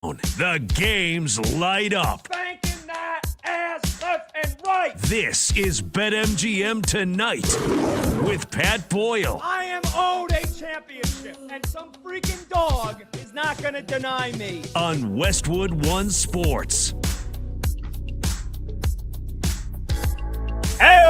The games light up. Banking that ass left and right. This is BetMGM Tonight with Pat Boyle. I am owed a championship, and some freaking dog is not going to deny me. On Westwood One Sports. Hey,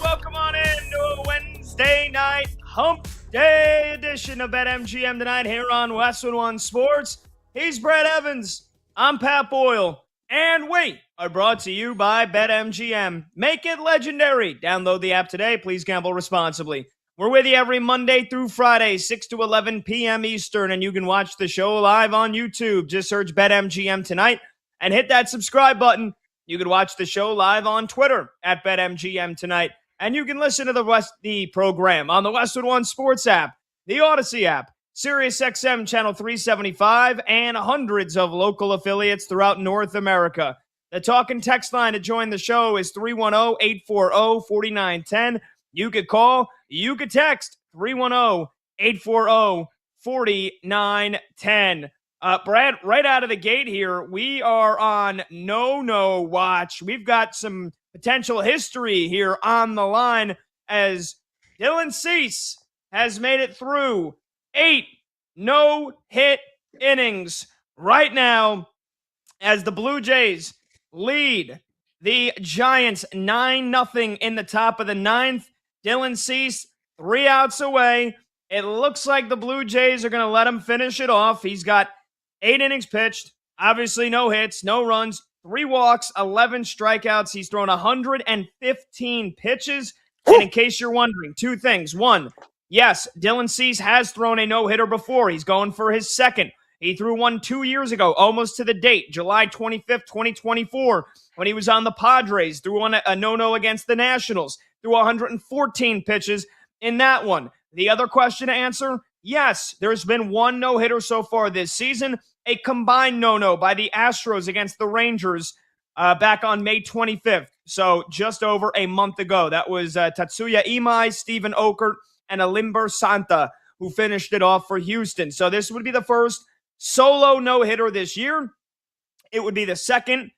welcome on in to a Wednesday night hump day edition of BetMGM Tonight here on Westwood One Sports. He's Brett Evans. I'm Pat Boyle. And we are brought to you by BetMGM. Make it legendary. Download the app today. Please gamble responsibly. We're with you every Monday through Friday, 6 to 11 p.m. Eastern, and you can watch the show live on YouTube. Just search BetMGM Tonight and hit that subscribe button. You can watch the show live on Twitter at BetMGM Tonight. And you can listen to the program on the Westwood One Sports app, the Odyssey app, SiriusXM Channel 375, and hundreds of local affiliates throughout North America. The talk and text line to join the show is 310-840-4910. You could call, you could text 310-840-4910. Brad, right out of the gate here, we are on no watch. We've got some potential history here on the line as Dylan Cease has made it through 8 no-hit innings right now as the Blue Jays lead the Giants 9-0 in the top of the ninth. Dylan Cease 3 outs away. It looks like the Blue Jays are going to let him finish it off. He's got 8 innings pitched, obviously no hits, no runs, 3 walks, 11 strikeouts. He's thrown 115 pitches. And in case you're wondering, 2 things. 1, yes, Dylan Cease has thrown a no-hitter before. He's going for his second. He threw one 2 years ago, almost to the date, July 25th, 2024, when he was on the Padres. Threw on a no-no against the Nationals. Threw 114 pitches in that one. The other question to answer, yes, there's been 1 no-hitter so far this season, a combined no-no by the Astros against the Rangers back on May 25th, so just over a month ago. That was Tatsuya Imai, Steven Okert, and Alimber Santa who finished it off for Houston. So this would be the first solo no-hitter this year. It would be the second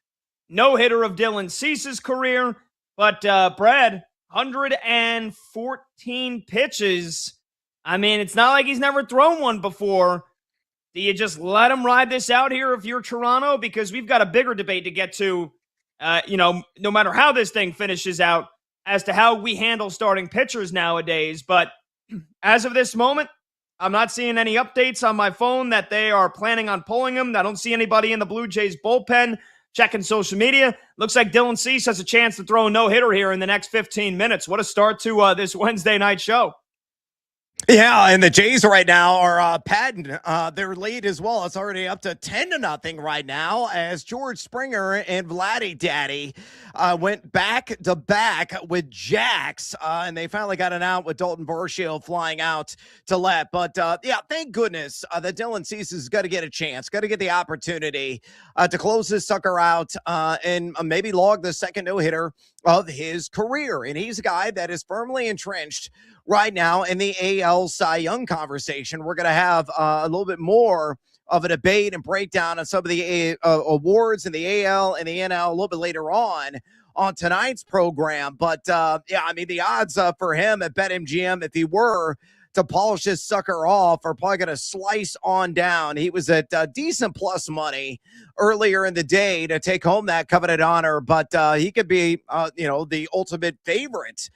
no-hitter of Dylan Cease's career. But, Brad, 114 pitches. I mean, it's not like he's never thrown one before. Do you just let him ride this out here if you're Toronto? Because we've got a bigger debate to get to, no matter how this thing finishes out, as to how we handle starting pitchers nowadays. But as of this moment, I'm not seeing any updates on my phone that they are planning on pulling him. I don't see anybody in the Blue Jays bullpen. Checking social media. Looks like Dylan Cease has a chance to throw a no-hitter here in the next 15 minutes. What a start to this Wednesday night show. Yeah, and the Jays right now are padding their lead as well. It's already up to 10-0 right now as George Springer and Vladdy Daddy went back-to-back with jacks, and they finally got an out with Dalton Varsho flying out to left. But, thank goodness that Dylan Cease has got to get a chance, got to get the opportunity to close this sucker out and maybe log the second no-hitter of his career. And he's a guy that is firmly entrenched right now in the AL Cy Young conversation. We're going to have a little bit more of a debate and breakdown on some of the awards in the AL and the NL a little bit later on tonight's program. But, the odds for him at BetMGM, if he were to polish this sucker off, are probably going to slice on down. He was at decent plus money earlier in the day to take home that coveted honor, but he could be, the ultimate favorite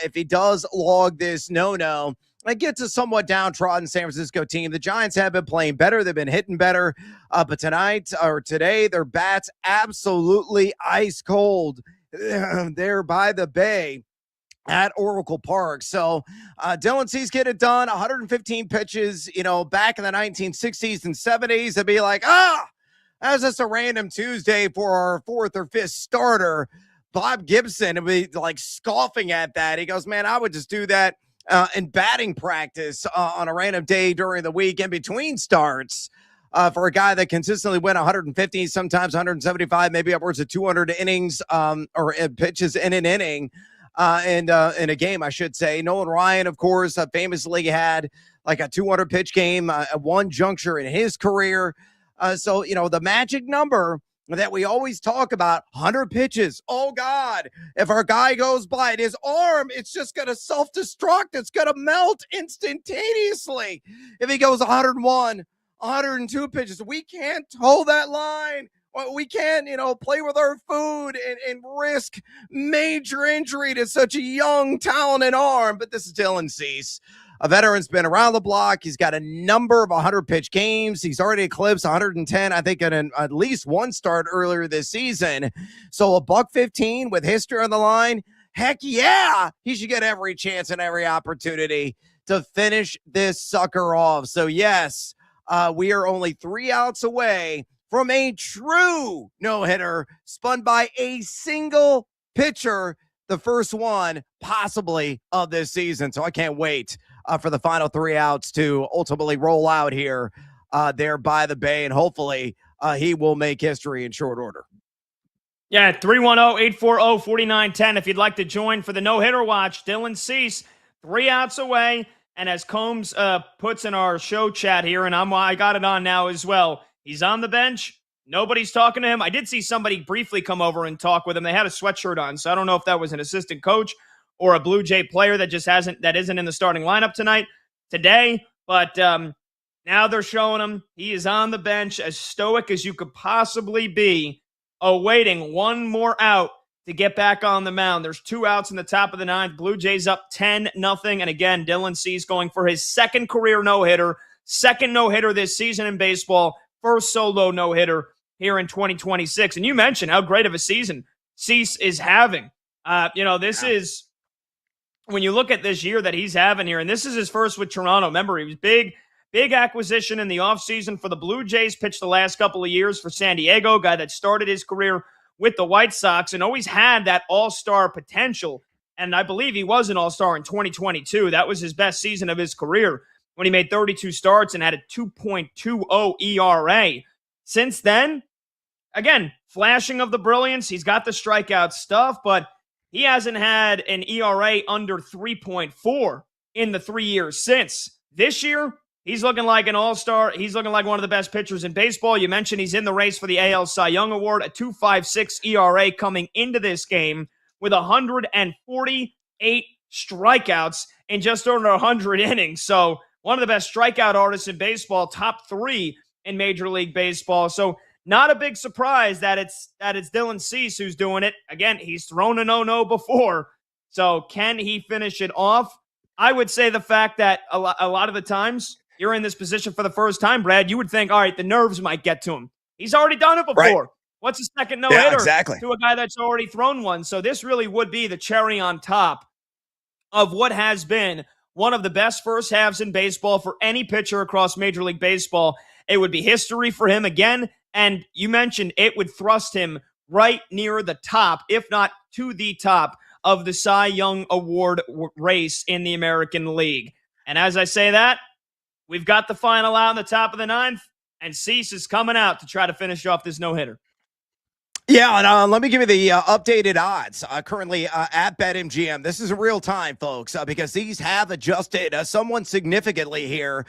if he does log this no-no. Against a somewhat downtrodden San Francisco team. The Giants have been playing better. They've been hitting better. But today, their bats absolutely ice cold. They're by the bay at Oracle Park. So Dylan Cease get it done. 115 pitches, back in the 1960s and 70s. It'd be like, that was just a random Tuesday for our 4th or 5th starter. Bob Gibson would be like scoffing at that. He goes, man, I would just do that in batting practice on a random day during the week in between starts for a guy that consistently went 150, sometimes 175, maybe upwards of 200 innings or pitches in an inning in a game, I should say. Nolan Ryan, of course, famously had like a 200 pitch game at one juncture in his career. So, the magic number that we always talk about, 100 pitches. Oh, God, if our guy goes by and his arm, it's just going to self-destruct. It's going to melt instantaneously. If he goes 101, 102 pitches, we can't hold that line. We can't, play with our food and risk major injury to such a young, talented arm. But this is Dylan Cease. A veteran's been around the block. He's got a number of 100-pitch games. He's already eclipsed 110, I think, in at least one start earlier this season. So a $115 with history on the line, heck yeah, he should get every chance and every opportunity to finish this sucker off. So, yes, we are only 3 outs away from a true no-hitter spun by a single pitcher, the first one possibly of this season. So I can't wait for the final 3 outs to ultimately roll out here there by the bay, and hopefully he will make history in short order. Yeah, 310-840-4910 if you'd like to join for the no-hitter watch. Dylan Cease, 3 outs away, and as Combs puts in our show chat here, and I got it on now as well, he's on the bench. Nobody's talking to him. I did see somebody briefly come over and talk with him. They had a sweatshirt on, so I don't know if that was an assistant coach or a Blue Jay player that isn't in the starting lineup today. But now they're showing him he is on the bench, as stoic as you could possibly be, awaiting one more out to get back on the mound. There's 2 outs in the top of the 9th. Blue Jays up 10-0. And again, Dylan Cease going for his second career no-hitter, second no-hitter this season in baseball, first solo no-hitter here in 2026. And you mentioned how great of a season Cease is having. This is, when you look at this year that he's having here, and this is his first with Toronto. Remember, he was big acquisition in the offseason for the Blue Jays, pitched the last couple of years for San Diego, guy that started his career with the White Sox and always had that all-star potential. And I believe he was an all-star in 2022. That was his best season of his career when he made 32 starts and had a 2.20 ERA. Since then, again, flashing of the brilliance. He's got the strikeout stuff, but he hasn't had an ERA under 3.4 in the 3 years since. This year, he's looking like an all-star. He's looking like one of the best pitchers in baseball. You mentioned he's in the race for the AL Cy Young Award, a 2.56 ERA coming into this game with 148 strikeouts in just over 100 innings. So one of the best strikeout artists in baseball, top 3 in Major League Baseball. So not a big surprise that it's Dylan Cease who's doing it. Again, he's thrown a no-no before. So can he finish it off? I would say the fact that a lot of the times you're in this position for the first time, Brad, you would think, all right, the nerves might get to him. He's already done it before. Right. What's a second no-hitter to a guy that's already thrown one? So this really would be the cherry on top of what has been one of the best first halves in baseball for any pitcher across Major League Baseball. It would be history for him again. And you mentioned it would thrust him right near the top, if not to the top, of the Cy Young Award race in the American League. And as I say that, we've got the final out in the top of the 9th, and Cease is coming out to try to finish off this no-hitter. Yeah, and let me give you the updated odds currently at BetMGM. This is real time, folks, because these have adjusted somewhat significantly here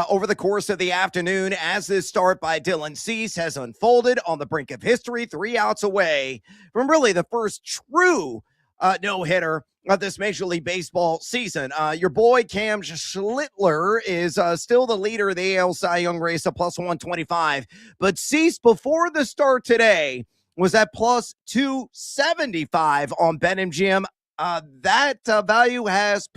over the course of the afternoon as this start by Dylan Cease has unfolded on the brink of history, 3 outs away from really the first true no-hitter of this Major League Baseball season. Your boy Cam Schlittler is still the leader of the AL Cy Young race at plus 125, but Cease before the start today was at plus 275 on BetMGM. That value has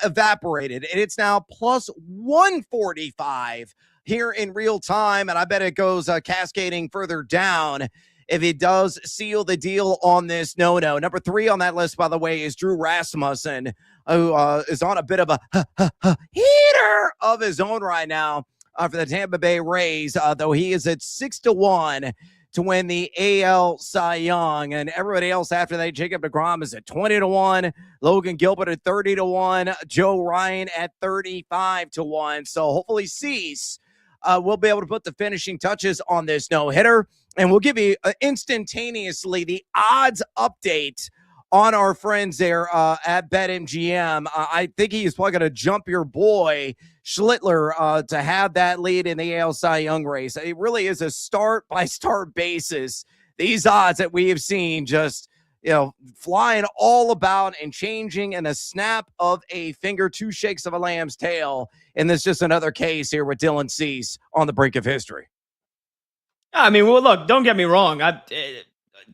evaporated, and it's now plus 145 here in real time. And I bet it goes cascading further down if it does seal the deal on this no-no. Number 3 on that list, by the way, is Drew Rasmussen, who is on a bit of a heater of his own right now for the Tampa Bay Rays, though he is at 6-1 to win the AL Cy Young. And everybody else after that, Jacob deGrom is at 20-1, Logan Gilbert at 30-1, Joe Ryan at 35-1. So hopefully Cease will be able to put the finishing touches on this no-hitter. And we'll give you instantaneously the odds update on our friends there at BetMGM. I think he's probably going to jump your boy Schlittler to have that lead in the AL Cy Young race. It really is a start-by-start basis. These odds that we have seen just, flying all about and changing in a snap of a finger, 2 shakes of a lamb's tail. And this is just another case here with Dylan Cease on the brink of history. I mean, well, look, don't get me wrong.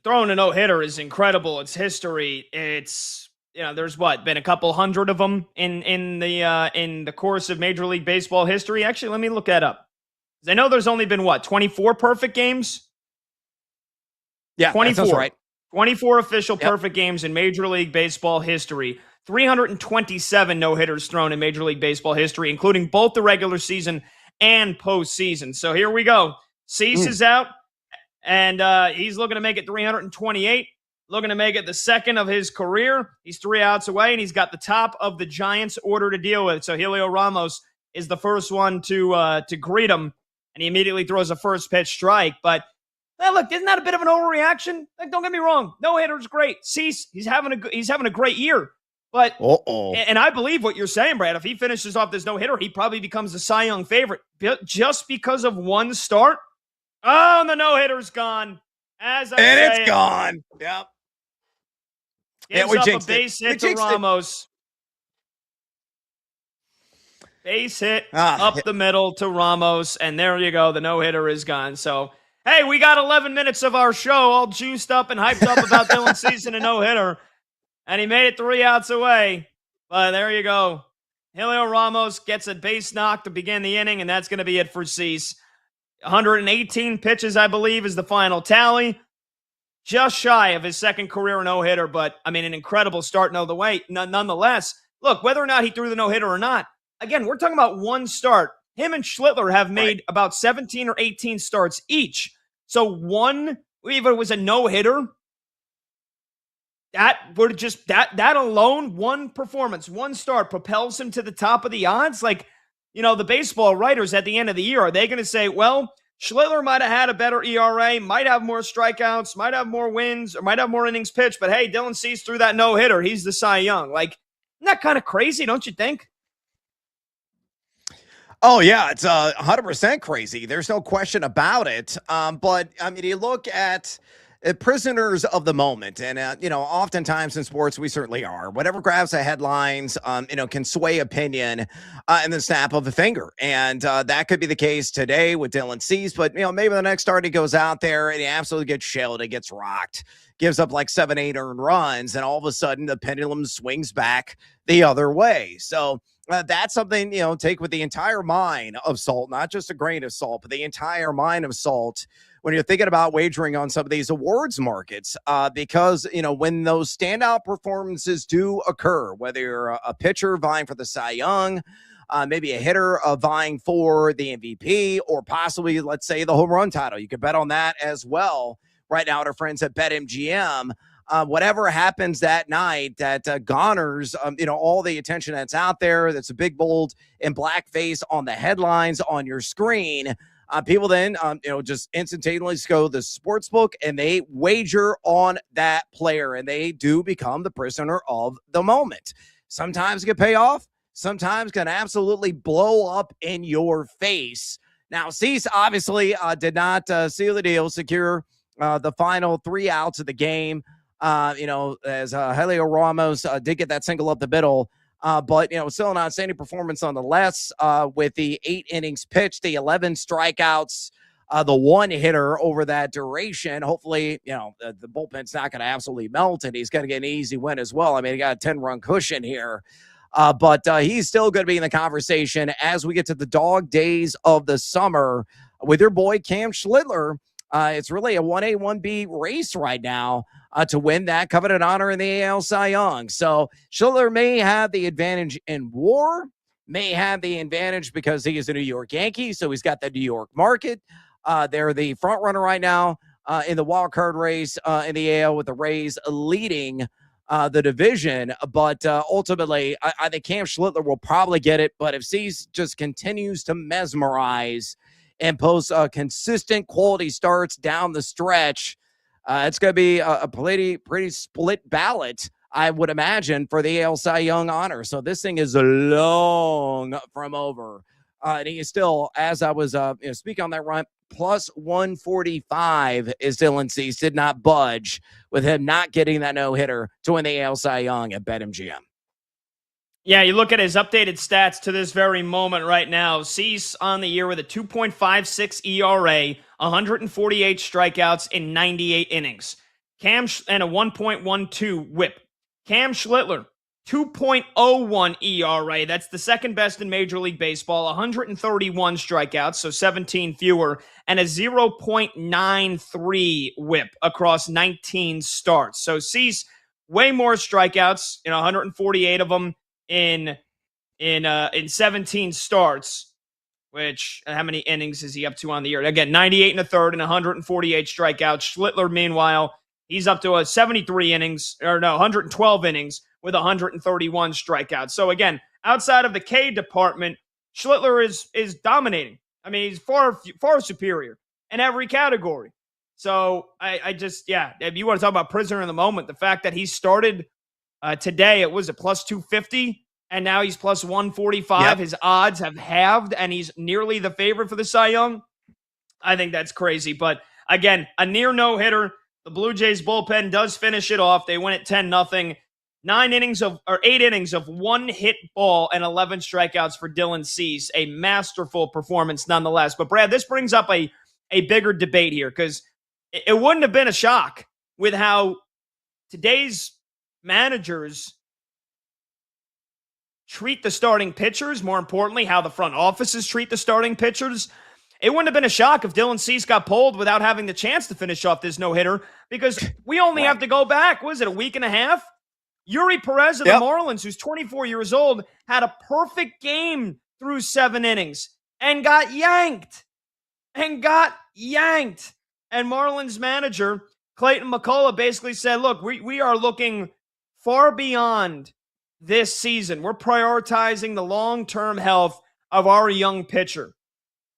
Throwing a no-hitter is incredible. It's history. It's, there's been a couple hundred of them in the course of Major League Baseball history. Actually, let me look that up. I know there's only been 24 perfect games? Yeah, 24. That's right. 24 official perfect games in Major League Baseball history. 327 no-hitters thrown in Major League Baseball history, including both the regular season and postseason. So here we go. Cease is out, and he's looking to make it 328, looking to make it the second of his career. He's 3 outs away, and he's got the top of the Giants' order to deal with. So Helio Ramos is the first one to greet him, and he immediately throws a first pitch strike. But look, isn't that a bit of an overreaction? Like, don't get me wrong, no-hitter's great. Cease, he's having a great year. But and I believe what you're saying, Brad. If he finishes off this no-hitter, he probably becomes a Cy Young favorite just because of one start. Oh, and the no-hitter's gone. It's gone. Yep. Gives up a base hit to Ramos. Base hit up the middle to Ramos, and there you go. The no-hitter is gone. So, hey, we got 11 minutes of our show all juiced up and hyped up about Dylan Cease and a no-hitter, and he made it 3 outs away. But there you go. Helio Ramos gets a base knock to begin the inning, and that's going to be it for Cease. 118 pitches, I believe, is the final tally. Just shy of his second career no-hitter, but, I mean, an incredible start nonetheless. Look, whether or not he threw the no-hitter or not, again, we're talking about one start. Him and Schlittler have made about 17 or 18 starts each. So one, even if it was a no-hitter, that would just, that alone, one performance, one start propels him to the top of the odds. Like, the baseball writers at the end of the year, are they going to say, well, Schlittler might have had a better ERA, might have more strikeouts, might have more wins, or might have more innings pitched, but hey, Dylan Cease threw that no-hitter. He's the Cy Young. Like, isn't that kind of crazy, don't you think? Oh, yeah, it's 100% crazy. There's no question about it. But, I mean, you look at prisoners of the moment, and, oftentimes in sports, we certainly are. Whatever grabs the headlines, can sway opinion in the snap of a finger. And that could be the case today with Dylan Cease, but, maybe the next start he goes out there and he absolutely gets shelled, he gets rocked, gives up like 7-8 earned runs, and all of a sudden the pendulum swings back the other way. So, that's something, take with the entire mine of salt, not just a grain of salt, but the entire mine of salt when you're thinking about wagering on some of these awards markets, because, when those standout performances do occur, whether you're a pitcher vying for the Cy Young, maybe a hitter vying for the MVP, or possibly, let's say, the home run title, you could bet on that as well right now at our friends at BetMGM. Whatever happens that night that garners, all the attention that's out there, that's a big, bold, and blackface on the headlines on your screen. People then, just instantaneously go to the sports book and they wager on that player, and they do become the prisoner of the moment. Sometimes it can pay off. Sometimes can absolutely blow up in your face. Now, Cease obviously did not seal the deal, secure the final 3 outs of the game. As Helio Ramos did get that single up the middle, but still an outstanding performance nonetheless, with the 8 innings pitched, the 11 strikeouts, the 1 hitter over that duration. Hopefully, the bullpen's not going to absolutely melt, and he's going to get an easy win as well. I mean, he got a 10-run cushion here, but he's still going to be in the conversation as we get to the dog days of the summer with your boy Cam Schlittler. It's really a 1A, 1B race right now to win that coveted honor in the AL Cy Young. So Schlittler may have the advantage in WAR, may have the advantage because he is a New York Yankee, so he's got the New York market. They're the front runner right now in the wild card race in the AL, with the Rays leading the division. But ultimately, I think Cam Schlittler will probably get it. But if Cease just continues to mesmerize and post consistent quality starts down the stretch, It's going to be a pretty split ballot, I would imagine, for the AL Cy Young honor. So this thing is long from over. And he is still, as I was speaking on that run, plus 145 is Dylan Cease. Did not budge with him not getting that no-hitter to win the AL Cy Young at BetMGM. Yeah, you look at his updated stats to this very moment right now. Cease on the year with a 2.56 ERA, 148 strikeouts in 98 innings. And a 1.12 whip. Cam Schlittler, 2.01 ERA. That's the second best in Major League Baseball. 131 strikeouts, so 17 fewer, and a 0.93 whip across 19 starts. So Cease, way more strikeouts, 148 of them in 17 starts. Which, how many innings is he up to on the year? Again, 98 and a third and 148 strikeouts. Schlittler, meanwhile, he's up to 112 innings with 131 strikeouts. So again, outside of the K department, Schlittler is dominating. I mean, he's far superior in every category. So I just, if you want to talk about prisoner in the moment, the fact that he started today, it was a plus 250, and now he's plus 145. Yep. His odds have halved, and he's nearly the favorite for the Cy Young. I think that's crazy. But again, a near no-hitter. The Blue Jays bullpen does finish it off. They win it 10-0. 8 innings of one hit ball and 11 strikeouts for Dylan Cease. A masterful performance nonetheless. But Brad, this brings up a bigger debate here, because it wouldn't have been a shock with how today's managers treat the starting pitchers. More importantly, how the front offices treat the starting pitchers. It wouldn't have been a shock if Dylan Cease got pulled without having the chance to finish off this no-hitter, because we only have to go back, was it a week and a half? Yuri Perez of the Marlins, who's 24 years old, had a perfect game through 7 innings and got yanked. And Marlins manager Clayton McCullough basically said, look, we are looking far beyond this season. We're prioritizing the long-term health of our young pitcher.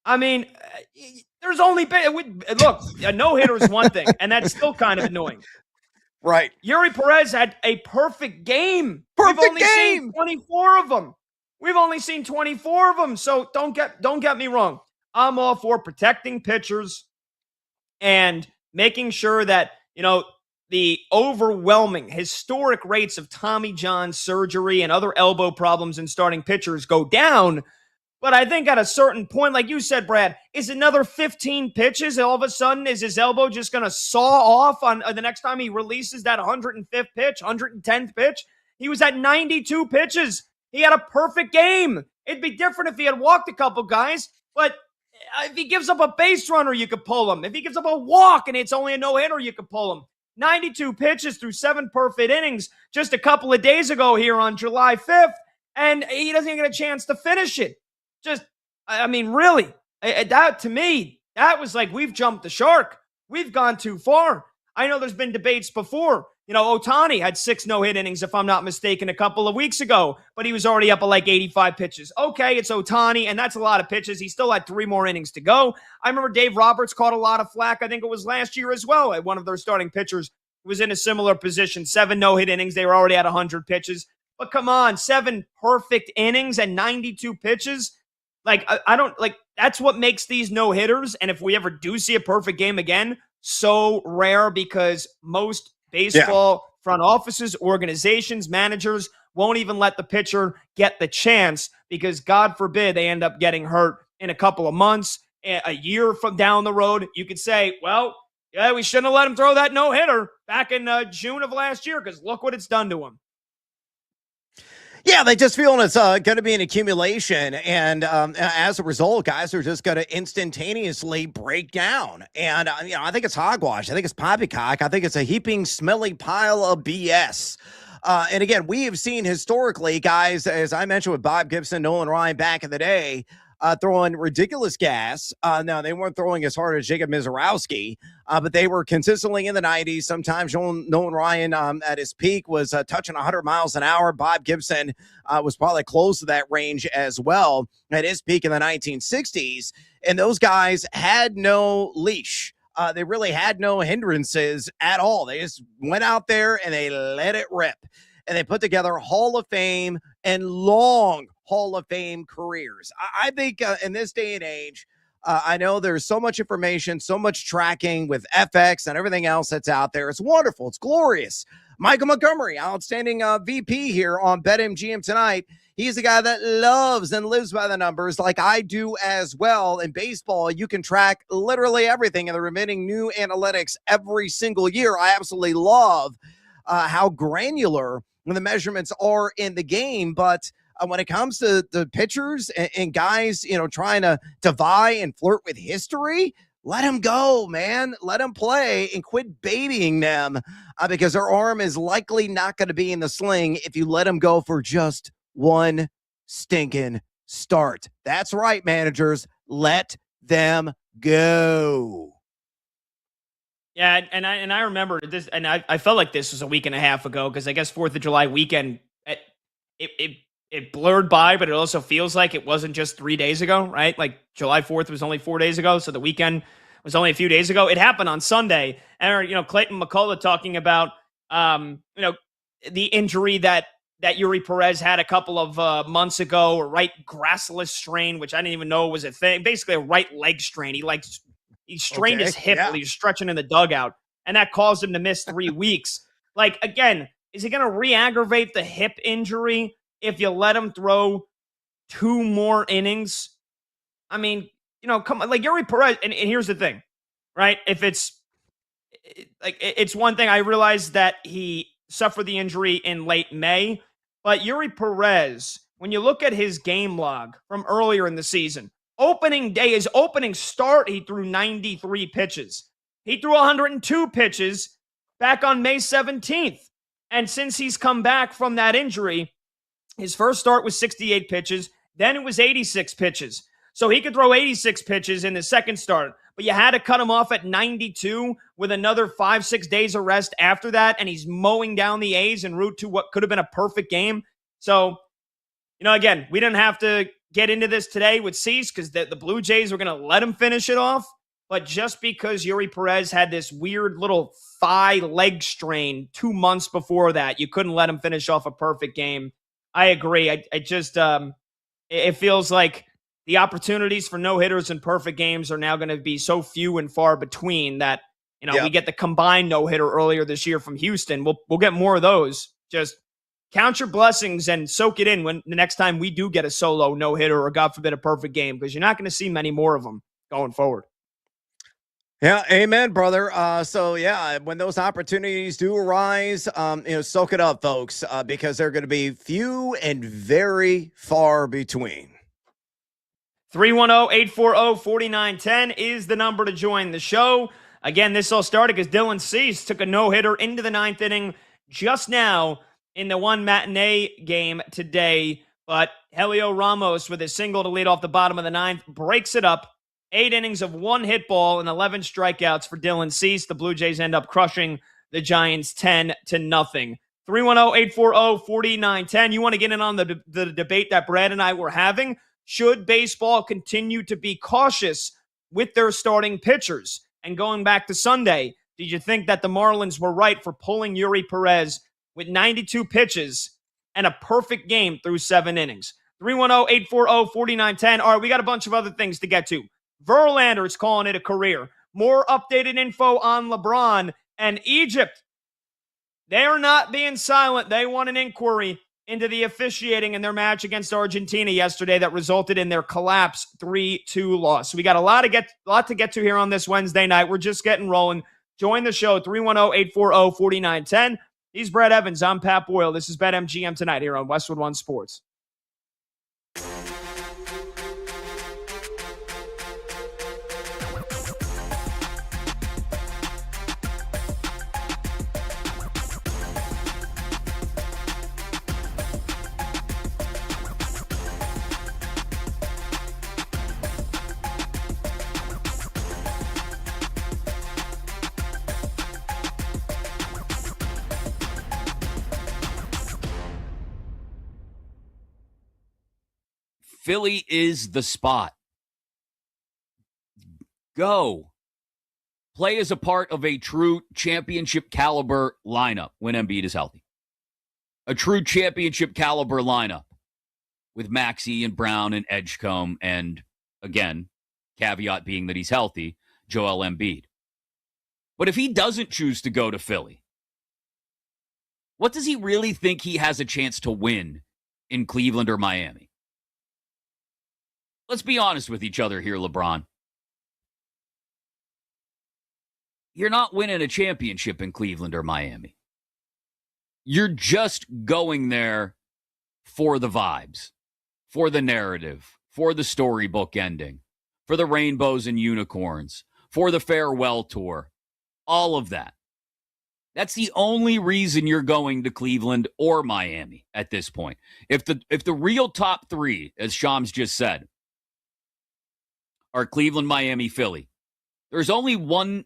I mean, there's only been, look, a no-hitter is one thing, and that's still kind of annoying. Right. Yuri Perez had a perfect game. We've only seen 24 of them. So don't get me wrong. I'm all for protecting pitchers and making sure that, the overwhelming historic rates of Tommy John surgery and other elbow problems in starting pitchers go down. But I think at a certain point, like you said, Brad, is another 15 pitches, all of a sudden, is his elbow just going to saw off on the next time he releases that 105th pitch, 110th pitch? He was at 92 pitches. He had a perfect game. It'd be different if he had walked a couple guys, but if he gives up a base runner, you could pull him. If he gives up a walk and it's only a no-hitter, you could pull him. 92 pitches through 7 perfect innings just a couple of days ago here on July 5th, and he doesn't even get a chance to finish it. Really, that to me, that was like, we've jumped the shark. We've gone too far. I know there's been debates before. Ohtani had 6 no-hit innings, if I'm not mistaken, a couple of weeks ago, but he was already up at like 85 pitches. Okay, it's Ohtani, and that's a lot of pitches. He still had 3 more innings to go. I remember Dave Roberts caught a lot of flack. I think it was last year as well. One of their starting pitchers was in a similar position. 7 no-hit innings. They were already at 100 pitches. But come on, 7 perfect innings and 92 pitches. I don't that's what makes these no-hitters. And if we ever do see a perfect game again, so rare, because most baseball front offices, organizations, managers won't even let the pitcher get the chance, because God forbid they end up getting hurt in a couple of months, a year from down the road. You could say, well, yeah, we shouldn't have let him throw that no-hitter back in June of last year, because look what it's done to him. Yeah, they just feeling it's going to be an accumulation, and as a result, guys are just going to instantaneously break down. And I think it's hogwash. I think it's poppycock. I think it's a heaping, smelly pile of BS. And again, we have seen historically, guys, as I mentioned with Bob Gibson, Nolan Ryan back in the day, throwing ridiculous gas. Now, they weren't throwing as hard as Jacob Mizorowski, but they were consistently in the 90s. Sometimes Nolan Ryan at his peak was touching 100 miles an hour. Bob Gibson was probably close to that range as well at his peak in the 1960s. And those guys had no leash. They really had no hindrances at all. They just went out there and they let it rip. And they put together Hall of Fame and long Hall of Fame careers. I think in this day and age, I know there's so much information, so much tracking with FX and everything else that's out there. It's wonderful. It's glorious. Michael Montgomery, outstanding VP here on BetMGM tonight. He's the guy that loves and lives by the numbers like I do as well. In baseball, you can track literally everything in the remaining new analytics every single year. I absolutely love how granular the measurements are in the game. But when it comes to the pitchers and guys, trying to vie and flirt with history, let them go, man. Let them play and quit babying them because their arm is likely not going to be in the sling if you let them go for just one stinking start. That's right, managers. Let them go. Yeah, and I remember this, and I felt like this was a week and a half ago because I guess 4th of July weekend, it blurred by, but it also feels like it wasn't just 3 days ago, right? Like July 4th was only 4 days ago, so the weekend was only a few days ago. It happened on Sunday, and Clayton McCullough talking about the injury that Yuri Perez had a couple of months ago, a right gracilis strain, which I didn't even know was a thing. Basically, a right leg strain. He strained his hip while he was stretching in the dugout, and that caused him to miss 3 weeks. Like, again, is he going to re-aggravate the hip injury if you let him throw 2 more innings? I mean, come on, like Yuri Perez, and here's the thing, right? If it's one thing, I realize that he suffered the injury in late May, but Yuri Perez, when you look at his game log from earlier in the season, opening day, his opening start, he threw 93 pitches. He threw 102 pitches back on May 17th. And since he's come back from that injury, his first start was 68 pitches. Then it was 86 pitches. So he could throw 86 pitches in the second start, but you had to cut him off at 92 with another 5-6 days of rest after that. And he's mowing down the A's en route to what could have been a perfect game. So, again, we didn't have to get into this today with Cease because the Blue Jays were going to let him finish it off. But just because Yuri Perez had this weird little thigh leg strain 2 months before that, you couldn't let him finish off a perfect game. I agree. I just, it feels like the opportunities for no-hitters and perfect games are now going to be so few and far between that, we get the combined no-hitter earlier this year from Houston. We'll get more of those. Just count your blessings and soak it in when the next time we do get a solo no-hitter or, God forbid, a perfect game, because you're not going to see many more of them going forward. Yeah, amen, brother. When those opportunities do arise, soak it up, folks, because they're going to be few and very far between. 310-840-4910 is the number to join the show. Again, this all started because Dylan Cease took a no-hitter into the 9th inning just now in the one matinee game today. But Helio Ramos, with a single to lead off the bottom of the 9th, breaks it up. 8 innings of 1 hit ball and 11 strikeouts for Dylan Cease. The Blue Jays end up crushing the Giants 10-0. 310-840-4910. You want to get in on the debate that Brad and I were having? Should baseball continue to be cautious with their starting pitchers? And going back to Sunday, did you think that the Marlins were right for pulling Yuri Perez with 92 pitches and a perfect game through 7 innings? 310-840-4910. All right, we got a bunch of other things to get to. Verlander's calling it a career. More updated info on LeBron and Egypt. They're not being silent. They want an inquiry into the officiating in their match against Argentina yesterday that resulted in their collapse 3-2 loss. So we got a lot to get to here on this Wednesday night. We're just getting rolling. Join the show, 310-840-4910. He's Brett Evans. I'm Pat Boyle. This is BetMGM tonight here on Westwood One Sports. Philly is the spot. Go. play as a part of a true championship caliber lineup when Embiid is healthy. A true championship caliber lineup with Maxey and Brown and Edgecombe and, again, caveat being that he's healthy, Joel Embiid. But if he doesn't choose to go to Philly, what does he really think he has a chance to win in Cleveland or Miami? Let's be honest with each other here, LeBron. You're not winning a championship in Cleveland or Miami. You're just going there for the vibes, for the narrative, for the storybook ending, for the rainbows and unicorns, for the farewell tour, all of that. That's the only reason you're going to Cleveland or Miami at this point. If the real top three, as Shams just said, are Cleveland, Miami, Philly, there's only one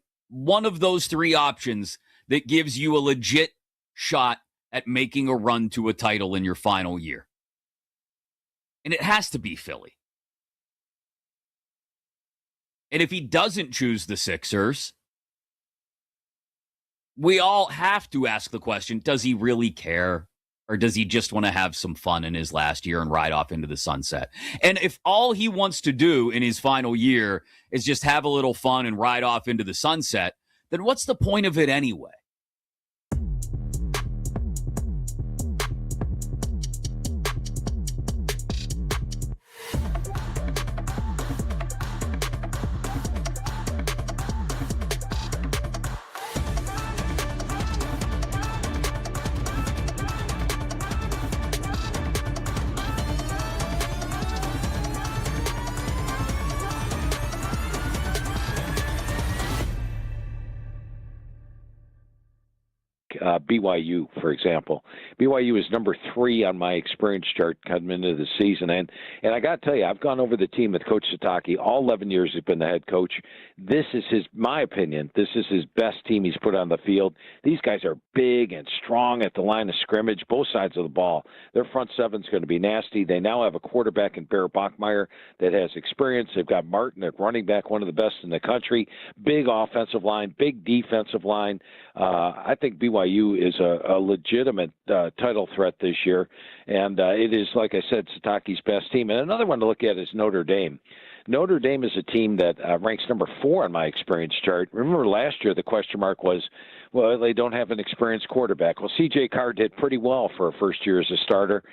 of those three options that gives you a legit shot at making a run to a title in your final year. And it has to be Philly. And if he doesn't choose the Sixers, we all have to ask the question, does he really care? Or does he just want to have some fun in his last year and ride off into the sunset? And if all he wants to do in his final year is just have a little fun and ride off into the sunset, then what's the point of it anyway? BYU, for example. BYU is number 3 on my experience chart coming into the season. And I got to tell you, I've gone over the team with Coach Sataki. All 11 years he's been the head coach. This is my opinion, this is his best team he's put on the field. These guys are big and strong at the line of scrimmage, both sides of the ball. Their front seven's going to be nasty. They now have a quarterback in Bear Bachmeier that has experience. They've got Martin, their running back, one of the best in the country. Big offensive line, big defensive line. I think BYU is a legitimate title threat this year, and it is, like I said, Sataki's best team. And another one to look at is Notre Dame. Notre Dame is a team that ranks number 4 on my experience chart. Remember last year the question mark was, well, they don't have an experienced quarterback. Well, C.J. Carr did pretty well for a first year as a starter.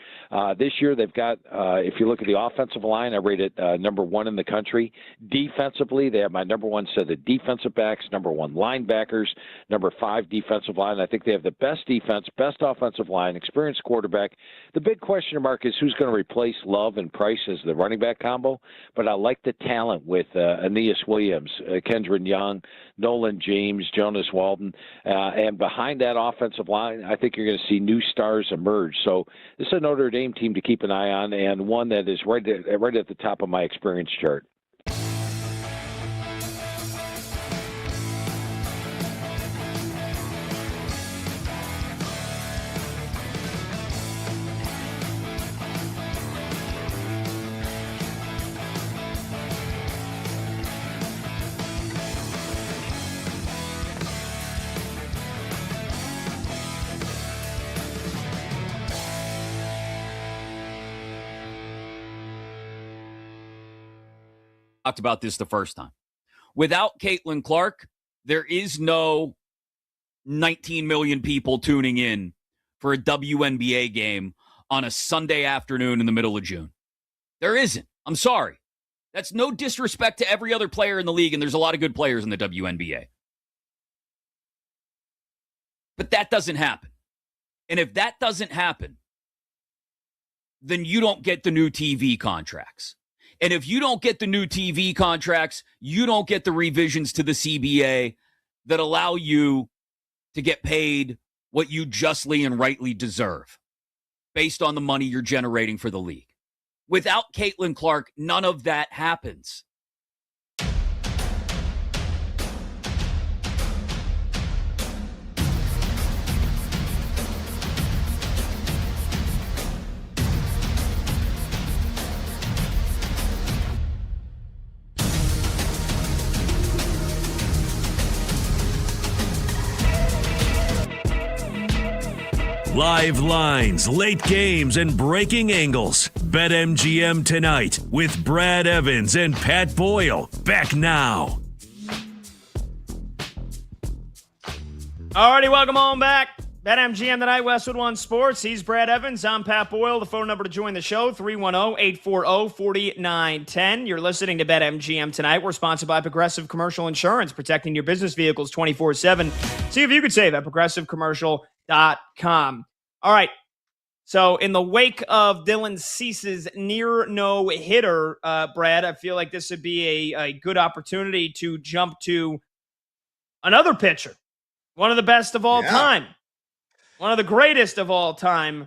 This year they've got, if you look at the offensive line, I rate it number 1 in the country. Defensively, they have my number 1 set of defensive backs, number 1 linebackers, number 5 defensive line. I think they have the best defense, best offensive line, experienced quarterback. The big question mark is who's going to replace Love and Price as the running back combo. But I like the talent with Aeneas Williams, Kendron Young, Nolan James, Jonas Walden. And behind that offensive line, I think you're going to see new stars emerge. So this is a Notre Dame team to keep an eye on, and one that is right at the top of my experience chart. Talked about this the first time. Without Caitlin Clark, there is no 19 million people tuning in for a WNBA game on a Sunday afternoon in the middle of June. There isn't. I'm sorry. That's no disrespect to every other player in the league, and there's a lot of good players in the WNBA. But that doesn't happen. And if that doesn't happen, then you don't get the new TV contracts. And if you don't get the new TV contracts, you don't get the revisions to the CBA that allow you to get paid what you justly and rightly deserve based on the money you're generating for the league. Without Caitlin Clark, none of that happens. Live lines, late games, and breaking angles. BetMGM tonight with Brad Evans and Pat Boyle. Back now. Alrighty, welcome on back. BetMGM tonight, Westwood One Sports. He's Brad Evans. I'm Pat Boyle. The phone number to join the show, 310-840-4910. You're listening to BetMGM tonight. We're sponsored by Progressive Commercial Insurance, protecting your business vehicles 24/7. See if you could save at progressivecommercial.com. All right. So in the wake of Dylan Cease's near no-hitter, Brad, I feel like this would be a good opportunity to jump to another pitcher. One of the best of all time. One of the greatest of all time.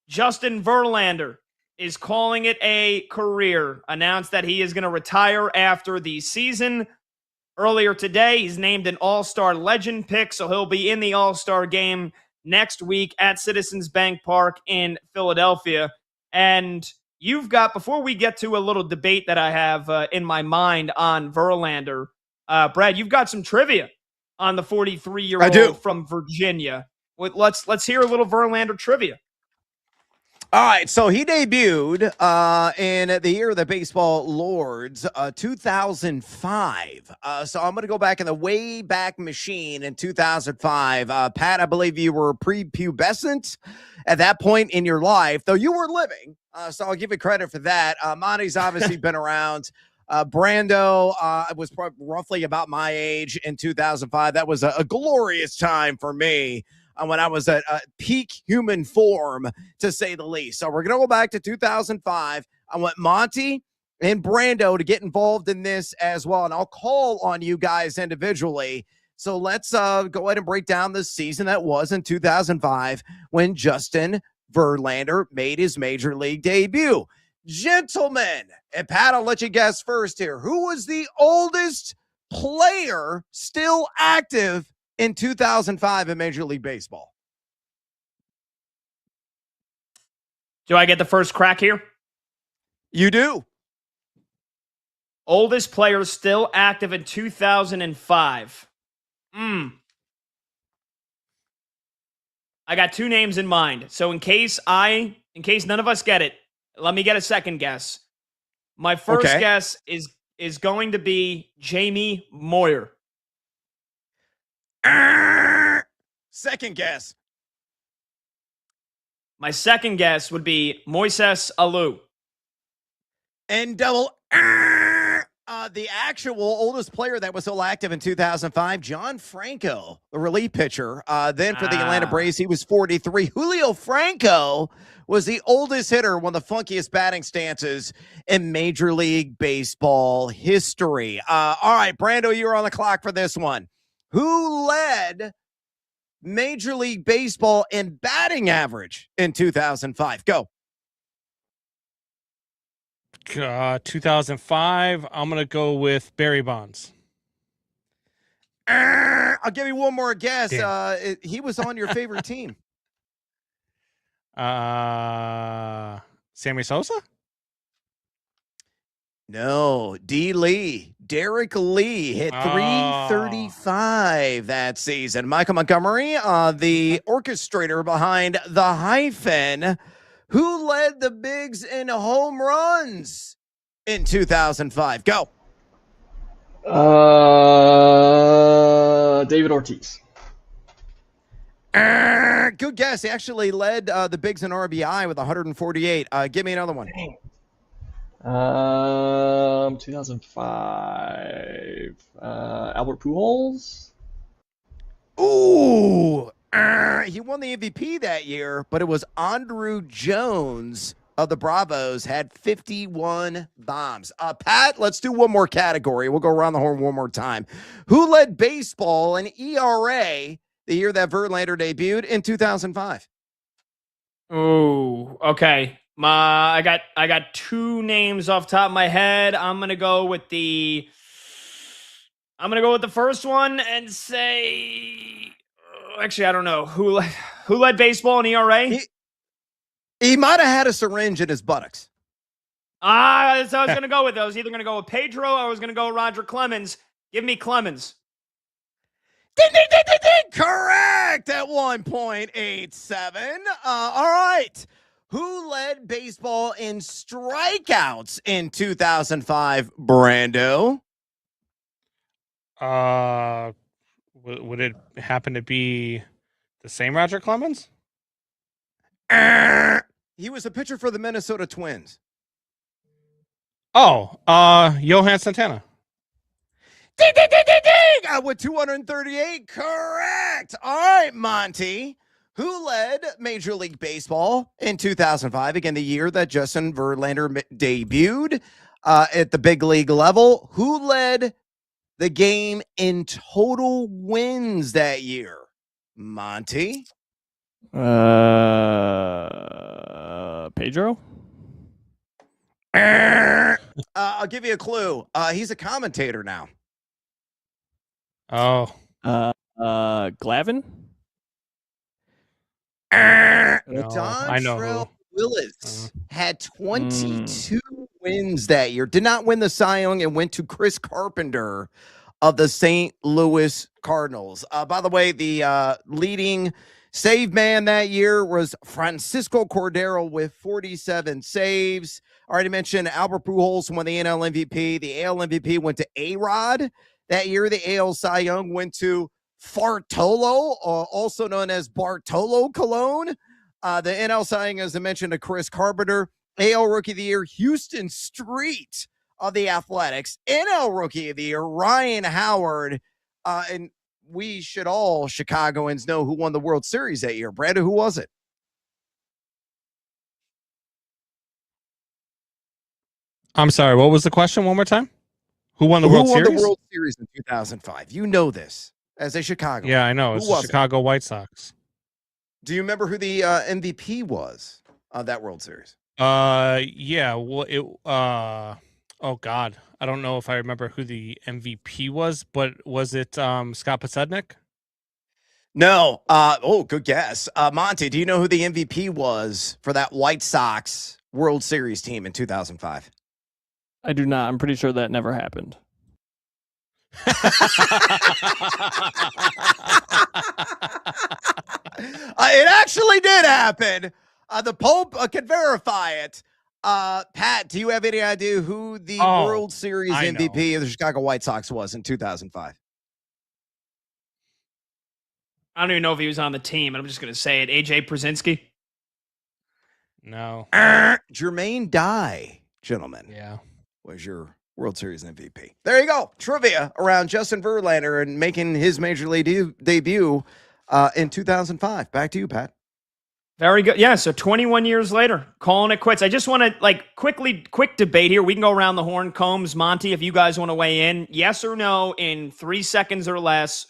Justin Verlander is calling it a career. Announced that he is going to retire after the season. Earlier today, he's named an All-Star Legend pick, so he'll be in the All-Star game next week at Citizens Bank Park in Philadelphia. And you've got, before we get to a little debate that I have in my mind on Verlander, Brad, you've got some trivia on the 43-year-old from Virginia. Let's hear a little Verlander trivia. All right, so he debuted in the year of the baseball lords, 2005. So I'm going to go back in the way back machine in 2005. Pat, I believe you were prepubescent at that point in your life, though you were living. So I'll give you credit for that. Monty's obviously been around. Brando was roughly about my age in 2005. That was a glorious time for me. When I was at peak human form, to say the least. So we're going to go back to 2005. I want Monty and Brando to get involved in this as well, and I'll call on you guys individually. So let's go ahead and break down the season that was in 2005 when Justin Verlander made his major league debut. Gentlemen, and Pat, I'll let you guess first here. Who was the oldest player still active in 2005 in Major League Baseball? Do I get the first crack here? You do. Oldest player still active in 2005. I got two names in mind. So in case none of us get it, let me get a second guess. My first guess is going to be Jamie Moyer. Second guess. My second guess would be Moises Alou. And double. The actual oldest player that was still active in 2005, John Franco, the relief pitcher. Then for the Atlanta Braves, he was 43. Julio Franco was the oldest hitter, one of the funkiest batting stances in Major League Baseball history. All right, Brando, you're on the clock for this one. Who led Major League Baseball in batting average in 2005? Go. 2005, I'm going to go with Barry Bonds. I'll give you one more guess. He was on your favorite team. Sammy Sosa? No, Derek Lee hit 335 that season. Michael Montgomery, the orchestrator behind the hyphen, who led the Bigs in home runs in 2005. Go. David Ortiz. Good guess. He actually led the Bigs in RBI with 148. Give me another one. 2005. Albert Pujols. Ooh. He won the MVP that year, but it was Andrew Jones of the Bravos had 51 bombs. Pat, let's do one more category. We'll go around the horn one more time. Who led baseball in ERA the year that Verlander debuted in 2005? Ooh, okay. I got two names off the top of my head. I'm gonna go with the first one and say. Actually, I don't know who led baseball in ERA. He might have had a syringe in his buttocks. That's what I was gonna go with. I was either gonna go with Pedro or I was gonna go with Roger Clemens. Give me Clemens. Ding, ding, ding, ding, ding. Correct. That one. 99.87. All right. Who led baseball in strikeouts in 2005, Brando? Would it happen to be the same Roger Clemens? He was a pitcher for the Minnesota Twins. Oh, Johan Santana. Ding, ding, ding, ding, ding! With 238, correct. All right, Monty. Who led Major League Baseball in 2005? Again, the year that Justin Verlander debuted at the big league level. Who led the game in total wins that year? Monty? Pedro? I'll give you a clue. He's a commentator now. Oh. Glavin? No, I know Dontrell who. Willis had 22 wins that year. Did not win the Cy Young and went to Chris Carpenter of the St. Louis Cardinals. By the way, the leading save man that year was Francisco Cordero with 47 saves. Already mentioned Albert Pujols won the NL MVP. The AL MVP went to A-Rod that year. The AL Cy Young went to Fartolo, also known as Bartolo Colon. The NL Cy Young, as I mentioned, to Chris Carpenter. AL Rookie of the Year, Houston Street of the Athletics. NL Rookie of the Year, Ryan Howard. And we should all Chicagoans know who won the World Series that year. Brandon, who was it? I'm sorry, what was the question one more time? Who won the World Series? Who won the World Series in 2005? You know this as a Chicago. Yeah, I know. It's the Chicago White Sox. Do you remember who the MVP was of that World Series? Yeah. Well, oh God, I don't know if I remember who the MVP was, but was it Scott Podsednik? No. Oh, good guess. Monty, do you know who the MVP was for that White Sox World Series team in 2005? I do not. I'm pretty sure that never happened. It actually did happen. The Pope can verify it. Pat, do you have any idea who the World Series MVP of the Chicago White Sox was in 2005? I don't even know if he was on the team, and I'm just going to say it. AJ Przinsky? No. Jermaine Dye, gentlemen. Yeah. Was your World Series MVP. There you go. Trivia around Justin Verlander and making his major league debut in 2005. Back to you, Pat. Very good. Yeah, so 21 years later, calling it quits. I just want to, quick debate here. We can go around the horn. Combs, Monty, if you guys want to weigh in. Yes or no in 3 seconds or less,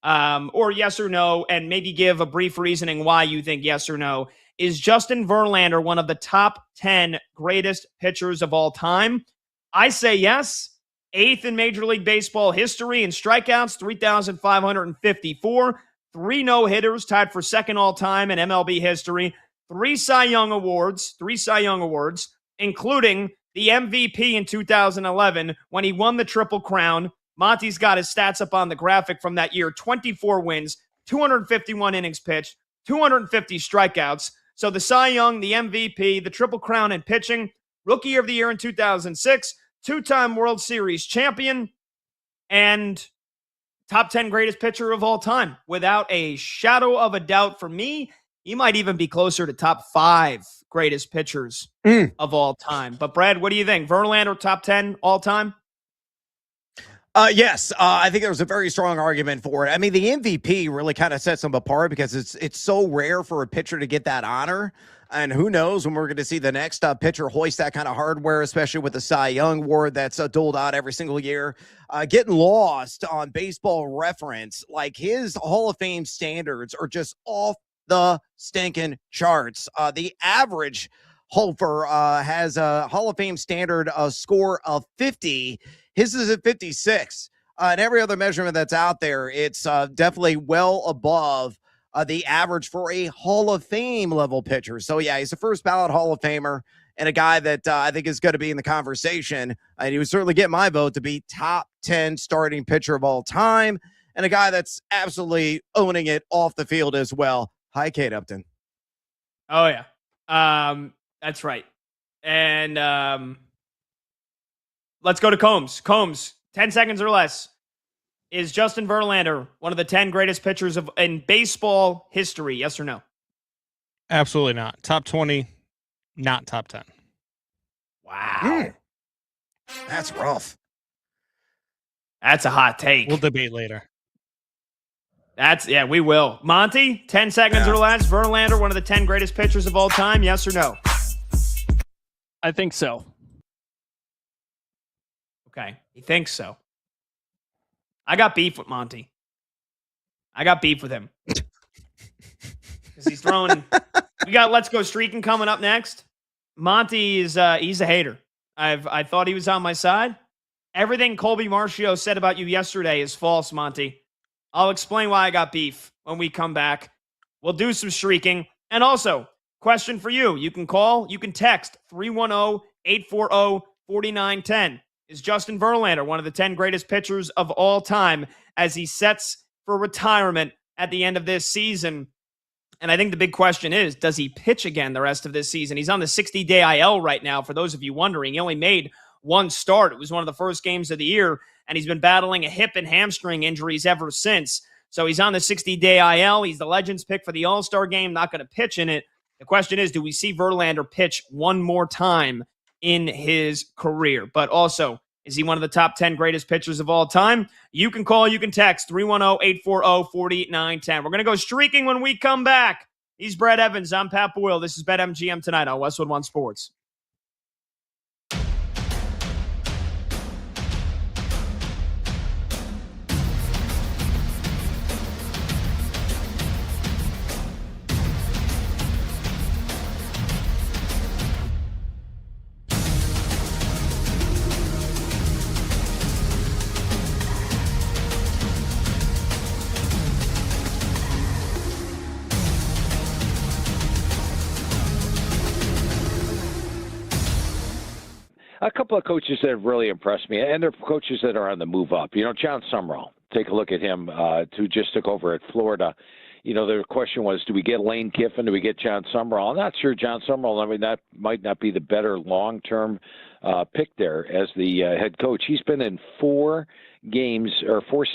or yes or no, and maybe give a brief reasoning why you think yes or no. Is Justin Verlander one of the top 10 greatest pitchers of all time? I say yes. 8th in Major League Baseball history in strikeouts, 3,554. 3 no-hitters, tied for second all-time in MLB history. 3 Cy Young Awards, including the MVP in 2011 when he won the Triple Crown. Monty's got his stats up on the graphic from that year. 24 wins, 251 innings pitched, 250 strikeouts. So the Cy Young, the MVP, the Triple Crown in pitching, Rookie of the Year in 2006, 2-time World Series champion, and top 10 greatest pitcher of all time. Without a shadow of a doubt for me, he might even be closer to top 5 greatest pitchers of all time. But Brad, what do you think? Verlander, top 10 all time? Yes, I think there was a very strong argument for it. I mean, the MVP really kind of sets him apart because it's so rare for a pitcher to get that honor. And who knows when we're going to see the next pitcher hoist that kind of hardware, especially with the Cy Young award that's doled out every single year. Getting lost on Baseball Reference, like his Hall of Fame standards are just off the stinking charts. The average Hofer has a Hall of Fame standard score of 50. His is at 56. And every other measurement that's out there, it's definitely well above the average for a Hall of Fame level pitcher. So, yeah, he's a first ballot Hall of Famer and a guy that I think is going to be in the conversation. And he would certainly get my vote to be top 10 starting pitcher of all time. and a guy that's absolutely owning it off the field as well. Hi, Kate Upton. Oh, yeah. That's right. And let's go to Combs. Combs, 10 seconds or less. Is Justin Verlander one of the 10 greatest pitchers in baseball history? Yes or no? Absolutely not. Top 20, not top 10. Wow. That's rough. That's a hot take. We'll debate later. We will. Monty, 10 seconds or less. Verlander, one of the 10 greatest pitchers of all time. Yes or no? I think so. Okay. He thinks so. I got beef with Monty. I got beef with him. Because he's throwing. We got Let's Go Streaking coming up next. Monty is he's a hater. I thought he was on my side. Everything Colby Marcio said about you yesterday is false, Monty. I'll explain why I got beef when we come back. We'll do some streaking. And also, question for you. You can call, you can text 310-840-4910. Is Justin Verlander one of the 10 greatest pitchers of all time as he sets for retirement at the end of this season? And I think the big question is, does he pitch again the rest of this season? He's on the 60-day IL right now, for those of you wondering. He only made one start. It was one of the first games of the year, and he's been battling a hip and hamstring injuries ever since. So he's on the 60-day IL. He's the Legends pick for the All-Star game, not going to pitch in it. The question is, do we see Verlander pitch one more time in his career? But also, is he one of the top 10 greatest pitchers of all time? You can call, you can text 310-840-4910. We're going to go streaking when we come back. He's Brad Evans. I'm Pat Boyle. This is BetMGM tonight on Westwood One Sports. A couple of coaches that have really impressed me, and they're coaches that are on the move up. John Summerall, take a look at him, who just took over at Florida. The question was, do we get Lane Kiffin? Do we get John Summerall? I'm not sure John Summerall, that might not be the better long-term pick there as the head coach. He's been in 4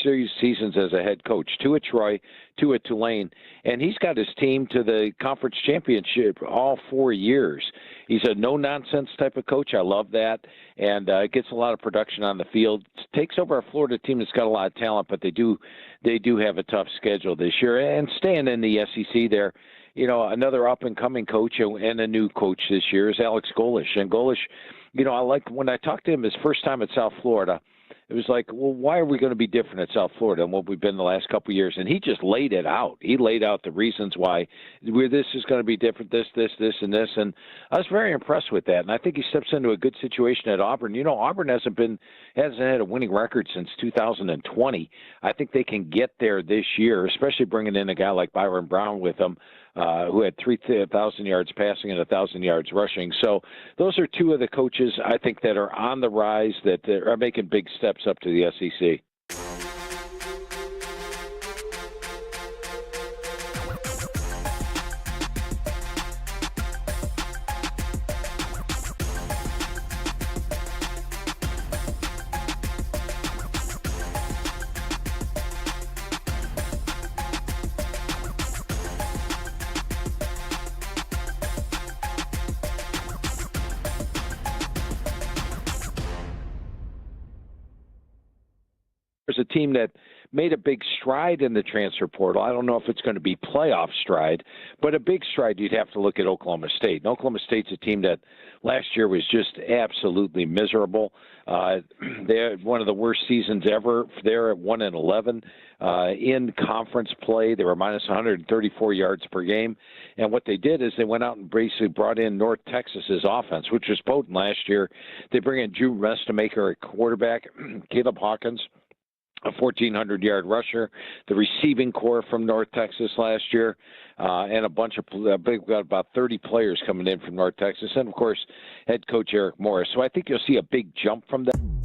series seasons as a head coach, 2 at Troy, 2 at Tulane, and he's got his team to the conference championship all 4 years. He's a no-nonsense type of coach. I love that, and gets a lot of production on the field. Takes over a Florida team that's got a lot of talent, but they do have a tough schedule this year. And staying in the SEC there, another up-and-coming coach and a new coach this year is Alex Golesh. And Golesh, I like when I talked to him his first time at South Florida, it was like, well, why are we going to be different at South Florida than what we've been the last couple of years? And he just laid it out. He laid out the reasons why this is going to be different, this, and this. And I was very impressed with that. And I think he steps into a good situation at Auburn. Auburn hasn't had a winning record since 2020. I think they can get there this year, especially bringing in a guy like Byron Brown with them, who had 3,000 yards passing and 1,000 yards rushing. So those are 2 of the coaches I think that are on the rise, that are making big steps up to the SEC. There's a team that made a big stride in the transfer portal. I don't know if it's going to be playoff stride, but a big stride, you'd have to look at Oklahoma State. And Oklahoma State's a team that last year was just absolutely miserable. They had one of the worst seasons ever. They're at 1-11 in conference play. They were minus 134 yards per game. And what they did is they went out and basically brought in North Texas's offense, which was potent last year. They bring in Drew Restamaker at quarterback, Caleb Hawkins, a 1,400-yard rusher, the receiving core from North Texas last year, and a bunch of we've got about 30 players coming in from North Texas, and of course, head coach Eric Morris. So I think you'll see a big jump from them.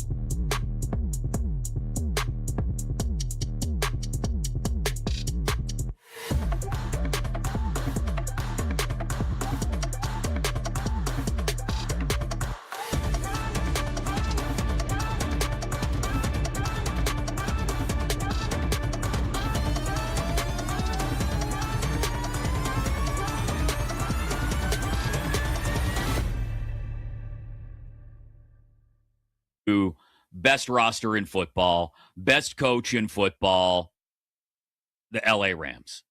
best roster in football, best coach in football, the LA Rams.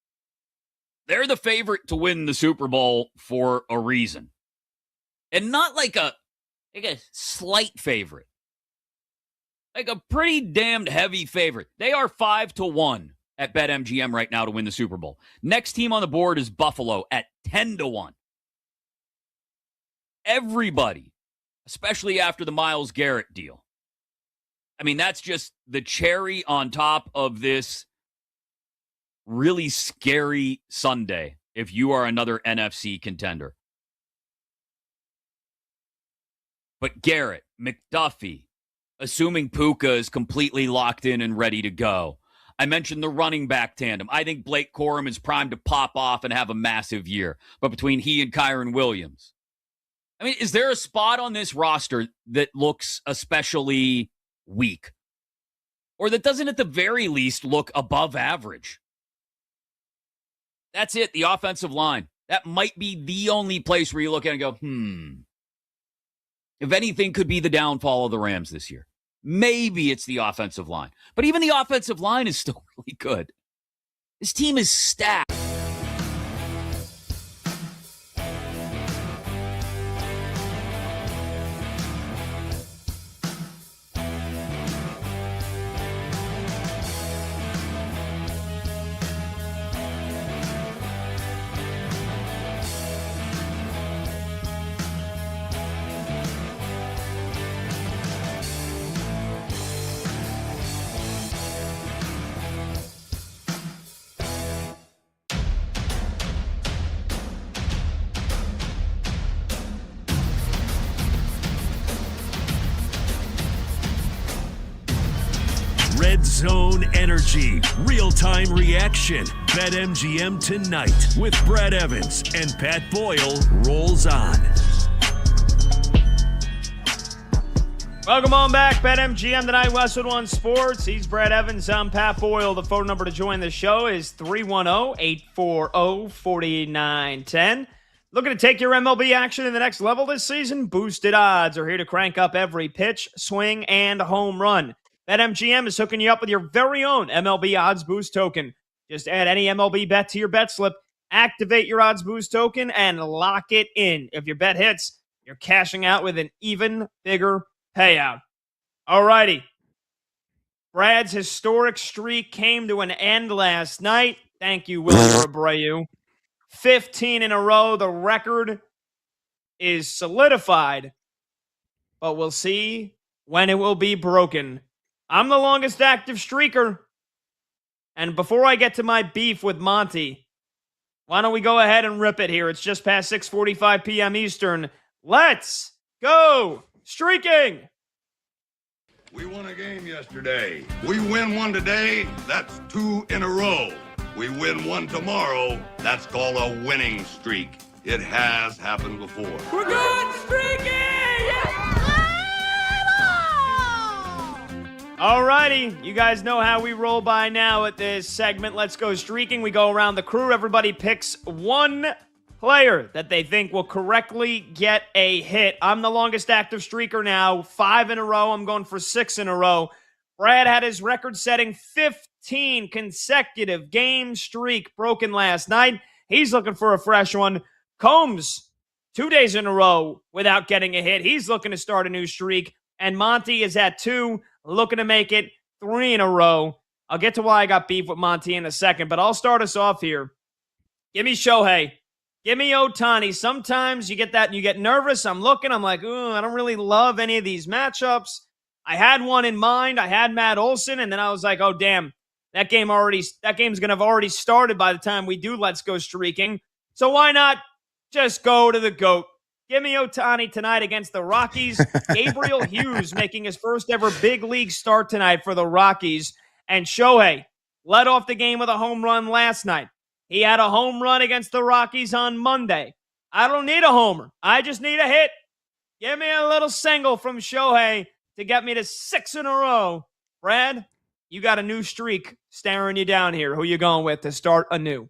They're the favorite to win the Super Bowl for a reason. And not like a slight favorite. Like a pretty damned heavy favorite. They are 5-1 at BetMGM right now to win the Super Bowl. Next team on the board is Buffalo at 10-1. Everybody, especially after the Myles Garrett deal. I mean, that's just the cherry on top of this really scary Sunday if you are another NFC contender. But Garrett, McDuffie, assuming Puka is completely locked in and ready to go. I mentioned the running back tandem. I think Blake Corum is primed to pop off and have a massive year. But between he and Kyron Williams, I mean, is there a spot on this roster that looks especially weak? Or that doesn't at the very least look above average? That's it, the offensive line. That might be the only place where you look at it and go, if anything could be the downfall of the Rams this year. Maybe it's the offensive line. But even the offensive line is still really good. This team is stacked. Red Zone Energy, real-time reaction. BetMGM tonight with Brad Evans and Pat Boyle rolls on. Welcome on back, BetMGM tonight, Westwood One Sports. He's Brad Evans, I'm Pat Boyle. The phone number to join the show is 310-840-4910. Looking to take your MLB action to the next level this season? Boosted odds are here to crank up every pitch, swing, and home run. BetMGM is hooking you up with your very own MLB Odds Boost token. Just add any MLB bet to your bet slip, activate your Odds Boost token, and lock it in. If your bet hits, you're cashing out with an even bigger payout. All righty. Brad's historic streak came to an end last night. Thank you, Willie Abreu. 15 in a row. The record is solidified, but we'll see when it will be broken. I'm the longest active streaker. And before I get to my beef with Monty, why don't we go ahead and rip it here? It's just past 6:45 p.m. Eastern. Let's go streaking! We won a game yesterday. We win one today, that's 2 in a row. We win one tomorrow, that's called a winning streak. It has happened before. We're good streaking! Yeah! Alrighty, you guys know how we roll by now at this segment. Let's go streaking. We go around the crew. Everybody picks one player that they think will correctly get a hit. I'm the longest active streaker now. 5 in a row. I'm going for 6 in a row. Brad had his record-setting 15 consecutive game streak broken last night. He's looking for a fresh one. Combs, 2 days in a row without getting a hit. He's looking to start a new streak. And Monty is at 2, looking to make it 3 in a row. I'll get to why I got beef with Monty in a second, but I'll start us off here. Give me Shohei. Give me Ohtani. Sometimes you get that and you get nervous. I'm looking. I'm like, ooh, I don't really love any of these matchups. I had one in mind. I had Matt Olson, and then I was like, oh, damn, that game's going to have already started by the time we do Let's Go Streaking. So why not just go to the GOAT? Give me Ohtani tonight against the Rockies. Gabriel Hughes making his first ever big league start tonight for the Rockies. And Shohei led off the game with a home run last night. He had a home run against the Rockies on Monday. I don't need a homer. I just need a hit. Give me a little single from Shohei to get me to 6 in a row. Brad, you got a new streak staring you down here. Who you going with to start anew?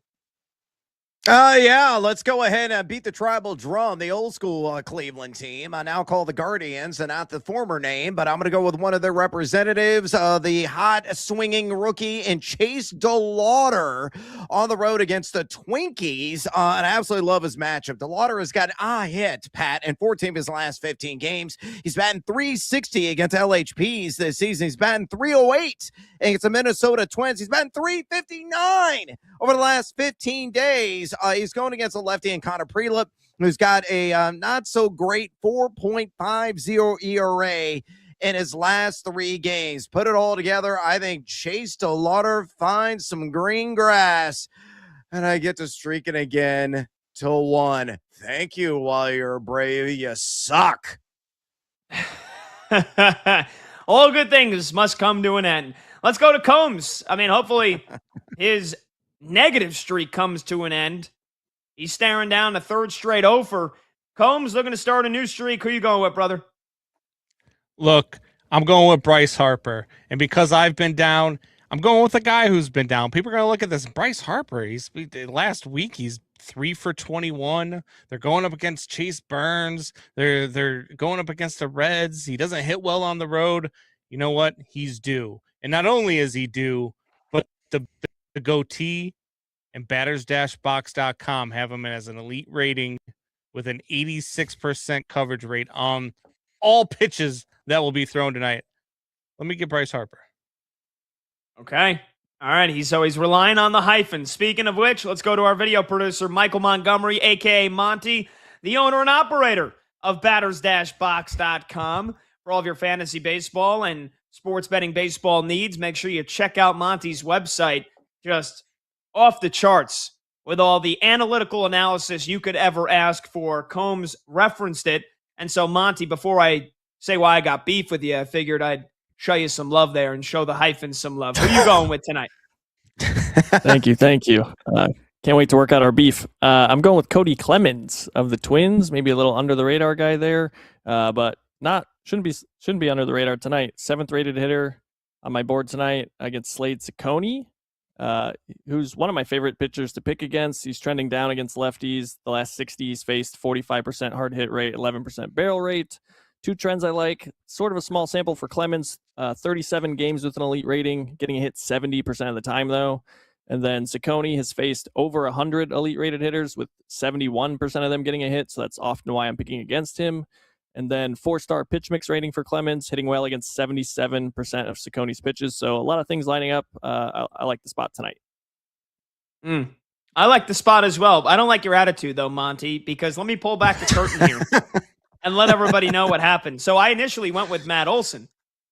Yeah, let's go ahead and beat the tribal drum, the old school Cleveland team. I now call the Guardians, and not the former name, but I'm going to go with one of their representatives, the hot swinging rookie and Chase DeLauder on the road against the Twinkies. And I absolutely love his matchup. DeLauder has got a hit, Pat, in 14 of his last 15 games. He's batting .360 against LHPs this season. He's batting .308 against the Minnesota Twins. He's batting .359 over the last 15 days. He's going against a lefty in Connor Prelip, who's got a not so great 4.50 ERA in his last 3 games. Put it all together, I think Chase DeLauder finds some green grass, and I get to streaking again to 1. Thank you, while you're brave. You suck. All good things must come to an end. Let's go to Combs. I mean, hopefully his negative streak comes to an end. He's staring down the 3rd straight over. Combs looking to start a new streak. Who you going with, brother? Look, I'm going with Bryce Harper. And because I've been down, I'm going with a guy who's been down. People are going to look at this. Bryce Harper, last week, he's 3 for 21. They're going up against Chase Burns. They're going up against the Reds. He doesn't hit well on the road. You know what? He's due. And not only is he due, but the goatee and batters-box.com have him as an elite rating with an 86% coverage rate on all pitches that will be thrown tonight. Let me get Bryce Harper. Okay. All right. He's always relying on the hyphen. Speaking of which, let's go to our video producer, Michael Montgomery, a.k.a. Monty, the owner and operator of batters-box.com. For all of your fantasy baseball and sports betting baseball needs, make sure you check out Monty's website. Just off the charts with all the analytical analysis you could ever ask for. Combs referenced it. And so, Monty, before I say why I got beef with you, I figured I'd show you some love there and show the hyphen some love. Who are you going with tonight? Thank you. Can't wait to work out our beef. I'm going with Cody Clemens of the Twins. Maybe a little under the radar guy there, but shouldn't be under the radar tonight. 7th rated hitter on my board tonight against Slade Ciccone, who's one of my favorite pitchers to pick against. He's trending down against lefties. The last 60, he's faced 45% hard hit rate, 11% barrel rate. 2 trends I like. Sort of a small sample for Clemens. 37 games with an elite rating, getting a hit 70% of the time, though. And then Ciccone has faced over 100 elite rated hitters, with 71% of them getting a hit, so that's often why I'm picking against him. And then 4-star pitch mix rating for Clemens, hitting well against 77% of Ciccone's pitches. So a lot of things lining up. I like the spot tonight. I like the spot as well. I don't like your attitude, though, Monty, because let me pull back the curtain here and let everybody know what happened. So I initially went with Matt Olson.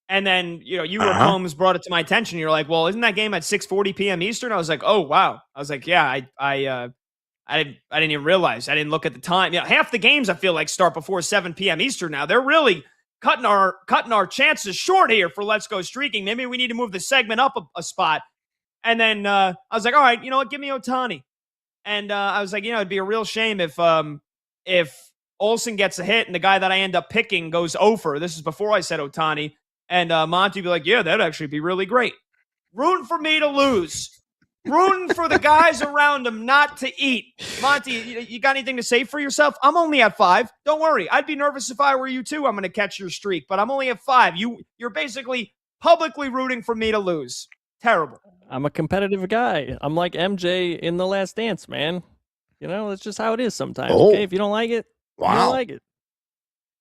And then, you or Combs brought it to my attention. You're like, well, isn't that game at 6:40 p.m. Eastern? I was like, oh, wow. I was like, yeah, I didn't even realize. I didn't look at the time. Half the games I feel like start before 7 p.m. Eastern now. They're really cutting our chances short here for Let's Go Streaking. Maybe we need to move the segment up a spot. And then I was like, all right, you know what? Give me Ohtani. And I was like, it'd be a real shame if Olsen gets a hit and the guy that I end up picking goes over. This is before I said Ohtani. And Monty would be like, yeah, that'd actually be really great. Rooting for me to lose. Rooting for the guys around him not to eat. Monty, you got anything to say for yourself? I'm only at 5. Don't worry. I'd be nervous if I were you too. I'm going to catch your streak, but I'm only at 5. You're basically publicly rooting for me to lose. Terrible. I'm a competitive guy. I'm like MJ in The Last Dance, man. That's just how it is sometimes. Oh. Okay, if you don't like it, you don't like it.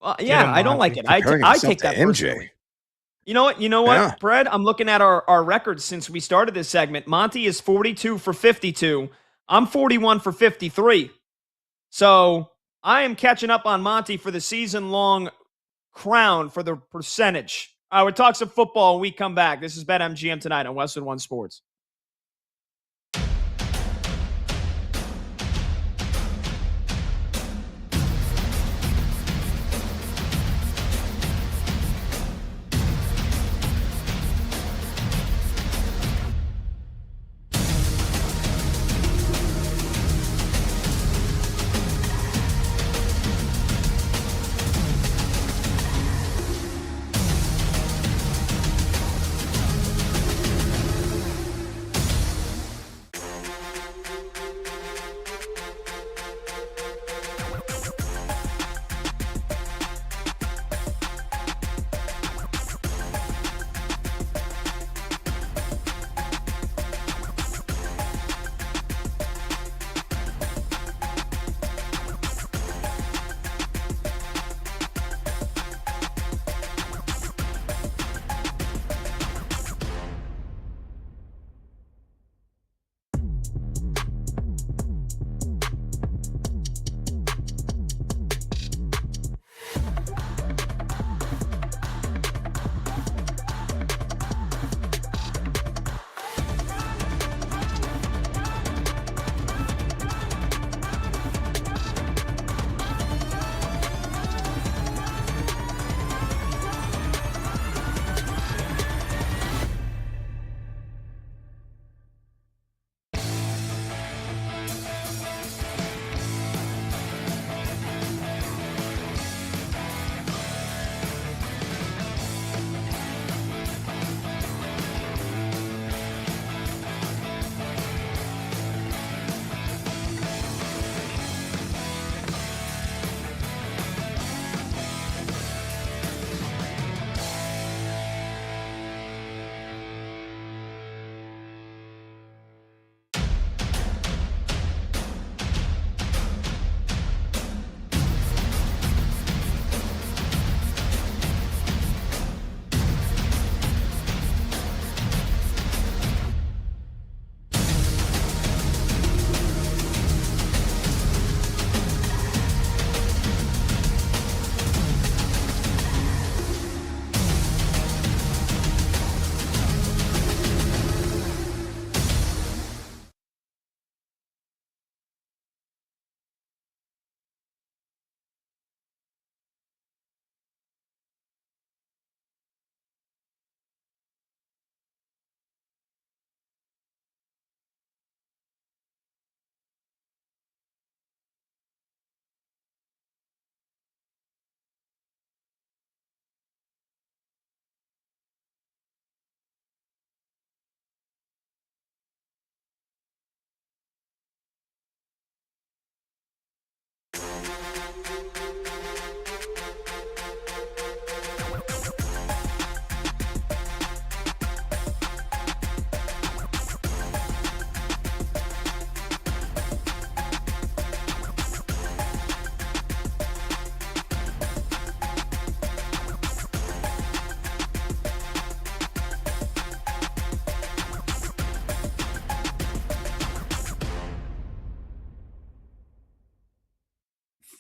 Well, yeah, I don't like it. I take that personally. You know what, Yeah. Brad? I'm looking at our records since we started this segment. Monty is 42 for 52. I'm 41 for 53. So I am catching up on Monty for the season-long crown for the percentage. All right, we'll talk some football when we come back. This is BetMGM tonight on Westwood One Sports.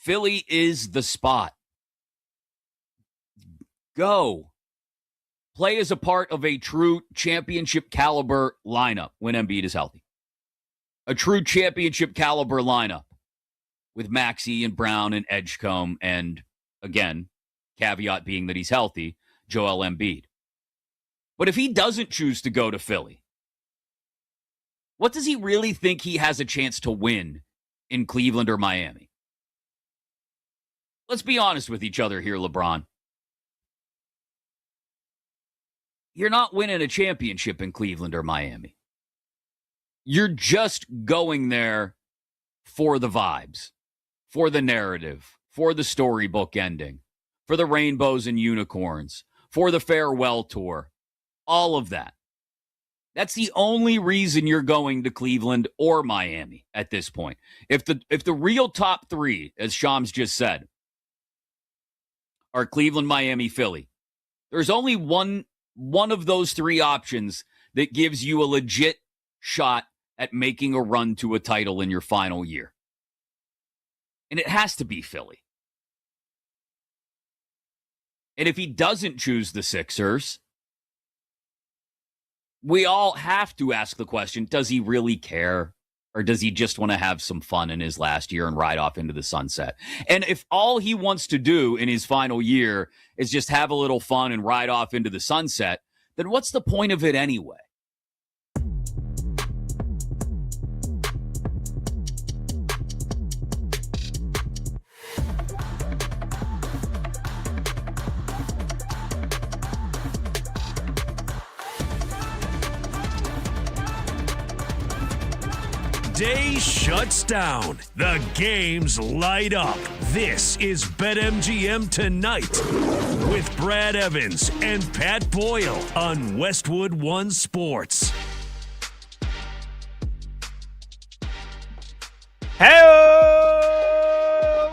Philly is the spot. Go. Play as a part of a true championship caliber lineup when Embiid is healthy. A true championship caliber lineup with Maxey and Brown and Edgecombe and, again, caveat being that he's healthy, Joel Embiid. But if he doesn't choose to go to Philly, what does he really think he has a chance to win in Cleveland or Miami? Let's be honest with each other here, LeBron. You're not winning a championship in Cleveland or Miami. You're just going there for the vibes, for the narrative, for the storybook ending, for the rainbows and unicorns, for the farewell tour, all of that. That's the only reason you're going to Cleveland or Miami at this point. If the real top three, as Shams just said, are Cleveland, Miami, Philly, there's only one of those three options that gives you a legit shot at making a run to a title in your final year. And it has to be Philly. And if he doesn't choose the Sixers, we all have to ask the question, does he really care? Or does he just want to have some fun in his last year and ride off into the sunset? And if all he wants to do in his final year is just have a little fun and ride off into the sunset, then what's the point of it anyway? Day shuts down. The games light up. This is BetMGM Tonight with Brad Evans and Pat Boyle on Westwood One Sports. Hey,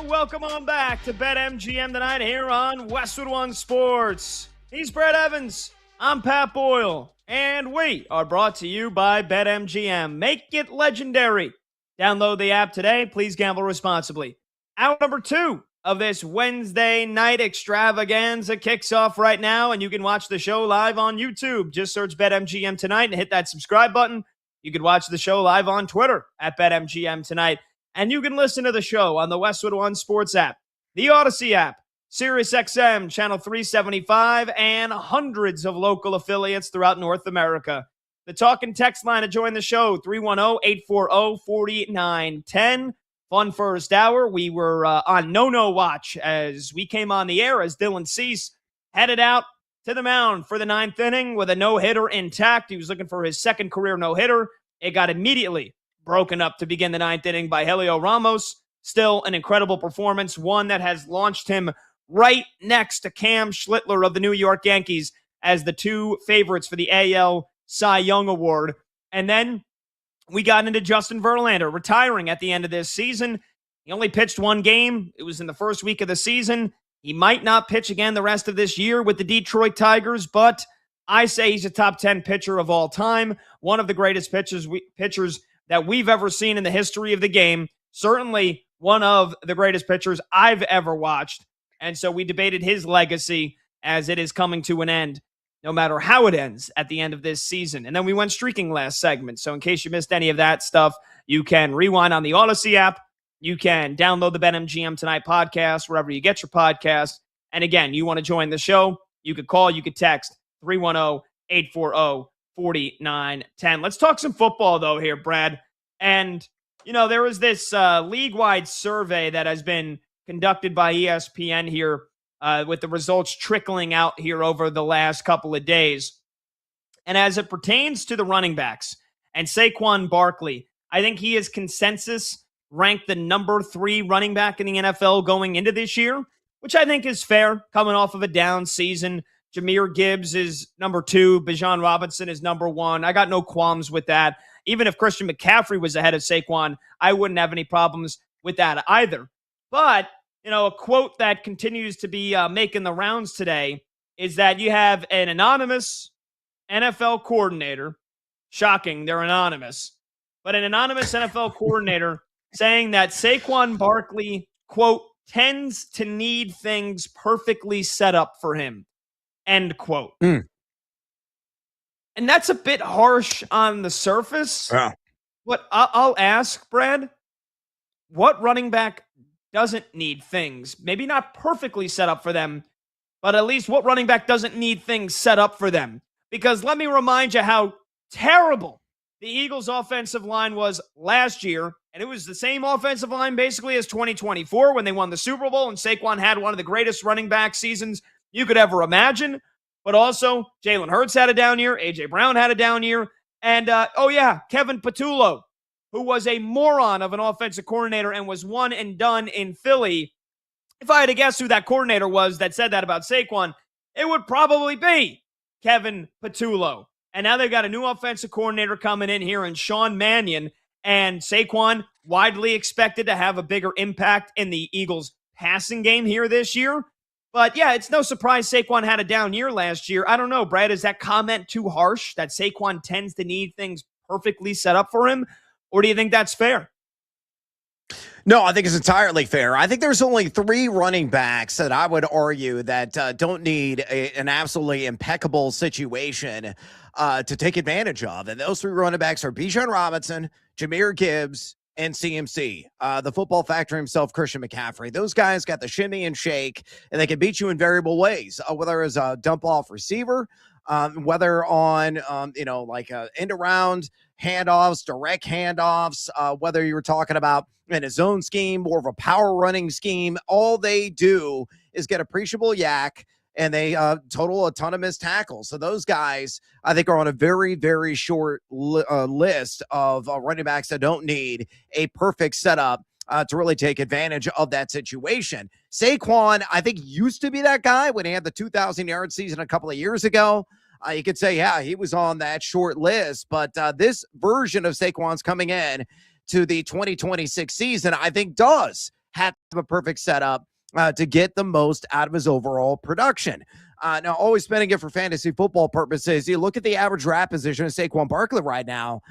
welcome on back to BetMGM Tonight here on Westwood One Sports. He's Brad Evans. I'm Pat Boyle. And we are brought to you by BetMGM. Make it legendary. Download the app today. Please gamble responsibly. Hour number 2 of this Wednesday night extravaganza kicks off right now, and you can watch the show live on YouTube. Just search BetMGM Tonight and hit that subscribe button. You can watch the show live on Twitter at BetMGM Tonight, and you can listen to the show on the Westwood One Sports app, the Odyssey app, SiriusXM, Channel 375, and hundreds of local affiliates throughout North America. The talk and text line to join the show, 310-840-4910. Fun first hour. We were on no-no watch as we came on the air as Dylan Cease headed out to the mound for the 9th inning with a no-hitter intact. He was looking for his second career no-hitter. It got immediately broken up to begin the 9th inning by Helio Ramos. Still an incredible performance, one that has launched him right next to Cam Schlittler of the New York Yankees as the two favorites for the AL Cy Young Award. And then we got into Justin Verlander retiring at the end of this season. He only pitched one game. It was in the first week of the season. He might not pitch again the rest of this year with the Detroit Tigers, but I say he's a top 10 pitcher of all time. One of the greatest pitchers that we've ever seen in the history of the game. Certainly one of the greatest pitchers I've ever watched. And so we debated his legacy as it is coming to an end, no matter how it ends at the end of this season. And then we went streaking last segment. So in case you missed any of that stuff, you can rewind on the Odyssey app. You can download the BetMGM Tonight podcast, wherever you get your podcast. And again, you want to join the show, you could call, you could text 310-840-4910. Let's talk some football, though, here, Brad. And, you know, there was this league-wide survey that has been conducted by ESPN here with the results trickling out here over the last couple of days. And as it pertains to the running backs and Saquon Barkley, I think he is consensus ranked the number 3 running back in the NFL going into this year, which I think is fair coming off of a down season. Jahmyr Gibbs is number 2. Bijan Robinson is number 1. I got no qualms with that. Even if Christian McCaffrey was ahead of Saquon, I wouldn't have any problems with that either. But, you know, a quote that continues to be making the rounds today is that you have an anonymous NFL coordinator, shocking, they're anonymous, but an anonymous NFL coordinator saying that Saquon Barkley, quote, tends to need things perfectly set up for him. End quote. And that's a bit harsh on the surface. Yeah. But I'll ask, Brad, what running back doesn't need things? Maybe not perfectly set up for them, but at least what running back doesn't need things set up for them? Because let me remind you how terrible the Eagles' offensive line was last year. And it was the same offensive line basically as 2024 when they won the Super Bowl, and Saquon had one of the greatest running back seasons you could ever imagine. But also, Jalen Hurts had a down year. A.J. Brown had a down year. And, Kevin Patullo, who was a moron of an offensive coordinator and was one and done in Philly. If I had to guess who that coordinator was that said that about Saquon, it would probably be Kevin Patullo. And now they've got a new offensive coordinator coming in here in Sean Mannion. And Saquon widely expected to have a bigger impact in the Eagles' passing game here this year. But yeah, it's no surprise Saquon had a down year last year. I don't know, Brad, is that comment too harsh that Saquon tends to need things perfectly set up for him? Or do you think that's fair? No, I think it's entirely fair. I think there's only 3 running backs that I would argue that don't need an absolutely impeccable situation to take advantage of. And those 3 running backs are Bijan Robinson, Jahmyr Gibbs, and CMC, the football factor himself, Christian McCaffrey. Those guys got the shimmy and shake, and they can beat you in variable ways, whether it's a dump-off receiver, whether on, end-around handoffs, direct handoffs, whether you were talking about in a zone scheme, more of a power running scheme. All they do is get appreciable yak, and they total a ton of missed tackles. So those guys, I think, are on a very, very short list of running backs that don't need a perfect setup to really take advantage of that situation. Saquon, I think, used to be that guy when he had the 2,000-yard season a couple of years ago. You could say, yeah, he was on that short list, but this version of Saquon's coming in to the 2026 season, I think, does have a perfect setup to get the most out of his overall production. Now, always spending it for fantasy football purposes. You look at the average draft position of Saquon Barkley right now.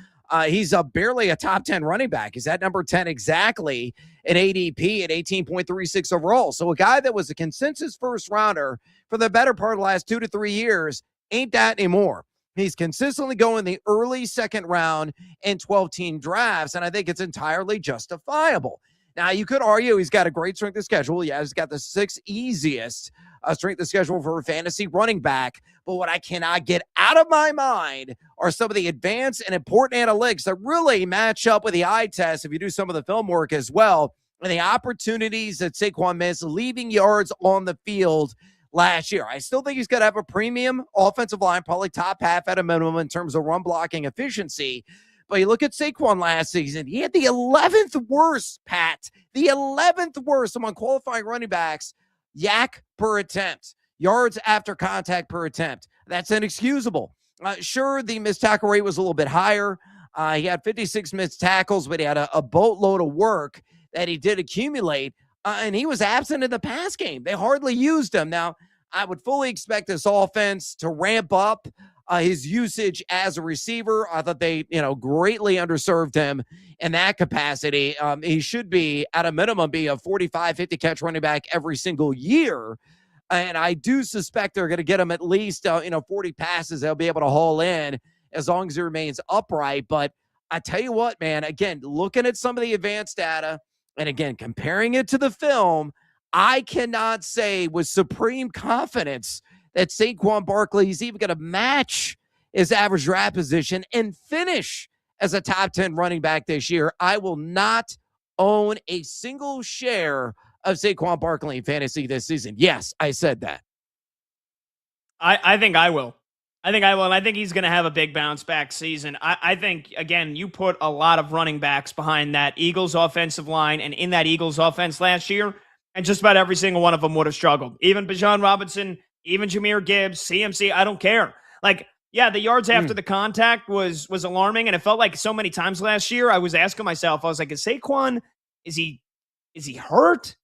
He's barely a top 10 running back. He's at number 10 exactly in ADP at 18.36 overall. So a guy that was a consensus first rounder for the better part of the last 2 to 3 years ain't that anymore. He's consistently going the early second round in 12-team drafts, and I think it's entirely justifiable. Now, you could argue he's got a great strength of schedule. Yeah, he's got the 6th easiest strength of schedule for a fantasy running back. But what I cannot get out of my mind are some of the advanced and important analytics that really match up with the eye test if you do some of the film work as well, and the opportunities that Saquon missed leaving yards on the field last year. I still think he's going to have a premium offensive line, probably top half at a minimum in terms of run blocking efficiency. But you look at Saquon last season, he had the 11th worst, Pat, the 11th worst among qualifying running backs, yak per attempt, yards after contact per attempt. That's inexcusable. Sure, the missed tackle rate was a little bit higher. He had 56 missed tackles, but he had a boatload of work that he did accumulate. And he was absent in the pass game. They hardly used him. Now, I would fully expect this offense to ramp up his usage as a receiver. I thought they, greatly underserved him in that capacity. He should be, at a minimum, be a 45, 50 catch running back every single year. And I do suspect they're going to get him at least, 40 passes they'll be able to haul in as long as he remains upright. But I tell you what, man, again, looking at some of the advanced data, and again, comparing it to the film, I cannot say with supreme confidence that Saquon Barkley is even going to match his average draft position and finish as a top 10 running back this year. I will not own a single share of Saquon Barkley in fantasy this season. Yes, I said that. I think I will. And I think he's going to have a big bounce back season. I think, again, you put a lot of running backs behind that Eagles offensive line and in that Eagles offense last year, and just about every single one of them would have struggled. Even Bijan Robinson, even Jahmyr Gibbs, CMC, I don't care. The yards after the contact was alarming, and it felt like so many times last year I was asking myself, I was like, is Saquon, is he hurt?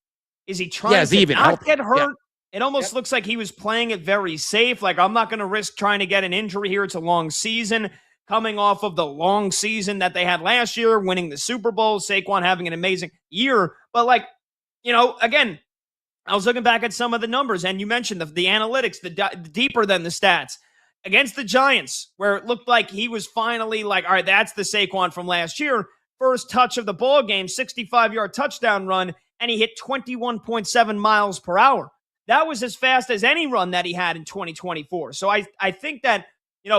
Is he trying to not get hurt? Yeah. It almost looks like he was playing it very safe. I'm not going to risk trying to get an injury here. It's a long season, coming off of the long season that they had last year, winning the Super Bowl, Saquon having an amazing year. But again, I was looking back at some of the numbers, and you mentioned the analytics, the deeper than the stats. Against the Giants, where it looked like he was finally like, all right, that's the Saquon from last year. First touch of the ball game, 65-yard touchdown run, and he hit 21.7 miles per hour. That was as fast as any run that he had in 2024. So I think that,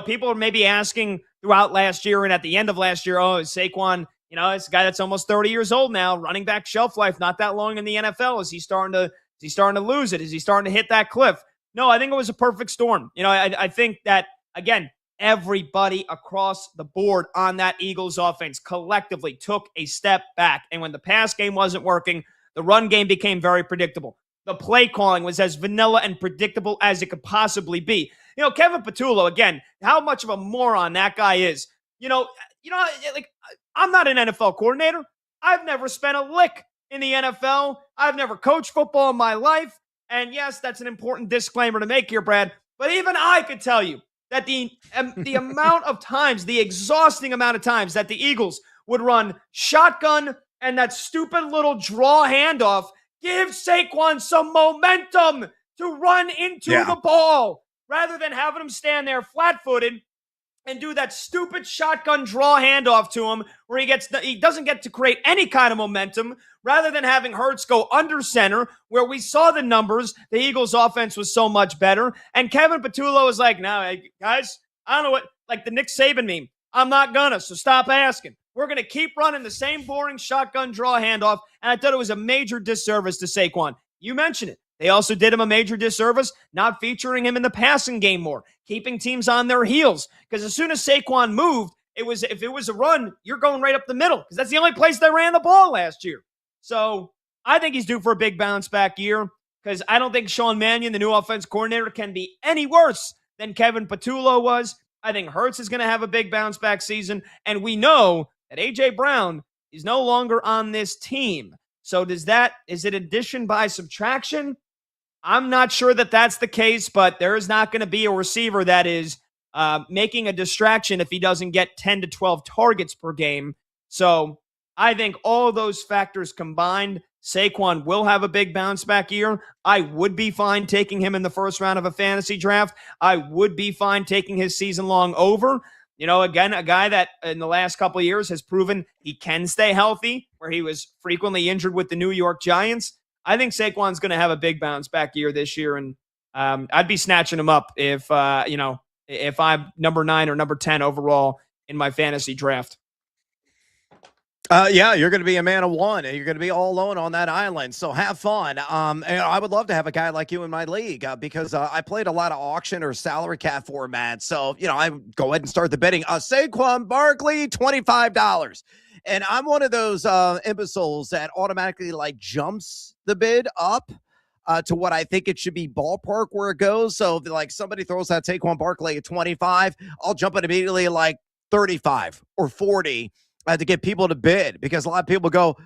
people are maybe asking throughout last year and at the end of last year, oh, is Saquon, it's a guy that's almost 30 years old now, running back shelf life, not that long in the NFL. Is he starting to lose it? Is he starting to hit that cliff? No, I think it was a perfect storm. I think that, again, everybody across the board on that Eagles offense collectively took a step back. And when the pass game wasn't working, the run game became very predictable. The play calling was as vanilla and predictable as it could possibly be. Kevin Patullo, again, how much of a moron that guy is. Like, I'm not an NFL coordinator. I've never spent a lick in the NFL. I've never coached football in my life. And yes, that's an important disclaimer to make here, Brad. But even I could tell you that the amount of times, the exhausting amount of times that the Eagles would run shotgun and that stupid little draw handoff gives Saquon some momentum to run into the ball rather than having him stand there flat-footed and do that stupid shotgun draw handoff to him where he doesn't get to create any kind of momentum, rather than having Hurts go under center where we saw the numbers. The Eagles offense was so much better. And Kevin Patullo was like, no, guys, I don't know what, like the Nick Saban meme. I'm not gonna, so stop asking. We're going to keep running the same boring shotgun draw handoff. And I thought it was a major disservice to Saquon. You mentioned it. They also did him a major disservice not featuring him in the passing game more, keeping teams on their heels. Because as soon as Saquon moved, if it was a run, you're going right up the middle because that's the only place they ran the ball last year. So I think he's due for a big bounce back year because I don't think Sean Mannion, the new offense coordinator, can be any worse than Kevin Patullo was. I think Hurts is going to have a big bounce back season. And we know that A.J. Brown is no longer on this team. So is it addition by subtraction? I'm not sure that that's the case, but there is not going to be a receiver that is making a distraction if he doesn't get 10 to 12 targets per game. So I think all those factors combined, Saquon will have a big bounce back year. I would be fine taking him in the first round of a fantasy draft. I would be fine taking his season-long over. Again, a guy that in the last couple of years has proven he can stay healthy, where he was frequently injured with the New York Giants. I think Saquon's going to have a big bounce back year this year, and I'd be snatching him up if I'm number 9 or number 10 overall in my fantasy draft. Yeah, you're going to be a man of one, and you're going to be all alone on that island. So have fun. And I would love to have a guy like you in my league because I played a lot of auction or salary cap formats. So, I go ahead and start the bidding. Saquon Barkley, $25. And I'm one of those imbeciles that automatically jumps the bid up to what I think it should be ballpark where it goes. So if somebody throws that Saquon Barkley at 25, I'll jump it immediately at 35 or 40. To get people to bid because a lot of people go,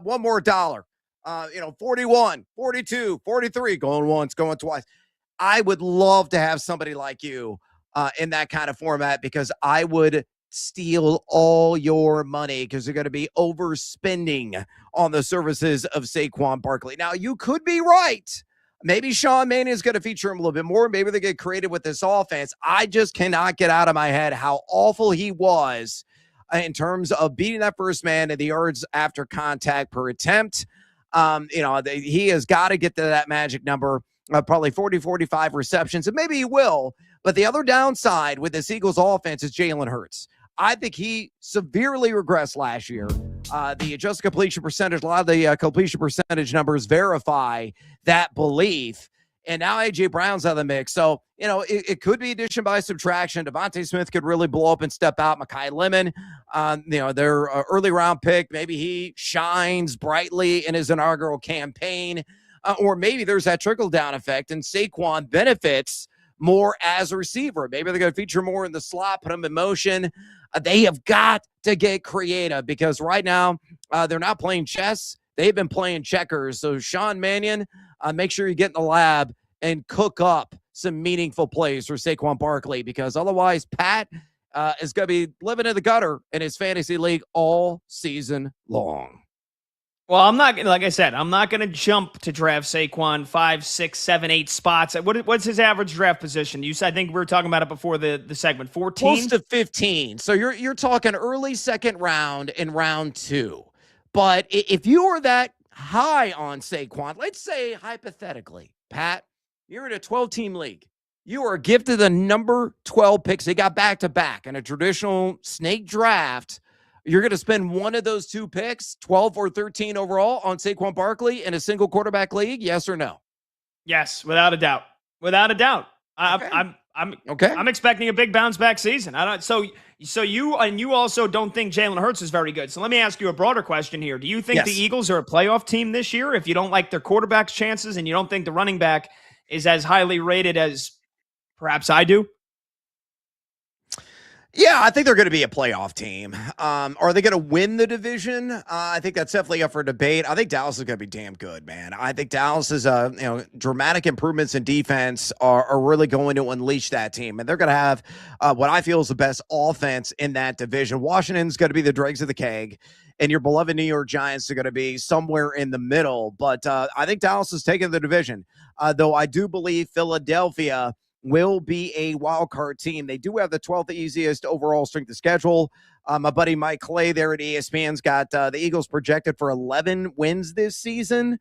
one more dollar, 41, 42, 43, going once, going twice. I would love to have somebody like you in that kind of format because I would steal all your money because you're going to be overspending on the services of Saquon Barkley. Now, you could be right. Maybe Sean Mannion is going to feature him a little bit more. Maybe they get creative with this offense. I just cannot get out of my head how awful he was in terms of beating that first man and the yards after contact per attempt. He has got to get to that magic number, probably 40, 45 receptions, and maybe he will. But the other downside with this Eagles offense is Jalen Hurts. I think he severely regressed last year. The adjusted completion percentage, a lot of the completion percentage numbers verify that belief. And now A.J. Brown's out of the mix. So, it could be addition by subtraction. Devontae Smith could really blow up and step out. Mekhi Lemon, their early round pick, maybe he shines brightly in his inaugural campaign. Or maybe there's that trickle-down effect and Saquon benefits more as a receiver. Maybe they're going to feature more in the slot, put him in motion. They have got to get creative because right now they're not playing chess. They've been playing checkers. So Sean Mannion, make sure you get in the lab and cook up some meaningful plays for Saquon Barkley because otherwise Pat is going to be living in the gutter in his fantasy league all season long. Well, I'm not, like I said, I'm not going to jump to draft Saquon 5, 6, 7, 8 spots. What's his average draft position? I think we were talking about it before the segment. 14? Close to 15. So you're talking early second round in round 2. But if you are that high on Saquon, let's say hypothetically, Pat, you're in a 12-team league. You are gifted the number 12 picks. They got back-to-back in a traditional snake draft. You're going to spend one of those 2 picks, 12 or 13 overall, on Saquon Barkley in a single quarterback league? Yes or no? Yes, without a doubt. Without a doubt. Okay. I'm expecting a big bounce back season. So you also don't think Jalen Hurts is very good. So let me ask you a broader question here. Do you think the Eagles are a playoff team this year if you don't like their quarterback's chances and you don't think the running back is as highly rated as perhaps I do? Yeah, I think they're going to be a playoff team. Are they going to win the division? I think that's definitely up for debate. I think Dallas is going to be damn good, man. I think Dallas is, dramatic improvements in defense are really going to unleash that team. And they're going to have what I feel is the best offense in that division. Washington's going to be the dregs of the keg, and your beloved New York Giants are going to be somewhere in the middle. But I think Dallas is taking the division, though I do believe Philadelphia will be a wild card team. They do have the 12th easiest overall strength of schedule. My buddy Mike Clay there at ESPN's got the Eagles projected for 11 wins this season.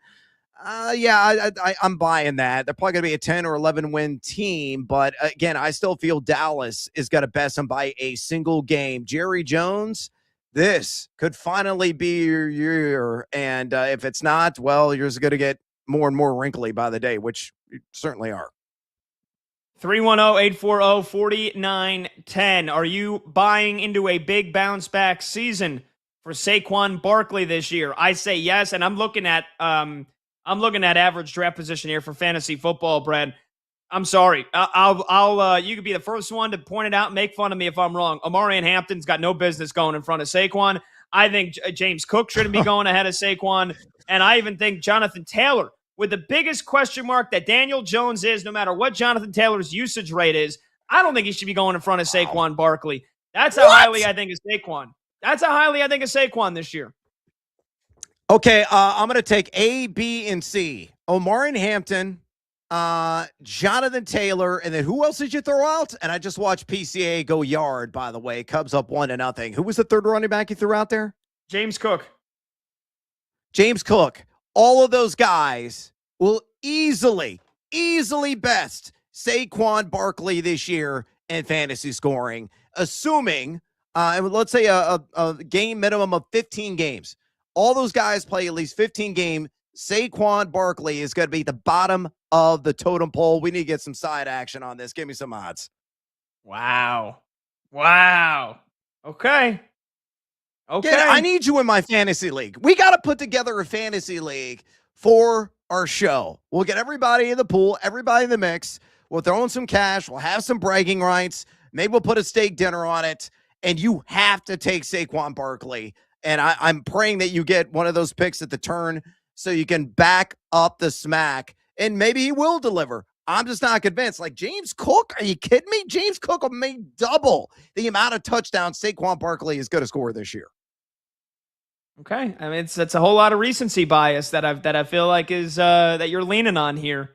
I'm buying that. They're probably going to be a 10 or 11 win team. But again, I still feel Dallas is going to best them by a single game. Jerry Jones, this could finally be your year. And if it's not, well, you're just going to get more and more wrinkly by the day, which you certainly are. 310-840-4910. Are you buying into a big bounce back season for Saquon Barkley this year? I say yes, and I'm looking at average draft position here for fantasy football, Brad. I'm sorry. I'll you could be the first one to point it out and make fun of me if I'm wrong. Amari Hampton's got no business going in front of Saquon. I think James Cook shouldn't be going ahead of Saquon, and I even think Jonathan Taylor, with the biggest question mark that Daniel Jones is, no matter what Jonathan Taylor's usage rate is, I don't think he should be going in front of Saquon Barkley. That's how highly I think of Saquon. That's how highly I think of Saquon this year. Okay, I'm going to take A, B, and C. Omari Hampton, Jonathan Taylor, and then who else did you throw out? And I just watched PCA go yard, by the way. Cubs up 1-0. Who was the third running back you threw out there? James Cook. James Cook. All of those guys will easily best Saquon Barkley this year in fantasy scoring, assuming, let's say a game minimum of 15 games. All those guys play at least 15 games. Saquon Barkley is going to be the bottom of the totem pole. We need to get some side action on this. Give me some odds. Wow. Okay. Yeah, I need you in my fantasy league. We got to put together a fantasy league for our show. We'll get everybody in the pool, everybody in the mix. We'll throw in some cash. We'll have some bragging rights. Maybe we'll put a steak dinner on it. And you have to take Saquon Barkley. And I'm praying that you get one of those picks at the turn so you can back up the smack. And maybe he will deliver. I'm just not convinced. Like James Cook, are you kidding me? James Cook will make double the amount of touchdowns Saquon Barkley is going to score this year. Okay, I mean it's a whole lot of recency bias that I feel like is that you're leaning on here.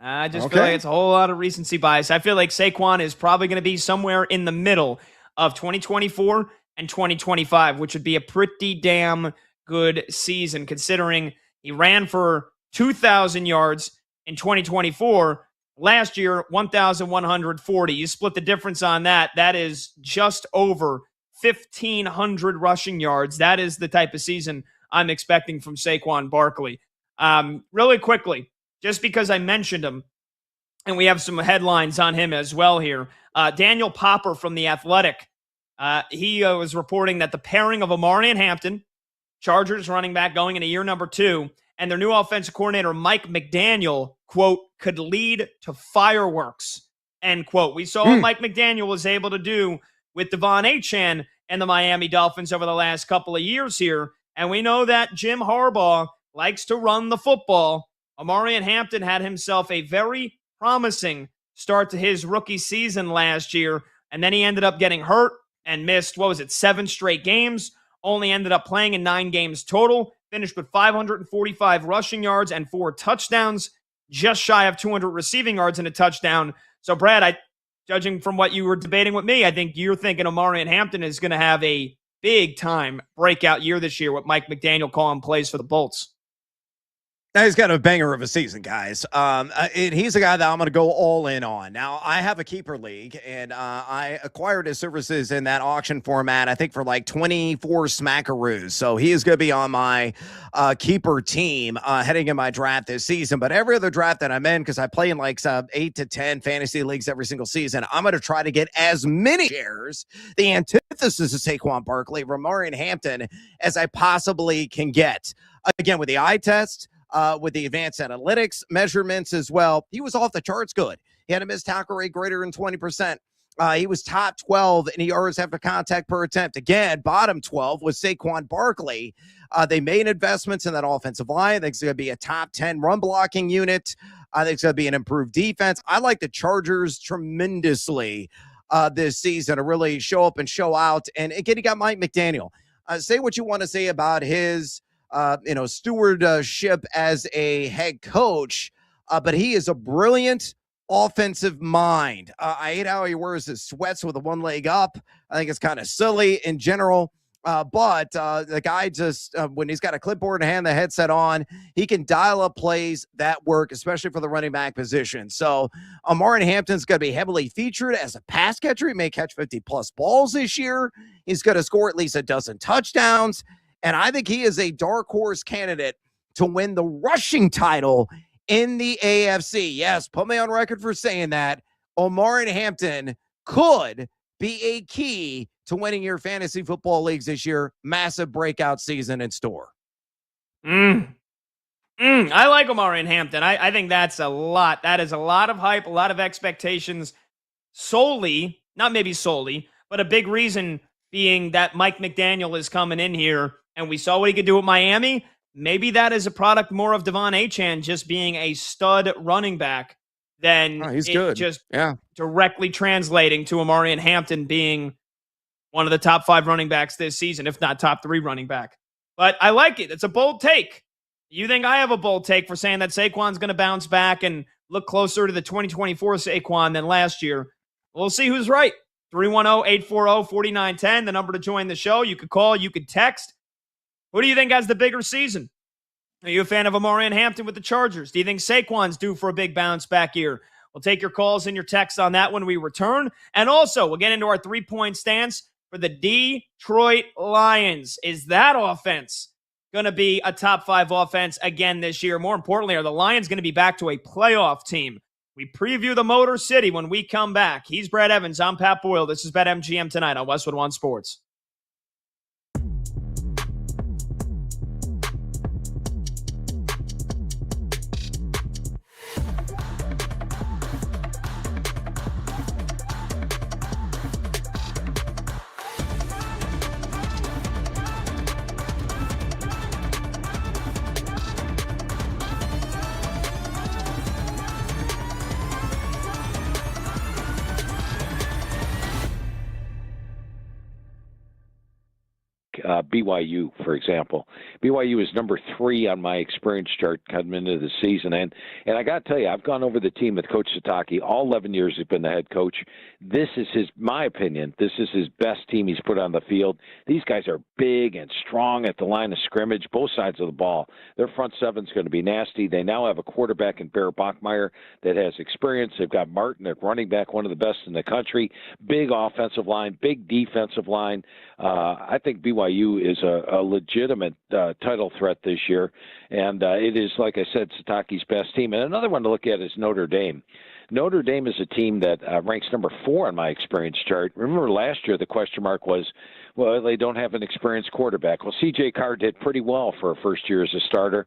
I just feel like it's a whole lot of recency bias. I feel like Saquon is probably going to be somewhere in the middle of 2024 and 2025, which would be a pretty damn good season considering he ran for 2,000 yards in 2024. Last year, 1,140. You split the difference on that. That is just over 1,500 rushing yards. That is the type of season I'm expecting from Saquon Barkley. Really quickly, just because I mentioned him, and we have some headlines on him as well here. Daniel Popper from The Athletic, he was reporting that the pairing of Amari and Hampton, Chargers running back going into year number 2, and their new offensive coordinator, Mike McDaniel, quote, could lead to fireworks, end quote. We saw what Mike McDaniel was able to do with Devon Achane and the Miami Dolphins over the last couple of years here. And we know that Jim Harbaugh likes to run the football. Amari and Hampton had himself a very promising start to his rookie season last year. And then he ended up getting hurt and missed, 7 straight games. Only ended up playing in 9 games total. finished with 545 rushing yards and 4 touchdowns, just shy of 200 receiving yards and a touchdown. So, Brad, judging from what you were debating with me, I think you're thinking Omarion Hampton is going to have a big-time breakout year this year with Mike McDaniel calling plays for the Bolts. He's got a banger of a season, guys. And he's a guy that I'm going to go all in on. Now, I have a keeper league, and I acquired his services in that auction format, I think, for like 24 smackaroos. So he is going to be on my keeper team heading in my draft this season. But every other draft that I'm in, because I play in like 8 to 10 fantasy leagues every single season, I'm going to try to get as many shares, the antithesis of Saquon Barkley, Omarion Hampton, as I possibly can get. Again, with the eye test, with the advanced analytics measurements as well, he was off the charts good. He had a missed tackle rate greater than 20%. He was top 12 in yards after contact per attempt. Again, bottom 12 was Saquon Barkley. They made investments in that offensive line. I think it's going to be a top 10 run blocking unit. I think it's going to be an improved defense. I like the Chargers tremendously this season to really show up and show out. And again, you got Mike McDaniel. Say what you want to say about his stewardship as a head coach, but he is a brilliant offensive mind. I hate how he wears his sweats with one leg up. I think it's kind of silly in general. But the guy just, when he's got a clipboard in hand, the headset on, he can dial up plays that work, especially for the running back position. So Omarion Hampton's going to be heavily featured as a pass catcher. He may catch 50-plus balls this year. He's going to score at least a dozen touchdowns. And I think he is a dark horse candidate to win the rushing title in the AFC. Yes, put me on record for saying that. Omarion Hampton could be a key to winning your fantasy football leagues this year. Massive breakout season in store. I like Omarion Hampton. I think that's a lot. That is a lot of hype, a lot of expectations. Solely, not maybe solely, but a big reason being that Mike McDaniel is coming in here, and we saw what he could do with Miami. Maybe that is a product more of Devon Achane just being a stud running back than he's good. Just directly translating to Omarion Hampton being one of the top 5 running backs this season, if not top 3 running back. But I like it. It's a bold take. You think I have a bold take for saying that Saquon's going to bounce back and look closer to the 2024 Saquon than last year? We'll see who's right. 310-840-4910, the number to join the show. You could call, you could text. Who do you think has the bigger season? Are you a fan of Omarion Hampton with the Chargers? Do you think Saquon's due for a big bounce back year? We'll take your calls and your texts on that when we return. And also, we'll get into our 3-point stance for the Detroit Lions. Is that offense going to be a top 5 offense again this year? More importantly, are the Lions going to be back to a playoff team? We preview the Motor City when we come back. He's Brad Evans. I'm Pat Boyle. This is BetMGM tonight on Westwood One Sports. BYU, for example. BYU is number 3 on my experience chart coming into the season. And I got to tell you, I've gone over the team with Coach Sataki. All 11 years he's been the head coach. This is my opinion, this is his best team he's put on the field. These guys are big and strong at the line of scrimmage, both sides of the ball. Their front seven's going to be nasty. They now have a quarterback in Bear Bachmeier that has experience. They've got Martin at running back, one of the best in the country. Big offensive line, big defensive line. I think BYU is a legitimate title threat this year, and it is, like I said, Sataki's best team. And another one to look at is Notre Dame. Notre Dame is a team that ranks number 4 on my experience chart. Remember last year the question mark was, well, they don't have an experienced quarterback. Well, C.J. Carr did pretty well for a first year as a starter.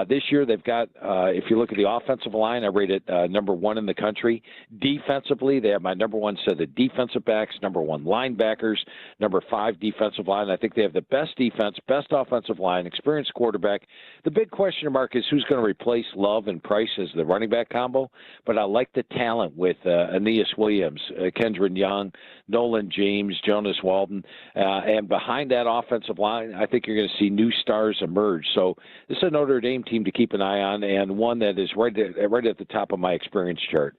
This year they've got, if you look at the offensive line, I rate it number 1 in the country. Defensively, they have my number 1 set of defensive backs, number 1 linebackers, number 5 defensive line. I think they have the best defense, best offensive line, experienced quarterback. The big question mark is who's going to replace Love and Price as the running back combo, but I like the talent with Aeneas Williams, Kendron Young, Nolan James, Jonas Walton, and behind that offensive line, I think you're going to see new stars emerge. So this is a Notre Dame team to keep an eye on, and one that is right at the top of my experience chart.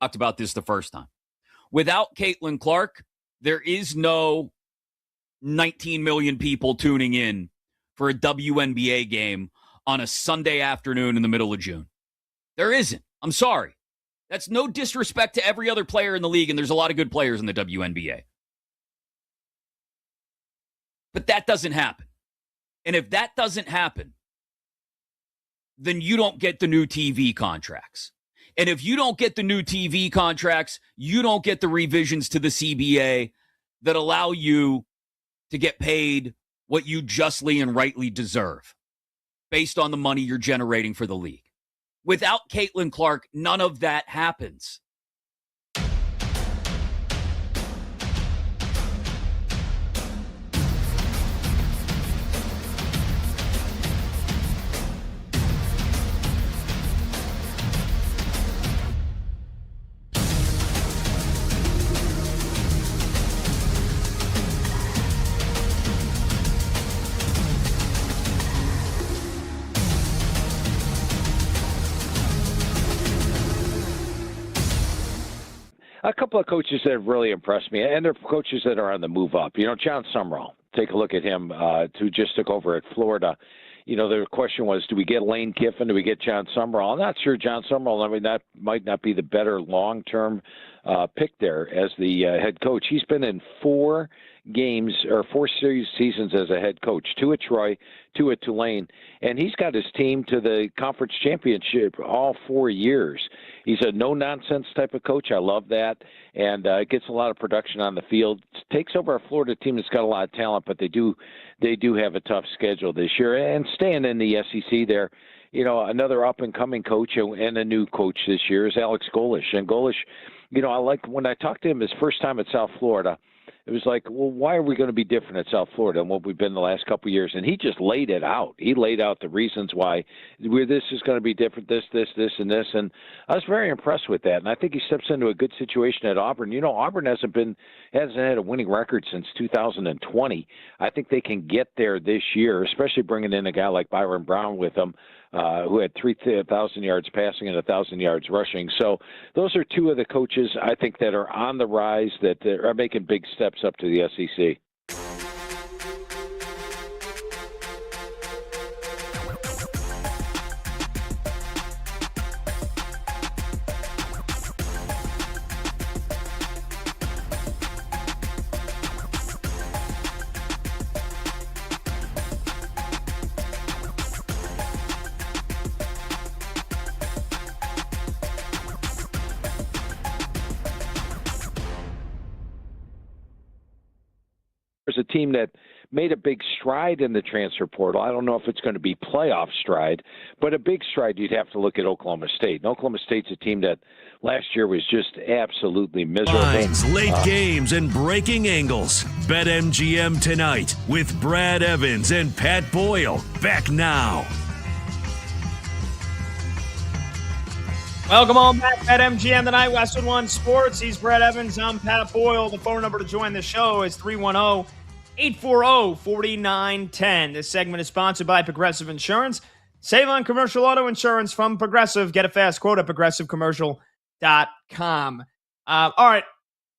Talked about this the first time. Without Caitlin Clark, there is no 19 million people tuning in for a WNBA game on a Sunday afternoon in the middle of June. There isn't. I'm sorry. That's no disrespect to every other player in the league, and there's a lot of good players in the WNBA. But that doesn't happen. And if that doesn't happen, then you don't get the new TV contracts. And if you don't get the new TV contracts, you don't get the revisions to the CBA that allow you to get paid what you justly and rightly deserve based on the money you're generating for the league. Without Caitlin Clark, none of that happens. A couple of coaches that have really impressed me, and they're coaches that are on the move up. John Summerall, take a look at him, who just took over at Florida. The question was, do we get Lane Kiffin? Do we get John Summerall? I'm not sure John Summerall, that might not be the better long-term pick there as the head coach. He's been in 4 games or 4 seasons as a head coach, 2 at Troy, 2 at Tulane, and he's got his team to the conference championship all 4 years. He's a no-nonsense type of coach. I love that, and gets a lot of production on the field. Takes over a Florida team that's got a lot of talent, but they do have a tough schedule this year. And staying in the SEC there, another up-and-coming coach and a new coach this year is Alex Golish. And Golish, I like when I talked to him his first time at South Florida, it was like, well, why are we going to be different at South Florida than what we've been the last couple of years? And he just laid it out. He laid out the reasons why this is going to be different, this, and this. And I was very impressed with that. And I think he steps into a good situation at Auburn. Auburn hasn't had a winning record since 2020. I think they can get there this year, especially bringing in a guy like Byron Brown with them, who had 3,000 yards passing and 1,000 yards rushing. So those are 2 of the coaches I think that are on the rise, that are making big steps up to the SEC. There's a team that made a big stride in the transfer portal. I don't know if it's going to be playoff stride, but a big stride. You'd have to look at Oklahoma State. And Oklahoma State's a team that last year was just absolutely miserable. Lines, late games, and breaking angles. BetMGM tonight with Brad Evans and Pat Boyle. Back now. Welcome on back at MGM tonight, Westwood One Sports. He's Brad Evans. I'm Pat Boyle. The phone number to join the show is 310-840-4910. This segment is sponsored by Progressive Insurance. Save on commercial auto insurance from Progressive. Get a fast quote at progressivecommercial.com. All right,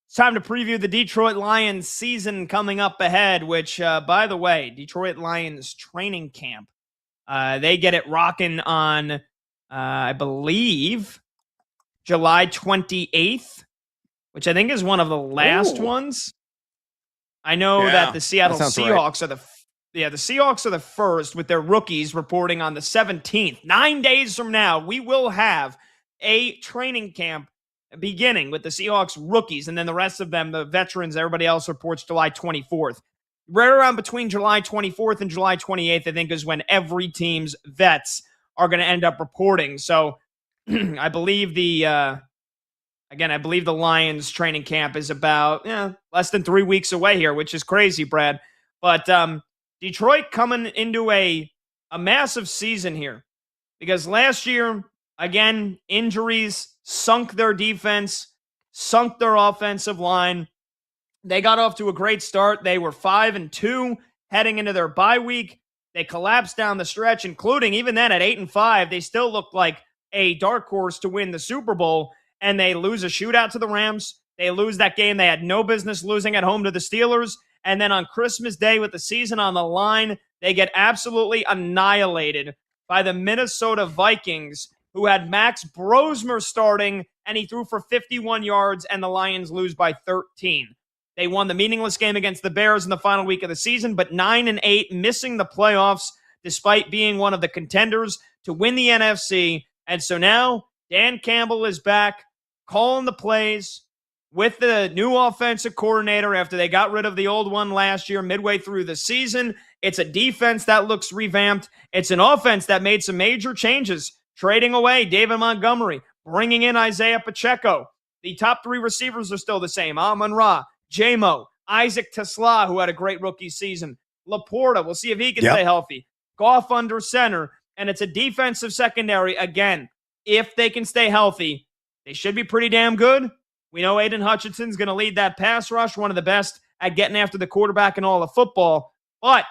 it's time to preview the Detroit Lions season coming up ahead, which, by the way, Detroit Lions training camp, they get it rocking on I believe July 28th, which I think is one of the last ones. I know that the Seattle Seahawks are the Seahawks are the first with their rookies reporting on the 17th. 9 days from now, we will have a training camp beginning with the Seahawks rookies, and then the rest of them, the veterans, everybody else reports July 24th. Right around between July 24th and July 28th, I think, is when every team's vets are going to end up reporting. So I believe the Lions training camp is about less than 3 weeks away here, which is crazy, Brad. But Detroit coming into a massive season here because last year, again, injuries sunk their defense, sunk their offensive line. They got off to a great start. They were 5-2 heading into their bye week. They collapsed down the stretch, including even then at 8-5. They still looked like a dark horse to win the Super Bowl, and they lose a shootout to the Rams. They lose that game they had no business losing at home to the Steelers. And then on Christmas Day with the season on the line, they get absolutely annihilated by the Minnesota Vikings, who had Max Brosmer starting, and he threw for 51 yards, and the Lions lose by 13. They won the meaningless game against the Bears in the final week of the season, but 9-8, missing the playoffs despite being one of the contenders to win the NFC. And so now Dan Campbell is back calling the plays with the new offensive coordinator after they got rid of the old one last year midway through the season. It's a defense that looks revamped. It's an offense that made some major changes, trading away David Montgomery, bringing in Isaiah Pacheco. The top 3 receivers are still the same. Amon-Ra, J-Mo, Isaac Tesla, who had a great rookie season. Laporta, we'll see if he can stay healthy. Goff under center, and it's a defensive secondary. Again, if they can stay healthy, they should be pretty damn good. We know Aiden Hutchinson's going to lead that pass rush, one of the best at getting after the quarterback in all of football. But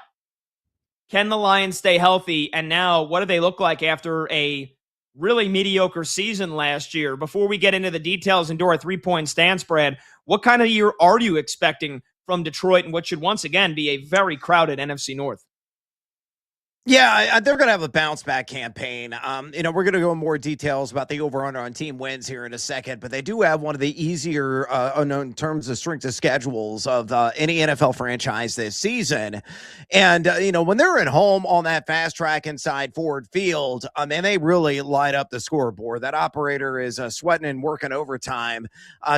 can the Lions stay healthy? And now, what do they look like after a really mediocre season last year? Before we get into the details and do our 3-point stance, Brad, what kind of year are you expecting from Detroit and what should once again be a very crowded NFC North? Yeah, they're going to have a bounce back campaign. We're going to go in more details about the over-under on team wins here in a second, but they do have one of the easier, in terms of strength of schedules of any NFL franchise this season. And, when they're at home on that fast track inside Ford Field, they really light up the scoreboard. That operator is sweating and working overtime,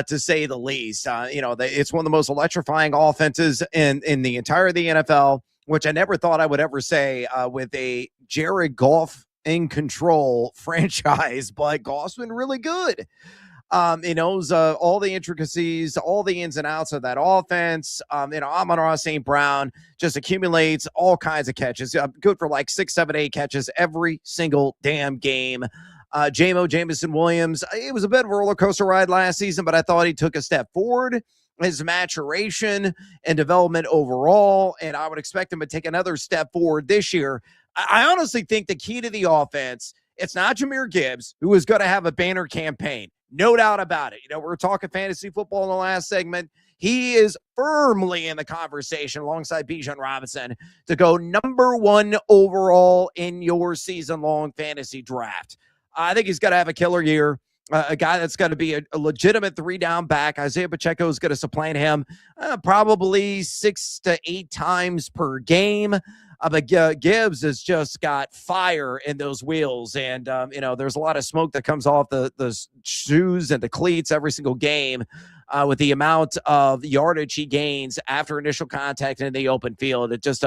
to say the least. It's one of the most electrifying offenses in the entire of the NFL, which I never thought I would ever say with a Jared Goff in control franchise, but Goff's been really good. He knows all the intricacies, all the ins and outs of that offense. Amon-Ra St. Brown just accumulates all kinds of catches. Good for like 6, 7, 8 catches every single damn game. J-Mo, Jameson Williams, it was a bit of a roller coaster ride last season, but I thought he took a step forward. His maturation and development overall, and I would expect him to take another step forward this year. I honestly think the key to the offense, it's not Jahmyr Gibbs, who is going to have a banner campaign. No doubt about it. We were talking fantasy football in the last segment. He is firmly in the conversation alongside Bijan Robinson to go number 1 overall in your season-long fantasy draft. I think he's going to have a killer year. A guy that's going to be a legitimate 3-down back. Isaiah Pacheco is going to supplant him probably 6 to 8 times per game. But Gibbs has just got fire in those wheels. And, there's a lot of smoke that comes off the shoes and the cleats every single game with the amount of yardage he gains after initial contact in the open field. It just,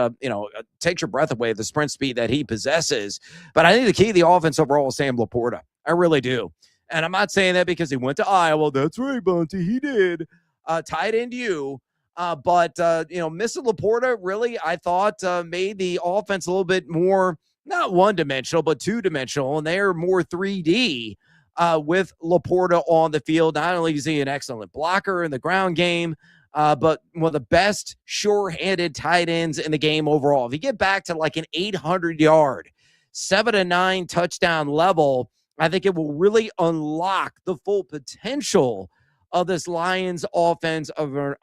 takes your breath away, the sprint speed that he possesses. But I think the key to the offense overall is Sam Laporta. I really do. And I'm not saying that because he went to Iowa. That's right, Bunty. He did. Tight end you. But missing Laporta really, I thought, made the offense a little bit more, not one-dimensional, but two-dimensional. And they're more 3D with Laporta on the field. Not only is he an excellent blocker in the ground game, but one of the best sure-handed tight ends in the game overall. If you get back to like an 800-yard, 7-9 touchdown level, I think it will really unlock the full potential of this Lions offense under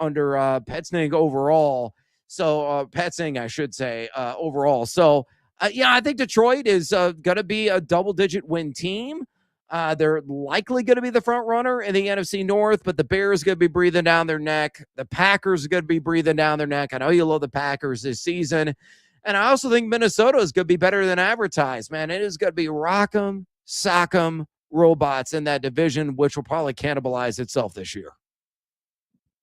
Petzing overall. So Petzing, I should say, overall. So, I think Detroit is going to be a double-digit win team. They're likely going to be the front runner in the NFC North, but the Bears are going to be breathing down their neck. The Packers are going to be breathing down their neck. I know you love the Packers this season. And I also think Minnesota is going to be better than advertised, man. It is going to be rock 'em, sock 'em, robots in that division, which will probably cannibalize itself this year.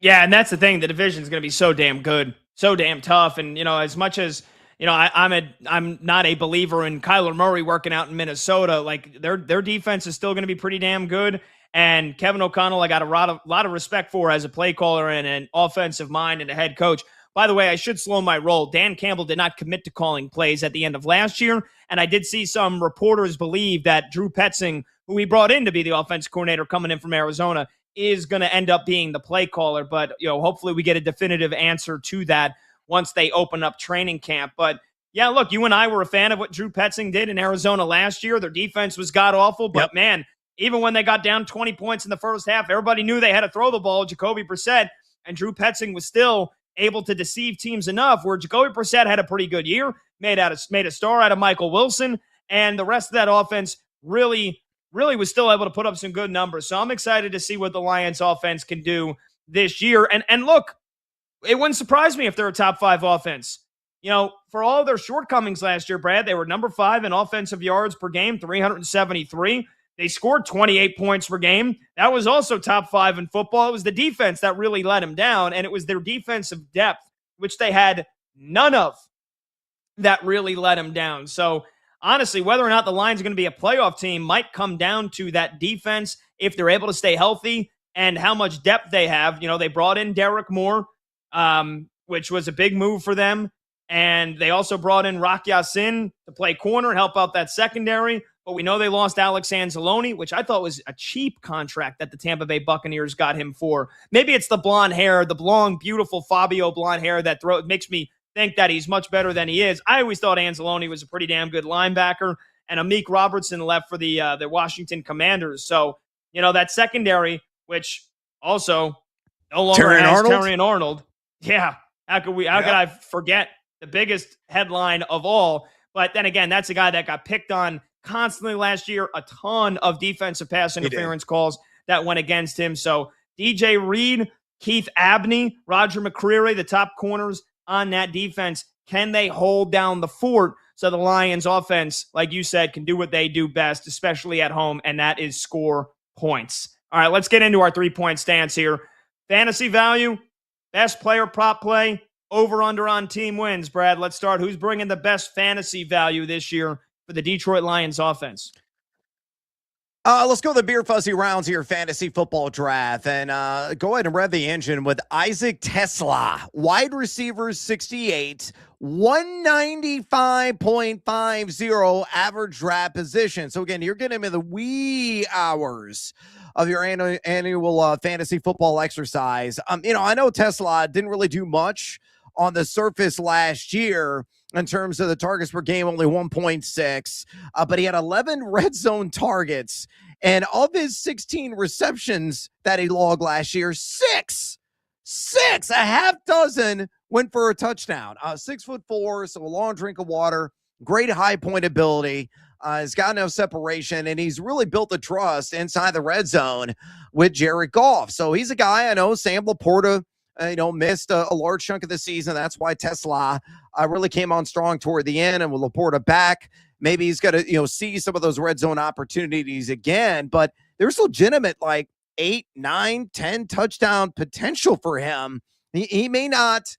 Yeah, and that's the thing. The division is going to be so damn good, so damn tough. And as much as I'm not a believer in Kyler Murray working out in Minnesota. Like their defense is still going to be pretty damn good. And Kevin O'Connell, I got a lot of respect for as a play caller and an offensive mind and a head coach. By the way, I should slow my roll. Dan Campbell did not commit to calling plays at the end of last year, and I did see some reporters believe that Drew Petzing, who he brought in to be the offensive coordinator coming in from Arizona, is going to end up being the play caller. But hopefully we get a definitive answer to that once they open up training camp. But yeah, look, you and I were a fan of what Drew Petzing did in Arizona last year. Their defense was god-awful, but man, even when they got down 20 points in the first half, everybody knew they had to throw the ball, Jacoby Brissett, and Drew Petzing was still able to deceive teams enough where Jacoby Brissett had a pretty good year, made a star out of Michael Wilson, and the rest of that offense really was still able to put up some good numbers. So I'm excited to see what the Lions offense can do this year. And look, it wouldn't surprise me if they're a top 5 offense. For all their shortcomings last year, Brad, they were number 5 in offensive yards per game, 373. They scored 28 points per game. That was also top 5 in football. It was the defense that really let them down, and it was their defensive depth, which they had none of, that really let them down. So honestly, whether or not the Lions are going to be a playoff team might come down to that defense if they're able to stay healthy and how much depth they have. They brought in Derek Moore, which was a big move for them. And they also brought in Rock Ya-Sin to play corner, help out that secondary. But we know they lost Alex Anzalone, which I thought was a cheap contract that the Tampa Bay Buccaneers got him for. Maybe it's the blonde hair, the long, beautiful Fabio blonde hair that makes me think that he's much better than he is. I always thought Anzalone was a pretty damn good linebacker, and Amik Robertson left for the Washington Commanders. So, that secondary, which also no longer has Terrion Arnold. Yeah, how could I forget the biggest headline of all? But then again, that's a guy that got picked on constantly last year. A ton of defensive pass interference calls that went against him. So DJ Reed, Keith Abney, Roger McCreary, the top corners on that defense. Can they hold down the fort so the Lions offense, like you said, can do what they do best, especially at home, and that is score points. All right, let's get into our 3-point stance here. Fantasy value, best player prop play, over-under on team wins. Brad, let's start. Who's bringing the best fantasy value this year for the Detroit Lions offense? Let's go the beer fuzzy rounds here, fantasy football draft, and go ahead and rev the engine with Isaac Tesla, wide receiver 68, 195.50 average draft position. So again, you're getting him in the wee hours of your annual fantasy football exercise. I know Tesla didn't really do much on the surface last year in terms of the targets per game, only 1.6, but he had 11 red zone targets, and of his 16 receptions that he logged last year, six, a half dozen went for a touchdown. 6'4", so a long drink of water, great high point ability. He's got enough separation, and he's really built the trust inside the red zone with Jared Goff. So he's a guy, I know Sam Laporta missed a large chunk of the season. That's why Tesla really came on strong toward the end, and with Laporta back, maybe he's got to, see some of those red zone opportunities again, but there's legitimate 8, 9, 10 touchdown potential for him. He may not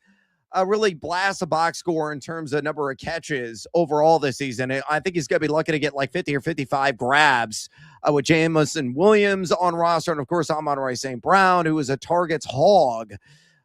really blast a box score in terms of number of catches overall this season. I think he's going to be lucky to get 50 or 55 grabs with Jameson Williams on roster. And of course, Amon-Ra St. Brown, who is a targets hog.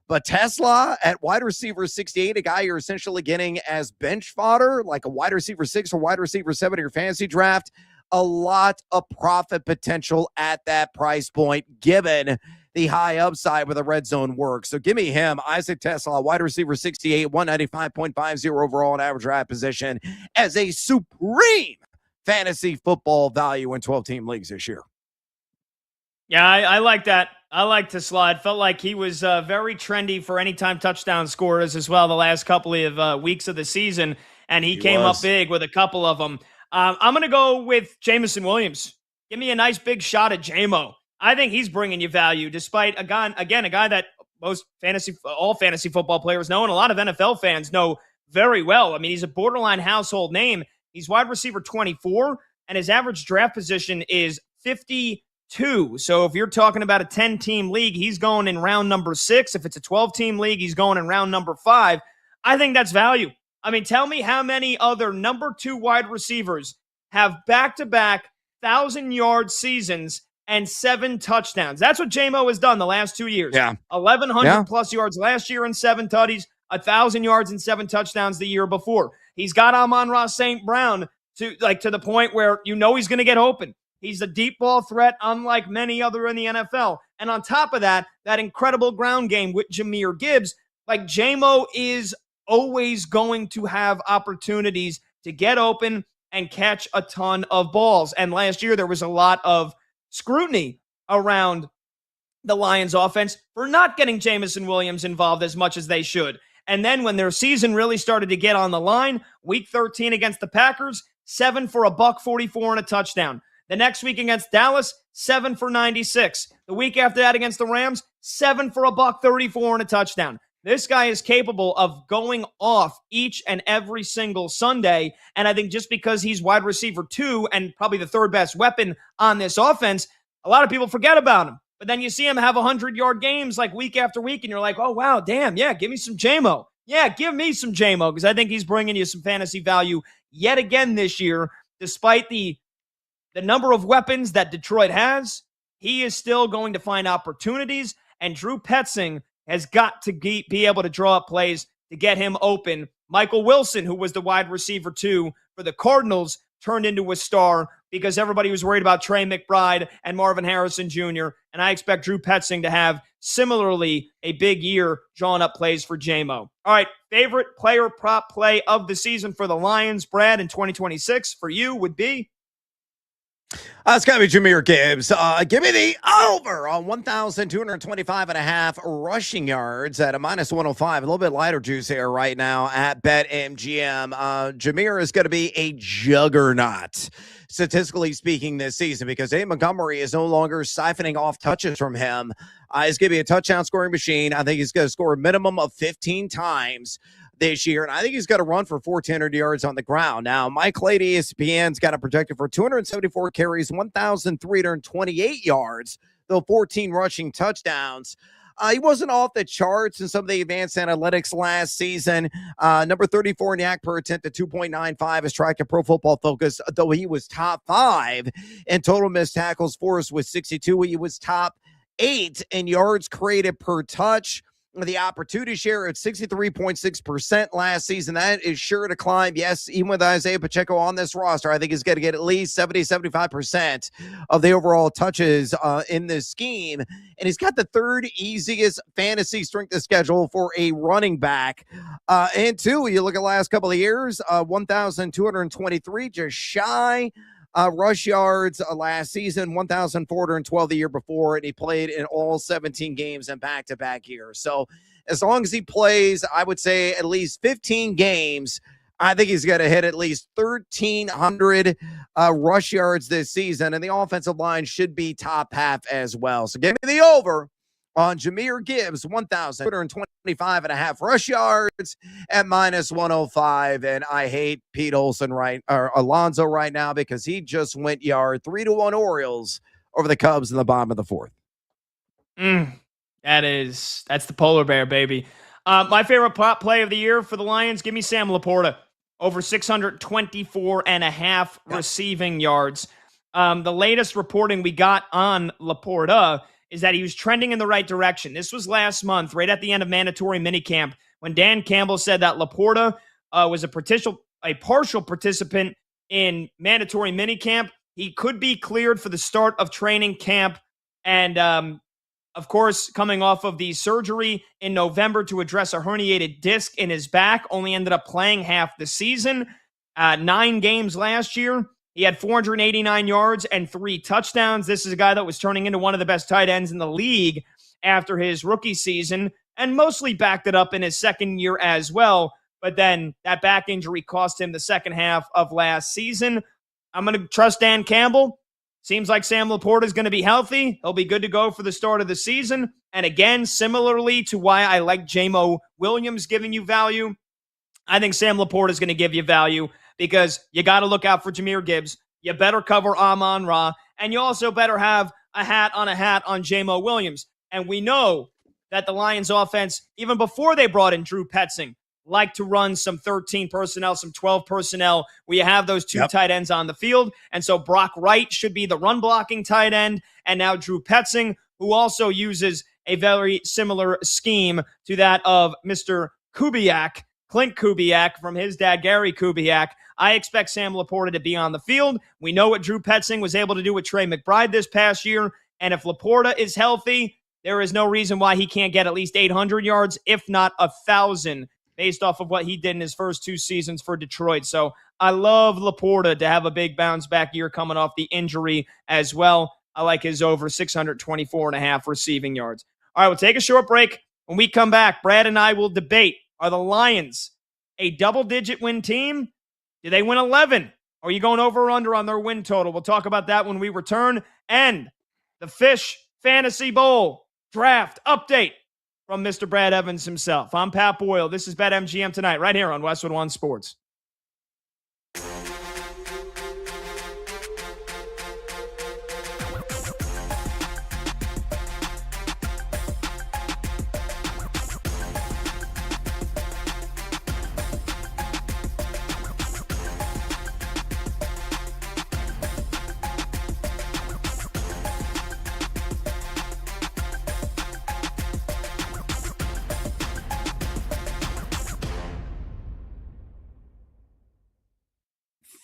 But Tesla at wide receiver 68, a guy you're essentially getting as bench fodder, like a wide receiver 6 or wide receiver 7 in your fantasy draft. A lot of profit potential at that price point, given the high upside with the red zone work. So give me him, Isaac Tesla, wide receiver 68, 195.50 overall in average draft position, as a supreme fantasy football value in 12-team leagues this year. Yeah, I like that. I like Tesla. It felt like he was very trendy for anytime touchdown scorers as well the last couple of weeks of the season, and he came up big with a couple of them. I'm going to go with Jameson Williams. Give me a nice big shot at J-Mo. I think he's bringing you value, despite a guy that all fantasy football players know, and a lot of NFL fans know very well. I mean, he's a borderline household name. He's wide receiver 24, and his average draft position is 52. So if you're talking about a 10-team league, he's going in round number 6. If it's a 12-team league, he's going in round number 5. I think that's value. I mean, tell me how many other number 2 wide receivers have back-to-back 1,000-yard seasons and 7 touchdowns. That's what J-Mo has done the last 2 years. Yeah. 1,100 plus yards last year and 7 tutties, 1,000 yards and 7 touchdowns the year before. He's got Amon-Ra St. Brown to the point where you know he's going to get open. He's a deep ball threat unlike many other in the NFL. And on top of that, that incredible ground game with Jahmyr Gibbs, like J-Mo is always going to have opportunities to get open and catch a ton of balls. And last year, there was a lot of scrutiny around the Lions offense for not getting Jameson Williams involved as much as they should. And then when their season really started to get on the line, week 13 against the Packers, 7 for $144 and a touchdown. The next week against Dallas, 7 for 96. The week after that against the Rams, 7 for $134 and a touchdown. This guy is capable of going off each and every single Sunday. And I think just because he's wide receiver 2 and probably the third best weapon on this offense, a lot of people forget about him. But then you see him have 100-yard games like week after week, and you're like, oh, wow, damn, yeah, give me some J-Mo. Yeah, give me some J-Mo, because I think he's bringing you some fantasy value yet again this year. Despite the number of weapons that Detroit has, he is still going to find opportunities, and Drew Petzing has got to be able to draw up plays to get him open. Michael Wilson, who was the wide receiver 2 for the Cardinals, turned into a star because everybody was worried about Trey McBride and Marvin Harrison Jr., and I expect Drew Petzing to have similarly a big year drawing up plays for J-Mo. All right, favorite player prop play of the season for the Lions, Brad, in 2026 for you would be? It's got to be Jahmyr Gibbs. Give me the over on 1,225.5 rushing yards at a minus 105. A little bit lighter juice here right now at BetMGM. Jahmyr is going to be a juggernaut, statistically speaking, this season because Dave Montgomery is no longer siphoning off touches from him. He's going to be a touchdown scoring machine. I think he's going to score a minimum of 15 times this year, and I think he's got to run for 1,400 yards on the ground. Now, Mike Lady, ESPN's got him projected for 274 carries, 1,328 yards, though 14 rushing touchdowns. He wasn't off the charts in some of the advanced analytics last season. Number 34 in yak per attempt at 2.95 is tracked at Pro Football Focus, though he was top 5 in total missed tackles forced with 62. He was top 8 in yards created per touch. The opportunity share at 63.6% last season. That is sure to climb. Yes, even with Isaiah Pacheco on this roster, I think he's going to get at least 70-75% of the overall touches in this scheme. And he's got the 3rd easiest fantasy strength of schedule for a running back. And 2, you look at the last couple of years, 1,223, just shy. Rush yards last season, 1,412 the year before, and he played in all 17 games in back-to-back years. So as long as he plays, I would say at least 15 games, I think he's going to hit at least 1,300 rush yards this season, and the offensive line should be top half as well. So give me the over on Jahmyr Gibbs, 1,225.5 rush yards at minus 105. And I hate Pete Olsen Alonso right now because he just went yard 3-1 Orioles over the Cubs in the bottom of the 4th. That's the polar bear, baby. My favorite prop play of the year for the Lions, give me Sam Laporta, over 624.5 receiving yards. The latest reporting we got on Laporta is that he was trending in the right direction. This was last month, right at the end of mandatory minicamp, when Dan Campbell said that Laporta was a partial participant in mandatory minicamp. He could be cleared for the start of training camp. And, of course, coming off of the surgery in November to address a herniated disc in his back, only ended up playing half the season. 9 games last year. He had 489 yards and 3 touchdowns. This is a guy that was turning into one of the best tight ends in the league after his rookie season and mostly backed it up in his second year as well. But then that back injury cost him the second half of last season. I'm going to trust Dan Campbell. Seems like Sam Laporta is going to be healthy. He'll be good to go for the start of the season. And again, similarly to why I like J-Mo Williams giving you value, I think Sam Laporta is going to give you value because you got to look out for Jahmyr Gibbs. You better cover Amon-Ra. And you also better have a hat on J-Mo Williams. And we know that the Lions offense, even before they brought in Drew Petzing, like to run some 13 personnel, some 12 personnel, where you have those two tight ends on the field. And so Brock Wright should be the run blocking tight end. And now Drew Petzing, who also uses a very similar scheme to that of Mr. Kubiak, Clint Kubiak, from his dad, Gary Kubiak. I expect Sam Laporta to be on the field. We know what Drew Petzing was able to do with Trey McBride this past year. And if Laporta is healthy, there is no reason why he can't get at least 800 yards, if not 1,000, based off of what he did in his first 2 seasons for Detroit. So I love Laporta to have a big bounce back year coming off the injury as well. I like his over 624.5 receiving yards. All right, we'll take a short break. When we come back, Brad and I will debate, are the Lions a double-digit win team? Do they win 11? Are you going over or under on their win total? We'll talk about that when we return. And the Fish Fantasy Bowl draft update from Mr. Brad Evans himself. I'm Pat Boyle. This is BetMGM Tonight, right here on Westwood One Sports.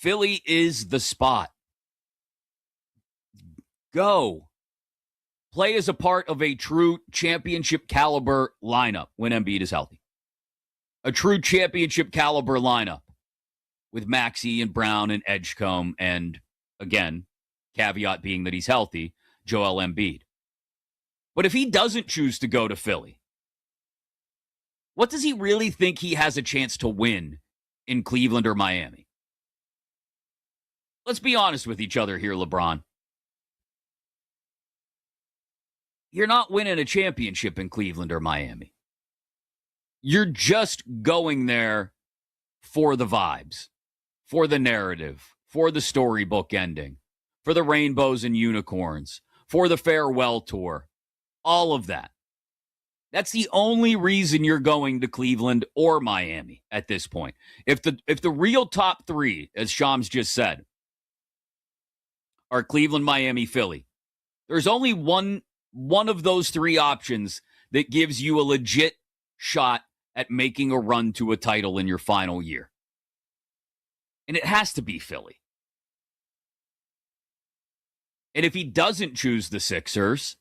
Philly is the spot. Go. Play as a part of a true championship caliber lineup when Embiid is healthy. A true championship caliber lineup with Maxey and Brown and Edgecombe and, again, caveat being that he's healthy, Joel Embiid. But if he doesn't choose to go to Philly, what does he really think he has a chance to win in Cleveland or Miami? Let's be honest with each other here, LeBron. You're not winning a championship in Cleveland or Miami. You're just going there for the vibes, for the narrative, for the storybook ending, for the rainbows and unicorns, for the farewell tour, all of that. That's the only reason you're going to Cleveland or Miami at this point. If the real top 3, as Shams just said, are Cleveland, Miami, Philly, there's only one of those 3 options that gives you a legit shot at making a run to a title in your final year. And it has to be Philly. And if he doesn't choose the Sixers,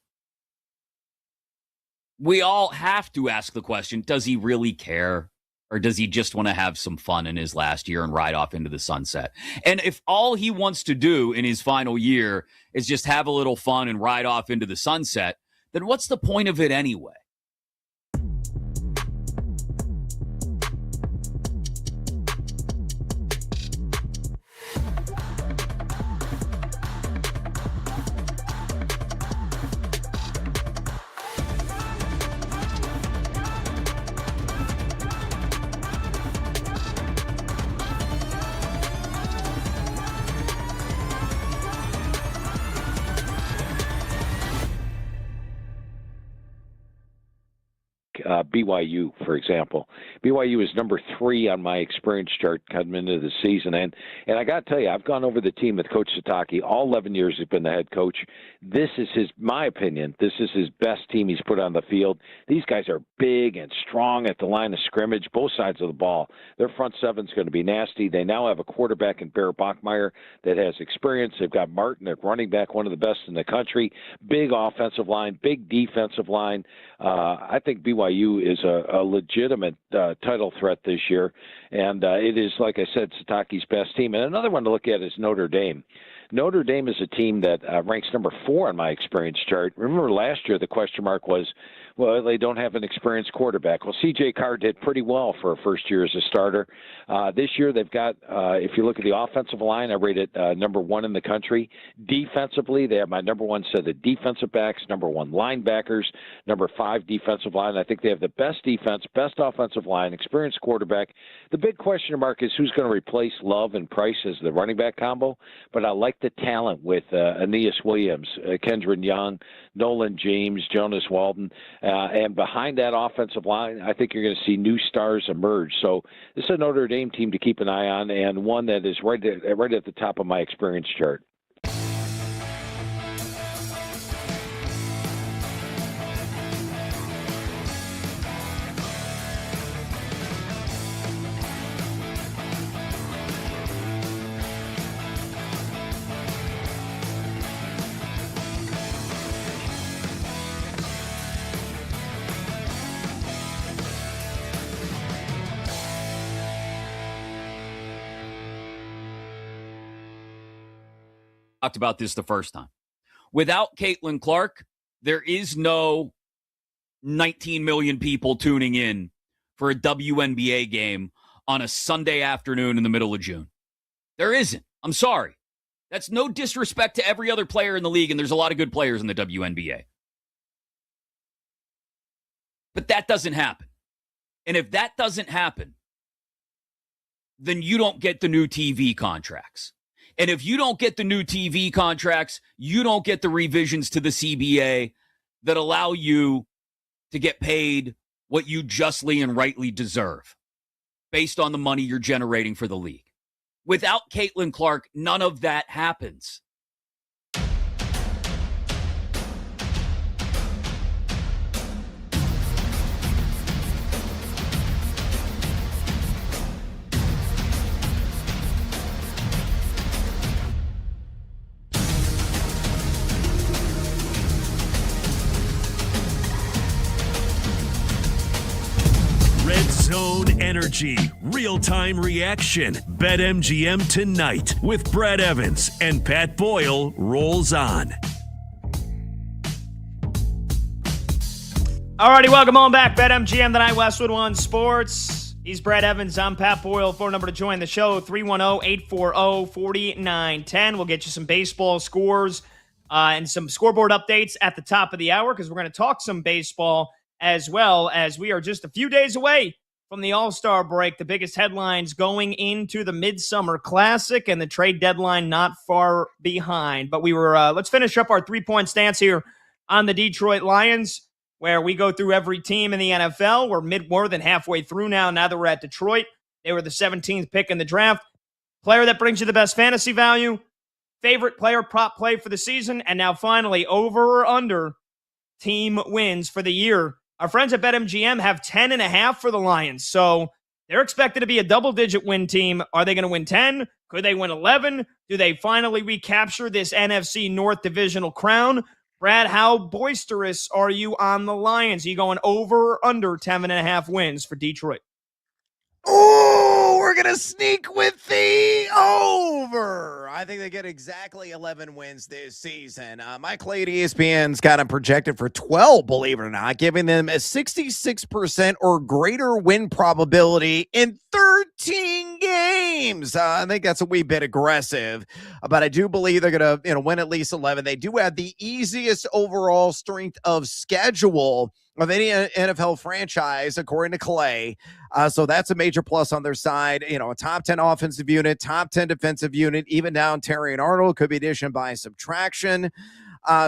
we all have to ask the question, does he really care? Or does he just want to have some fun in his last year and ride off into the sunset? And if all he wants to do in his final year is just have a little fun and ride off into the sunset, then what's the point of it anyway? BYU, for example. BYU is number 3 on my experience chart coming into the season. And I got to tell you, I've gone over the team with Coach Sataki. All 11 years he's been the head coach. This is my opinion, this is his best team he's put on the field. These guys are big and strong at the line of scrimmage, both sides of the ball. Their front seven's going to be nasty. They now have a quarterback in Bear Bachmeier that has experience. They've got Martin at running back, one of the best in the country. Big offensive line, big defensive line. I think BYU is a legitimate title threat this year, and it is, like I said, Sataki's best team. And another one to look at is Notre Dame. Notre Dame is a team that ranks number 4 on my experience chart. Remember last year the question mark was Well, they don't have an experienced quarterback. Well, C.J. Carr did pretty well for a first year as a starter. This year they've got, if you look at the offensive line, I rate it number 1 in the country. Defensively, they have my number 1 set of defensive backs, number 1 linebackers, number 5 defensive line. I think they have the best defense, best offensive line, experienced quarterback. The big question mark is who's going to replace Love and Price as the running back combo. But I like the talent with Aeneas Williams, Kendron Young, Nolan James, Jonas Walden. And behind that offensive line, I think you're going to see new stars emerge. So this is a Notre Dame team to keep an eye on, and one that is right at the top of my experience chart. Talked about this the first time. Without Caitlin Clark, there is no 19 million people tuning in for a WNBA game on a Sunday afternoon in the middle of June. There isn't. I'm sorry. That's no disrespect to every other player in the league, and there's a lot of good players in the WNBA. But that doesn't happen. And if that doesn't happen, then you don't get the new TV contracts. And if you don't get the new TV contracts, you don't get the revisions to the CBA that allow you to get paid what you justly and rightly deserve based on the money you're generating for the league. Without Caitlin Clark, none of that happens. Zone Energy, real-time reaction. BetMGM tonight with Brad Evans and Pat Boyle rolls on. Alrighty, welcome on back. BetMGM tonight, Westwood One Sports. He's Brad Evans. I'm Pat Boyle. Phone number to join the show, 310-840-4910. We'll get you some baseball scores and some scoreboard updates at the top of the hour because we're going to talk some baseball as well as we are just a few days away from the All-Star break, the biggest headlines going into the Midsummer Classic and the trade deadline not far behind. But let's finish up our three-point stance here on the Detroit Lions, where we go through every team in the NFL. We're more than halfway through now that we're at Detroit. They were the 17th pick in the draft. Player that brings you the best fantasy value, favorite player prop play for the season, and now finally over or under team wins for the year. Our friends at BetMGM have 10.5 for the Lions, so they're expected to be a double-digit win team. Are they going to win 10? Could they win 11? Do they finally recapture this NFC North divisional crown? Brad, how boisterous are you on the Lions? Are you going over or under 10.5 wins for Detroit? Oh, we're going to sneak with the over. I think they get exactly 11 wins this season. Mike Clay at ESPN's got them projected for 12, believe it or not, giving them a 66% or greater win probability in 13 games. I think that's a wee bit aggressive, but I do believe they're going to win at least 11. They do have the easiest overall strength of schedule of any NFL franchise, according to Clay. So that's a major plus on their side. A top 10 offensive unit, top 10 defensive unit, even down Terry and Arnold could be addition by subtraction.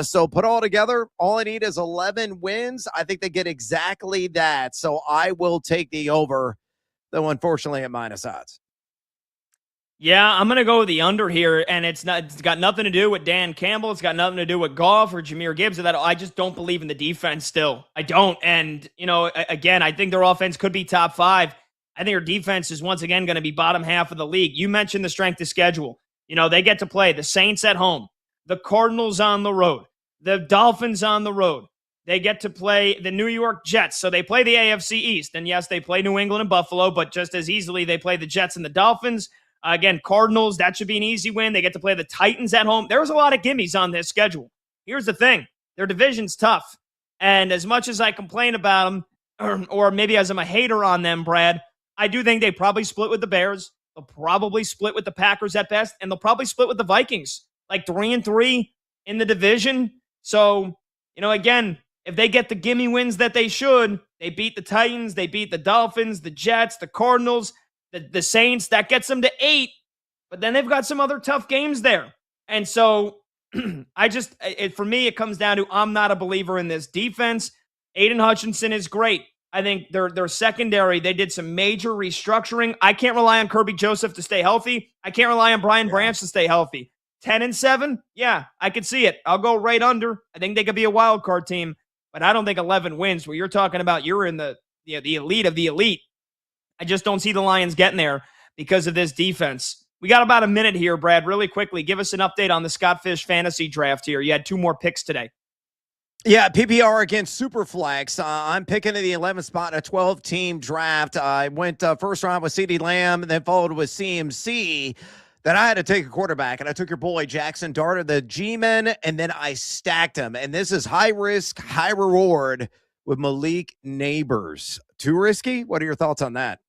So put all together, all I need is 11 wins. I think they get exactly that. So I will take the over, though unfortunately at minus odds. Yeah, I'm going to go with the under here, and it's got nothing to do with Dan Campbell. It's got nothing to do with Goff or Jahmyr Gibbs or that. I just don't believe in the defense still. I don't. And, again, I think their offense could be top 5. I think their defense is once again going to be bottom half of the league. You mentioned the strength of schedule. They get to play the Saints at home, the Cardinals on the road, the Dolphins on the road. They get to play the New York Jets. So they play the AFC East. And yes, they play New England and Buffalo, but just as easily they play the Jets and the Dolphins. Again, Cardinals, that should be an easy win. They get to play the Titans at home. There's a lot of gimmies on this schedule. Here's the thing. Their division's tough. And as much as I complain about them, or maybe as I'm a hater on them, Brad, I do think they probably split with the Bears. They'll probably split with the Packers at best, and they'll probably split with the Vikings, like 3-3 in the division. So, again, if they get the gimme wins that they should, they beat the Titans, they beat the Dolphins, the Jets, the Cardinals, the Saints, that gets them to 8. But then they've got some other tough games there. And so for me, it comes down to I'm not a believer in this defense. Aiden Hutchinson is great. I think their secondary, they did some major restructuring. I can't rely on Kirby Joseph to stay healthy. I can't rely on Brian Branch to stay healthy. 10-7, yeah, I could see it. I'll go right under. I think they could be a wild card team, but I don't think 11 wins. Where you're talking about, you're in the elite of the elite. I just don't see the Lions getting there because of this defense. We got about a minute here, Brad. Really quickly, give us an update on the Scott Fish fantasy draft here. You had 2 more picks today. Yeah, PPR against Superflex. I'm picking in the 11th spot in a 12-team draft. I went first round with CeeDee Lamb, then followed with CMC. Then I had to take a quarterback, and I took your boy Jackson Dart, the G-Men, and then I stacked him. And this is high risk, high reward with Malik Neighbors. Too risky? What are your thoughts on that?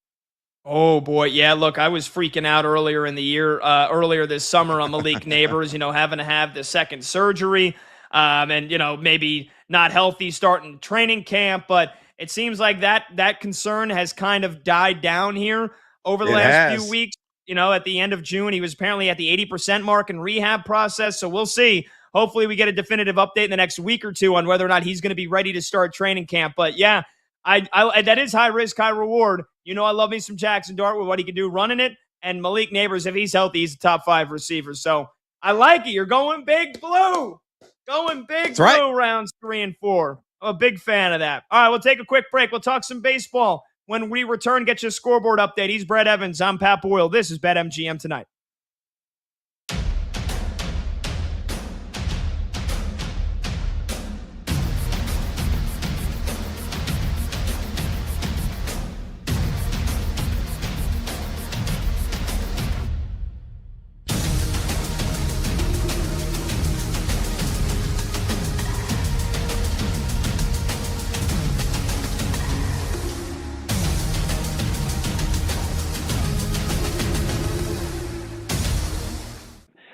Oh, boy. Yeah, look, I was freaking out earlier in the year, earlier this summer on Malik Neighbors, having to have the second surgery and, maybe not healthy starting training camp. But it seems like that concern has kind of died down here over the last few weeks. At the end of June, he was apparently at the 80% mark in rehab process. So we'll see. Hopefully we get a definitive update in the next week or two on whether or not he's going to be ready to start training camp. But yeah, I that is high risk, high reward. I love me some Jackson Dart with what he can do running it. And Malik Neighbors, if he's healthy, he's a top 5 receiver. So I like it. You're going big blue. Going big blue right. Rounds 3 and 4. I'm a big fan of that. All right, we'll take a quick break. We'll talk some baseball. When we return, get you a scoreboard update. He's Brett Evans. I'm Pat Boyle. This is BetMGM Tonight.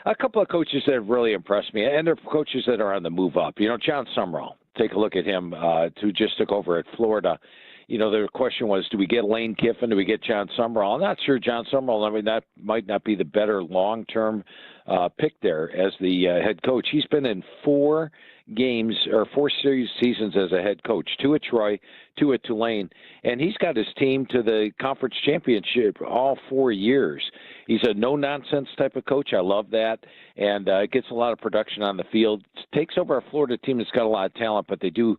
A couple of coaches that have really impressed me, and they're coaches that are on the move up. John Summerall, take a look at him, who just took over at Florida. The question was, do we get Lane Kiffin? Do we get John Summerall? I'm not sure John Summerall, that might not be the better long-term pick there as the head coach. He's been in 4 games or 4 seasons as a head coach, 2 at Troy, 2 at Tulane, and he's got his team to the conference championship all 4 years. He's a no-nonsense type of coach. I love that, and gets a lot of production on the field. Takes over a Florida team that's got a lot of talent, but they do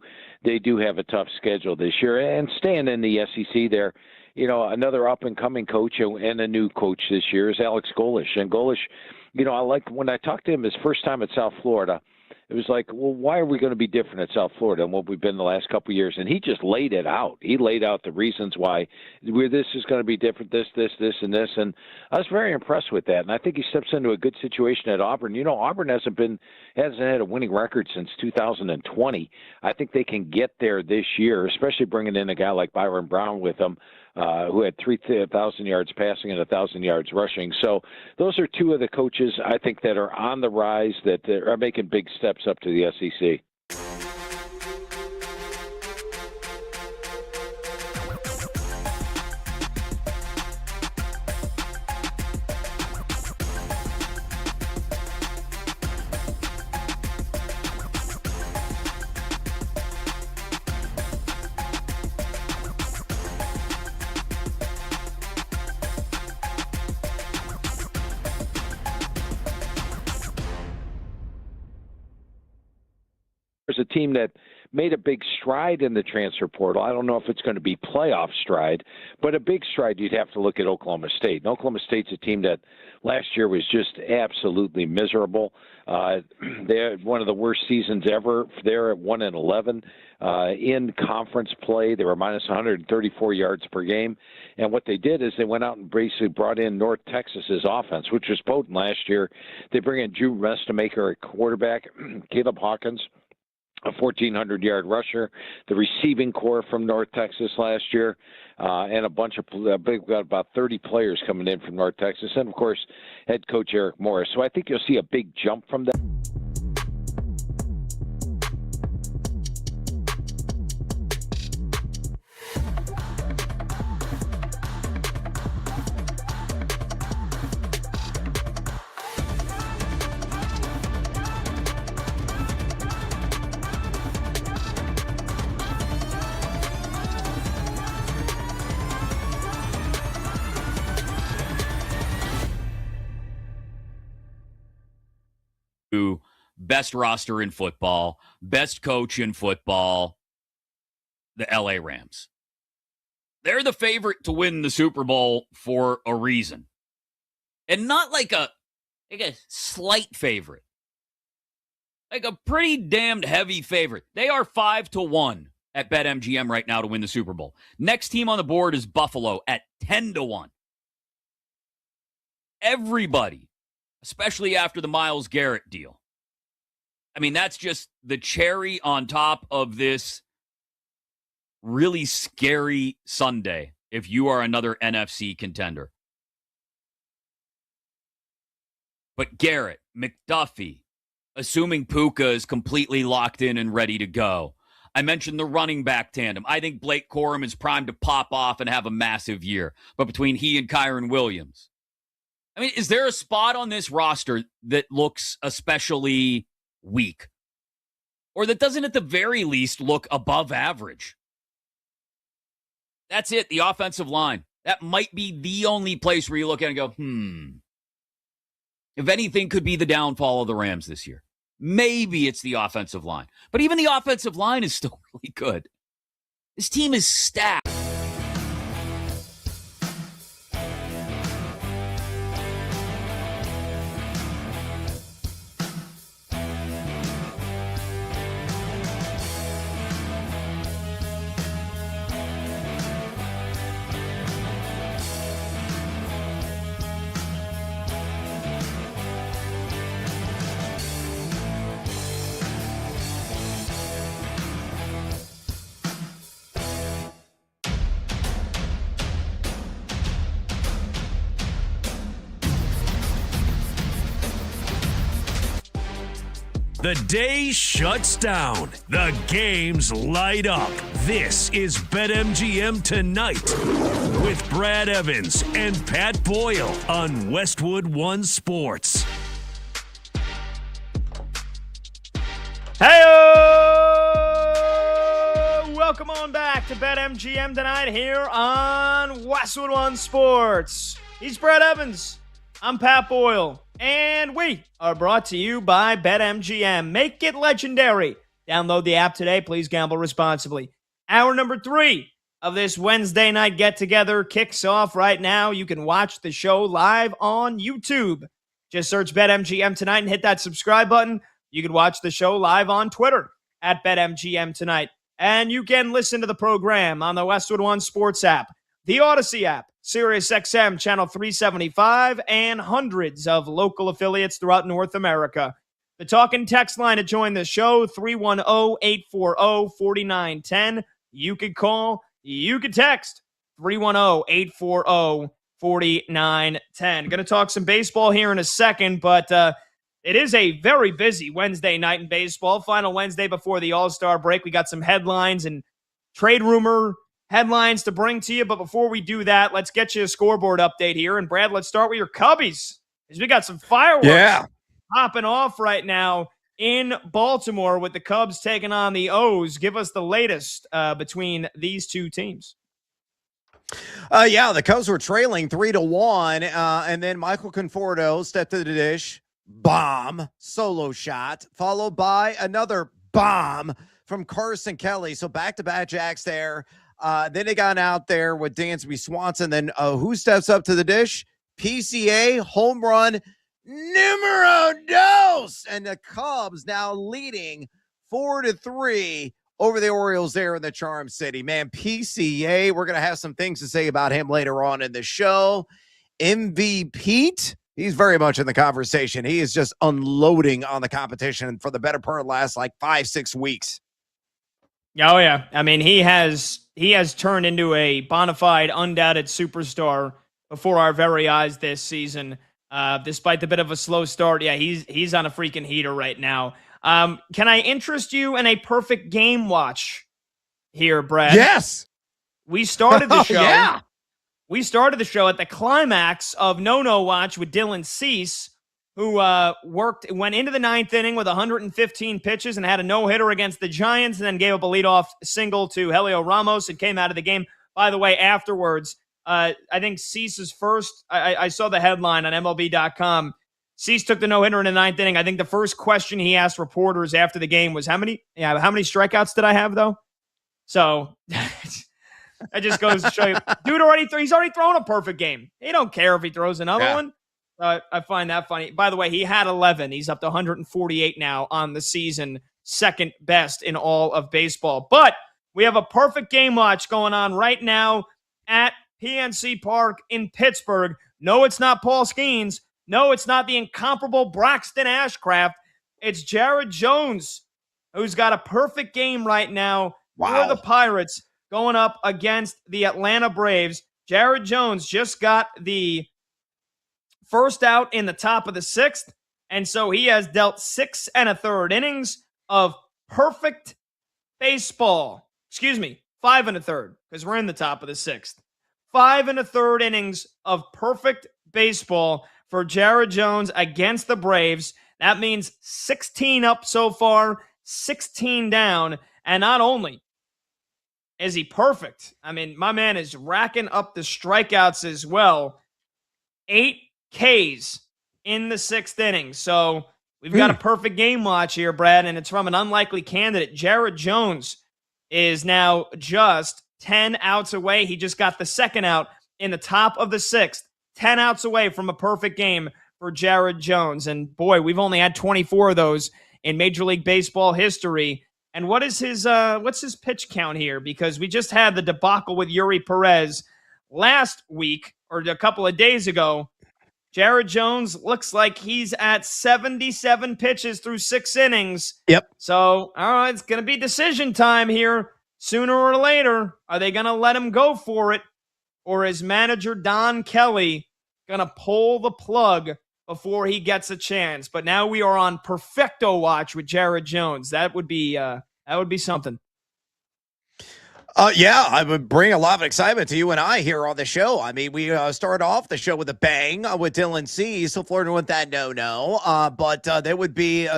have a tough schedule this year. And staying in the SEC there, another up-and-coming coach and a new coach this year is Alex Golish. And Golish, I like when I talked to him his first time at South Florida, it was like, well, why are we going to be different at South Florida than what we've been the last couple of years? And he just laid it out. He laid out the reasons why this is going to be different, this, and this. And I was very impressed with that. And I think he steps into a good situation at Auburn. Auburn hasn't had a winning record since 2020. I think they can get there this year, especially bringing in a guy like Byron Brown with them, who had 3,000 yards passing and 1,000 yards rushing. So those are 2 of the coaches I think that are on the rise, that are making big steps up to the SEC. There's a team that made a big stride in the transfer portal. I don't know if it's going to be playoff stride, but a big stride, you'd have to look at Oklahoma State. And Oklahoma State's a team that last year was just absolutely miserable. They had one of the worst seasons ever. They're at 1-11 in conference play. They were minus 134 yards per game. And what they did is they went out and basically brought in North Texas's offense, which was potent last year. They bring in Drew Restamaker at quarterback, Caleb Hawkins a 1,400-yard rusher, the receiving core from North Texas last year, and a bunch of we've got about 30 players coming in from North Texas, and of course, head coach Eric Morris. So I think you'll see a big jump from that. Best roster in football, best coach in football, the LA Rams. They're the favorite to win the Super Bowl for a reason. And not like a slight favorite. Like a pretty damned heavy favorite. They are 5-1 at BetMGM right now to win the Super Bowl. Next team on the board is Buffalo at 10-1. Everybody, especially after the Myles Garrett deal. I mean, that's just the cherry on top of this really scary Sunday if you are another NFC contender. But Garrett, McDuffie, assuming Puka is completely locked in and ready to go. I mentioned the running back tandem. I think Blake Corum is primed to pop off and have a massive year. But between he and Kyron Williams, I mean, is there a spot on this roster that looks especially weak? Or that doesn't at the very least look above average? That's it, the offensive line. That might be the only place where you look at it and go, if anything could be the downfall of the Rams this year. Maybe it's the offensive line. But even the offensive line is still really good. This team is stacked. The day shuts down. The games light up. This is BetMGM Tonight with Brad Evans and Pat Boyle on Westwood One Sports. Hey, welcome on back to BetMGM Tonight here on Westwood One Sports. He's Brad Evans. I'm Pat Boyle. And we are brought to you by BetMGM. Make it legendary. Download the app today. Please gamble responsibly. Hour number 3 of this Wednesday night get-together kicks off right now. You can watch the show live on YouTube. Just search BetMGM Tonight and hit that subscribe button. You can watch the show live on Twitter at BetMGM Tonight. And you can listen to the program on the Westwood One Sports app, the Odyssey app, SiriusXM Channel 375, and hundreds of local affiliates throughout North America. The talk and text line to join the show, 310-840-4910. You could call, you could text, 310-840-4910. Going to talk some baseball here in a second, but it is a very busy Wednesday night in baseball. Final Wednesday before the All-Star break. We got some headlines and trade rumor headlines to bring to you. But before we do that, let's get you a scoreboard update here. And Brad, let's start with your Cubbies, because we got some fireworks popping off right now in Baltimore with the Cubs taking on the O's. Give us the latest between these two teams. The Cubs were trailing 3-1, and then Michael Conforto stepped to the dish, bomb, solo shot, followed by another bomb from Carson Kelly. So back-to-back jacks there. Then they got out there with Dansby Swanson. Then who steps up to the dish? PCA home run numero dos. And the Cubs now leading 4-3 over the Orioles there in the Charm City. Man, PCA, we're going to have some things to say about him later on in the show. MVP, He's very much in the conversation. He is just unloading on the competition for the better part of the last like 5-6 weeks. Oh yeah, I mean he has turned into a bona fide, undoubted superstar before our very eyes this season. Despite the bit of a slow start, yeah, he's on a freaking heater right now. Can I interest you in a perfect game watch here, Brad? Yes. We started the show. Yeah. We started the show at the climax of No Watch with Dylan Cease, who went into the ninth inning with 115 pitches and had a no-hitter against the Giants, and then gave up a leadoff single to Helio Ramos and came out of the game. By the way, afterwards, I think Cease's first, I saw the headline on MLB.com. Cease took the no-hitter in the ninth inning. I think the first question he asked reporters after the game was, how many strikeouts did I have, though? So that just goes to show you, dude, he's already thrown a perfect game. He don't care if he throws another one. I find that funny. By the way, he had 11. He's up to 148 now on the season, second best in all of baseball. But we have a perfect game watch going on right now at PNC Park in Pittsburgh. No, it's not Paul Skeens. No, it's not the incomparable Braxton Ashcraft. It's Jared Jones, who's got a perfect game right now for the Pirates going up against the Atlanta Braves. Jared Jones just got the first out in the top of the sixth, and so he has dealt 6 1/3 innings of perfect baseball. Excuse me, 5 1/3, because we're in the top of the sixth. 5 1/3 innings of perfect baseball for Jared Jones against the Braves. That means 16 up so far, 16 down, and not only is he perfect, I mean, my man is racking up the strikeouts as well. 8 Ks in the sixth inning. So we've got a perfect game watch here, Brad, and it's from an unlikely candidate. Jared Jones is now just 10 outs away. He just got the second out in the top of the sixth. 10 outs away from a perfect game for Jared Jones. And boy, we've only had 24 of those in Major League Baseball history. And what's his pitch count here? Because we just had the debacle with Yuri Perez last week or a couple of days ago. Jared Jones looks like he's at 77 pitches through 6 innings. Yep. So, all right, it's going to be decision time here sooner or later. Are they going to let him go for it? Or is manager Don Kelly going to pull the plug before he gets a chance? But now we are on perfecto watch with Jared Jones. That would be something. Yeah, I would bring a lot of excitement to you and I here on the show. I mean, we started off the show with a bang with Dylan Cease, so flirting with that but there would be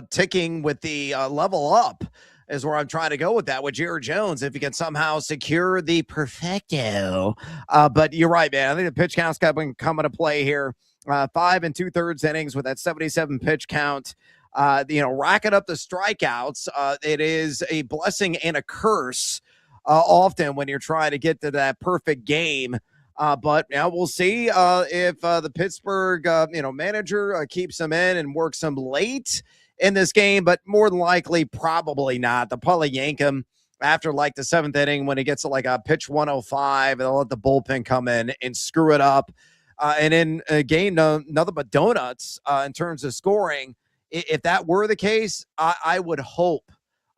ticking with the level up is where I'm trying to go with that with Jared Jones, if he can somehow secure the perfecto. But you're right, man. I think the pitch count's got to come into play here. 5 2/3 innings with that 77 pitch count. Racking up the strikeouts. It is a blessing and a curse often when you're trying to get to that perfect game. But now we'll see if the Pittsburgh manager keeps him in and works him late in this game, but more than likely, probably not. They'll probably yank him after like the 7th inning when he gets to like a pitch 105, and they'll let the bullpen come in and screw it up. And in a game, nothing but donuts in terms of scoring. If that were the case, I would hope,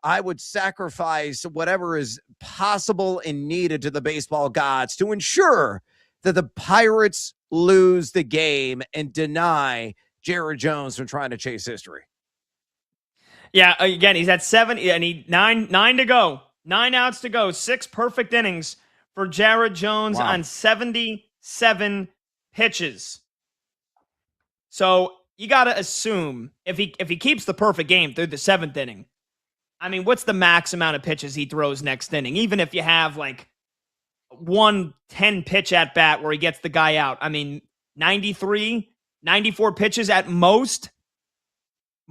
I would sacrifice whatever is possible and needed to the baseball gods to ensure that the Pirates lose the game and deny Jared Jones from trying to chase history. Yeah, again, he's at 7, and nine to go. 9 outs to go. 6 perfect innings for Jared Jones on 77 pitches. So you got to assume if he keeps the perfect game through the 7th inning, I mean, what's the max amount of pitches he throws next inning? Even if you have like 1 10-pitch at bat where he gets the guy out. I mean, 93, 94 pitches at most.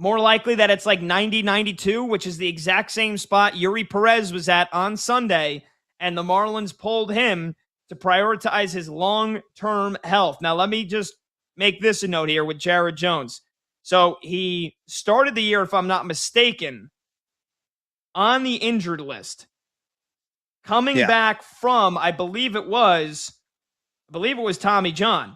More likely that it's like 90, 92, which is the exact same spot Yuri Perez was at on Sunday, and the Marlins pulled him to prioritize his long-term health. Now, let me just make this a note here with Jared Jones. So he started the year, if I'm not mistaken, on the injured list. Coming back from, I believe it was Tommy John.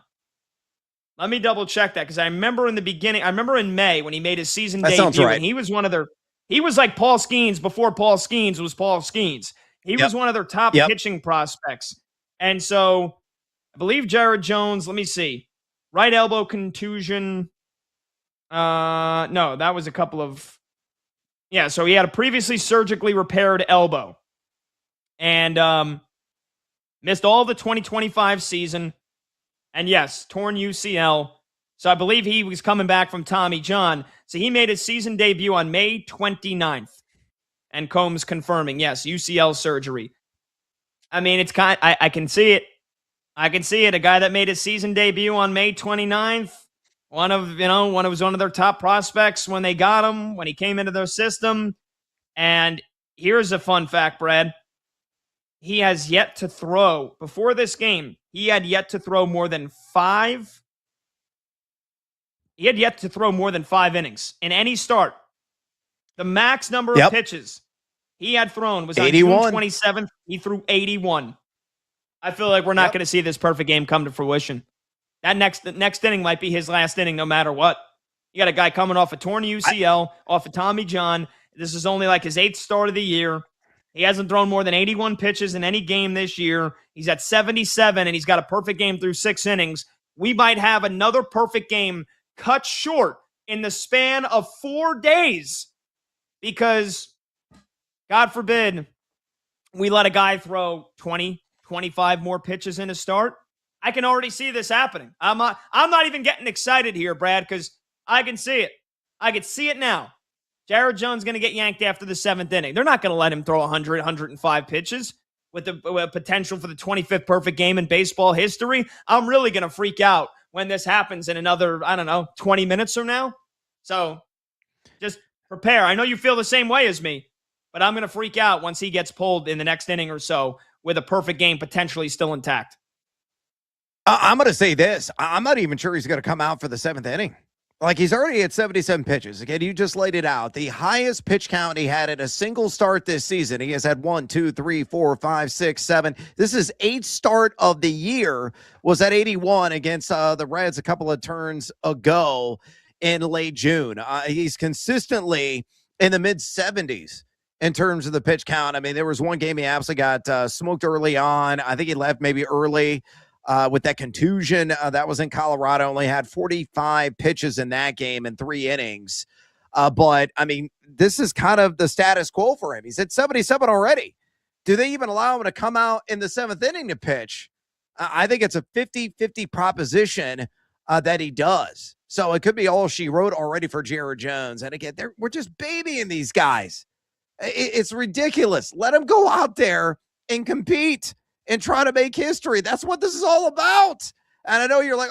Let me double check that because I remember in the beginning, I remember in May when he made his season That sounds debut, right. and he was one of their, he was like Paul Skeens before Paul Skeens was Paul Skeens. He was one of their top pitching prospects. And so I believe Jared Jones, let me see, right elbow contusion. No, that was a couple of, so he had a previously surgically repaired elbow and missed all the 2025 season. And yes, torn UCL. So I believe he was coming back from Tommy John. So he made his season debut on May 29th. And Combs confirming, yes, UCL surgery. I mean, it's I can see it. I can see it. A guy that made his season debut on May 29th. One of their top prospects when they got him, when he came into their system. And here's a fun fact, Brad. He has yet to throw, before this game, he had yet to throw more than 5 innings in any start. The max number of pitches he had thrown was on 81. June 27th. He threw 81. I feel like we're not going to see this perfect game come to fruition. The next inning might be his last inning no matter what. You got a guy coming off a torn UCL, off of Tommy John. This is only like his 8th start of the year. He hasn't thrown more than 81 pitches in any game this year. He's at 77, and he's got a perfect game through 6 innings. We might have another perfect game cut short in the span of 4 days because, God forbid, we let a guy throw 20, 25 more pitches in a start. I can already see this happening. I'm not even getting excited here, Brad, because I can see it. I can see it now. Jared Jones going to get yanked after the 7th inning. They're not going to let him throw 100, 105 pitches with the potential for the 25th perfect game in baseball history. I'm really going to freak out when this happens in another, 20 minutes from now. So just prepare. I know you feel the same way as me, but I'm going to freak out once he gets pulled in the next inning or so with a perfect game potentially still intact. I'm going to say this. I'm not even sure he's going to come out for the 7th inning. Like, he's already at 77 pitches. Again, you just laid it out. The highest pitch count he had in a single start this season. He has had 1, 2, 3, 4, 5, 6, 7. This is 8th start of the year. Was at 81 against the Reds a couple of turns ago in late June. He's consistently in the mid-70s in terms of the pitch count. I mean, there was one game he absolutely got smoked early on. I think he left maybe early. With that contusion, that was in Colorado, only had 45 pitches in that game in 3 innings. But, I mean, this is kind of the status quo for him. He's at 77 already. Do they even allow him to come out in the 7th inning to pitch? I think it's a 50-50 proposition that he does. So it could be all she wrote already for Jared Jones. And again, we're just babying these guys. It's ridiculous. Let him go out there and compete and try to make history. That's what this is all about. And I know you're like,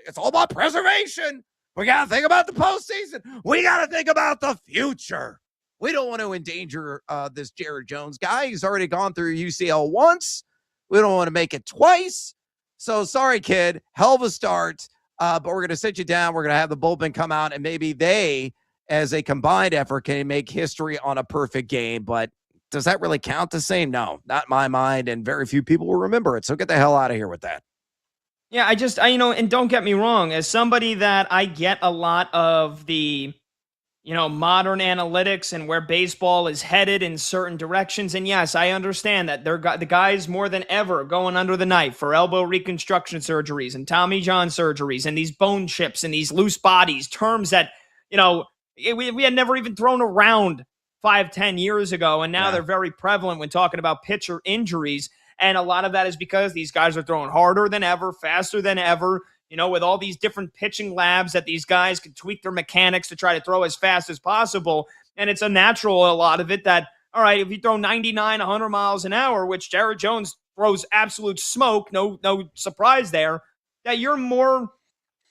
it's all about preservation. We got to think about the postseason. We got to think about the future. We don't want to endanger this Jared Jones guy. He's already gone through UCL once. We don't want to make it twice. So sorry, kid. Hell of a start. But we're going to sit you down. We're going to have the bullpen come out, and maybe they, as a combined effort, can make history on a perfect game. But does that really count the same? No, not in my mind, and very few people will remember it. So get the hell out of here with that. Yeah, and don't get me wrong, as somebody that I get a lot of the, modern analytics and where baseball is headed in certain directions. And yes, I understand that the guys more than ever going under the knife for elbow reconstruction surgeries and Tommy John surgeries and these bone chips and these loose bodies, terms that, we had never even thrown around 5-10 years ago, and now they're very prevalent when talking about pitcher injuries. And a lot of that is because these guys are throwing harder than ever, faster than ever, with all these different pitching labs that these guys can tweak their mechanics to try to throw as fast as possible. And it's a natural, a lot of it, that, all right, if you throw 99, 100 miles an hour, which Jared Jones throws absolute smoke, no surprise there, that you're more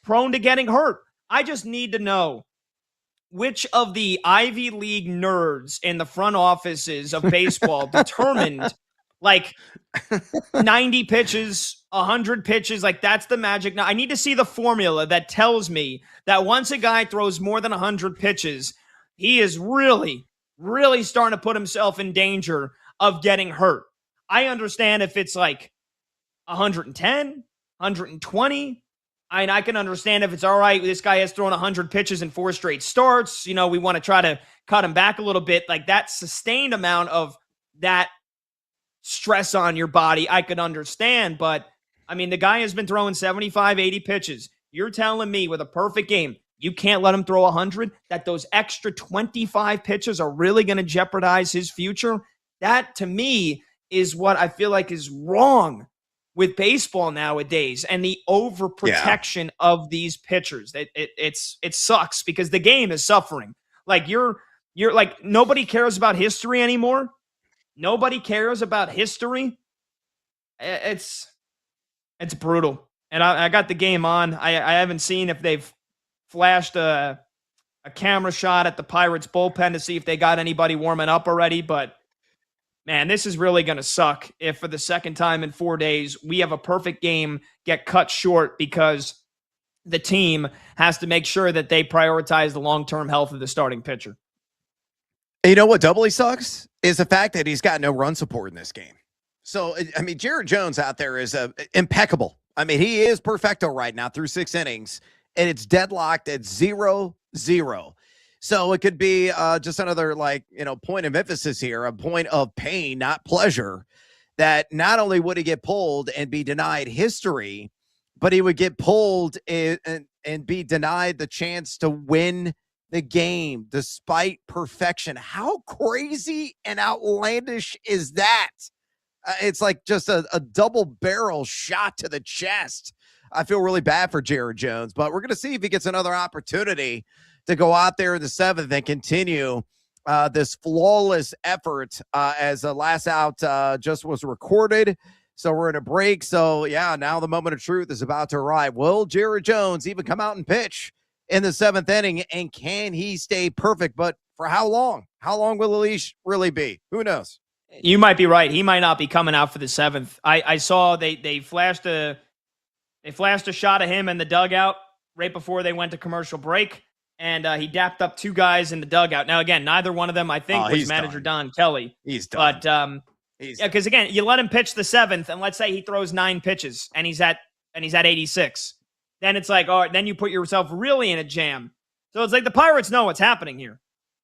prone to getting hurt. I just need to know which of the Ivy League nerds in the front offices of baseball determined like 90 pitches, 100 pitches, like that's the magic. Now I need to see the formula that tells me that once a guy throws more than 100 pitches, he is really, really starting to put himself in danger of getting hurt. I understand if it's like 110, 120, I mean, I can understand if it's all right. This guy has thrown 100 pitches in 4 straight starts. You know, we want to try to cut him back a little bit. Like that sustained amount of that stress on your body, I could understand. But I mean, the guy has been throwing 75, 80 pitches. You're telling me with a perfect game, you can't let him throw 100, that those extra 25 pitches are really going to jeopardize his future? That, to me, is what I feel like is wrong with baseball nowadays and the overprotection of these pitchers. It sucks because the game is suffering. Like you're like, nobody cares about history anymore. Nobody cares about history. It's brutal. And I got the game on. I haven't seen if they've flashed a camera shot at the Pirates bullpen to see if they got anybody warming up already, but man, this is really going to suck if for the second time in 4 days, we have a perfect game get cut short because the team has to make sure that they prioritize the long-term health of the starting pitcher. You know what doubly sucks is the fact that he's got no run support in this game. So, I mean, Jared Jones out there is impeccable. I mean, he is perfecto right now through 6 innings, and it's deadlocked at 0-0. So it could be just another, point of emphasis here, a point of pain, not pleasure, that not only would he get pulled and be denied history, but he would get pulled and be denied the chance to win the game despite perfection. How crazy and outlandish is that? It's like just a double barrel shot to the chest. I feel really bad for Jared Jones, but we're going to see if he gets another opportunity to go out there in the 7th and continue this flawless effort as the last out just was recorded. So we're in a break. So, yeah, now the moment of truth is about to arrive. Will Jared Jones even come out and pitch in the 7th inning, and can he stay perfect? But for how long? How long will the leash really be? Who knows? You might be right. He might not be coming out for the 7th. I saw they flashed a shot of him in the dugout right before they went to commercial break. And he dapped up 2 guys in the dugout. Now, again, neither one of them, I think, was manager Don Kelly. He's done. But because again, you let him pitch the 7th, and let's say he throws 9 pitches, and he's at 86. Then it's like, all right, then you put yourself really in a jam. So it's like the Pirates know what's happening here.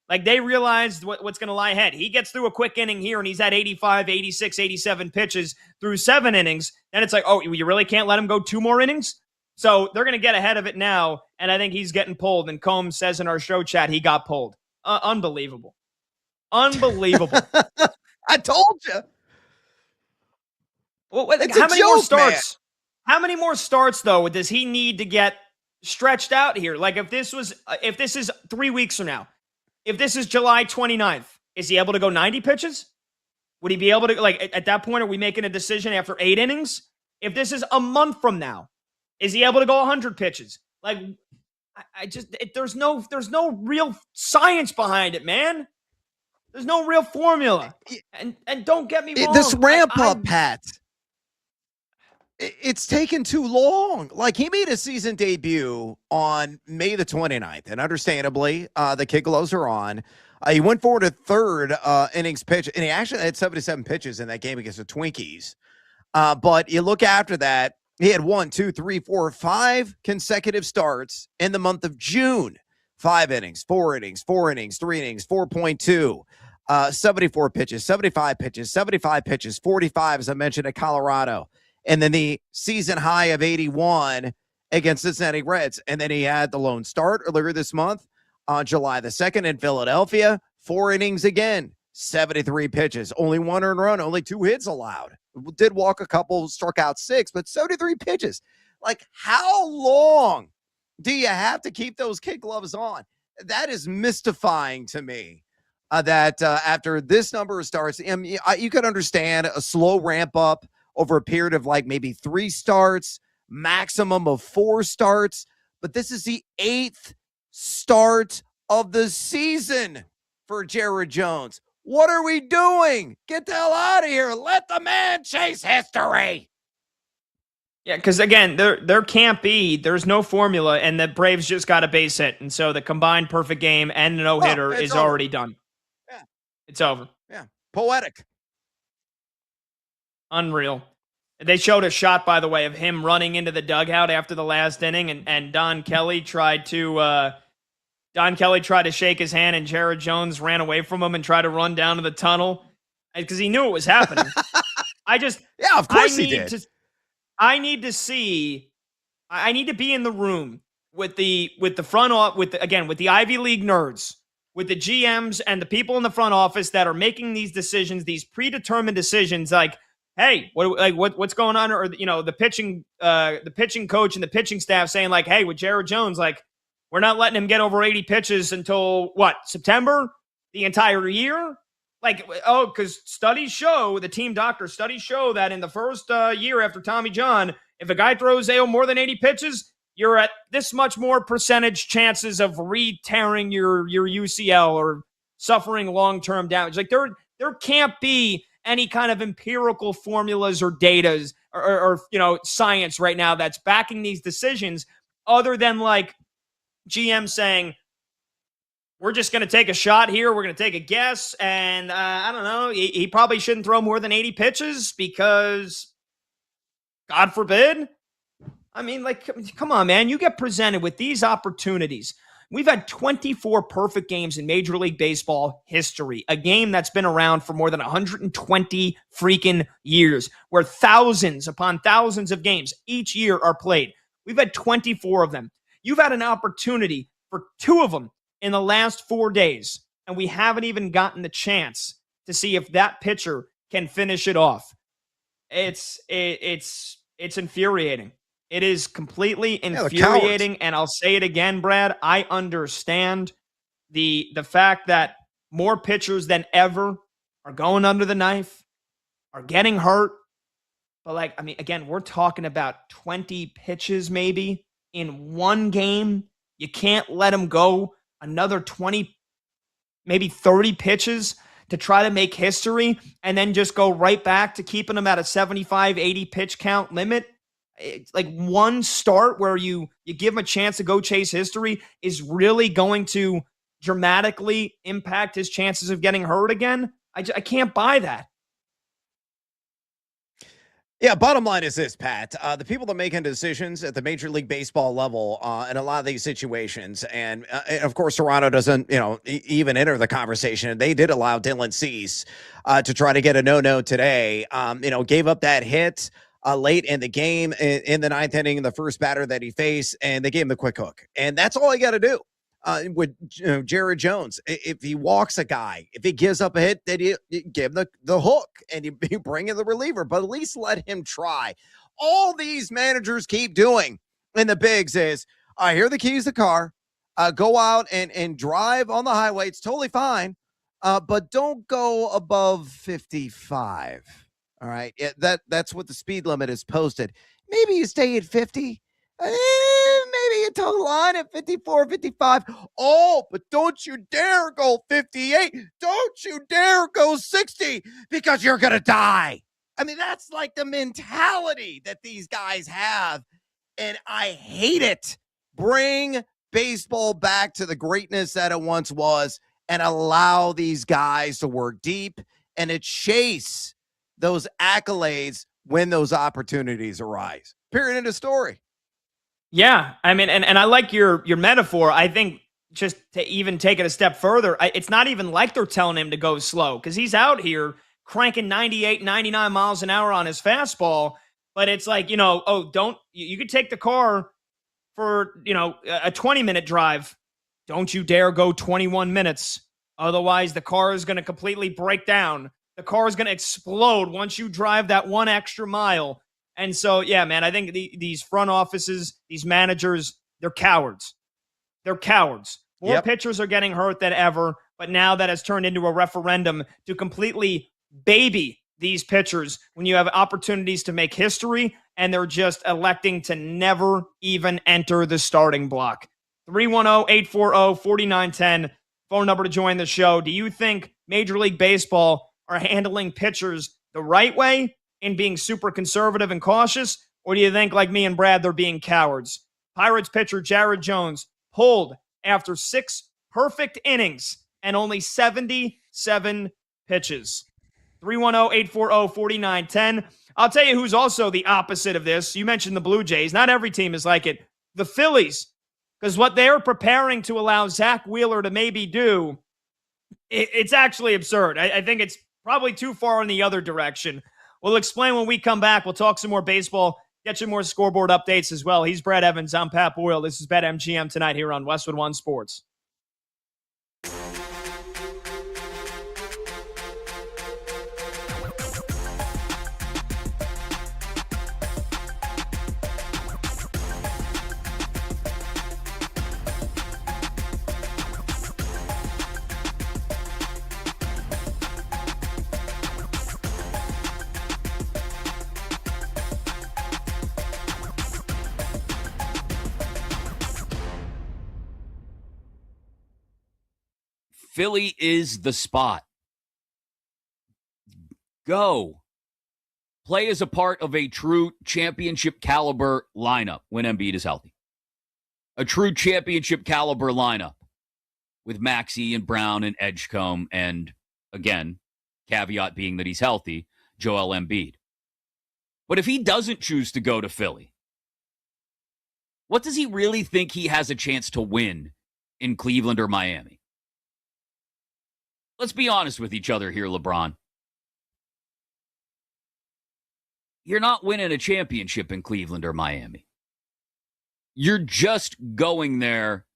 Like they realized what's going to lie ahead. He gets through a quick inning here, and he's at 85, 86, 87 pitches through 7 innings. Then it's like, oh, you really can't let him go 2 more innings? So they're going to get ahead of it now, and I think he's getting pulled. And Combs says in our show chat he got pulled. Unbelievable. Unbelievable. I told you. Well, how many more starts? Man. How many more starts, though, does he need to get stretched out here? Like if this is 3 weeks from now, if this is July 29th, is he able to go 90 pitches? Would he be able to, at that point, are we making a decision after 8 innings? If this is a month from now, is he able to go 100 pitches? Like, there's no real science behind it, man. There's no real formula. And don't get me wrong. This ramp up, Pat. It's taken too long. Like, he made a season debut on May the 29th, and understandably, the kid gloves are on. He went forward to 3rd innings pitch, and he actually had 77 pitches in that game against the Twinkies. But you look after that, he had 1, 2, 3, 4, 5 consecutive starts in the month of June. 5 innings, 4 innings, 4 innings, 3 innings, 4.2, 74 pitches, 75 pitches, 75 pitches, 45, as I mentioned, at Colorado. And then the season high of 81 against Cincinnati Reds. And then he had the lone start earlier this month on July the 2nd in Philadelphia. 4 innings again, 73 pitches, only 1 earned run, only 2 hits allowed. Did walk a couple, struck out 6, but 73 pitches. Like, how long do you have to keep those kid gloves on? That is mystifying to me. That after this number of starts, you could understand a slow ramp up over a period of like maybe 3 starts, maximum of 4 starts. But this is the 8th start of the season for Jared Jones. What are we doing? Get the hell out of here. Let the man chase history. Yeah, because again, there can't be, there's no formula, and the Braves just got a base hit. And so the combined perfect game and the no-hitter is over. Already done. Yeah. It's over. Yeah. Poetic. Unreal. They showed a shot, by the way, of him running into the dugout after the last inning, and Don Kelly tried to shake his hand, and Jared Jones ran away from him and tried to run down to the tunnel because he knew it was happening. Yeah, of course he did. I need to be in the room with the front office, with the Ivy League nerds, with the GMs and the people in the front office that are making these decisions, these predetermined decisions, like, hey, what's going on? Or, the pitching coach and the pitching staff saying, like, hey, with Jared Jones, like, we're not letting him get over 80 pitches until September, the entire year. Like, because the team doctor studies show that in the first year after Tommy John, if a guy throws more than 80 pitches, you're at this much more percentage chances of re-tearing your UCL or suffering long-term damage. Like, there can't be any kind of empirical formulas or data or science right now that's backing these decisions other than like GM saying, we're just going to take a shot here. We're going to take a guess. And I don't know, he probably shouldn't throw more than 80 pitches because, God forbid. I mean, like, come on, man. You get presented with these opportunities. We've had 24 perfect games in Major League Baseball history, a game that's been around for more than 120 freaking years, where thousands upon thousands of games each year are played. We've had 24 of them. You've had an opportunity for 2 of them in the last 4 days, and we haven't even gotten the chance to see if that pitcher can finish it off. It's infuriating. It is completely infuriating, and I'll say it again, Brad. I understand the fact that more pitchers than ever are going under the knife, are getting hurt. But, like, I mean, again, we're talking about 20 pitches maybe in one game. You can't let them go another 20, maybe 30 pitches to try to make history and then just go right back to keeping them at a 75, 80 pitch count limit. It's like one start where you give him a chance to go chase history is really going to dramatically impact his chances of getting hurt again. I can't buy that. Yeah, bottom line is this, Pat. The people that making decisions at the Major League Baseball level in a lot of these situations, and of course, Toronto doesn't, even enter the conversation. They did allow Dylan Cease to try to get a no today. Gave up that hit late in the game in the 9th inning, the first batter that he faced, and they gave him the quick hook. And that's all you got to do. With Jared Jones, if he walks a guy, if he gives up a hit, then you give him the hook and you bring in the reliever, but at least let him try. All these managers keep doing in the bigs is, here are the keys to the car, go out and drive on the highway. It's totally fine, but don't go above 55. All right, that's what the speed limit is posted. Maybe you stay at 50. Maybe a total line at 54, 55. Oh, but don't you dare go 58. Don't you dare go 60 because you're going to die. I mean, that's like the mentality that these guys have, and I hate it. Bring baseball back to the greatness that it once was and allow these guys to work deep and to chase those accolades when those opportunities arise. Period. End of story. Yeah, I mean, and I like your metaphor. I think just to even take it a step further, it's not even like they're telling him to go slow because he's out here cranking 98, 99 miles an hour on his fastball. But it's like, you could take the car for, a 20-minute drive. Don't you dare go 21 minutes. Otherwise, the car is going to completely break down. The car is going to explode once you drive that one extra mile. And so, yeah, man, I think these front offices, these managers, they're cowards. They're cowards. More pitchers are getting hurt than ever, but now that has turned into a referendum to completely baby these pitchers when you have opportunities to make history, and they're just electing to never even enter the starting block. 310-840-4910, phone number to join the show. Do you think Major League Baseball are handling pitchers the right way in being super conservative and cautious, or do you think, like me and Brad, they're being cowards? Pirates pitcher Jared Jones pulled after 6 perfect innings and only 77 pitches. 310-840-4910. I'll tell you who's also the opposite of this. You mentioned the Blue Jays. Not every team is like it. The Phillies, because what they're preparing to allow Zach Wheeler to maybe do, it's actually absurd. I think it's probably too far in the other direction. We'll explain when we come back. We'll talk some more baseball, get you more scoreboard updates as well. He's Brad Evans. I'm Pat Boyle. This is BetMGM tonight here on Westwood One Sports. Philly is the spot. Go. Play as a part of a true championship caliber lineup when Embiid is healthy. A true championship caliber lineup with Maxey and Brown and Edgecombe and, again, caveat being that he's healthy, Joel Embiid. But if he doesn't choose to go to Philly, what does he really think he has a chance to win in Cleveland or Miami? Let's be honest with each other here, LeBron. You're not winning a championship in Cleveland or Miami. You're just going there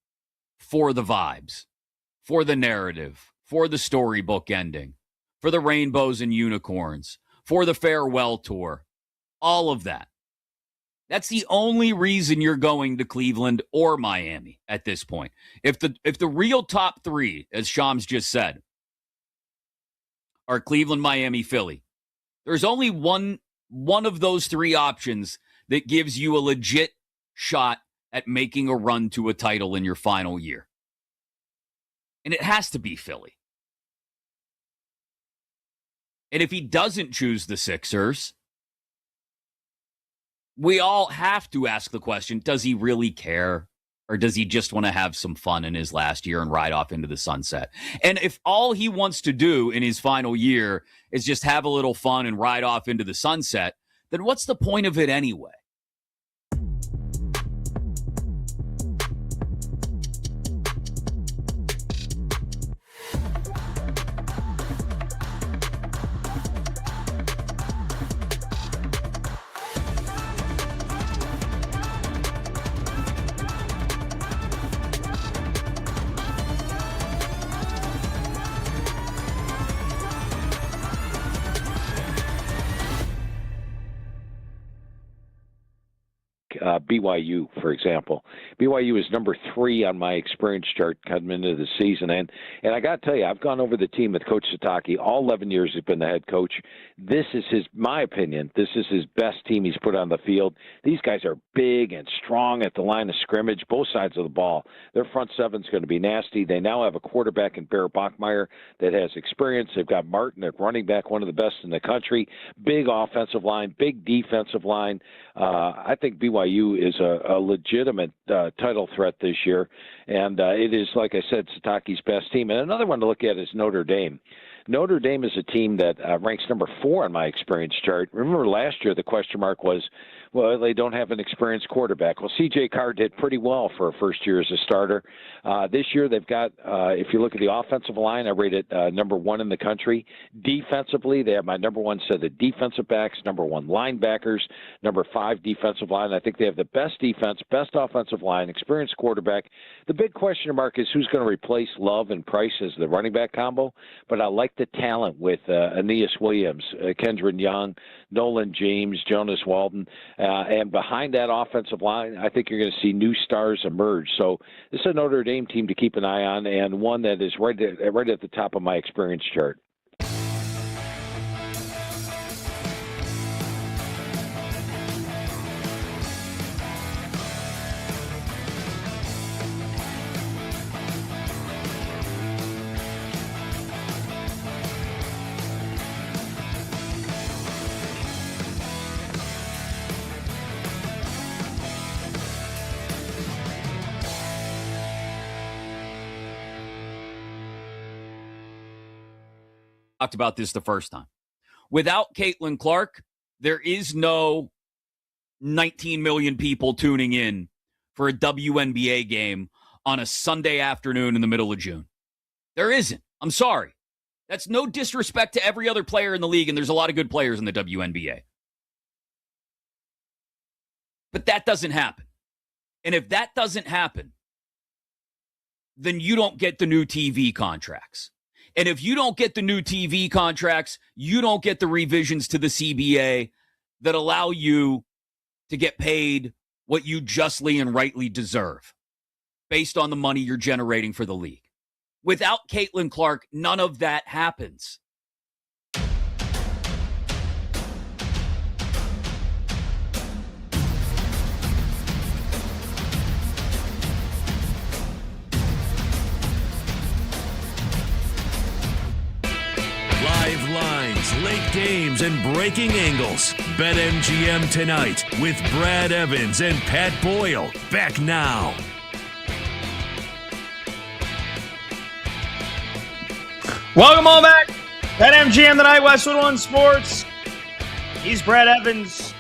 for the vibes, for the narrative, for the storybook ending, for the rainbows and unicorns, for the farewell tour, all of that. That's the only reason you're going to Cleveland or Miami at this point. If the real top three, as Shams just said, are Cleveland, Miami, Philly, there's only one of those three options that gives you a legit shot at making a run to a title in your final year. And it has to be Philly. And if he doesn't choose the Sixers, we all have to ask the question, does he really care? Or does he just want to have some fun in his last year and ride off into the sunset? And if all he wants to do in his final year is just have a little fun and ride off into the sunset, then what's the point of it anyway? BYU, for example. BYU is number 3 on my experience chart coming into the season. And I got to tell you, I've gone over the team with Coach Sataki. All 11 years he's been the head coach. This is my opinion, this is his best team he's put on the field. These guys are big and strong at the line of scrimmage, both sides of the ball. Their front seven's going to be nasty. They now have a quarterback in Bear Bachmeier that has experience. They've got Martin at running back, one of the best in the country. Big offensive line, big defensive line. I think BYU is a legitimate title threat this year, and it is, like I said, Sataki's best team. And another one to look at is Notre Dame. Notre Dame is a team that ranks number 4 on my experience chart. Remember last year the question mark was, well, they don't have an experienced quarterback. Well, C.J. Carr did pretty well for a first year as a starter. This year they've got, if you look at the offensive line, I rate it number 1 in the country. Defensively, they have my number 1 set of defensive backs, number 1 linebackers, number 5 defensive line. I think they have the best defense, best offensive line, experienced quarterback. The big question mark is who's going to replace Love and Price as the running back combo. But I like the talent with Aeneas Williams, Kendron Young, Nolan James, Jonas Walden. And behind that offensive line, I think you're going to see new stars emerge. So this is a Notre Dame team to keep an eye on, and one that is right at the top of my experience chart. Talked about this the first time. Without Caitlin Clark, there is no 19 million people tuning in for a WNBA game on a Sunday afternoon in the middle of June. There isn't. I'm sorry. That's no disrespect to every other player in the league, and there's a lot of good players in the WNBA. But that doesn't happen. And if that doesn't happen, then you don't get the new TV contracts. And if you don't get the new TV contracts, you don't get the revisions to the CBA that allow you to get paid what you justly and rightly deserve based on the money you're generating for the league. Without Caitlin Clark, none of that happens. Live lines, late games, and breaking angles. BetMGM tonight with Brad Evans and Pat Boyle. Back now. Welcome all back. BetMGM tonight, Westwood One Sports. He's Brad Evans.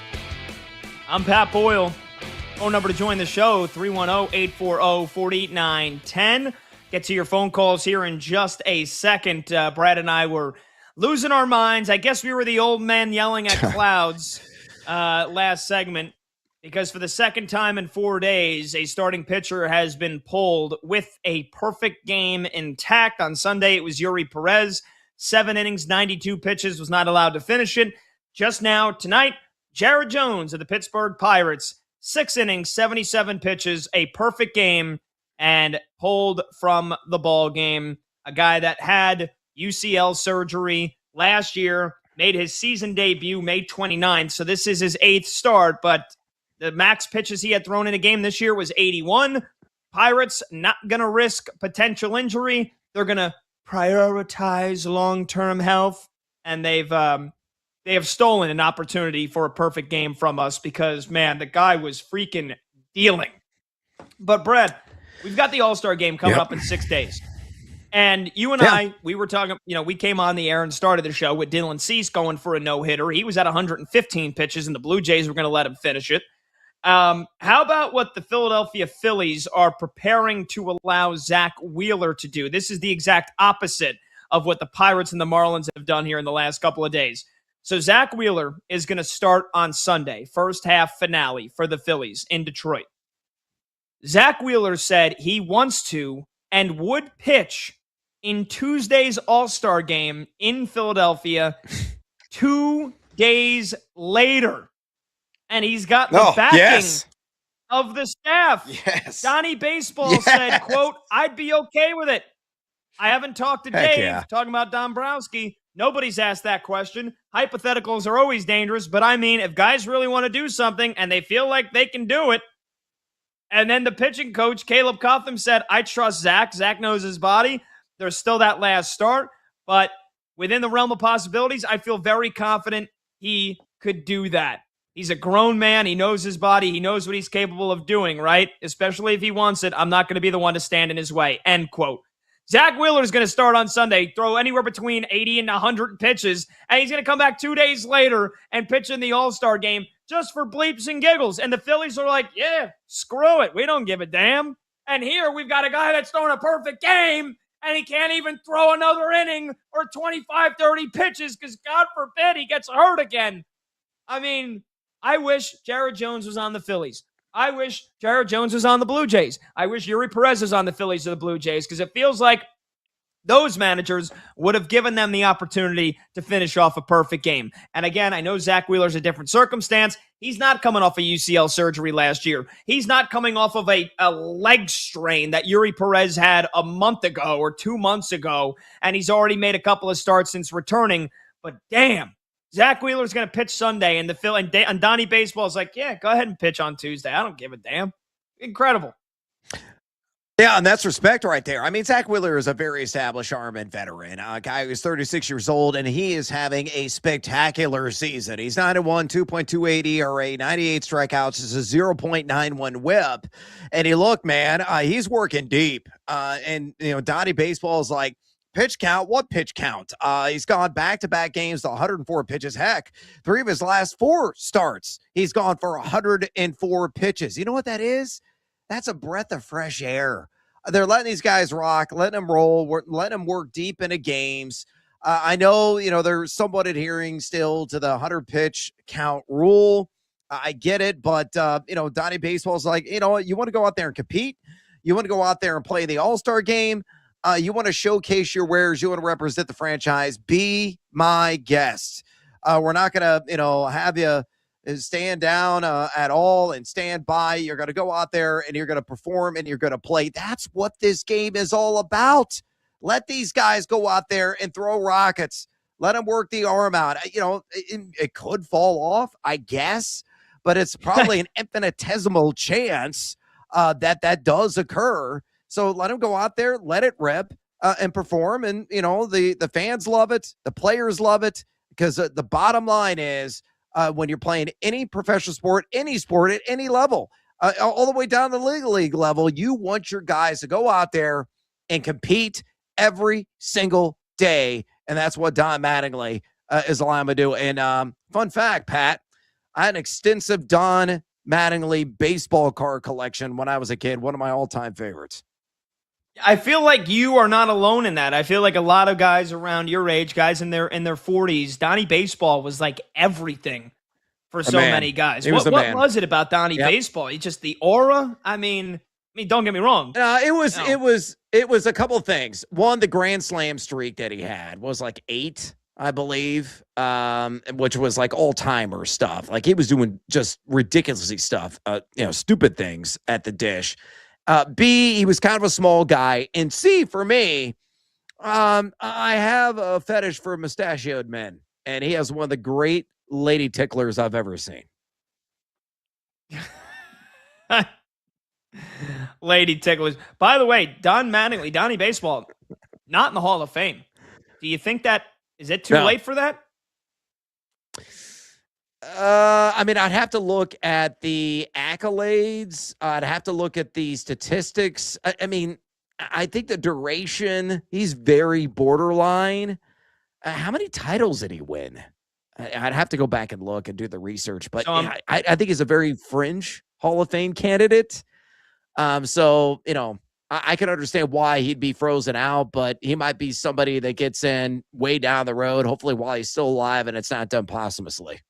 I'm Pat Boyle. Phone number to join the show, 310-840-4910. Get to your phone calls here in just a second. Brad and I were losing our minds. I guess we were the old men yelling at clouds last segment, because for the second time in 4 days, a starting pitcher has been pulled with a perfect game intact. On Sunday, it was Yuri Perez. 7 innings, 92 pitches, was not allowed to finish it. Just now, tonight, Jared Jones of the Pittsburgh Pirates. 6 innings, 77 pitches, a perfect game, and pulled from the ball game. A guy that had UCL surgery last year, made his season debut May 29th, so this is his 8th start, but the max pitches he had thrown in a game this year was 81. Pirates not going to risk potential injury. They're going to prioritize long-term health, and they have stolen an opportunity for a perfect game from us because, man, the guy was freaking dealing. But, Brad, we've got the All-Star game coming up in 6 days. And you and I, we were talking, we came on the air and started the show with Dylan Cease going for a no-hitter. He was at 115 pitches, and the Blue Jays were going to let him finish it. How about what the Philadelphia Phillies are preparing to allow Zach Wheeler to do? This is the exact opposite of what the Pirates and the Marlins have done here in the last couple of days. So Zach Wheeler is going to start on Sunday, first half finale for the Phillies in Detroit. Zach Wheeler said he wants to and would pitch in Tuesday's All-Star game in Philadelphia 2 days later. And he's got the backing of the staff. Yes. Donnie Baseball said, quote, "I'd be okay with it." I haven't talked to Dave talking about Dombrowski. Nobody's asked that question. Hypotheticals are always dangerous, but I mean, if guys really want to do something and they feel like they can do it. And then the pitching coach, Caleb Cotham, said, "I trust Zach. Zach knows his body." There's still that last start, but within the realm of possibilities, I feel very confident he could do that. He's a grown man. He knows his body. He knows what he's capable of doing, right? Especially if he wants it. I'm not going to be the one to stand in his way, end quote. Zach Wheeler is going to start on Sunday, throw anywhere between 80 and 100 pitches, and he's going to come back 2 days later and pitch in the All-Star game just for bleeps and giggles. And the Phillies are like, yeah, screw it. We don't give a damn. And here we've got a guy that's throwing a perfect game, and he can't even throw another inning or 25, 30 pitches because, God forbid, he gets hurt again. I mean, I wish Jared Jones was on the Phillies. I wish Jared Jones was on the Blue Jays. I wish Yuri Perez was on the Phillies or the Blue Jays because it feels like those managers would have given them the opportunity to finish off a perfect game. And again, I know Zach Wheeler's a different circumstance. He's not coming off a UCL surgery last year. He's not coming off of a leg strain that Yuri Perez had a month ago or 2 months ago, and he's already made a couple of starts since returning. But damn, Zach Wheeler's going to pitch Sunday, and and Donnie Baseball's like, yeah, go ahead and pitch on Tuesday. I don't give a damn. Incredible. Yeah, and that's respect right there. I mean, Zach Wheeler is a very established arm and veteran, a guy who's 36 years old, and he is having a spectacular season. He's 9-1, 2.28 ERA, 98 strikeouts, is a 0.91 whip. And look, man, he's working deep. And Donnie Baseball is like, pitch count. What pitch count? He's gone back-to-back games to 104 pitches. Heck, 3 of his last 4 starts, he's gone for 104 pitches. You know what that is? That's a breath of fresh air. They're letting these guys rock, letting them roll, letting them work deep into games. I know, they're somewhat adhering still to the 100-pitch count rule. I get it, but, Donnie Baseball's like, you want to go out there and compete. You want to go out there and play the All-Star game. You want to showcase your wares. You want to represent the franchise. Be my guest. We're not going to, have you stand down at all and stand by. You're going to go out there and you're going to perform and you're going to play. That's what this game is all about. Let these guys go out there and throw rockets. Let them work the arm out. It could fall off, I guess, but it's probably an infinitesimal chance that does occur. So let them go out there, let it rip and perform. And, the fans love it. The players love it, because the bottom line is, when you're playing any professional sport, any sport at any level, all the way down to the league level, you want your guys to go out there and compete every single day. And that's what Don Mattingly is allowing him to do. And fun fact, Pat, I had an extensive Don Mattingly baseball card collection when I was a kid. One of my all-time favorites. I feel like you are not alone in that. I feel like a lot of guys around your age, guys in their 40s, Donnie Baseball was like everything for so many guys. What was it about Donnie Baseball? He just the aura. I mean, don't get me wrong. It was a couple of things. One, the Grand Slam streak that he had was like 8, I believe, which was like all-timer stuff. Like he was doing just ridiculously stuff, stupid things at the dish. B, he was kind of a small guy. And C, for me, I have a fetish for mustachioed men. And he has one of the great lady ticklers I've ever seen. Lady ticklers. By the way, Don Mattingly, Donnie Baseball, not in the Hall of Fame. Do you think is it too late for that? I'd have to look at the accolades. I'd have to look at the statistics. I think the duration, he's very borderline. How many titles did he win? I'd have to go back and look and do the research, but I think he's a very fringe Hall of Fame candidate. I can understand why he'd be frozen out, but he might be somebody that gets in way down the road, hopefully while he's still alive and it's not done posthumously.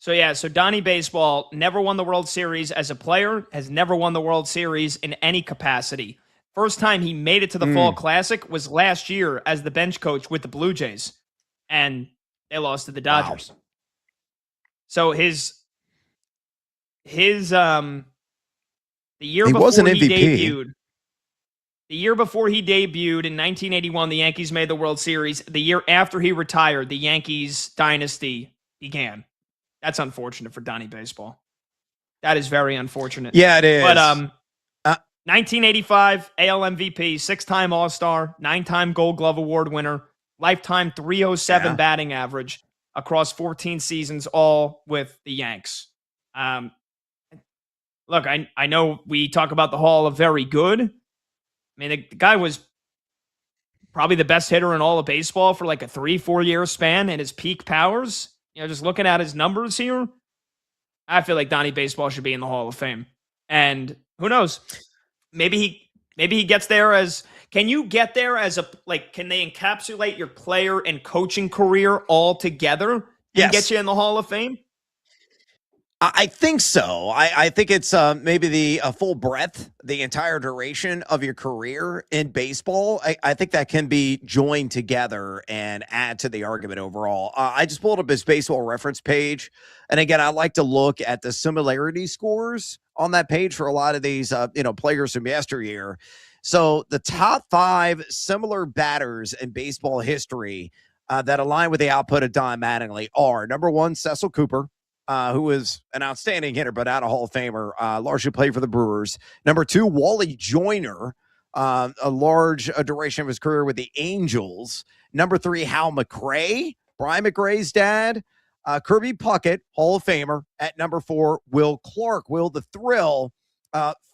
So Donnie Baseball never won the World Series as a player, has never won the World Series in any capacity. First time he made it to the Fall Classic was last year as the bench coach with the Blue Jays, and they lost to the Dodgers. Wow. So the year before he debuted in 1981, the Yankees made the World Series. The year after he retired, the Yankees dynasty began. That's unfortunate for Donnie Baseball. That is very unfortunate. Yeah, it is. But 1985 AL MVP, 6-time All-Star, 9-time Gold Glove Award winner, lifetime .307 batting average across 14 seasons, all with the Yanks. Look, I know we talk about the Hall of Very Good. The guy was probably the best hitter in all of baseball for like a 3-4 year span at his peak powers. Just looking at his numbers here, I feel like Donnie Baseball should be in the Hall of Fame. And who knows? Maybe he gets there as. Can you get there as can they encapsulate your player and coaching career all together and get you in the Hall of Fame? I think so. I think it's maybe the full breadth, the entire duration of your career in baseball. I think that can be joined together and add to the argument overall. I just pulled up his baseball reference page. And again, I like to look at the similarity scores on that page for a lot of these, players from yesteryear. So the top 5 similar batters in baseball history that align with the output of Don Mattingly are, number 1, Cecil Cooper, who is an outstanding hitter, but not a Hall of Famer, largely played for the Brewers. Number 2, Wally Joyner, a large duration of his career with the Angels. Number 3, Hal McRae, Brian McRae's dad. Kirby Puckett, Hall of Famer. At number 4, Will Clark, Will the Thrill,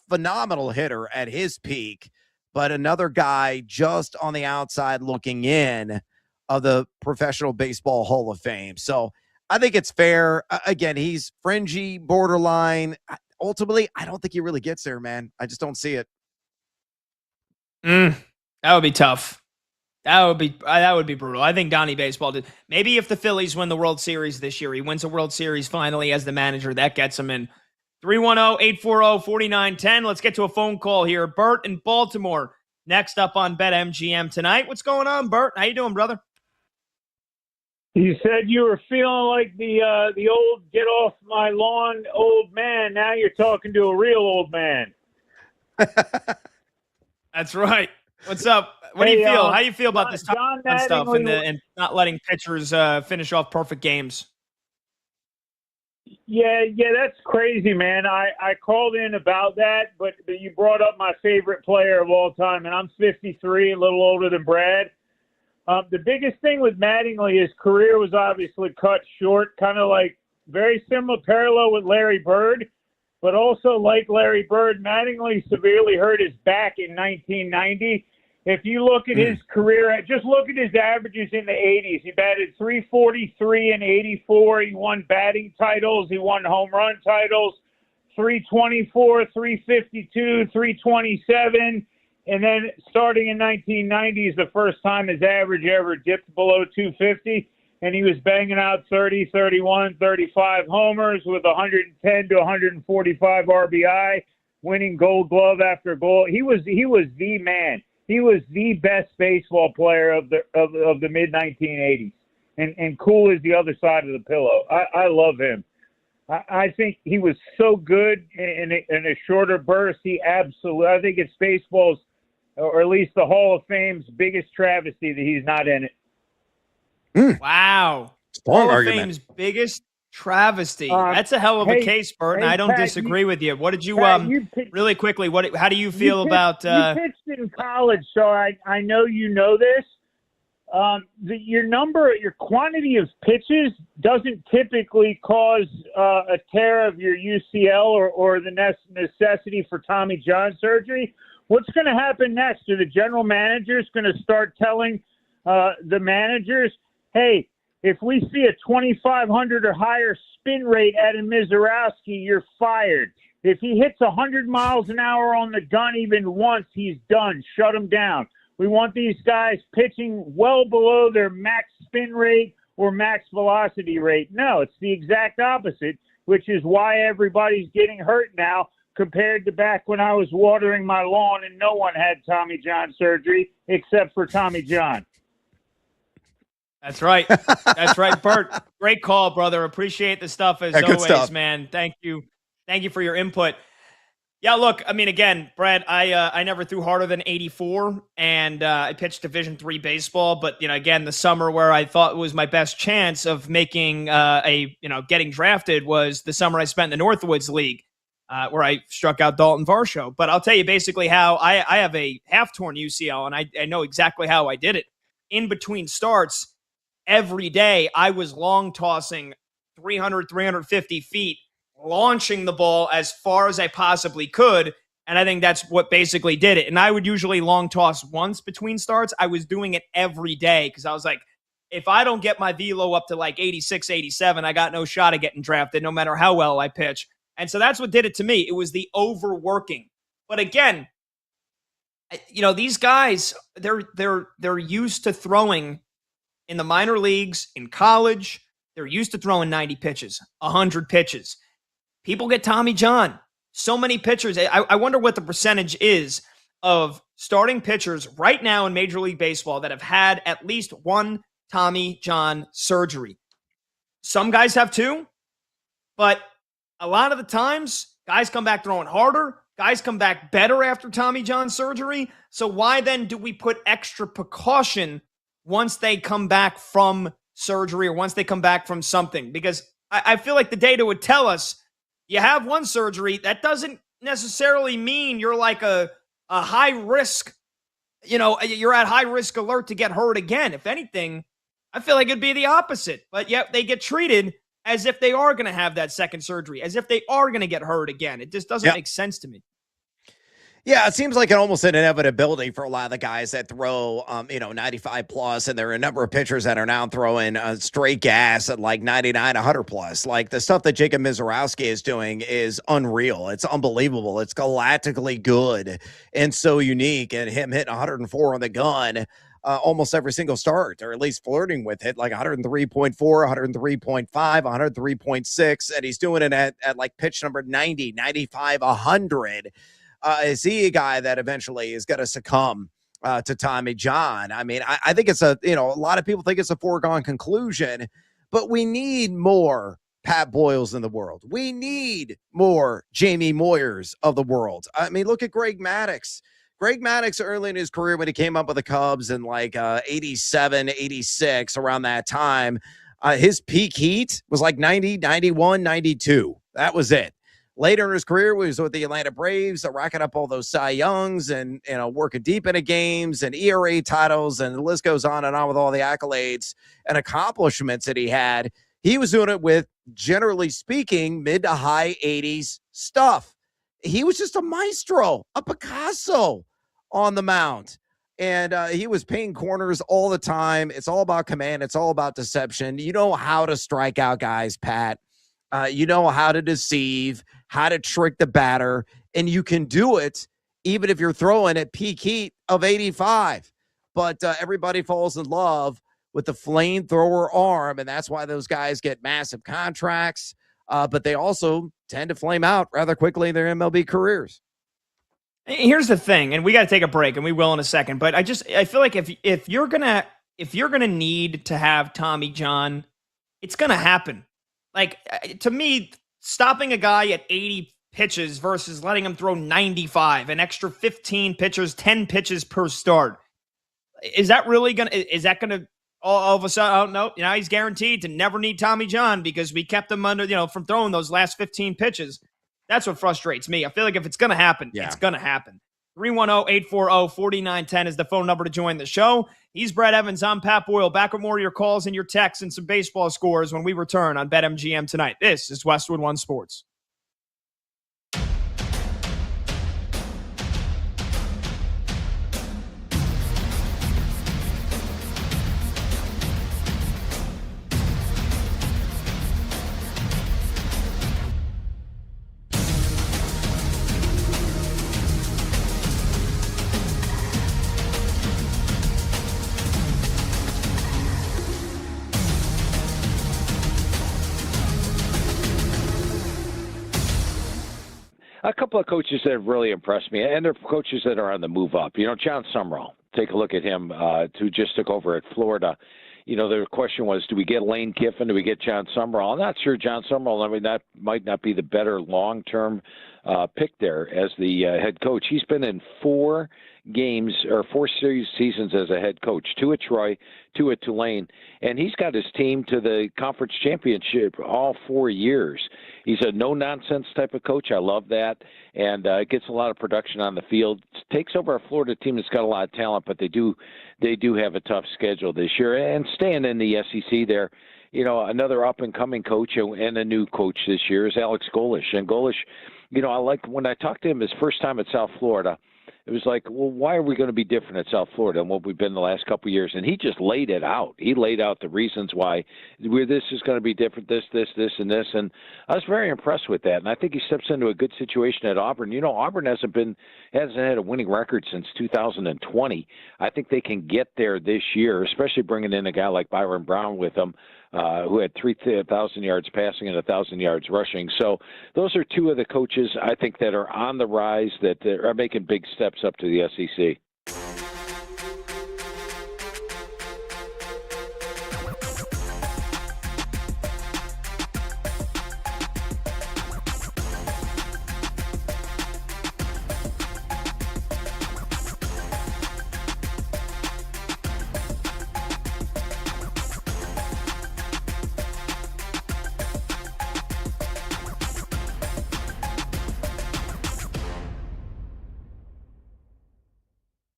phenomenal hitter at his peak. but another guy just on the outside looking in of the Professional Baseball Hall of Fame. So I think it's fair. Again, he's fringy, borderline. Ultimately, I don't think he really gets there, man. I just don't see it. That would be tough. That would be brutal. I think Donnie Baseball did. Maybe if the Phillies win the World Series this year, he wins a World Series finally as the manager. That gets him in. 310-840-4910. Let's get to a phone call here. Bert in Baltimore, next up on BetMGM tonight. What's going on, Bert? How you doing, brother? You said you were feeling like the old get off my lawn old man. Now you're talking to a real old man. That's right. What's up? What do you feel? How do you feel about this John stuff and not letting pitchers finish off perfect games? Yeah, that's crazy, man. I called in about that, but you brought up my favorite player of all time, and I'm 53, a little older than Brad. The biggest thing with Mattingly, his career was obviously cut short, kind of like very similar parallel with Larry Bird, but also like Larry Bird, Mattingly severely hurt his back in 1990. If you look at his career, just look at his averages in the 80s. He batted .343 in 84. He won batting titles. He won home run titles, .324, .352, .327. And then starting in 1990 is the first time his average ever dipped below .250. And he was banging out 30, 31, 35 homers with 110 to 145 RBI, winning Gold Glove after gold. He was the man. He was the best baseball player of the mid 1980s, and cool is the other side of the pillow. I love him. I think he was so good in a shorter burst. I think it's baseball's, or at least the Hall of Fame's biggest travesty that he's not in it. Wow, Hall of Fame's biggest travesty. That's a hell of a case, Bert, and I don't disagree with you. What did you really quickly? How do you feel about? You pitched in college, so I know you know this. Your quantity of pitches doesn't typically cause a tear of your UCL or the necessity for Tommy John surgery. What's going to happen next? Are the general managers going to start telling the managers, hey, if we see a 2,500 or higher spin rate at a Mizorowski, you're fired. If he hits 100 miles an hour on the gun even once, he's done. Shut him down. We want these guys pitching well below their max spin rate or max velocity rate. No, it's the exact opposite, which is why everybody's getting hurt now compared to back when I was watering my lawn and no one had Tommy John surgery except for Tommy John. That's right. That's right, Bert. Great call, brother. Appreciate the stuff as always, stuff. Man. Thank you. Thank you for your input. Yeah, look, I mean, again, Brad, I never threw harder than 84, and I pitched Division III baseball. But again, the summer where I thought was my best chance of making getting drafted was the summer I spent in the Northwoods League, where I struck out Dalton Varsho. But I'll tell you basically how I have a half-torn UCL, and I know exactly how I did it. In between starts, every day I was long tossing 300, 350 feet, launching the ball as far as I possibly could. And I think that's what basically did it. And I would usually long toss once between starts. I was doing it every day because I was like, if I don't get my velo up to like 86, 87, I got no shot at getting drafted no matter how well I pitch. And so that's what did it to me. It was the overworking. But again, these guys, they're used to throwing in the minor leagues, in college. They're used to throwing 90 pitches, 100 pitches. People get Tommy John. So many pitchers. I wonder what the percentage is of starting pitchers right now in Major League Baseball that have had at least one Tommy John surgery. Some guys have two, but a lot of the times, guys come back throwing harder. Guys come back better after Tommy John surgery. So why then do we put extra precaution once they come back from surgery or once they come back from something? Because I feel like the data would tell us you have one surgery. That doesn't necessarily mean you're like a high risk, you're at high risk alert to get hurt again. If anything, I feel like it'd be the opposite. But yet they get treated as if they are going to have that second surgery, as if they are going to get hurt again. It just doesn't make sense to me. Yeah, it seems like almost an inevitability for a lot of the guys that throw, 95 plus, and there are a number of pitchers that are now throwing straight gas at like 99, 100 plus. Like the stuff that Jacob Mizorowski is doing is unreal. It's unbelievable. It's galactically good and so unique. And him hitting 104 on the gun almost every single start, or at least flirting with it, like 103.4, 103.5, 103.6, and he's doing it at like pitch number 90, 95, 100. Is he a guy that eventually is going to succumb to Tommy John? I mean, I think it's a lot of people think it's a foregone conclusion, but we need more Pat Boyles in the world. We need more Jamie Moyers of the world. I mean, look at Greg Maddux. Greg Maddux early in his career when he came up with the Cubs in like 87, 86, around that time, his peak heat was like 90, 91, 92. That was it. Later in his career, he was with the Atlanta Braves, racking up all those Cy Youngs and working deep into games and ERA titles, and the list goes on with all the accolades and accomplishments that he had. He was doing it with, generally speaking, mid to high 80s stuff. He was just a maestro, a Picasso on the mound. And he was painting corners all the time. It's all about command. It's all about deception. You know how to strike out guys, Pat. You know how to deceive, how to trick the batter, and you can do it even if you're throwing at peak heat of 85. But everybody falls in love with the flamethrower arm, and that's why those guys get massive contracts. But they also tend to flame out rather quickly in their MLB careers. Here's the thing, and we got to take a break, and we will in a second. But I feel like if you're gonna need to have Tommy John, it's gonna happen. Like, to me, stopping a guy at 80 pitches versus letting him throw 95, an extra 15 pitches, 10 pitches per start. Is that going to all of a sudden, oh, no, now he's guaranteed to never need Tommy John because we kept him under, from throwing those last 15 pitches. That's what frustrates me. I feel like if it's going to happen, it's going to happen. 310-840-4910 is the phone number to join the show. He's Brad Evans. I'm Pat Boyle. Back with more of your calls and your texts and some baseball scores when we return on BetMGM tonight. This is Westwood One Sports. A couple of coaches that have really impressed me, and they're coaches that are on the move up. John Summerall, take a look at him, who just took over at Florida. The question was, do we get Lane Kiffin? Do we get John Summerall? I'm not sure John Summerall, that might not be the better long-term pick there as the head coach. He's been in 4 games or 4 seasons as a head coach, 2 at Troy, 2 at Tulane, and he's got his team to the conference championship all 4 years. He's a no-nonsense type of coach. I love that, and gets a lot of production on the field. Takes over a Florida team that's got a lot of talent, but they do have a tough schedule this year. And staying in the SEC there, another up-and-coming coach and a new coach this year is Alex Golish. And Golish, I like when I talked to him his first time at South Florida, it was like, well, why are we going to be different at South Florida than what we've been the last couple of years? And he just laid it out. He laid out the reasons why this is going to be different, this, and this. And I was very impressed with that. And I think he steps into a good situation at Auburn. Auburn hasn't had a winning record since 2020. I think they can get there this year, especially bringing in a guy like Byron Brown with them, who had 3,000 yards passing and 1,000 yards rushing. So those are 2 of the coaches I think that are on the rise, that are making big steps up to the SEC.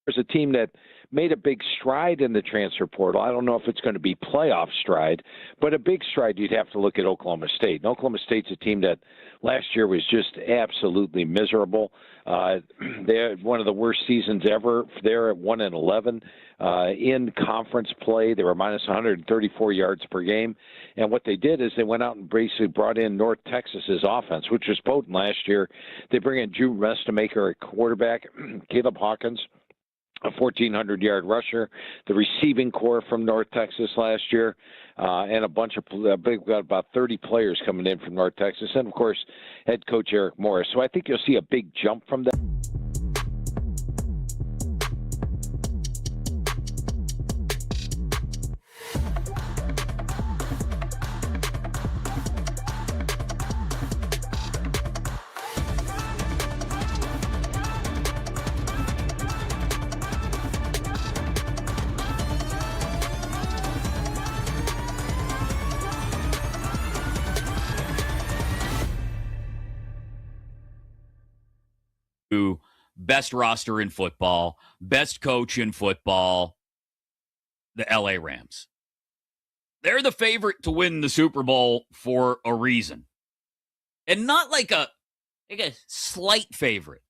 There's a team that made a big stride in the transfer portal. I don't know if it's going to be playoff stride, but a big stride. You'd have to look at Oklahoma State. And Oklahoma State's a team that last year was just absolutely miserable. They had one of the worst seasons ever. They're at 1-11 in conference play. They were minus 134 yards per game. And what they did is they went out and basically brought in North Texas's offense, which was potent last year. They bring in Drew Restemaker at quarterback, Caleb Hawkins, a 1,400-yard rusher, the receiving core from North Texas last year, and a bunch of we've got about 30 players coming in from North Texas, and of course, head coach Eric Morris. So I think you'll see a big jump from that. Best roster in football, best coach in football, the LA Rams. They're the favorite to win the Super Bowl for a reason. And not like a slight favorite.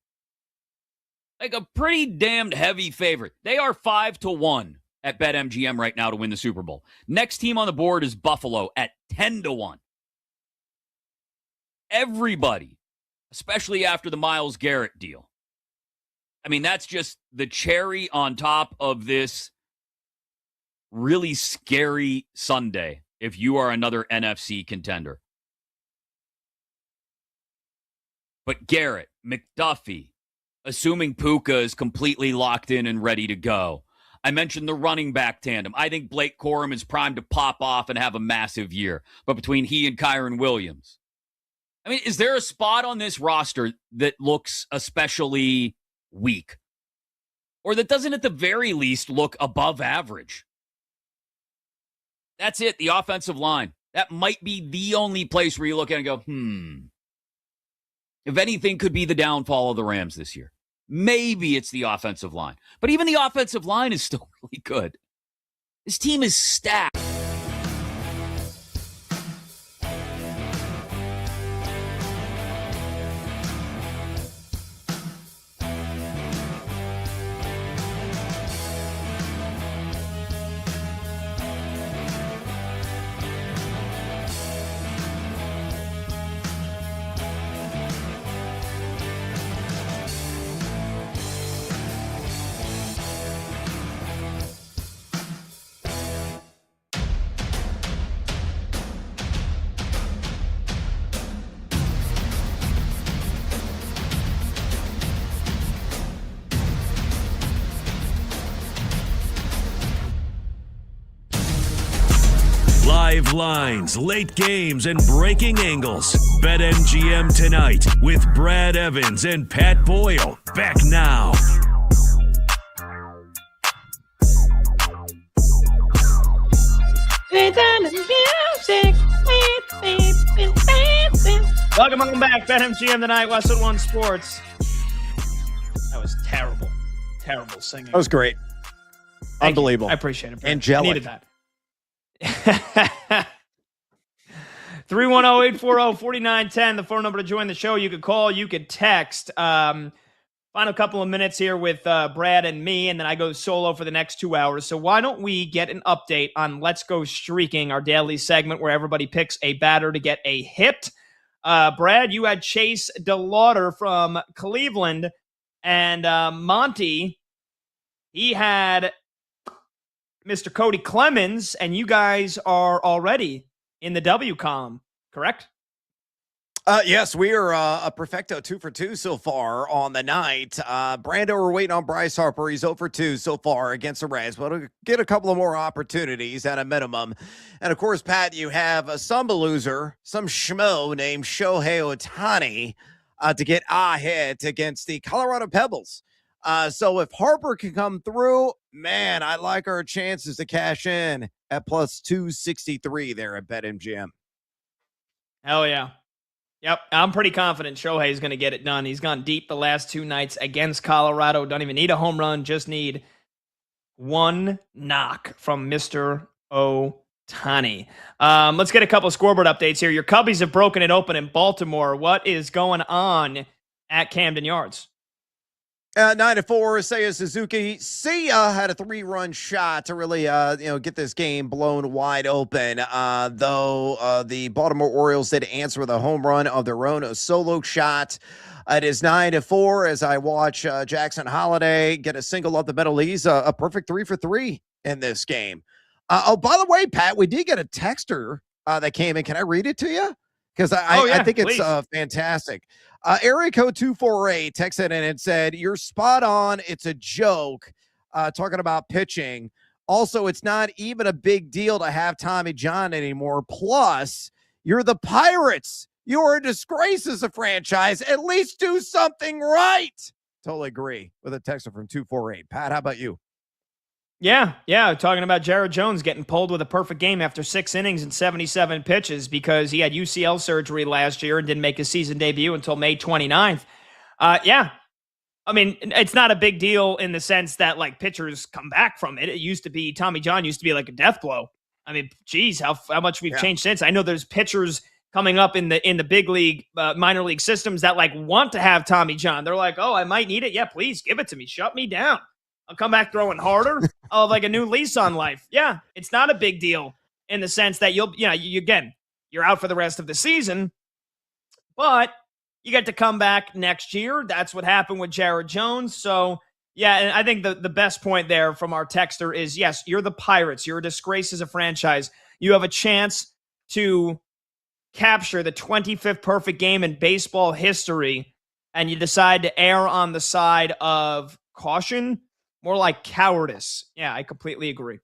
Like a pretty damned heavy favorite. They are 5-1 at BetMGM right now to win the Super Bowl. Next team on the board is Buffalo at 10-1. Everybody, especially after the Myles Garrett deal. I mean, that's just the cherry on top of this really scary Sunday if you are another NFC contender. But Garrett, McDuffie, assuming Puka is completely locked in and ready to go. I mentioned the running back tandem. I think Blake Corum is primed to pop off and have a massive year. But between he and Kyron Williams, I mean, is there a spot on this roster that looks especially weak? Or that doesn't at the very least look above average? That's it, the offensive line. That might be the only place where you look at it and go, if anything could be the downfall of the Rams this year. Maybe it's the offensive line. But even the offensive line is still really good. This team is stacked. Live lines, late games, and breaking angles. BetMGM tonight with Brad Evans and Pat Boyle. Back now. Welcome on back. BetMGM tonight, Westwood One Sports. That was terrible. Terrible singing. That was great. Thank Unbelievable. you. I appreciate it. Brad. Angelic. I needed that. 310-840-4910, the phone number to join the show. You could call, you could text. Final couple of minutes here with Brad and me, and then I go solo for the next 2 hours. So why don't we get an update on Let's Go Streaking, our daily segment where everybody picks a batter to get a hit. Brad, you had Chase DeLauder from Cleveland, and Monty, he had Mr. Cody Clemens, and you guys are already in the W column, correct? Yes, we are a perfecto 2 for 2 so far on the night. Brando, we're waiting on Bryce Harper. He's 0 for 2 so far against the Reds, but we'll get a couple of more opportunities at a minimum. And of course, Pat, you have some loser, some schmo named Shohei Ohtani to get a hit against the Colorado Pebbles. So if Harper can come through, man, I like our chances to cash in at plus 263 there at BetMGM. Hell yeah. Yep, I'm pretty confident Shohei is going to get it done. He's gone deep the last 2 nights against Colorado. Don't even need a home run, just need one knock from Mr. Ohtani. Let's get a couple of scoreboard updates here. Your Cubbies have broken it open in Baltimore. What is going on at Camden Yards? 9-4, Seiya Suzuki. Seiya had a 3-run shot to really, get this game blown wide open. Though the Baltimore Orioles did answer with a home run of their own, a solo shot. It is 9-4 as I watch Jackson Holiday get a single up the middle. He's a perfect 3 for 3 in this game. By the way, Pat, we did get a texter that came in. Can I read it to you? Because I think it's fantastic. Area code 248 texted in and said, "You're spot on. It's a joke." Talking about pitching. Also, it's not even a big deal to have Tommy John anymore. Plus, you're the Pirates. You're a disgrace as a franchise. At least do something right. Totally agree with a texter from 248. Pat, how about you? Yeah. Talking about Jared Jones getting pulled with a perfect game after 6 innings and 77 pitches because he had UCL surgery last year and didn't make his season debut until May 29th. I mean, it's not a big deal in the sense that like pitchers come back from it. It used to be Tommy John used to be like a death blow. I mean, geez, how much we've changed since. I know there's pitchers coming up in the big league, minor league systems that like want to have Tommy John. They're like, oh, I might need it. Yeah, please give it to me. Shut me down. I'll come back throwing harder. I'll have like a new lease on life. Yeah, it's not a big deal in the sense that you're out for the rest of the season, but you get to come back next year. That's what happened with Jared Jones. So, yeah, and I think the best point there from our texter is, yes, you're the Pirates. You're a disgrace as a franchise. You have a chance to capture the 25th perfect game in baseball history, and you decide to err on the side of caution. More like cowardice. Yeah, I completely agree.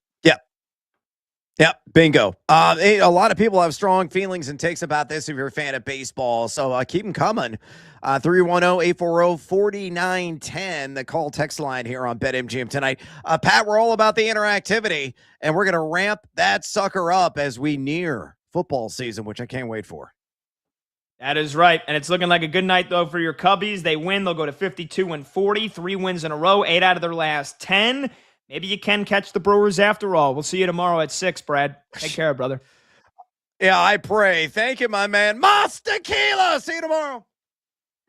Yep, bingo. A lot of people have strong feelings and takes about this if you're a fan of baseball, so keep them coming. 310-840-4910, the call text line here on BetMGM tonight. Pat, we're all about the interactivity, and we're going to ramp that sucker up as we near football season, which I can't wait for. That is right, and it's looking like a good night, though, for your Cubbies. They win. They'll go to 52-40, 3 wins in a row, 8 out of their last 10. Maybe you can catch the Brewers after all. We'll see you tomorrow at 6, Brad. Take care, brother. Yeah, I pray. Thank you, my man. Mas Tequila. See you tomorrow.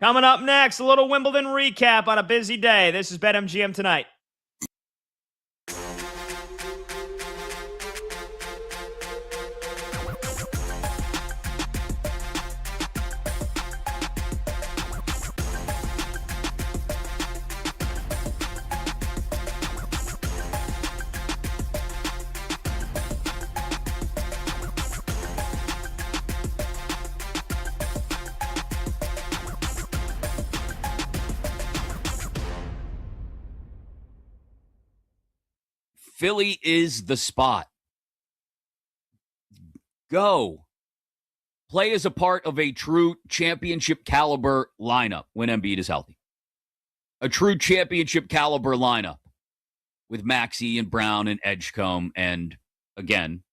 Coming up next, a little Wimbledon recap on a busy day. This is BetMGM Tonight. Philly is the spot. Go. Play as a part of a true championship caliber lineup when Embiid is healthy. A true championship caliber lineup with Maxey and Brown and Edgecombe and, again,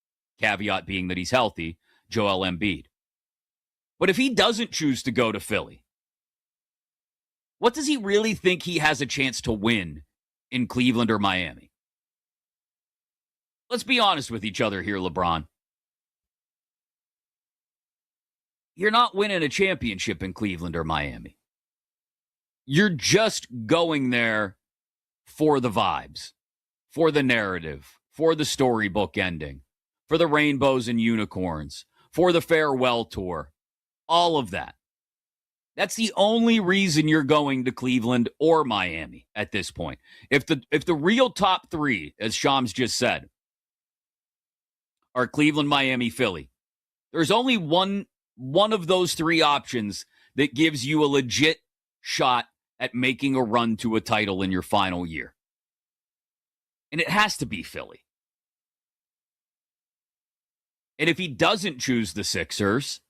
caveat being that he's healthy, Joel Embiid. But if he doesn't choose to go to Philly, what does he really think he has a chance to win in Cleveland or Miami? Let's be honest with each other here, LeBron. You're not winning a championship in Cleveland or Miami. You're just going there for the vibes, for the narrative, for the storybook ending, for the rainbows and unicorns, for the farewell tour, all of that. That's the only reason you're going to Cleveland or Miami at this point. If the real top three, as Shams just said, are Cleveland, Miami, Philly, there's only one of those three options that gives you a legit shot at making a run to a title in your final year. And it has to be Philly. And if he doesn't choose the Sixers,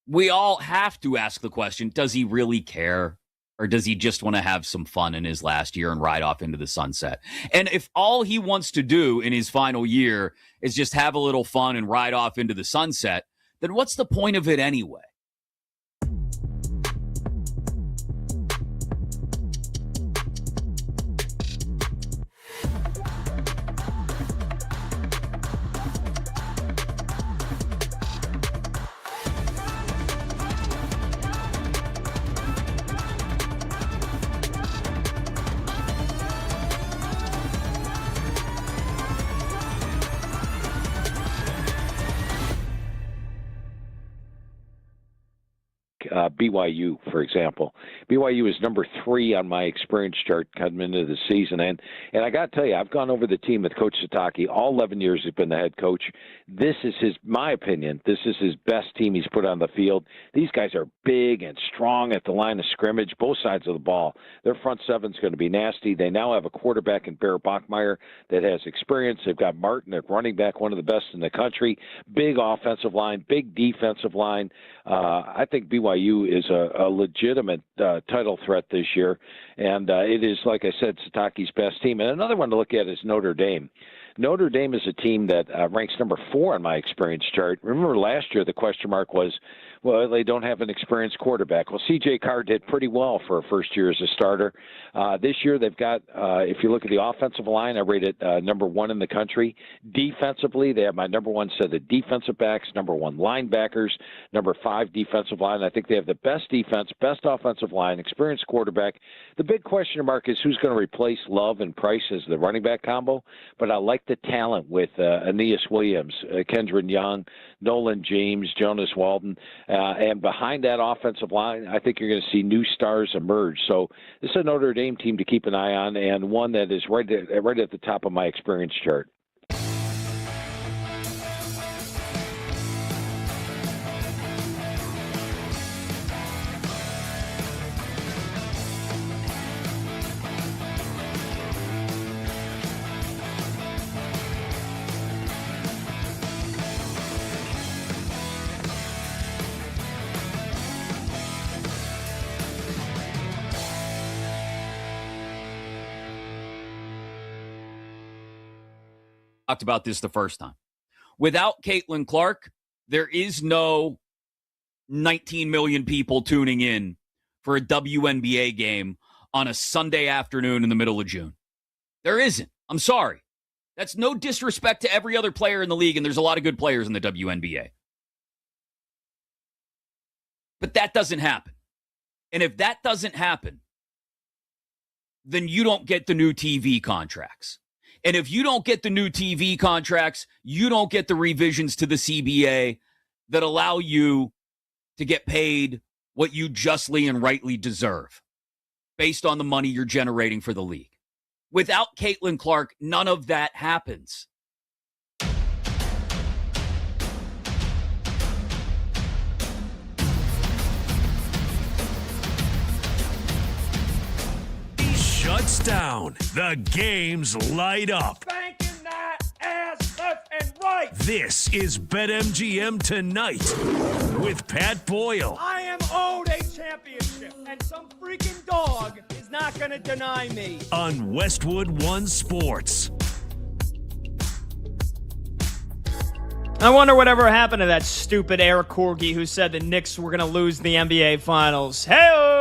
we all have to ask the question, does he really care? Or does he just want to have some fun in his last year and ride off into the sunset? And if all he wants to do in his final year is just have a little fun and ride off into the sunset, then what's the point of it anyway? BYU, for example. BYU is number 3 on my experience chart coming into the season. And I got to tell you, I've gone over the team with Coach Sataki. All 11 years he's been the head coach. This is my opinion, this is his best team he's put on the field. These guys are big and strong at the line of scrimmage, both sides of the ball. Their front seven's going to be nasty. They now have a quarterback in Bear Bachmeier that has experience. They've got Martin at running back, one of the best in the country. Big offensive line, big defensive line. I think BYU is a legitimate title threat this year, and it is, like I said, Sataki's best team. And another one to look at is Notre Dame. Notre Dame is a team that ranks number 4 on my experience chart. Remember last year the question mark was, well, they don't have an experienced quarterback. Well, C.J. Carr did pretty well for a first year as a starter. This year they've got, if you look at the offensive line, I rate it number 1 in the country. Defensively, they have my number 1 set of defensive backs, number 1 linebackers, number 5 defensive line. I think they have the best defense, best offensive line, experienced quarterback. The big question mark is who's going to replace Love and Price as the running back combo. But I like the talent with Aeneas Williams, Kendron Young, Nolan James, Jonas Walden. And behind that offensive line, I think you're going to see new stars emerge. So this is a Notre Dame team to keep an eye on, and one that is right at the top of my experience chart. Talked about this the first time. Without Caitlin Clark, there is no 19 million people tuning in for a WNBA game on a Sunday afternoon in the middle of June. There isn't. I'm sorry. That's no disrespect to every other player in the league, and there's a lot of good players in the WNBA. But that doesn't happen. And if that doesn't happen, then you don't get the new TV contracts. And if you don't get the new TV contracts, you don't get the revisions to the CBA that allow you to get paid what you justly and rightly deserve based on the money you're generating for the league. Without Caitlin Clark, none of that happens. Shuts down. The games light up. Banking that ass left and right. This is BetMGM Tonight with Pat Boyle. I am owed a championship, and some freaking dog is not going to deny me. On Westwood One Sports. I wonder whatever happened to that stupid Eric Corgi who said the Knicks were going to lose the NBA Finals. Hey-o!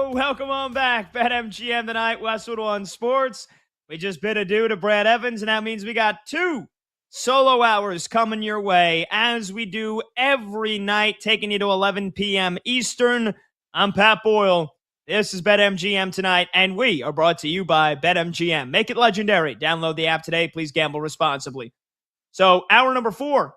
Welcome on back. BetMGM Tonight, Westwood One Sports. We just bid adieu to Brad Evans, and that means we got 2 solo hours coming your way, as we do every night, taking you to 11 p.m. Eastern. I'm Pat Boyle. This is BetMGM Tonight, and we are brought to you by BetMGM. Make it legendary. Download the app today. Please gamble responsibly. So hour number 4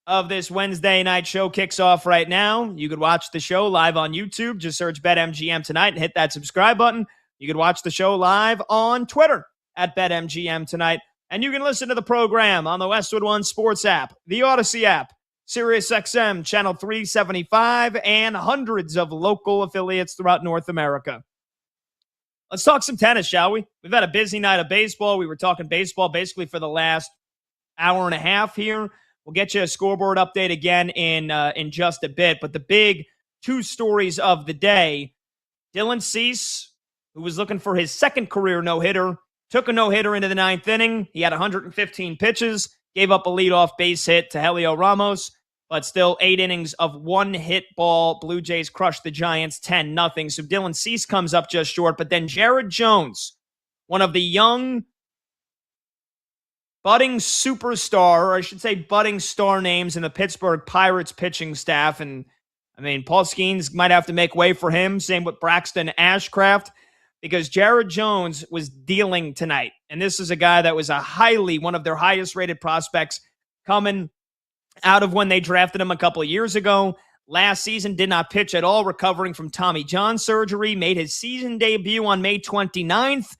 of this Wednesday night show kicks off right now. You could watch the show live on YouTube. Just search BetMGM Tonight and hit that subscribe button. You could watch the show live on Twitter at BetMGM Tonight. And you can listen to the program on the Westwood One Sports app, the Odyssey app, SiriusXM Channel 375, and hundreds of local affiliates throughout North America. Let's talk some tennis, shall we? We've had a busy night of baseball. We were talking baseball basically for the last hour and a half here. We'll get you a scoreboard update again in just a bit. But the big 2 stories of the day, Dylan Cease, who was looking for his second career no-hitter, took a no-hitter into the 9th inning. He had 115 pitches, gave up a leadoff base hit to Helio Ramos, but still 8 innings of 1-hit ball. Blue Jays crushed the Giants 10-0. So Dylan Cease comes up just short. But then Jared Jones, one of the young budding superstar, or I should say budding star names in the Pittsburgh Pirates pitching staff. And, I mean, Paul Skeens might have to make way for him. Same with Braxton Ashcraft, because Jared Jones was dealing tonight. And this is a guy that was one of their highest rated prospects coming out of when they drafted him a couple of years ago. last season, did not pitch at all, recovering from Tommy John surgery, made his season debut on May 29th,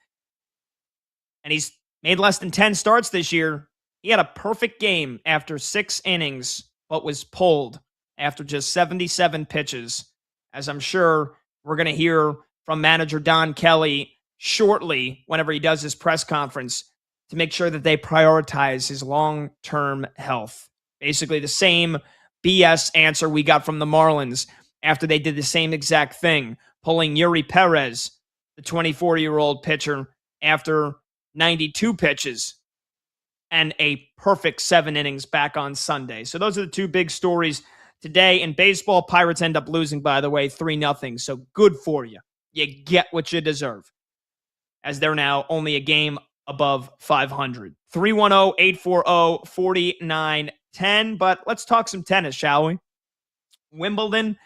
and he's made less than 10 starts this year. He had a perfect game after 6 innings, but was pulled after just 77 pitches, as I'm sure we're going to hear from manager Don Kelly shortly whenever he does his press conference to make sure that they prioritize his long-term health. Basically the same BS answer we got from the Marlins after they did the same exact thing, pulling Yuri Perez, the 24-year-old pitcher, after 92 pitches and a perfect 7 innings back on Sunday. So those are the two big stories today. In baseball, Pirates end up losing, by the way, 3-0. So good for you. You get what you deserve, as they're now only a game above 500. 310-840-4910. But let's talk some tennis, shall we? Wimbledon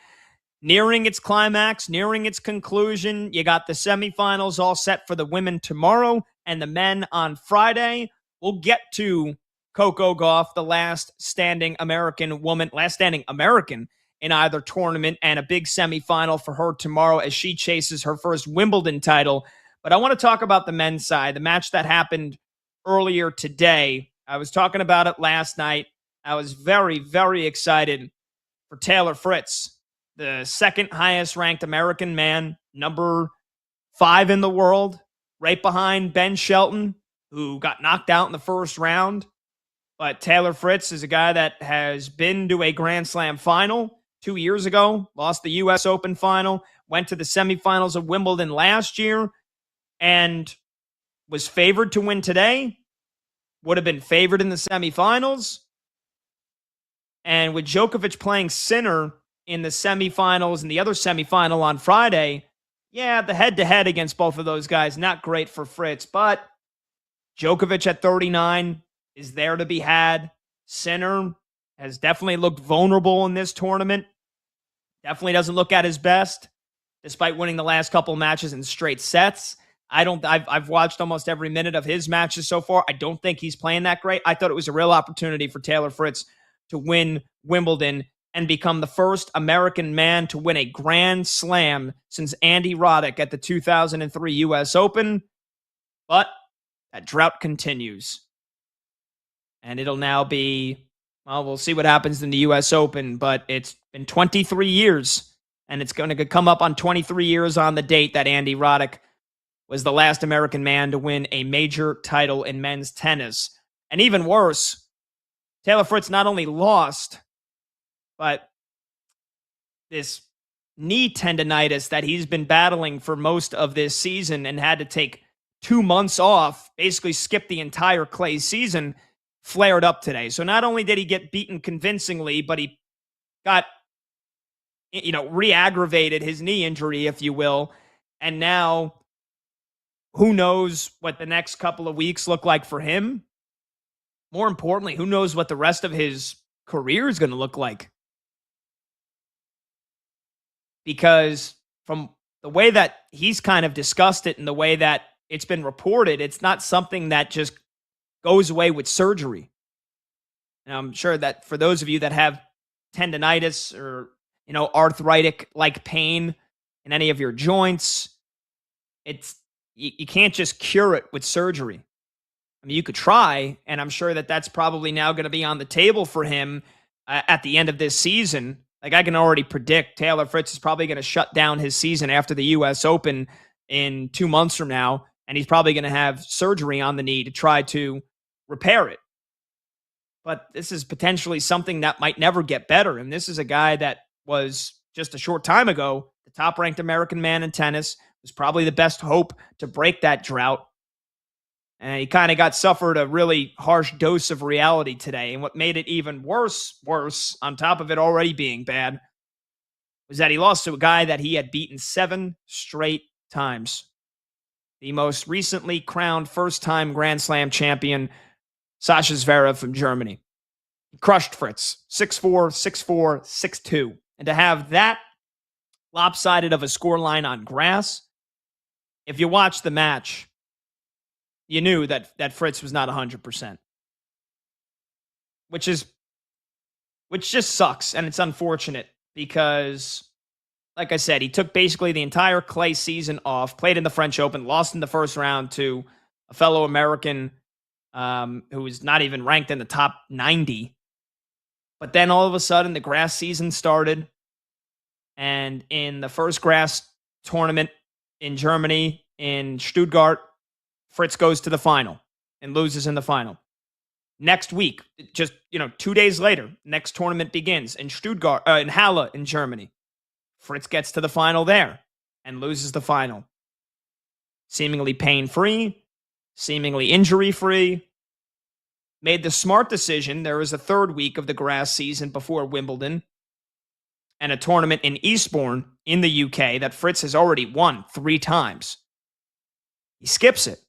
nearing its climax, nearing its conclusion. You got the semifinals all set for the women tomorrow and the men on Friday. We'll get to Coco Gauff, the last standing American in either tournament, and a big semifinal for her tomorrow as she chases her first Wimbledon title. But I want to talk about the men's side, the match that happened earlier today. I was talking about it last night. I was very, very excited for Taylor Fritz, the second highest ranked American man, number 5 in the world, right behind Ben Shelton, who got knocked out in the first round. But Taylor Fritz is a guy that has been to a Grand Slam final 2 years ago, lost the U.S. Open final, went to the semifinals of Wimbledon last year, and was favored to win today, would have been favored in the semifinals. And with Djokovic playing Sinner in the semifinals and the other semifinal on Friday, yeah, the head-to-head against both of those guys, not great for Fritz, but Djokovic at 39 is there to be had. Sinner has definitely looked vulnerable in this tournament. Definitely doesn't look at his best, despite winning the last couple matches in straight sets. I've watched almost every minute of his matches so far. I don't think he's playing that great. I thought it was a real opportunity for Taylor Fritz to win Wimbledon and become the first American man to win a Grand Slam since Andy Roddick at the 2003 U.S. Open. But that drought continues. And it'll now be, well, we'll see what happens in the U.S. Open, but it's been 23 years, and it's going to come up on 23 years on the date that Andy Roddick was the last American man to win a major title in men's tennis. And even worse, Taylor Fritz not only lost, but this knee tendonitis that he's been battling for most of this season and had to take 2 months off, basically skip the entire clay season, flared up today. So not only did he get beaten convincingly, but he got, re-aggravated his knee injury, if you will. And now who knows what the next couple of weeks look like for him? More importantly, who knows what the rest of his career is going to look like? Because from the way that he's kind of discussed it and the way that it's been reported, it's not something that just goes away with surgery. And I'm sure that for those of you that have tendonitis or, arthritic-like pain in any of your joints, you can't just cure it with surgery. I mean, you could try, and I'm sure that that's probably now going to be on the table for him at the end of this season. Like, I can already predict Taylor Fritz is probably going to shut down his season after the U.S. Open in 2 months from now, and he's probably going to have surgery on the knee to try to repair it. But this is potentially something that might never get better, and this is a guy that was just a short time ago the top-ranked American man in tennis, was probably the best hope to break that drought. And he kind of suffered a really harsh dose of reality today. And what made it even worse, on top of it already being bad, was that he lost to a guy that he had beaten 7 straight times. The most recently crowned first-time Grand Slam champion, Sasha Zverev from Germany. He crushed Fritz, 6-4, 6-4, 6-2. And to have that lopsided of a scoreline on grass, if you watch the match, you knew that Fritz was not 100%. Which just sucks, and it's unfortunate because, like I said, he took basically the entire clay season off, played in the French Open, lost in the first round to a fellow American who was not even ranked in the top 90. But then all of a sudden, the grass season started. And in the first grass tournament in Germany, in Stuttgart, Fritz goes to the final and loses in the final. Next week, just 2 days later, next tournament begins in Stuttgart, in Halle in Germany. Fritz gets to the final there and loses the final. Seemingly pain-free, seemingly injury-free. Made the smart decision. There was a third week of the grass season before Wimbledon and a tournament in Eastbourne in the UK that Fritz has already won 3 times. He skips it.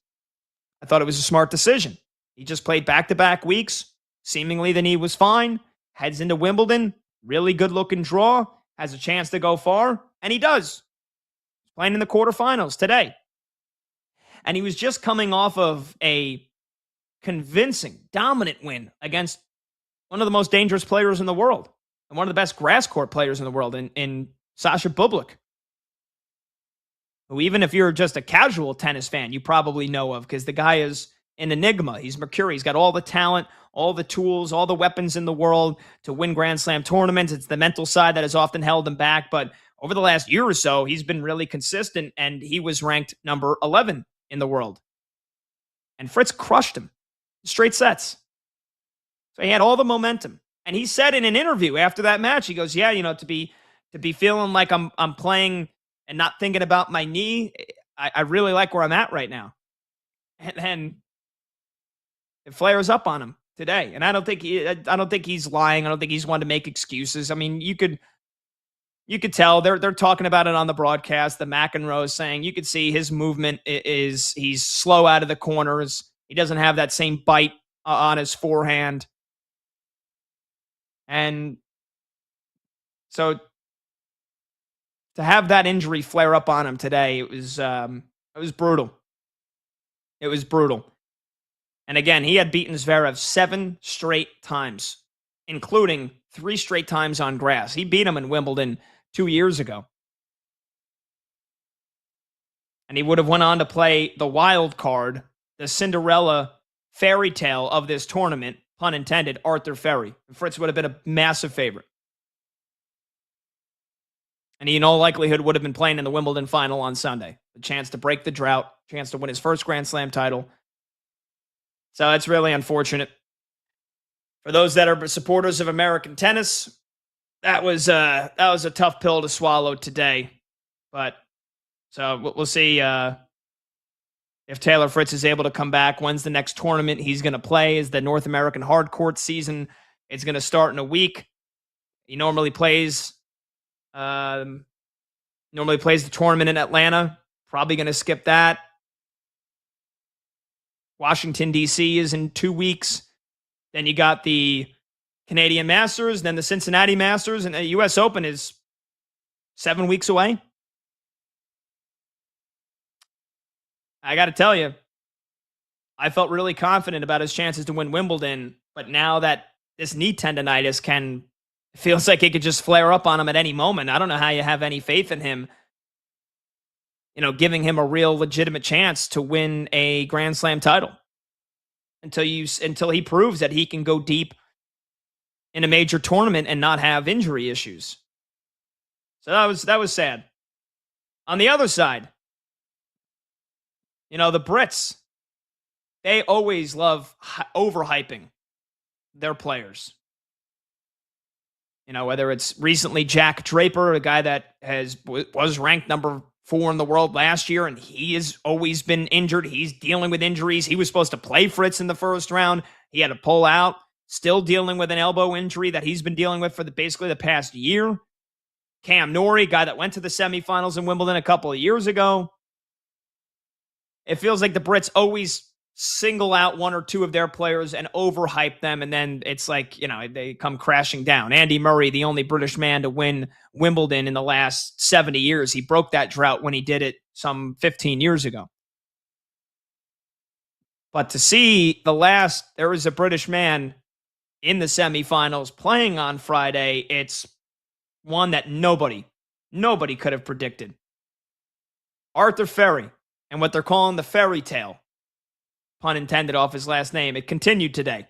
I thought it was a smart decision. He just played back-to-back weeks. Seemingly the knee was fine. Heads into Wimbledon. Really good-looking draw. Has a chance to go far. And he does. He's playing in the quarterfinals today. And he was just coming off of a convincing, dominant win against one of the most dangerous players in the world and one of the best grass court players in the world in Sasha Bublik, who even if you're just a casual tennis fan, you probably know of because the guy is an enigma. He's Mercury. He's got all the talent, all the tools, all the weapons in the world to win Grand Slam tournaments. It's the mental side that has often held him back. But over the last year or so, he's been really consistent, and he was ranked number 11 in the world. And Fritz crushed him. Straight sets. So he had all the momentum. And he said in an interview after that match, he goes, yeah, to be feeling like I'm playing and not thinking about my knee, I really like where I'm at right now. And then it flares up on him today. And I don't think he's lying. I don't think he's one to make excuses. I mean, you could tell they're talking about it on the broadcast. The McEnroe is saying you could see his movement he's slow out of the corners. He doesn't have that same bite on his forehand. And so to have that injury flare up on him today, it was brutal. It was brutal. And again, he had beaten Zverev 7 straight times, including 3 straight times on grass. He beat him in Wimbledon 2 years ago. And he would have went on to play the wild card, the Cinderella fairy tale of this tournament, pun intended, Arthur Ferry. Fritz would have been a massive favorite. And he in all likelihood would have been playing in the Wimbledon final on Sunday. A chance to break the drought, chance to win his first Grand Slam title. So it's really unfortunate. For those that are supporters of American tennis, that was a tough pill to swallow today. But so we'll see if Taylor Fritz is able to come back. When's the next tournament he's going to play? Is the North American hard court season? It's going to start in a week. He normally plays the tournament in Atlanta. Probably going to skip that. Washington, D.C. is in 2 weeks. Then you got the Canadian Masters, then the Cincinnati Masters, and the U.S. Open is 7 weeks away. I got to tell you, I felt really confident about his chances to win Wimbledon, but now that this knee tendonitis feels like it could just flare up on him at any moment. I don't know how you have any faith in him, giving him a real legitimate chance to win a Grand Slam title until he proves that he can go deep in a major tournament and not have injury issues. So that was sad. On the other side, the Brits, they always love overhyping their players. Whether it's recently Jack Draper, a guy that was ranked number 4 in the world last year, and he has always been injured. He's dealing with injuries. He was supposed to play Fritz in the first round. He had to pull out, still dealing with an elbow injury that he's been dealing with for basically the past year. Cam Norrie, guy that went to the semifinals in Wimbledon a couple of years ago. It feels like the Brits always single out 1 or 2 of their players and overhype them, and then it's like, they come crashing down. Andy Murray, the only British man to win Wimbledon in the last 70 years. He broke that drought when he did it some 15 years ago. But to see there was a British man in the semifinals playing on Friday, it's one that nobody could have predicted. Arthur Ferry and what they're calling the fairy tale, pun intended off his last name. It continued today.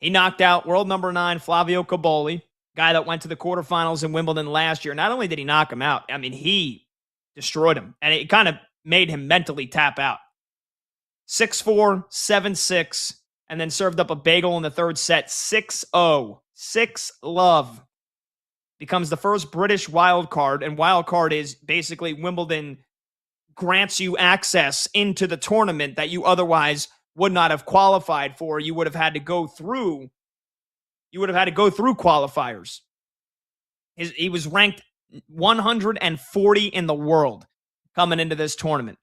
He knocked out world number 9 Flavio Cobolli, guy that went to the quarterfinals in Wimbledon last year. Not only did he knock him out, I mean, he destroyed him, and it kind of made him mentally tap out. 6-4, 7-6, and then served up a bagel in the third set, 6-0. 6-love. Becomes the first British wild card, and wild card is basically Wimbledon grants you access into the tournament that you otherwise would not have qualified for. You would have had to go through qualifiers. He was ranked 140 in the world coming into this tournament.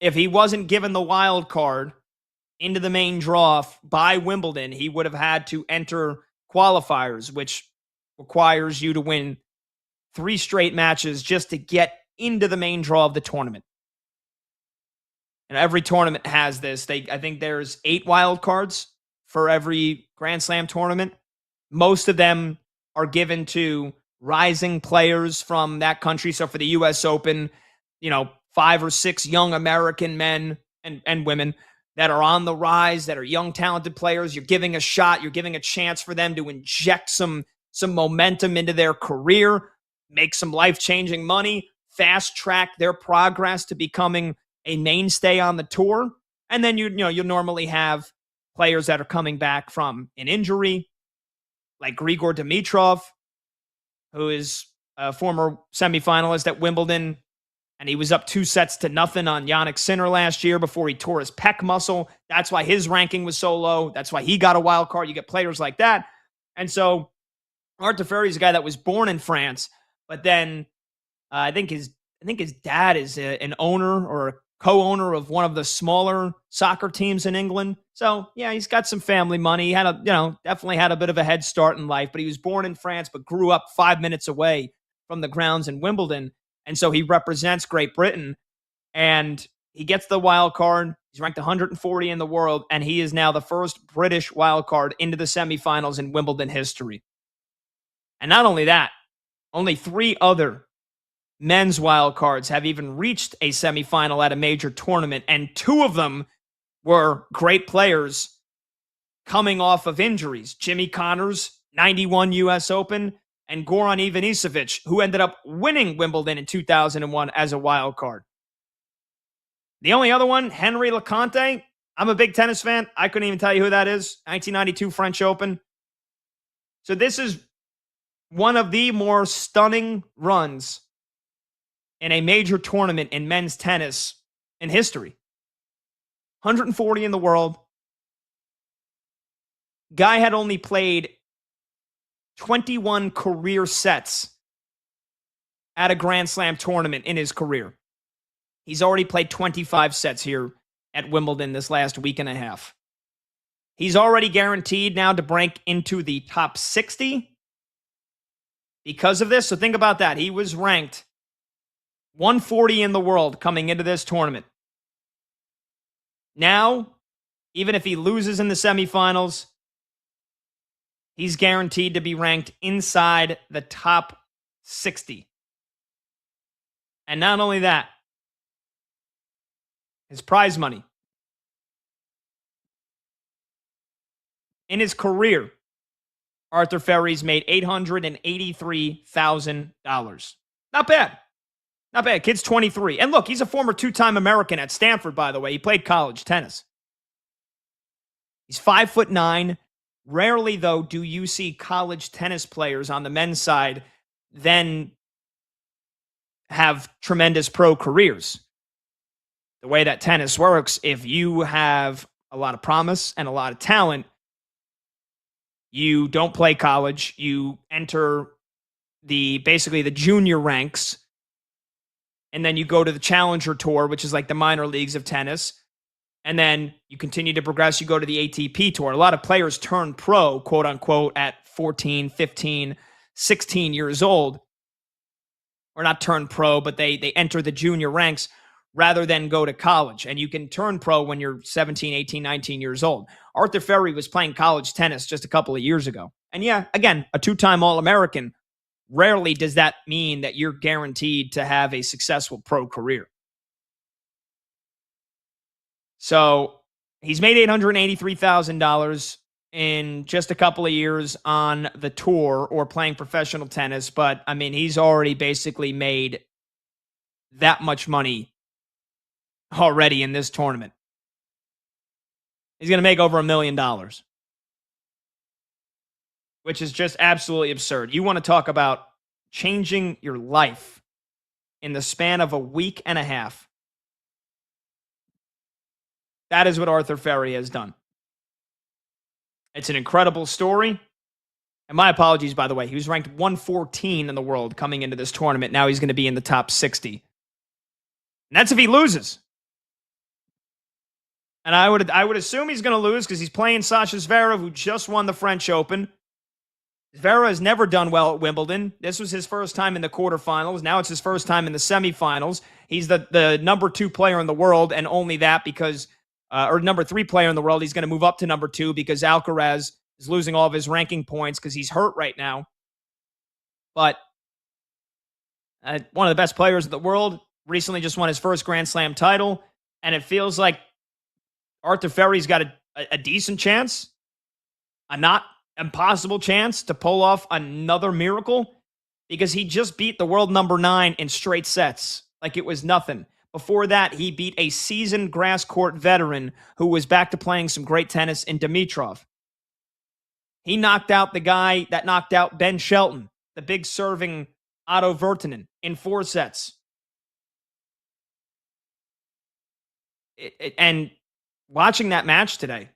If he wasn't given the wild card into the main draw by Wimbledon, he would have had to enter qualifiers, which requires you to win 3 straight matches just to get into the main draw of the tournament. And every tournament has this. I think there's 8 wild cards for every Grand Slam tournament. Most of them are given to rising players from that country. So for the U.S. Open, 5 or 6 young American men and women that are on the rise, that are young, talented players. You're giving a shot. You're giving a chance for them to inject some momentum into their career, make some life-changing money, fast-track their progress to becoming a mainstay on the tour. And then you normally have players that are coming back from an injury, like Grigor Dimitrov, who is a former semifinalist at Wimbledon, and he was up 2-0 on Jannik Sinner last year before he tore his pec muscle. That's why his ranking was so low. That's why he got a wild card. You get players like that. And so Arthur Ferry is a guy that was born in France, but then I think his dad is an owner or a co-owner of one of the smaller soccer teams in England. So yeah, he's got some family money. He had definitely had a bit of a head start in life, but he was born in France, but grew up 5 minutes away from the grounds in Wimbledon. And so he represents Great Britain, and he gets the wild card. He's ranked 140 in the world, and he is now the first British wild card into the semifinals in Wimbledon history. And not only that, only 3 other men's wild cards have even reached a semifinal at a major tournament, and 2 of them were great players coming off of injuries. Jimmy Connors, 91 U.S. Open, and Goran Ivanisevic, who ended up winning Wimbledon in 2001 as a wild card. The only other one, Henri Leconte. I'm a big tennis fan. I couldn't even tell you who that is. 1992 French Open. So this is one of the more stunning runs in a major tournament in men's tennis in history. 140 in the world. Guy had only played 21 career sets at a Grand Slam tournament in his career. He's already played 25 sets here at Wimbledon this last week and a half. He's already guaranteed now to break into the top 60 because of this. So think about that. He was ranked 140 in the world coming into this tournament. Now, even if he loses in the semifinals, he's guaranteed to be ranked inside the top 60. And not only that, his prize money. In his career, Arthur Ferry's made $883,000. Not bad. Not bad. Kid's 23. And look, he's a former 2-time American at Stanford, by the way. He played college tennis. He's 5'9". Rarely, though, do you see college tennis players on the men's side then have tremendous pro careers. The way that tennis works, if you have a lot of promise and a lot of talent, you don't play college. You enter basically the junior ranks, and then you go to the Challenger Tour, which is like the minor leagues of tennis. And then you continue to progress. You go to the ATP Tour. A lot of players turn pro, quote unquote, at 14, 15, 16 years old. Or not turn pro, but they enter the junior ranks rather than go to college. And you can turn pro when you're 17, 18, 19 years old. Arthur Ferry was playing college tennis just a couple of years ago. And yeah, again, a 2-time All-American. rarely does that mean that you're guaranteed to have a successful pro career. So he's made $883,000 in just a couple of years on the tour or playing professional tennis. But I mean, he's already basically made that much money already in this tournament. He's going to make over $1 million, which is just absolutely absurd. You want to talk about changing your life in the span of a week and a half. That is what Arthur Ferry has done. It's an incredible story. And my apologies, by the way. He was ranked 114 in the world coming into this tournament. Now he's going to be in the top 60. And that's if he loses. And I would assume he's going to lose because he's playing Sasha Zverev, who just won the French Open. Zverev has never done well at Wimbledon. This was his first time in the quarterfinals. Now it's his first time in the semifinals. He's the number 2 player in the world, and only that because or number 3 player in the world. He's going to move up to number 2 because Alcaraz is losing all of his ranking points because he's hurt right now. But one of the best players in the world recently just won his first Grand Slam title, and it feels like Arthur Ferry's got a decent chance, a not impossible chance to pull off another miracle because he just beat the world number 9 in straight sets like it was nothing. Before that, he beat a seasoned grass court veteran who was back to playing some great tennis in Dimitrov. He knocked out the guy that knocked out Ben Shelton, the big serving Otto Virtanen, in 4 sets. And watching that match today,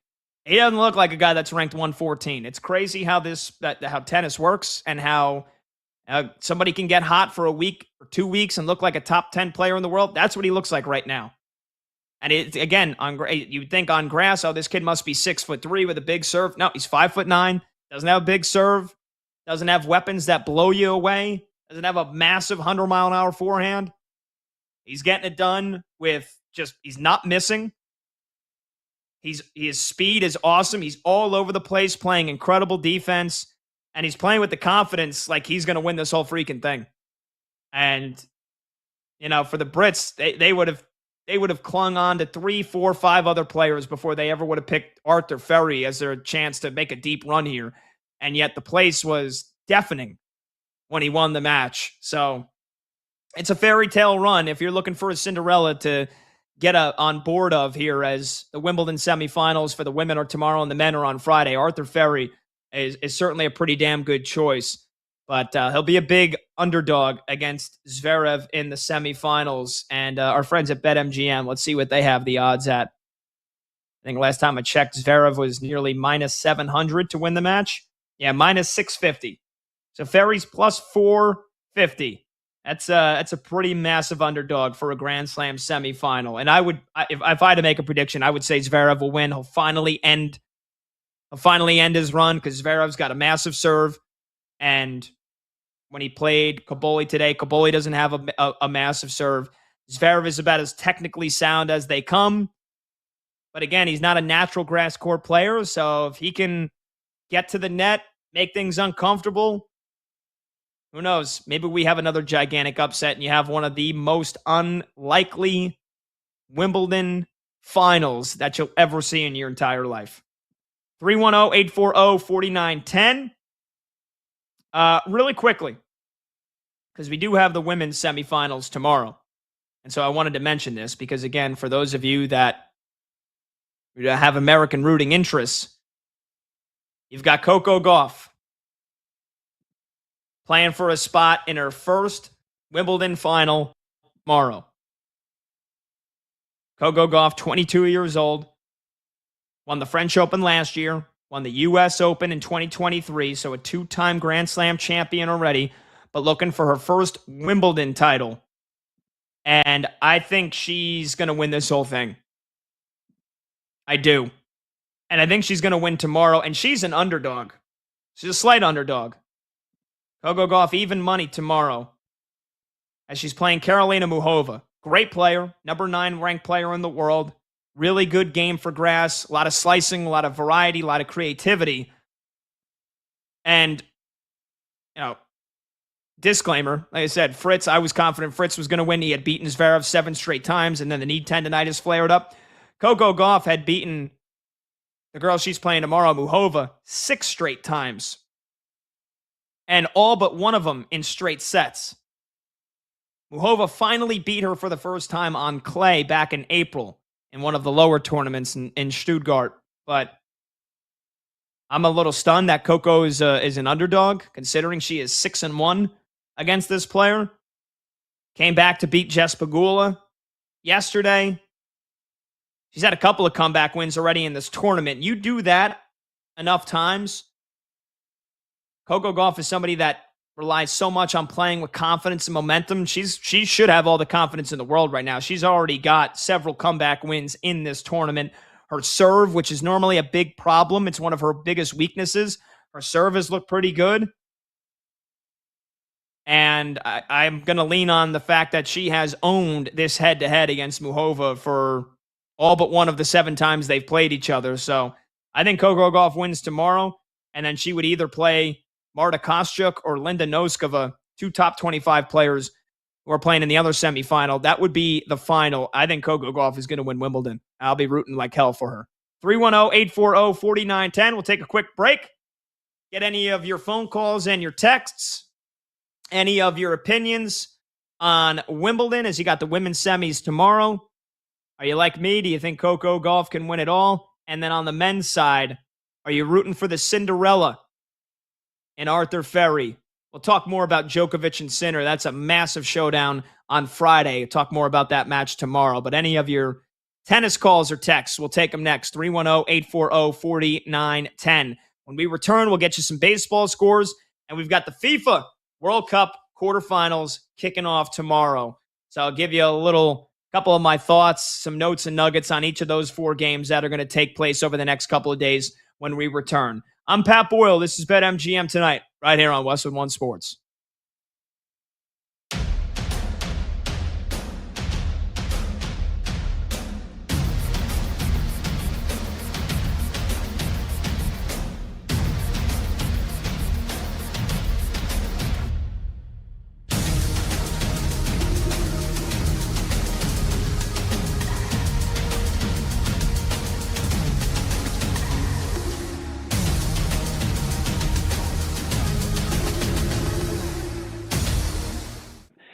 he doesn't look like a guy that's ranked 114. It's crazy how how tennis works and how somebody can get hot for a week or 2 weeks and look like a top 10 player in the world. That's what he looks like right now. And you'd think on grass, oh, this kid must be 6'3" with a big serve. No, he's 5'9", doesn't have a big serve, doesn't have weapons that blow you away, doesn't have a massive 100-mile-an-hour forehand. He's getting it done with he's not missing. His speed is awesome. He's all over the place playing incredible defense. And he's playing with the confidence like he's going to win this whole freaking thing. And, for the Brits, they would have clung on to 3, 4, 5 other players before they ever would have picked Arthur Ferry as their chance to make a deep run here. And yet the place was deafening when he won the match. So it's a fairy tale run if you're looking for a Cinderella to get on board of here, as the Wimbledon semifinals for the women are tomorrow and the men are on Friday. Arthur Ferry is certainly a pretty damn good choice. But he'll be a big underdog against Zverev in the semifinals. And our friends at BetMGM, let's see what they have the odds at. I think last time I checked, Zverev was nearly minus 700 to win the match. Yeah, minus 650. So Ferry's plus 450. That's a pretty massive underdog for a Grand Slam semifinal. And if I had to make a prediction, I would say Zverev will win. He'll finally end his run because Zverev's got a massive serve. And when he played Kaboli today, Kaboli doesn't have a massive serve. Zverev is about as technically sound as they come. But again, he's not a natural grass court player. So if he can get to the net, make things uncomfortable, who knows? Maybe we have another gigantic upset and you have one of the most unlikely Wimbledon finals that you'll ever see in your entire life. 310-840-4910. Really quickly, because we do have the women's semifinals tomorrow. And so I wanted to mention this because, again, for those of you that have American rooting interests, you've got Coco Gauff playing for a spot in her first Wimbledon final tomorrow. Coco Gauff, 22 years old, won the French Open last year, won the U.S. Open in 2023, so a 2-time Grand Slam champion already, but looking for her first Wimbledon title. And I think she's going to win this whole thing. I do. And I think she's going to win tomorrow, and she's an underdog. She's a slight underdog. Coco Gauff, even money tomorrow, as she's playing Karolina Muchova. Great player, number 9 ranked player in the world. Really good game for grass. A lot of slicing, a lot of variety, a lot of creativity. And, disclaimer, like I said, Fritz, I was confident Fritz was going to win. He had beaten Zverev 7 straight times, and then the knee tendonitis flared up. Coco Gauff had beaten the girl she's playing tomorrow, Muhova, 6 straight times. And all but one of them in straight sets. Muhova finally beat her for the first time on clay back in April in one of the lower tournaments in Stuttgart. But I'm a little stunned that Coco is an underdog, considering she is 6-1 against this player. Came back to beat Jess Pegula yesterday. She's had a couple of comeback wins already in this tournament. You do that enough times. Coco Gauff is somebody that relies so much on playing with confidence and momentum. She should have all the confidence in the world right now. She's already got several comeback wins in this tournament. Her serve, which is normally a big problem, it's one of her biggest weaknesses. Her serve has looked pretty good. And I'm going to lean on the fact that she has owned this head-to-head against Muhova for all but one of the 7 times they've played each other. So I think Coco Gauff wins tomorrow, and then she would either play Marta Kostyuk or Linda Noskova, 2 top 25 players who are playing in the other semifinal. That would be the final. I think Coco Gauff is going to win Wimbledon. I'll be rooting like hell for her. 310-840-4910. We'll take a quick break. Get any of your phone calls and your texts, any of your opinions on Wimbledon as you got the women's semis tomorrow. Are you like me? Do you think Coco Gauff can win it all? And then on the men's side, are you rooting for the Cinderella and Arthur Ferry? We'll talk more about Djokovic and Sinner. That's a massive showdown on Friday. We'll talk more about that match tomorrow. But any of your tennis calls or texts, we'll take them next. 310-840-4910. When we return, we'll get you some baseball scores. And we've got the FIFA World Cup quarterfinals kicking off tomorrow. So I'll give you a couple of my thoughts, some notes and nuggets on each of those 4 games that are going to take place over the next couple of days when we return. I'm Pat Boyle. This is BetMGM Tonight, right here on Westwood One Sports.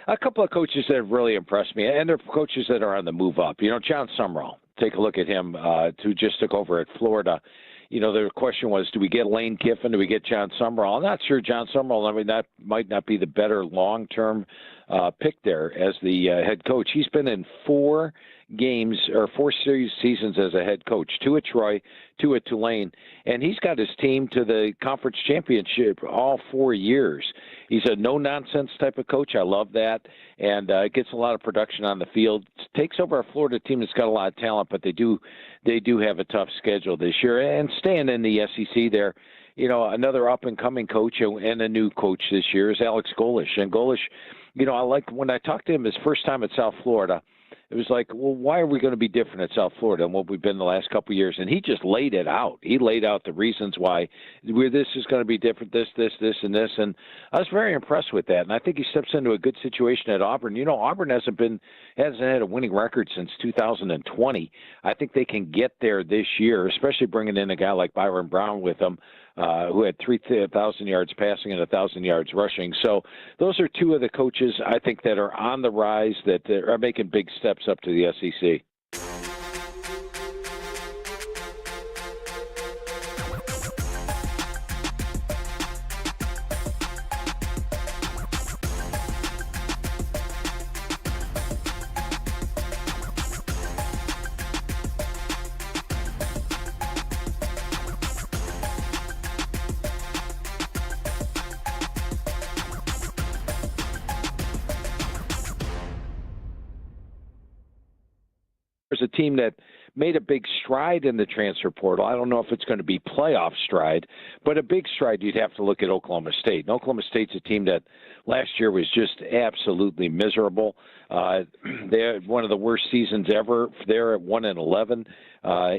A couple of coaches that have really impressed me, and they're coaches that are on the move up. John Summerall, take a look at him, who just took over at Florida. The question was, do we get Lane Kiffin? Do we get John Summerall? I'm not sure John Summerall, that might not be the better long-term pick there as the head coach. He's been in 4 games or 4 seasons as a head coach, 2 at Troy, 2 at Tulane, and he's got his team to the conference championship all 4 years. He's a no-nonsense type of coach. I love that, and gets a lot of production on the field. Takes over a Florida team that's got a lot of talent, but they do have a tough schedule this year. And staying in the SEC there, another up-and-coming coach and a new coach this year is Alex Golish. And Golish, I like when I talked to him his first time at South Florida, it was like, well, why are we going to be different at South Florida than what we've been the last couple of years? And he just laid it out. He laid out the reasons why this is going to be different, this, and this. And I was very impressed with that. And I think he steps into a good situation at Auburn. Auburn hasn't had a winning record since 2020. I think they can get there this year, especially bringing in a guy like Byron Brown with them, who had 3,000 yards passing and 1,000 yards rushing. So those are 2 of the coaches I think that are on the rise, that are making big steps up to the SEC. There's a team that made a big stride in the transfer portal. I don't know if it's going to be playoff stride, but a big stride. You'd have to look at Oklahoma State. And Oklahoma State's a team that last year was just absolutely miserable. They had one of the worst seasons ever. They're at 1-11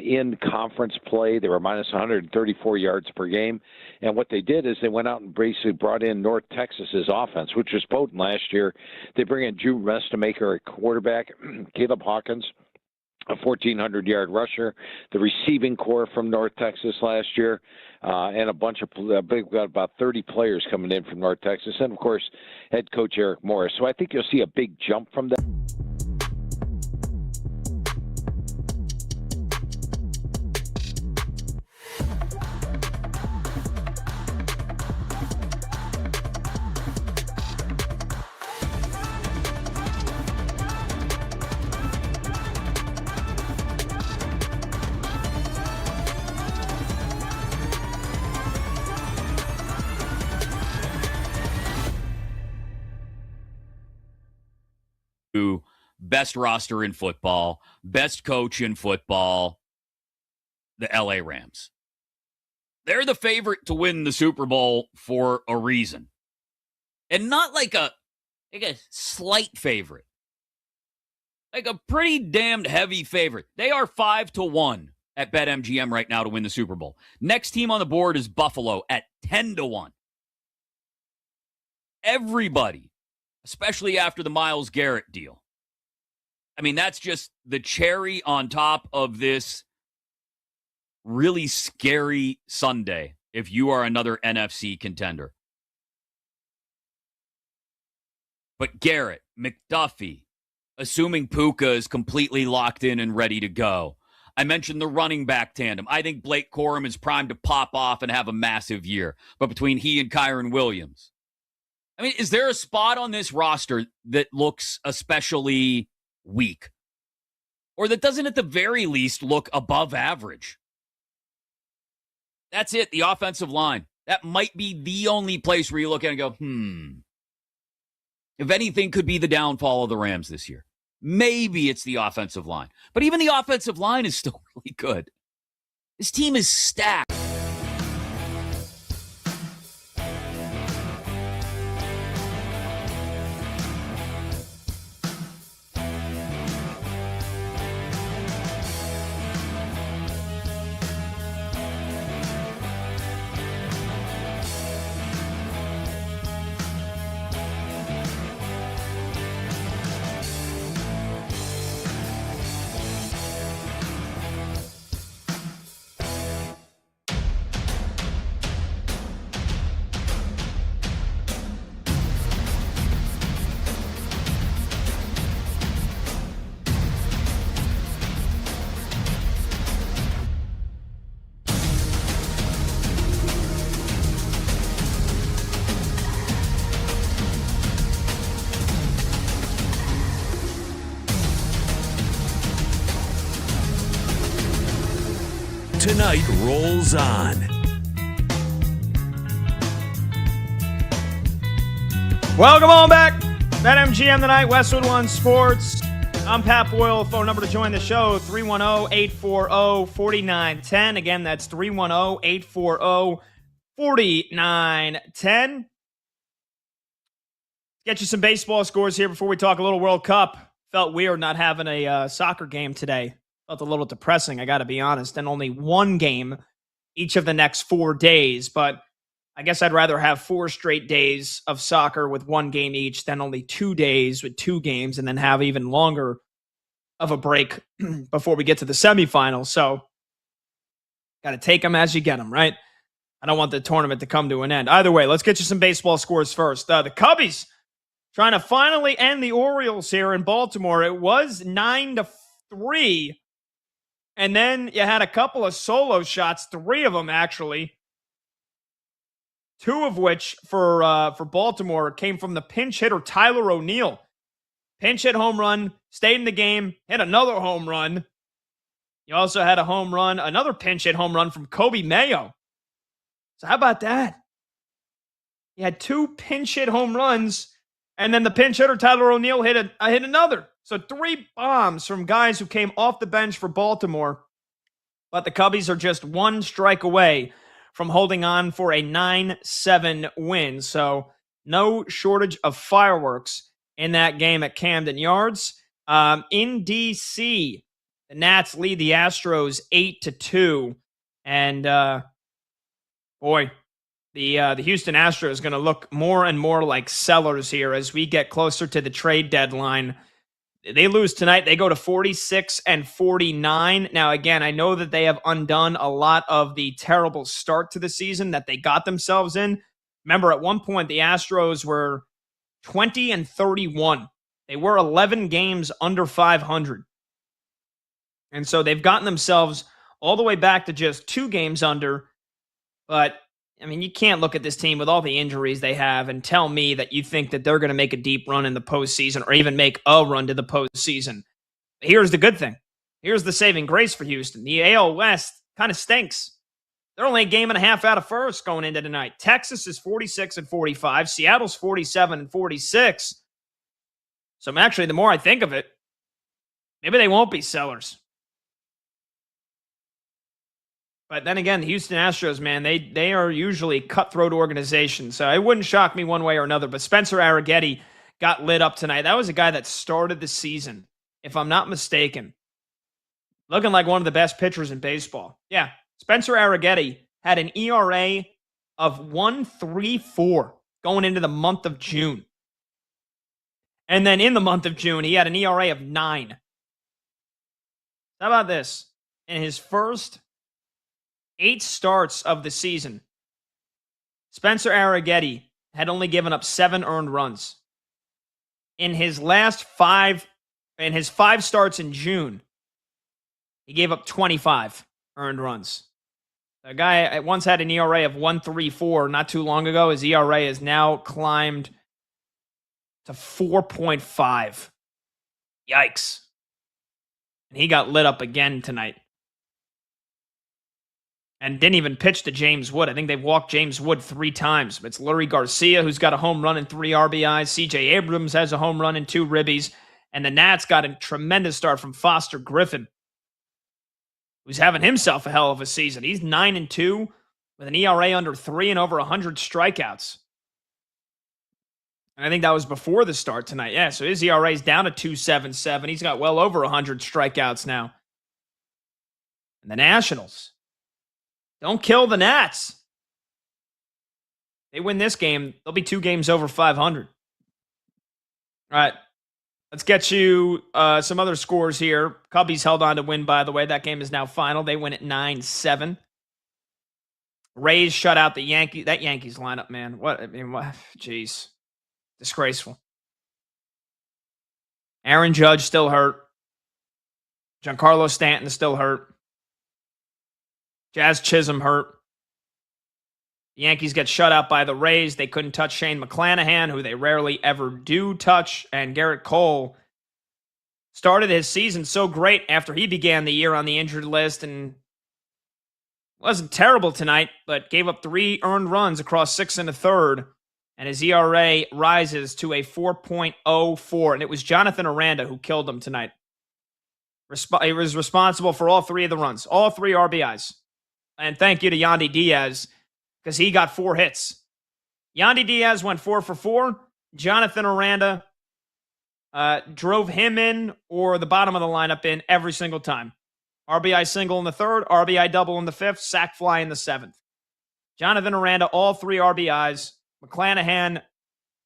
in conference play. They were minus 134 yards per game. And what they did is they went out and basically brought in North Texas's offense, which was potent last year. They bring in Drew Mestamaker at quarterback, Caleb Hawkins, a 1,400-yard rusher, the receiving core from North Texas last year, and a bunch of we've got about 30 players coming in from North Texas, and of course, head coach Eric Morris. So I think you'll see a big jump from that. Best roster in football, best coach in football, the LA Rams. They're the favorite to win the Super Bowl for a reason. And not like a slight favorite. Like a pretty damned heavy favorite. They are 5-1 at BetMGM right now to win the Super Bowl. Next team on the board is Buffalo at 10-1. Everybody, especially after the Myles Garrett deal. I mean, that's just the cherry on top of this really scary Sunday if you are another NFC contender. But Garrett, McDuffie, assuming Puka is completely locked in and ready to go. I mentioned the running back tandem. I think Blake Corum is primed to pop off and have a massive year. But between he and Kyron Williams, I mean, is there a spot on this roster that looks especially weak? Or that doesn't at the very least look above average? That's it, the offensive line. That might be the only place where you look at it and go, if anything could be the downfall of the Rams this year. Maybe it's the offensive line. But even the offensive line is still really good. This team is stacked. Tonight rolls on. Welcome on back. BetMGM tonight, Westwood One Sports. I'm Pat Boyle. Phone number to join the show, 310-840-4910. Again, that's 310-840-4910. Get you some baseball scores here before we talk a little World Cup. Felt weird not having a soccer game today. Felt a little depressing, I got to be honest, and only one game each of the next 4 days. But I guess I'd rather have 4 straight days of soccer with one game each than only 2 days with 2 games and then have even longer of a break before we get to the semifinals. So got to take them as you get them, right? I don't want the tournament to come to an end. Either way, let's get you some baseball scores first. The Cubbies trying to finally end the Orioles here in Baltimore. It was 9-3. And then you had a couple of solo shots, 3 of them actually, 2 of which for Baltimore came from the pinch hitter Tyler O'Neill. Pinch hit home run, stayed in the game, hit another home run. You also had a home run, another pinch hit home run from Kobe Mayo. So how about that? You had 2 pinch hit home runs, and then the pinch hitter Tyler O'Neill hit another So 3 bombs from guys who came off the bench for Baltimore, but the Cubbies are just 1 strike away from holding on for a 9-7 win. So no shortage of fireworks in that game at Camden Yards. In D.C., the Nats lead the Astros 8-2. And boy, the Houston Astros going to look more and more like sellers here as we get closer to the trade deadline. They lose tonight. They go to 46-49. Now, again, I know that they have undone a lot of the terrible start to the season that they got themselves in. Remember, at one point, the Astros were 20-31. They were 11 games under 500. And so they've gotten themselves all the way back to just 2 games under. But, I mean, you can't look at this team with all the injuries they have and tell me that you think that they're going to make a deep run in the postseason or even make a run to the postseason. Here's the good thing. Here's the saving grace for Houston. The AL West kind of stinks. They're only a game and a half out of first going into tonight. Texas is 46-45. Seattle's 47-46. So actually, the more I think of it, maybe they won't be sellers. But then again, the Houston Astros, man, they are usually cutthroat organizations. So it wouldn't shock me one way or another. But Spencer Arrighetti got lit up tonight. That was a guy that started the season, if I'm not mistaken, looking like one of the best pitchers in baseball. Yeah, Spencer Arrighetti had an ERA of 1.34 going into the month of June. And then in the month of June, he had an ERA of 9. How about this? In his first 8 starts of the season, Spencer Arrighetti had only given up 7 earned runs. In his 5 starts in June, he gave up 25 earned runs. The guy once had an ERA of 1.34 not too long ago. His ERA has now climbed to 4.5. Yikes. And he got lit up again tonight. And didn't even pitch to James Wood. I think they've walked James Wood 3 times. It's Lurie Garcia, who's got a home run and 3 RBIs. C.J. Abrams has a home run and 2 ribbies. And the Nats got a tremendous start from Foster Griffin, who's having himself a hell of a season. He's 9-2 with an ERA under 3 and over 100 strikeouts. And I think that was before the start tonight. Yeah, so his ERA is down to 2.77. He's got well over 100 strikeouts now. And the Nationals. Don't kill the Nats. They win this game, they'll be 2 games over 500. All right, let's get you some other scores here. Cubbies held on to win, by the way. That game is now final. They win at 9-7. Rays shut out the Yankees. That Yankees lineup, man. What? Jeez. Disgraceful. Aaron Judge still hurt. Giancarlo Stanton still hurt. Jazz Chisholm hurt. The Yankees get shut out by the Rays. They couldn't touch Shane McClanahan, who they rarely ever do touch. And Garrett Cole started his season so great after he began the year on the injured list and wasn't terrible tonight, but gave up 3 earned runs across 6 1/3. And his ERA rises to a 4.04. And it was Jonathan Aranda who killed him tonight. He was responsible for all 3 of the runs, all 3 RBIs. And thank you to Yandy Diaz because he got 4 hits. Yandy Diaz went 4 for 4. Jonathan Aranda drove him in or the bottom of the lineup in every single time. RBI single in the 3rd, RBI double in the 5th, sac fly in the 7th. Jonathan Aranda, all 3 RBIs. McClanahan,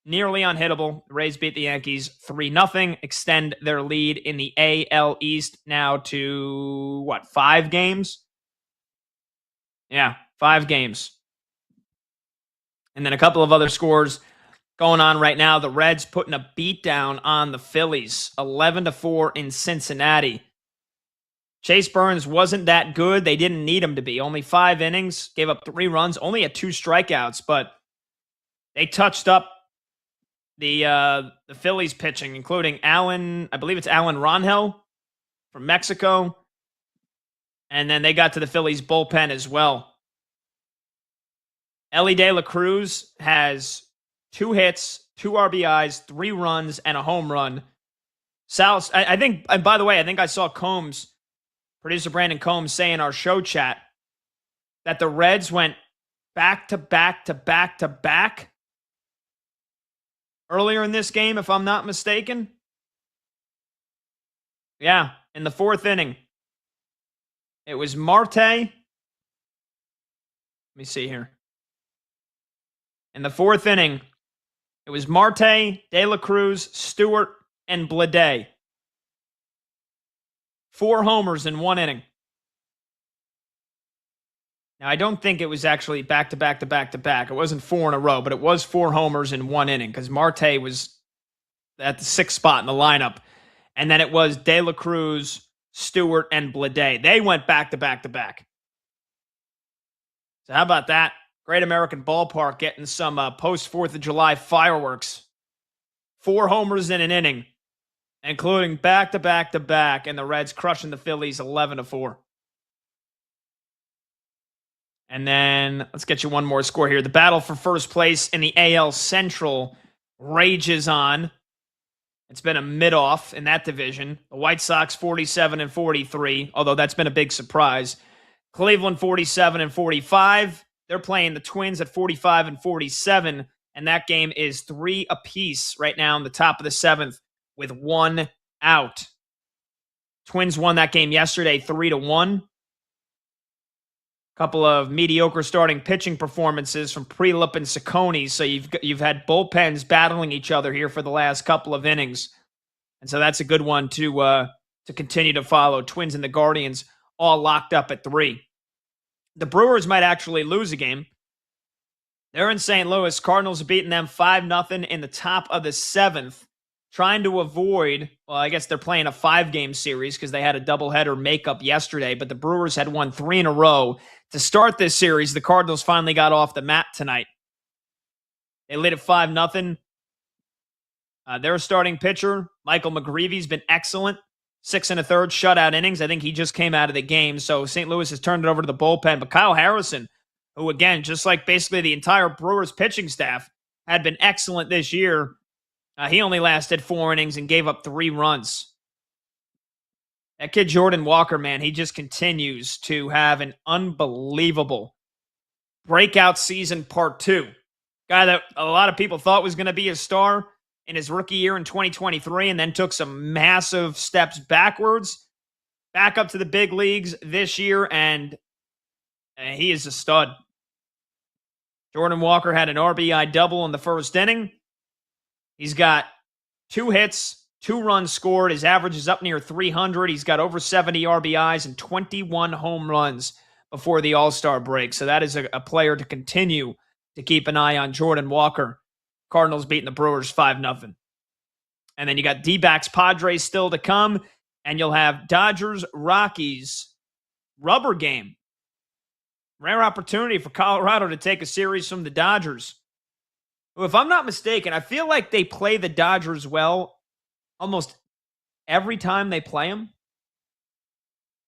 nearly unhittable. The Rays beat the Yankees 3-0, extend their lead in the AL East now to, 5 games? Yeah, 5 games. And then a couple of other scores going on right now. The Reds putting a beat down on the Phillies, 11-4 in Cincinnati. Chase Burns wasn't that good. They didn't need him to be. Only 5 innings, gave up 3 runs, only had 2 strikeouts, but they touched up the Phillies pitching, including Alan, I believe it's Alan Rangel from Mexico. And then they got to the Phillies bullpen as well. Ellie De La Cruz has 2 hits, 2 RBIs, 3 runs, and a home run. Sal, I think, and by the way, I think I saw Combs, producer Brandon Combs, say in our show chat that the Reds went back to back to back to back earlier in this game, if I'm not mistaken. Yeah, in the fourth inning. It was Marte. Let me see here. In the fourth inning, it was Marte, De La Cruz, Stewart, and Blade. 4 homers in 1 inning. Now, I don't think it was actually back to back to back to back. It wasn't 4 in a row, but it was 4 homers in 1 inning because Marte was at the 6th spot in the lineup. And then it was De La Cruz, Stewart, and Blade. They went back to back to back. So how about that? Great American Ballpark getting some post-4th of July fireworks. 4 homers in an inning, including back to back to back, and the Reds crushing the Phillies 11-4. And then let's get you one more score here. The battle for first place in the AL Central rages on. It's been a mid-off in that division. The White Sox 47-43, although that's been a big surprise. Cleveland 47-45. They're playing the Twins at 45-47, and that game is 3 apiece right now in the top of the 7th with 1 out. Twins won that game yesterday 3-1. Couple of mediocre starting pitching performances from Prelup and Ciccone, so you've had bullpens battling each other here for the last couple of innings, and so that's a good one to continue to follow. Twins and the Guardians all locked up at 3. The Brewers might actually lose a game. They're in St. Louis. Cardinals have beaten them 5-0 in the top of the 7th, trying to avoid, well, I guess they're playing a 5-game series because they had a doubleheader makeup yesterday, but the Brewers had won 3 in a row. To start this series, the Cardinals finally got off the mat tonight. They lead at 5-0. Their starting pitcher, Michael McGreevy's been excellent. 6 1/3 shutout innings. I think he just came out of the game, so St. Louis has turned it over to the bullpen. But Kyle Harrison, who again, just like basically the entire Brewers pitching staff, had been excellent this year. He only lasted 4 innings and gave up 3 runs. That kid Jordan Walker, man, he just continues to have an unbelievable breakout season part 2. Guy that a lot of people thought was going to be a star in his rookie year in 2023 and then took some massive steps backwards, back up to the big leagues this year, and he is a stud. Jordan Walker had an RBI double in the first inning. He's got 2 hits, 2 runs scored. His average is up near 300. He's got over 70 RBIs and 21 home runs before the All-Star break. So that is a player to continue to keep an eye on. Jordan Walker. Cardinals beating the Brewers 5-0. And then you got D-backs Padres still to come. And you'll have Dodgers Rockies rubber game. Rare opportunity for Colorado to take a series from the Dodgers. If I'm not mistaken, I feel like they play the Dodgers well almost every time they play them.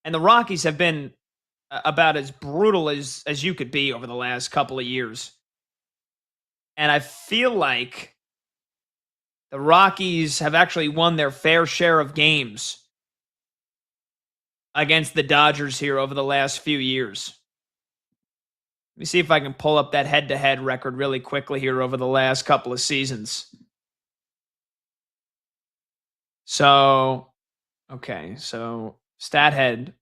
And the Rockies have been about as brutal as you could be over the last couple of years. And I feel like the Rockies have actually won their fair share of games against the Dodgers here over the last few years. Let me see if I can pull up that head-to-head record really quickly here over the last couple of seasons. So StatHead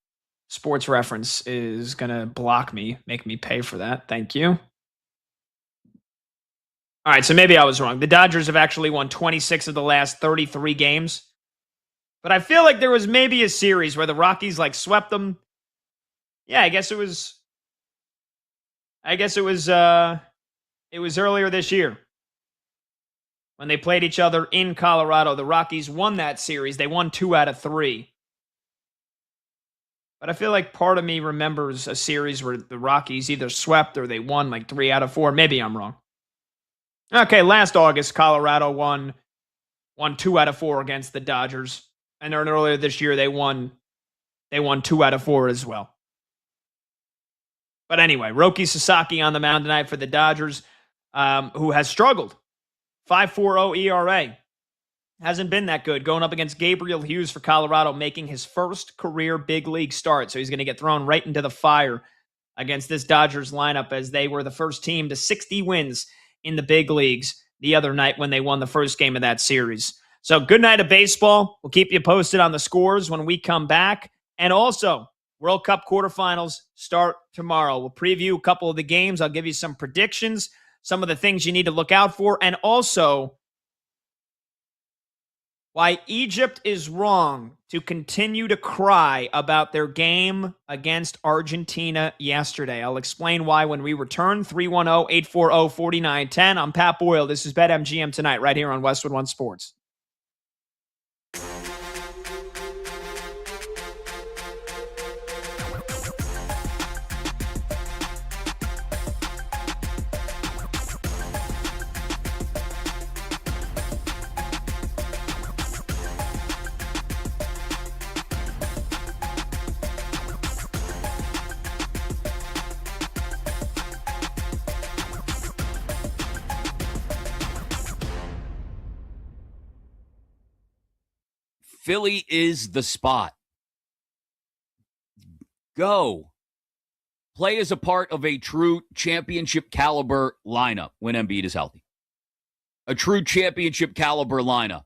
Sports Reference is going to block me, make me pay for that. Thank you. All right, so maybe I was wrong. The Dodgers have actually won 26 of the last 33 games. But I feel like there was maybe a series where the Rockies swept them. Yeah, I guess it was earlier this year when they played each other in Colorado. The Rockies won that series. They won 2 out of 3. But I feel like part of me remembers a series where the Rockies either swept or they won 3 out of 4. Maybe I'm wrong. Okay, last August, Colorado won 2 out of 4 against the Dodgers. And then earlier this year, they won 2 out of 4 as well. But anyway, Roki Sasaki on the mound tonight for the Dodgers, who has struggled. 5.40 ERA. hasn't been that good. Going up against Gabriel Hughes for Colorado, making his first career big league start. So he's going to get thrown right into the fire against this Dodgers lineup, as they were the first team to 60 wins in the big leagues the other night when they won the first game of that series. So good night of baseball. We'll keep you posted on the scores when we come back. And also, World Cup quarterfinals start tomorrow. We'll preview a couple of the games. I'll give you some predictions, some of the things you need to look out for, and also why Egypt is wrong to continue to cry about their game against Argentina yesterday. I'll explain why when we return. 310-840-4910. I'm Pat Boyle. This is BetMGM Tonight right here on Westwood One Sports. Philly is the spot. Go. Play as a part of a true championship caliber lineup when Embiid is healthy. A true championship caliber lineup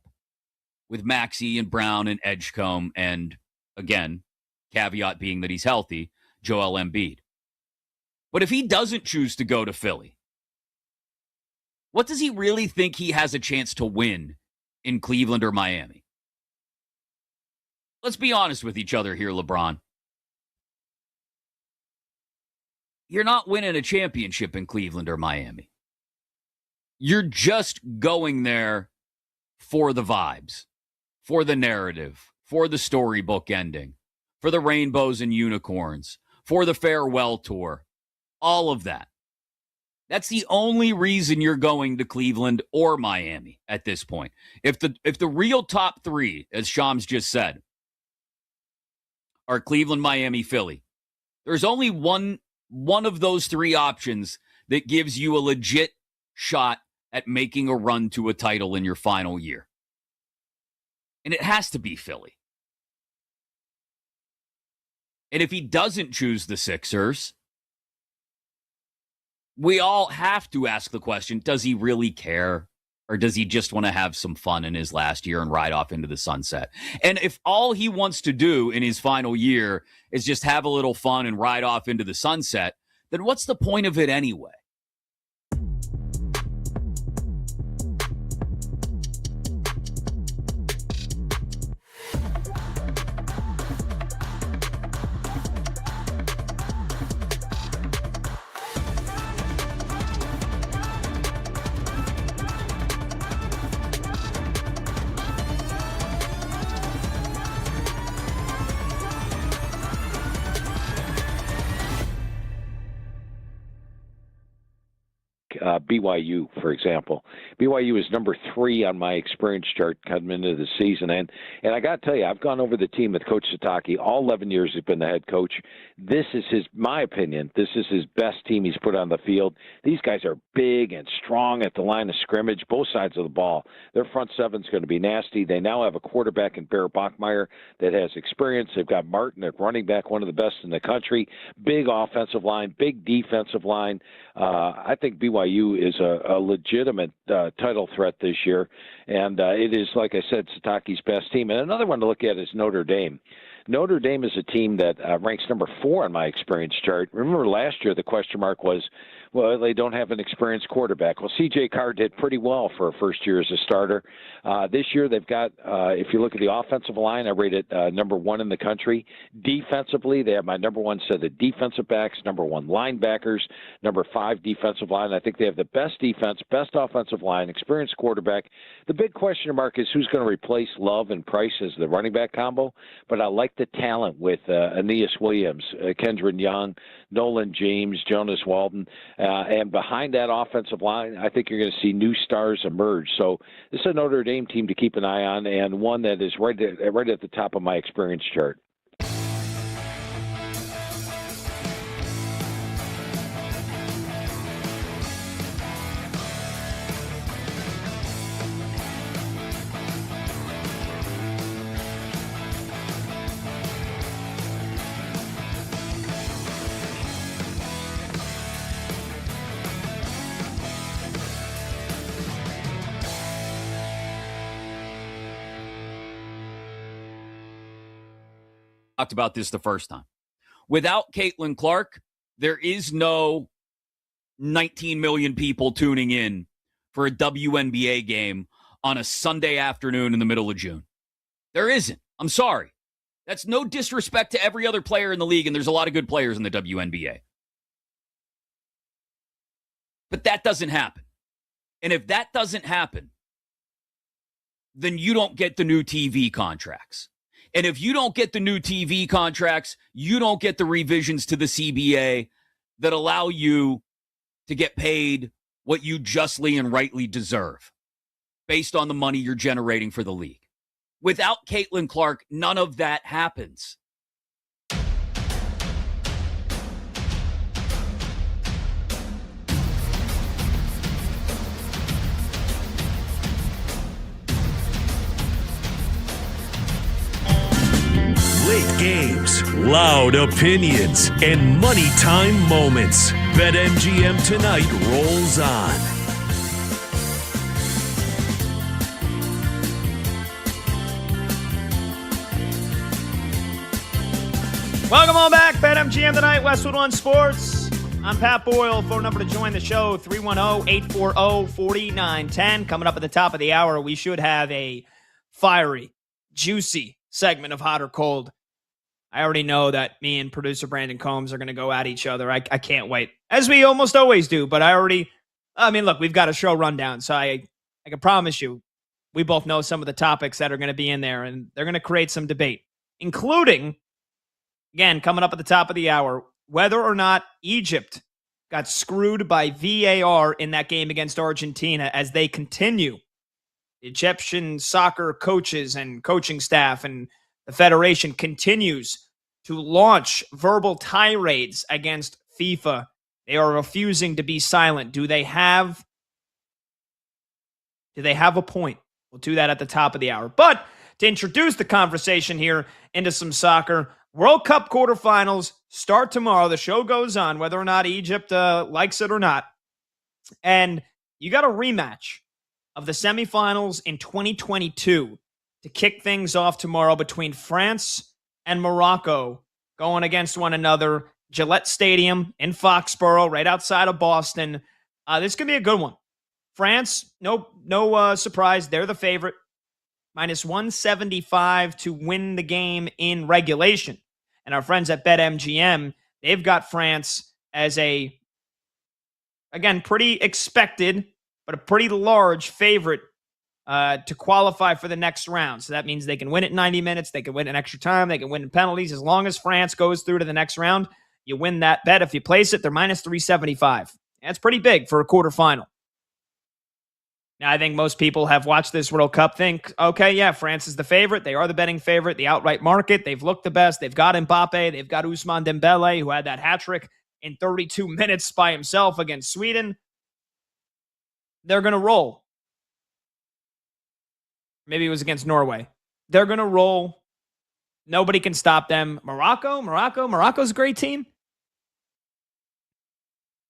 with Maxey and Brown and Edgecombe and, again, caveat being that he's healthy, Joel Embiid. But if he doesn't choose to go to Philly, what does he really think he has a chance to win in Cleveland or Miami? Let's be honest with each other here, LeBron. You're not winning a championship in Cleveland or Miami. You're just going there for the vibes, for the narrative, for the storybook ending, for the rainbows and unicorns, for the farewell tour, all of that. That's the only reason you're going to Cleveland or Miami at this point. If the real top three, as Shams just said, are Cleveland, Miami, Philly, there's only one of those three options that gives you a legit shot at making a run to a title in your final year. And it has to be Philly. And if he doesn't choose the Sixers, we all have to ask the question, does he really care? Or does he just want to have some fun in his last year and ride off into the sunset? And if all he wants to do in his final year is just have a little fun and ride off into the sunset, then what's the point of it anyway? BYU, for example. BYU is number 3 on my experience chart coming into the season. And I got to tell you, I've gone over the team with Coach Sataki all 11 years he's been the head coach. This is my opinion, this is his best team he's put on the field. These guys are big and strong at the line of scrimmage, both sides of the ball. Their front seven's going to be nasty. They now have a quarterback in Bear Bachmeier that has experience. They've got Martin at running back, one of the best in the country. Big offensive line, big defensive line. I think BYU is a legitimate title threat this year, and it is, like I said, Sataki's best team. And another one to look at is Notre Dame. Notre Dame is a team that ranks number 4 on my experience chart. Remember last year the question mark was, well, they don't have an experienced quarterback. Well, C.J. Carr did pretty well for a first year as a starter. This year they've got, if you look at the offensive line, I rate it number 1 in the country. Defensively, they have my number 1 set of defensive backs, number 1 linebackers, number 5 defensive line. I think they have the best defense, best offensive line, experienced quarterback. The big question mark is who's going to replace Love and Price as the running back combo. But I like the talent with Aeneas Williams, Kendron Young, Nolan James, Jonas Walden. And behind that offensive line, I think you're going to see new stars emerge. So this is a Notre Dame team to keep an eye on, and one that is right at the top of my experience chart. talked about this the first time. Without Caitlin Clark, there is no 19 million people tuning in for a WNBA game on a Sunday afternoon in the middle of June. There isn't. I'm sorry. That's no disrespect to every other player in the league, and there's a lot of good players in the WNBA. But that doesn't happen. And if that doesn't happen, then you don't get the new TV contracts. And if you don't get the new TV contracts, you don't get the revisions to the CBA that allow you to get paid what you justly and rightly deserve based on the money you're generating for the league. Without Caitlin Clark, none of that happens. Late games, loud opinions, and money time moments. BetMGM Tonight rolls on. Welcome on back. BetMGM Tonight, Westwood One Sports. I'm Pat Boyle. Phone number to join the show, 310-840-4910. Coming up at the top of the hour, we should have a fiery, juicy segment of Hot or Cold. I already know that me and producer Brandon Combs are going to go at each other. I can't wait, as we almost always do. But look, we've got a show rundown, so I can promise you, we both know some of the topics that are going to be in there, and they're going to create some debate, including, again, coming up at the top of the hour, whether or not Egypt got screwed by VAR in that game against Argentina as they continue. The Egyptian soccer coaches and coaching staff and the federation continues to launch verbal tirades against FIFA. They are refusing to be silent. Do they have a point? We'll do that at the top of the hour. But to introduce the conversation here into some soccer, World Cup quarterfinals start tomorrow. The show goes on, whether or not Egypt likes it or not. And you got a rematch of the semifinals in 2022 to kick things off tomorrow between France and Morocco going against one another. Gillette Stadium in Foxborough, right outside of Boston. This could be a good one. France, no surprise. They're the favorite. Minus 175 to win the game in regulation. And our friends at BetMGM, they've got France as a, again, pretty expected, but a pretty large favorite to qualify for the next round. So that means they can win it in 90 minutes, they can win in extra time, they can win in penalties. As long as France goes through to the next round, you win that bet. If you place it, they're minus 375. That's pretty big for a quarterfinal. Now, I think most people have watched this World Cup think, okay, yeah, France is the favorite. They are the betting favorite, the outright market. They've looked the best. They've got Mbappe. They've got Ousmane Dembele, who had that hat trick in 32 minutes by himself against Sweden. They're going to roll. Maybe it was against Norway. They're going to roll. Nobody can stop them. Morocco's a great team.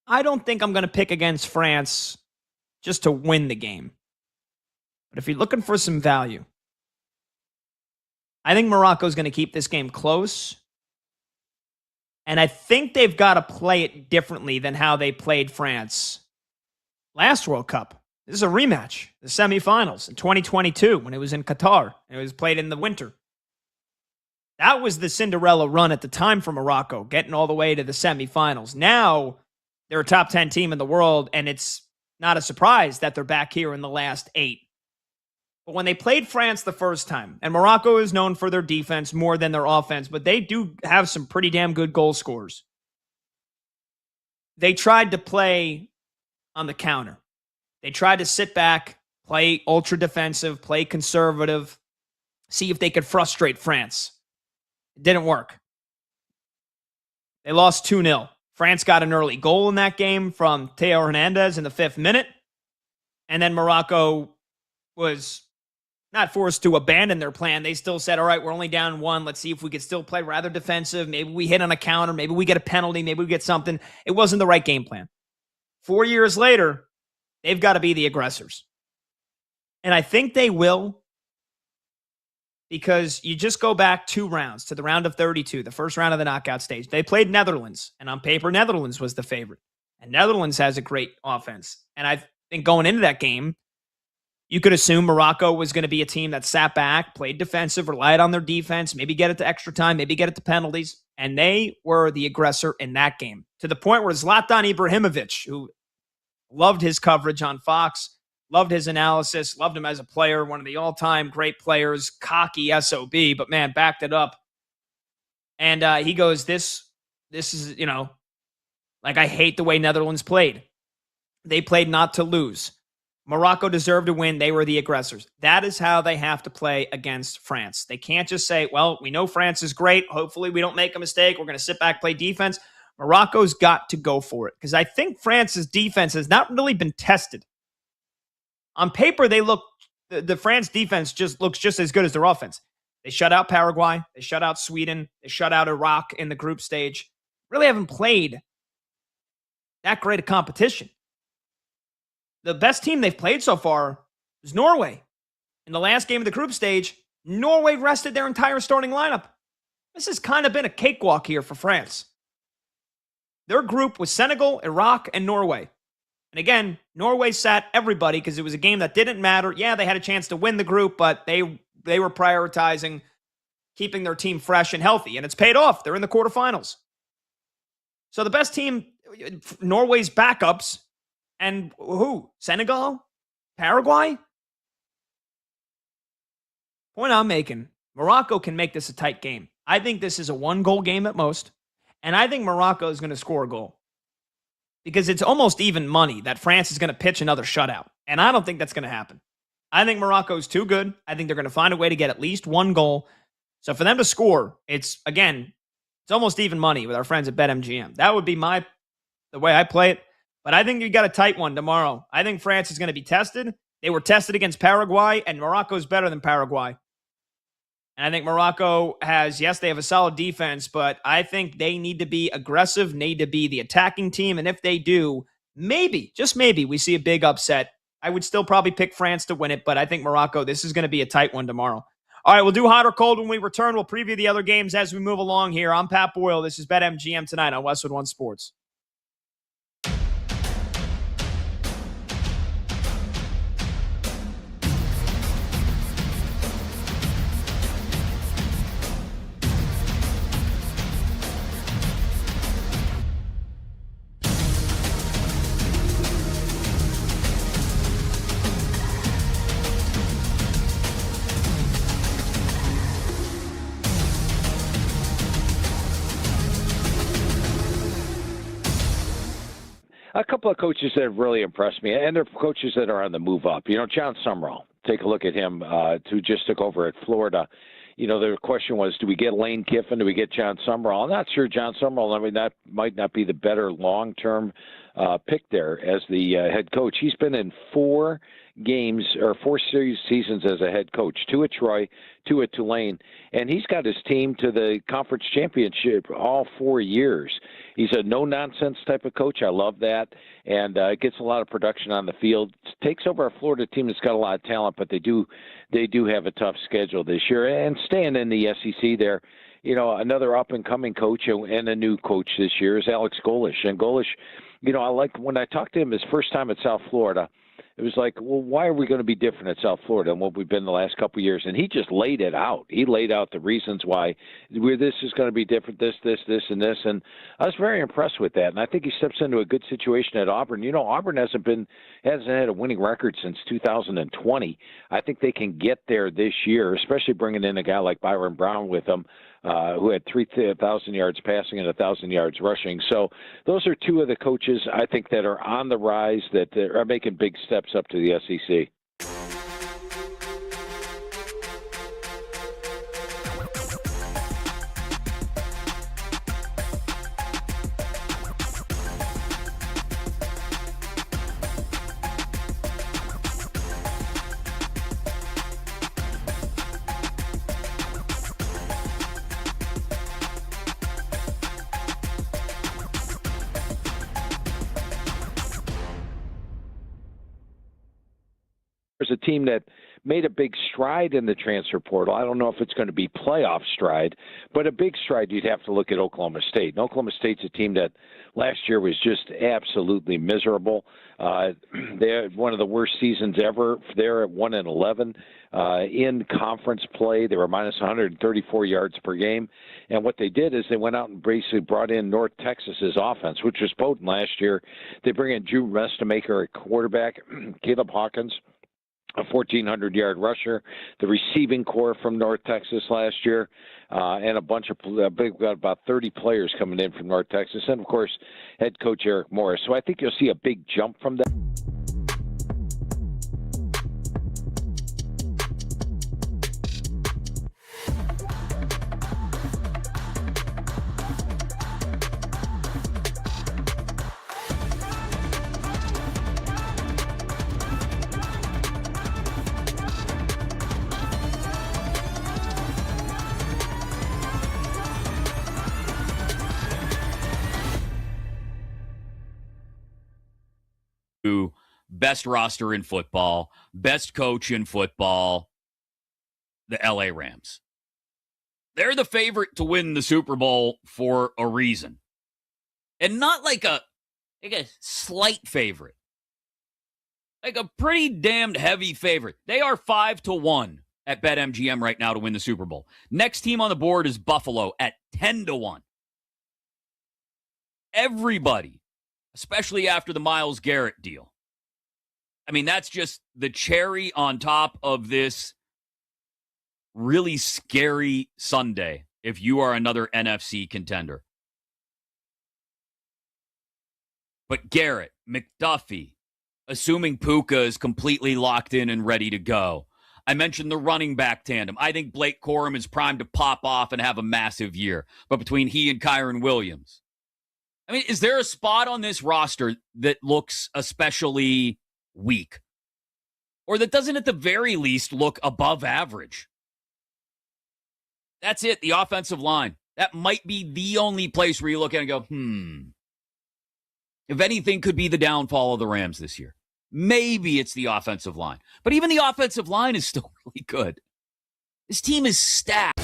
I don't think I'm going to pick against France just to win the game. But if you're looking for some value, I think Morocco's going to keep this game close. And I think they've got to play it differently than how they played France last World Cup. This is a rematch, the semifinals in 2022 when it was in Qatar. And it was played in the winter. That was the Cinderella run at the time for Morocco, getting all the way to the semifinals. Now they're a top 10 team in the world, and it's not a surprise that they're back here in the last 8. But when they played France the first time, and Morocco is known for their defense more than their offense, but they do have some pretty damn good goal scorers. They tried to play on the counter. They tried to sit back, play ultra defensive, play conservative, see if they could frustrate France. It didn't work. They lost 2-0. France got an early goal in that game from Theo Hernandez in the 5th minute. And then Morocco was not forced to abandon their plan. They still said, all right, we're only down 1. Let's see if we could still play rather defensive. Maybe we hit on a counter. Maybe we get a penalty. Maybe we get something. It wasn't the right game plan. 4 years later, they've got to be the aggressors. And I think they will, because you just go back 2 rounds to the round of 32, the first round of the knockout stage. They played Netherlands, and on paper, Netherlands was the favorite. And Netherlands has a great offense. And I think going into that game, you could assume Morocco was going to be a team that sat back, played defensive, relied on their defense, maybe get it to extra time, maybe get it to penalties. And they were the aggressor in that game, to the point where Zlatan Ibrahimovic, who loved his coverage on Fox, loved his analysis, loved him as a player, one of the all-time great players, cocky SOB, but man, backed it up. And he goes, this is, like, I hate the way Netherlands played. They played not to lose. Morocco deserved to win. They were the aggressors. That is how they have to play against France. They can't just say, well, we know France is great. Hopefully we don't make a mistake. We're going to sit back, play defense. Morocco's got to go for it, because I think France's defense has not really been tested. On paper, the France defense just looks just as good as their offense. They shut out Paraguay. They shut out Sweden. They shut out Iraq in the group stage. Really haven't played that great a competition. The best team they've played so far is Norway. In the last game of the group stage, Norway rested their entire starting lineup. This has kind of been a cakewalk here for France. Their group was Senegal, Iraq, and Norway. And again, Norway sat everybody because it was a game that didn't matter. Yeah, they had a chance to win the group, but they were prioritizing keeping their team fresh and healthy, and it's paid off. They're in the quarterfinals. So the best team, Norway's backups, and who? Senegal? Paraguay? Point I'm making, Morocco can make this a tight game. I think this is a 1-goal game at most, and I think Morocco is going to score a goal, because it's almost even money that France is going to pitch another shutout, and I don't think that's going to happen. I think Morocco's too good. I think they're going to find a way to get at least 1 goal. So for them to score, it's almost even money with our friends at BetMGM. That would be the way I play it. But I think you got a tight one tomorrow. I think France is going to be tested. They were tested against Paraguay, and Morocco's better than Paraguay. And I think Morocco they have a solid defense, but I think they need to be aggressive, need to be the attacking team. And if they do, maybe, just maybe, we see a big upset. I would still probably pick France to win it, but I think Morocco, this is going to be a tight one tomorrow. All right, we'll do hot or cold when we return. We'll preview the other games as we move along here. I'm Pat Boyle. This is BetMGM tonight on Westwood One Sports. A couple of coaches that have really impressed me, and they're coaches that are on the move up. John Summerall, take a look at him, who just took over at Florida. The question was, do we get Lane Kiffin? Do we get John Summerall? I'm not sure John Summerall, that might not be the better long-term pick there as the head coach. He's been in 4 games or 4 seasons as a head coach, 2 at Troy, 2 at Tulane, and he's got his team to the conference championship all 4 years. He's a no-nonsense type of coach. I love that, and gets a lot of production on the field. Takes over a Florida team that's got a lot of talent, but they do have a tough schedule this year. And staying in the SEC there, another up-and-coming coach and a new coach this year is Alex Golesh. And Golesh, I like when I talked to him his first time at South Florida, it was like, well, why are we going to be different at South Florida than what we've been the last couple of years? And he just laid it out. He laid out the reasons why this is going to be different, this, and this. And I was very impressed with that. And I think he steps into a good situation at Auburn. Auburn hasn't had a winning record since 2020. I think they can get there this year, especially bringing in a guy like Byron Brown with them, who had 3,000 yards passing and 1,000 yards rushing. So those are 2 of the coaches I think that are on the rise, that are making big steps up to the SEC. There's a team that made a big stride in the transfer portal. I don't know if it's going to be playoff stride, but a big stride, you'd have to look at Oklahoma State. And Oklahoma State's a team that last year was just absolutely miserable. They had one of the worst seasons ever. They're at 1-11 in conference play. They were minus 134 yards per game. And what they did is they went out and basically brought in North Texas's offense, which was potent last year. They bring in Drew Restamaker at quarterback, Caleb Hawkins, a 1,400-yard rusher, the receiving core from North Texas last year, and a bunch of we've got about 30 players coming in from North Texas, and of course, head coach Eric Morris. So I think you'll see a big jump from that. Best roster in football, best coach in football, the LA Rams. They're the favorite to win the Super Bowl for a reason. And not like a slight favorite. Like a pretty damned heavy favorite. They are 5-1 at BetMGM right now to win the Super Bowl. Next team on the board is Buffalo at 10-1. Everybody, especially after the Myles Garrett deal. I mean, that's just the cherry on top of this really scary Sunday if you are another NFC contender. But Garrett, McDuffie, assuming Puka is completely locked in and ready to go. I mentioned the running back tandem. I think Blake Corum is primed to pop off and have a massive year. But between he and Kyron Williams, I mean, is there a spot on this roster that looks especially weak? Or that doesn't at the very least look above average? That's it, the offensive line. That might be the only place where you look at it and go, if anything could be the downfall of the Rams this year. Maybe it's the offensive line. But even the offensive line is still really good. This team is stacked.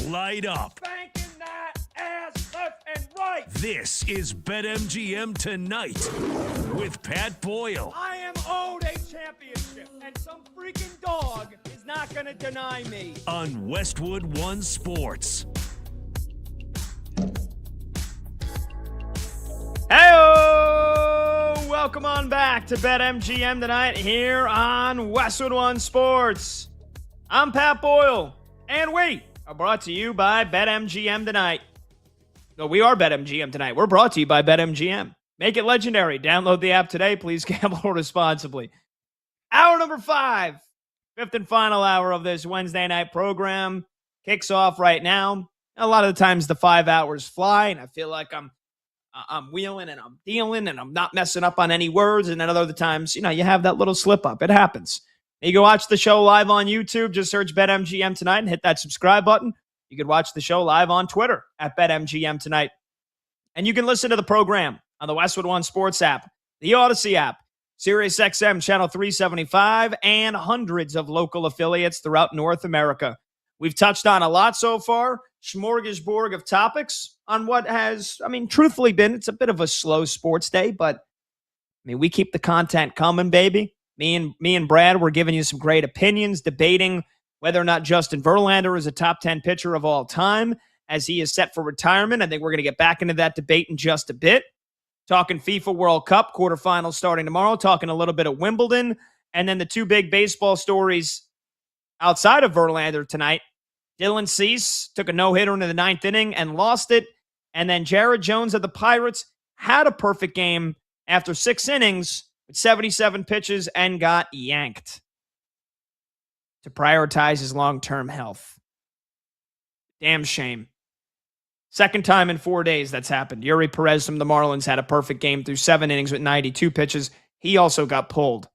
Light up. Banking that ass left and right. This is BetMGM Tonight with Pat Boyle. I am owed a championship, and some freaking dog is not going to deny me. On Westwood One Sports. Hey-o! Welcome on back to BetMGM Tonight here on Westwood One Sports. I'm Pat Boyle, and we are brought to you by BetMGM Tonight. No, we are BetMGM Tonight. We're brought to you by BetMGM. Make it legendary. Download the app today. Please gamble responsibly. Hour number 5, fifth and final hour of this Wednesday night program, kicks off right now. A lot of the times the 5 hours fly, and I feel like I'm wheeling and I'm dealing and I'm not messing up on any words. And then other times, you have that little slip up. It happens. You can watch the show live on YouTube. Just search BetMGM Tonight and hit that subscribe button. You can watch the show live on Twitter at BetMGM Tonight. And you can listen to the program on the Westwood One Sports app, the Odyssey app, SiriusXM Channel 375, and hundreds of local affiliates throughout North America. We've touched on a lot so far, smorgasbord of topics on what has, truthfully it's a bit of a slow sports day, but, we keep the content coming, baby. Me and Brad, we're giving you some great opinions, debating whether or not Justin Verlander is a top 10 pitcher of all time as he is set for retirement. I think we're going to get back into that debate in just a bit. Talking FIFA World Cup quarterfinals starting tomorrow, talking a little bit of Wimbledon, and then the two big baseball stories outside of Verlander tonight. Dylan Cease took a no-hitter into the 9th inning and lost it. And then Jared Jones of the Pirates had a perfect game after 6 innings with 77 pitches and got yanked to prioritize his long-term health. Damn shame. Second time in 4 days that's happened. Yuri Perez from the Marlins had a perfect game through 7 innings with 92 pitches. He also got pulled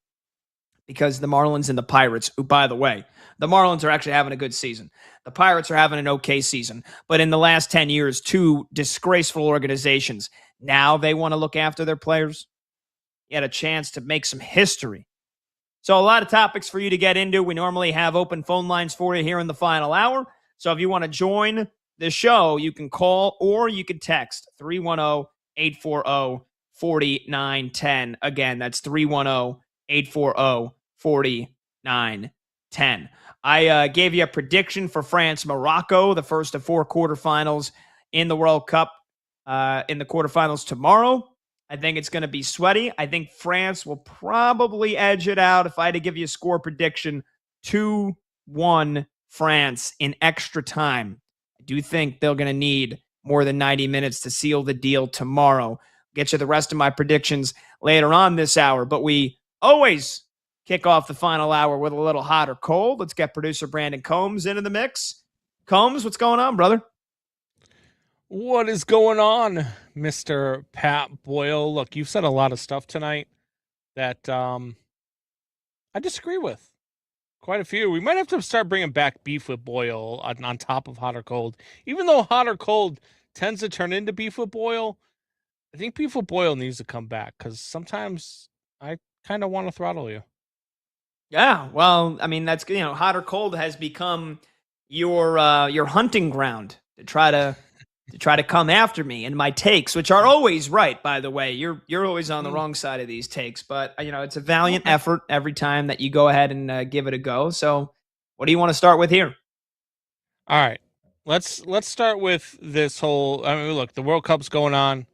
because the Marlins and the Pirates, who, by the way, the Marlins are actually having a good season. The Pirates are having an okay season. But in the last 10 years, 2 disgraceful organizations. Now they want to look after their players. You had a chance to make some history. So a lot of topics for you to get into. We normally have open phone lines for you here in the final hour. So if you want to join the show, you can call or you can text 310-840-4910. Again, that's 310-840-4910. I gave you a prediction for France-Morocco, the first of 4 quarterfinals in the World Cup in the quarterfinals tomorrow. I think it's going to be sweaty. I think France will probably edge it out. If I had to give you a score prediction, 2-1 France in extra time. I do think they're going to need more than 90 minutes to seal the deal tomorrow. Get you the rest of my predictions later on this hour, but we always kick off the final hour with a little hot or cold. Let's get producer Brandon Combs into the mix. Combs, what's going on, brother? What is going on, Mr. Pat Boyle? Look, you've said a lot of stuff tonight that I disagree with. Quite a few. We might have to start bringing back beef with Boyle on top of hot or cold. Even though hot or cold tends to turn into beef with Boyle, I think beef with Boyle needs to come back because sometimes I kind of want to throttle you. Yeah, well, I mean, that's, hot or cold has become your hunting ground to try to come after me and my takes, which are always right, by the way. You're always on the wrong side of these takes, but it's a valiant effort every time that you go ahead and give it a go. So, what do you want to start with here? All right, let's start with this whole. I mean, look, the World Cup's going on.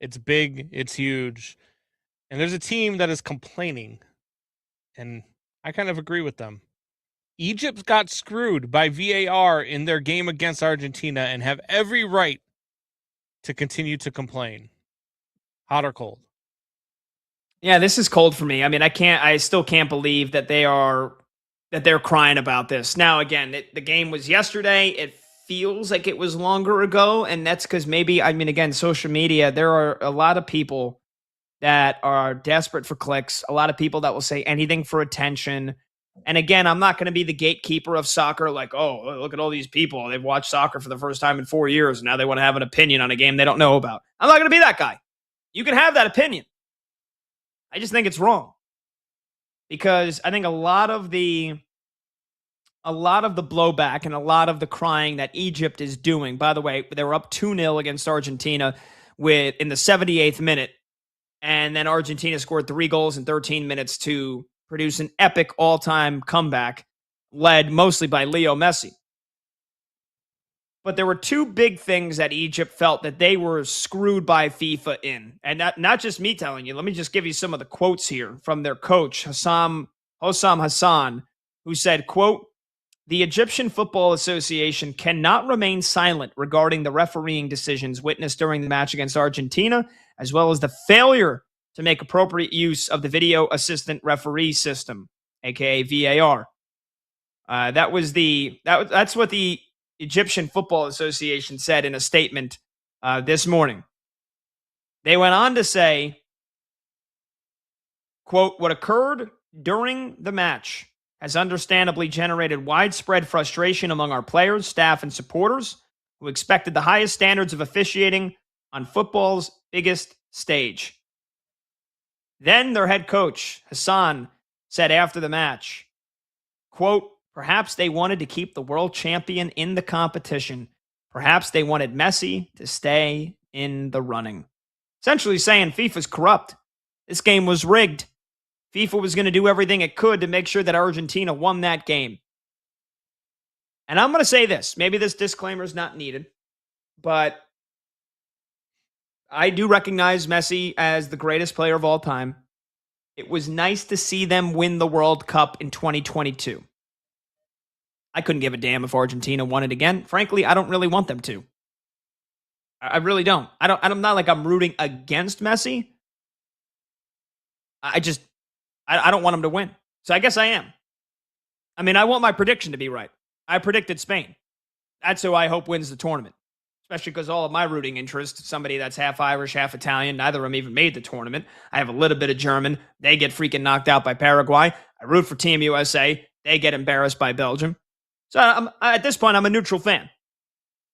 It's big, it's huge, and there's a team that is complaining, and I kind of agree with them. Egypt got screwed by VAR in their game against Argentina and have every right to continue to complain. Hot or cold? Yeah, this is cold for me. I mean, I still can't believe that they're crying about this. Now, again, the game was yesterday. It feels like it was longer ago, and that's because maybe, again, social media, there are a lot of people that are desperate for clicks, a lot of people that will say anything for attention. And again, I'm not going to be the gatekeeper of soccer, like, oh, look at all these people. They've watched soccer for the first time in 4 years, and now they want to have an opinion on a game they don't know about. I'm not going to be that guy. You can have that opinion. I just think it's wrong. Because I think a lot of the blowback and a lot of the crying that Egypt is doing, by the way, they were up 2-0 against Argentina in the 78th minute, and then Argentina scored 3 goals in 13 minutes to produce an epic all-time comeback led mostly by Leo Messi. But there were 2 big things that Egypt felt that they were screwed by FIFA in. And not just me telling you. Let me just give you some of the quotes here from their coach, Hossam Hassan, who said, quote, "The Egyptian Football Association cannot remain silent regarding the refereeing decisions witnessed during the match against Argentina, as well as the failure to make appropriate use of the video assistant referee system, aka VAR." That's what the Egyptian Football Association said in a statement this morning. They went on to say, quote, "What occurred during the match has understandably generated widespread frustration among our players, staff, and supporters who expected the highest standards of officiating on football's biggest stage." Then their head coach, Hassan, said after the match, quote, "Perhaps they wanted to keep the world champion in the competition. Perhaps they wanted Messi to stay in the running." Essentially saying FIFA's corrupt. This game was rigged. FIFA was going to do everything it could to make sure that Argentina won that game. And I'm going to say this. Maybe this disclaimer is not needed, but I do recognize Messi as the greatest player of all time. It was nice to see them win the World Cup in 2022. I couldn't give a damn if Argentina won it again. Frankly, I don't really want them to. I really don't. I'm not like I'm rooting against Messi. I don't want him to win. So I guess I am. I mean, I want my prediction to be right. I predicted Spain. That's who I hope wins the tournament, especially because all of my rooting interest, somebody that's half Irish, half Italian, neither of them even made the tournament. I have a little bit of German. They get freaking knocked out by Paraguay. I root for Team USA. They get embarrassed by Belgium. So at this point, I'm a neutral fan.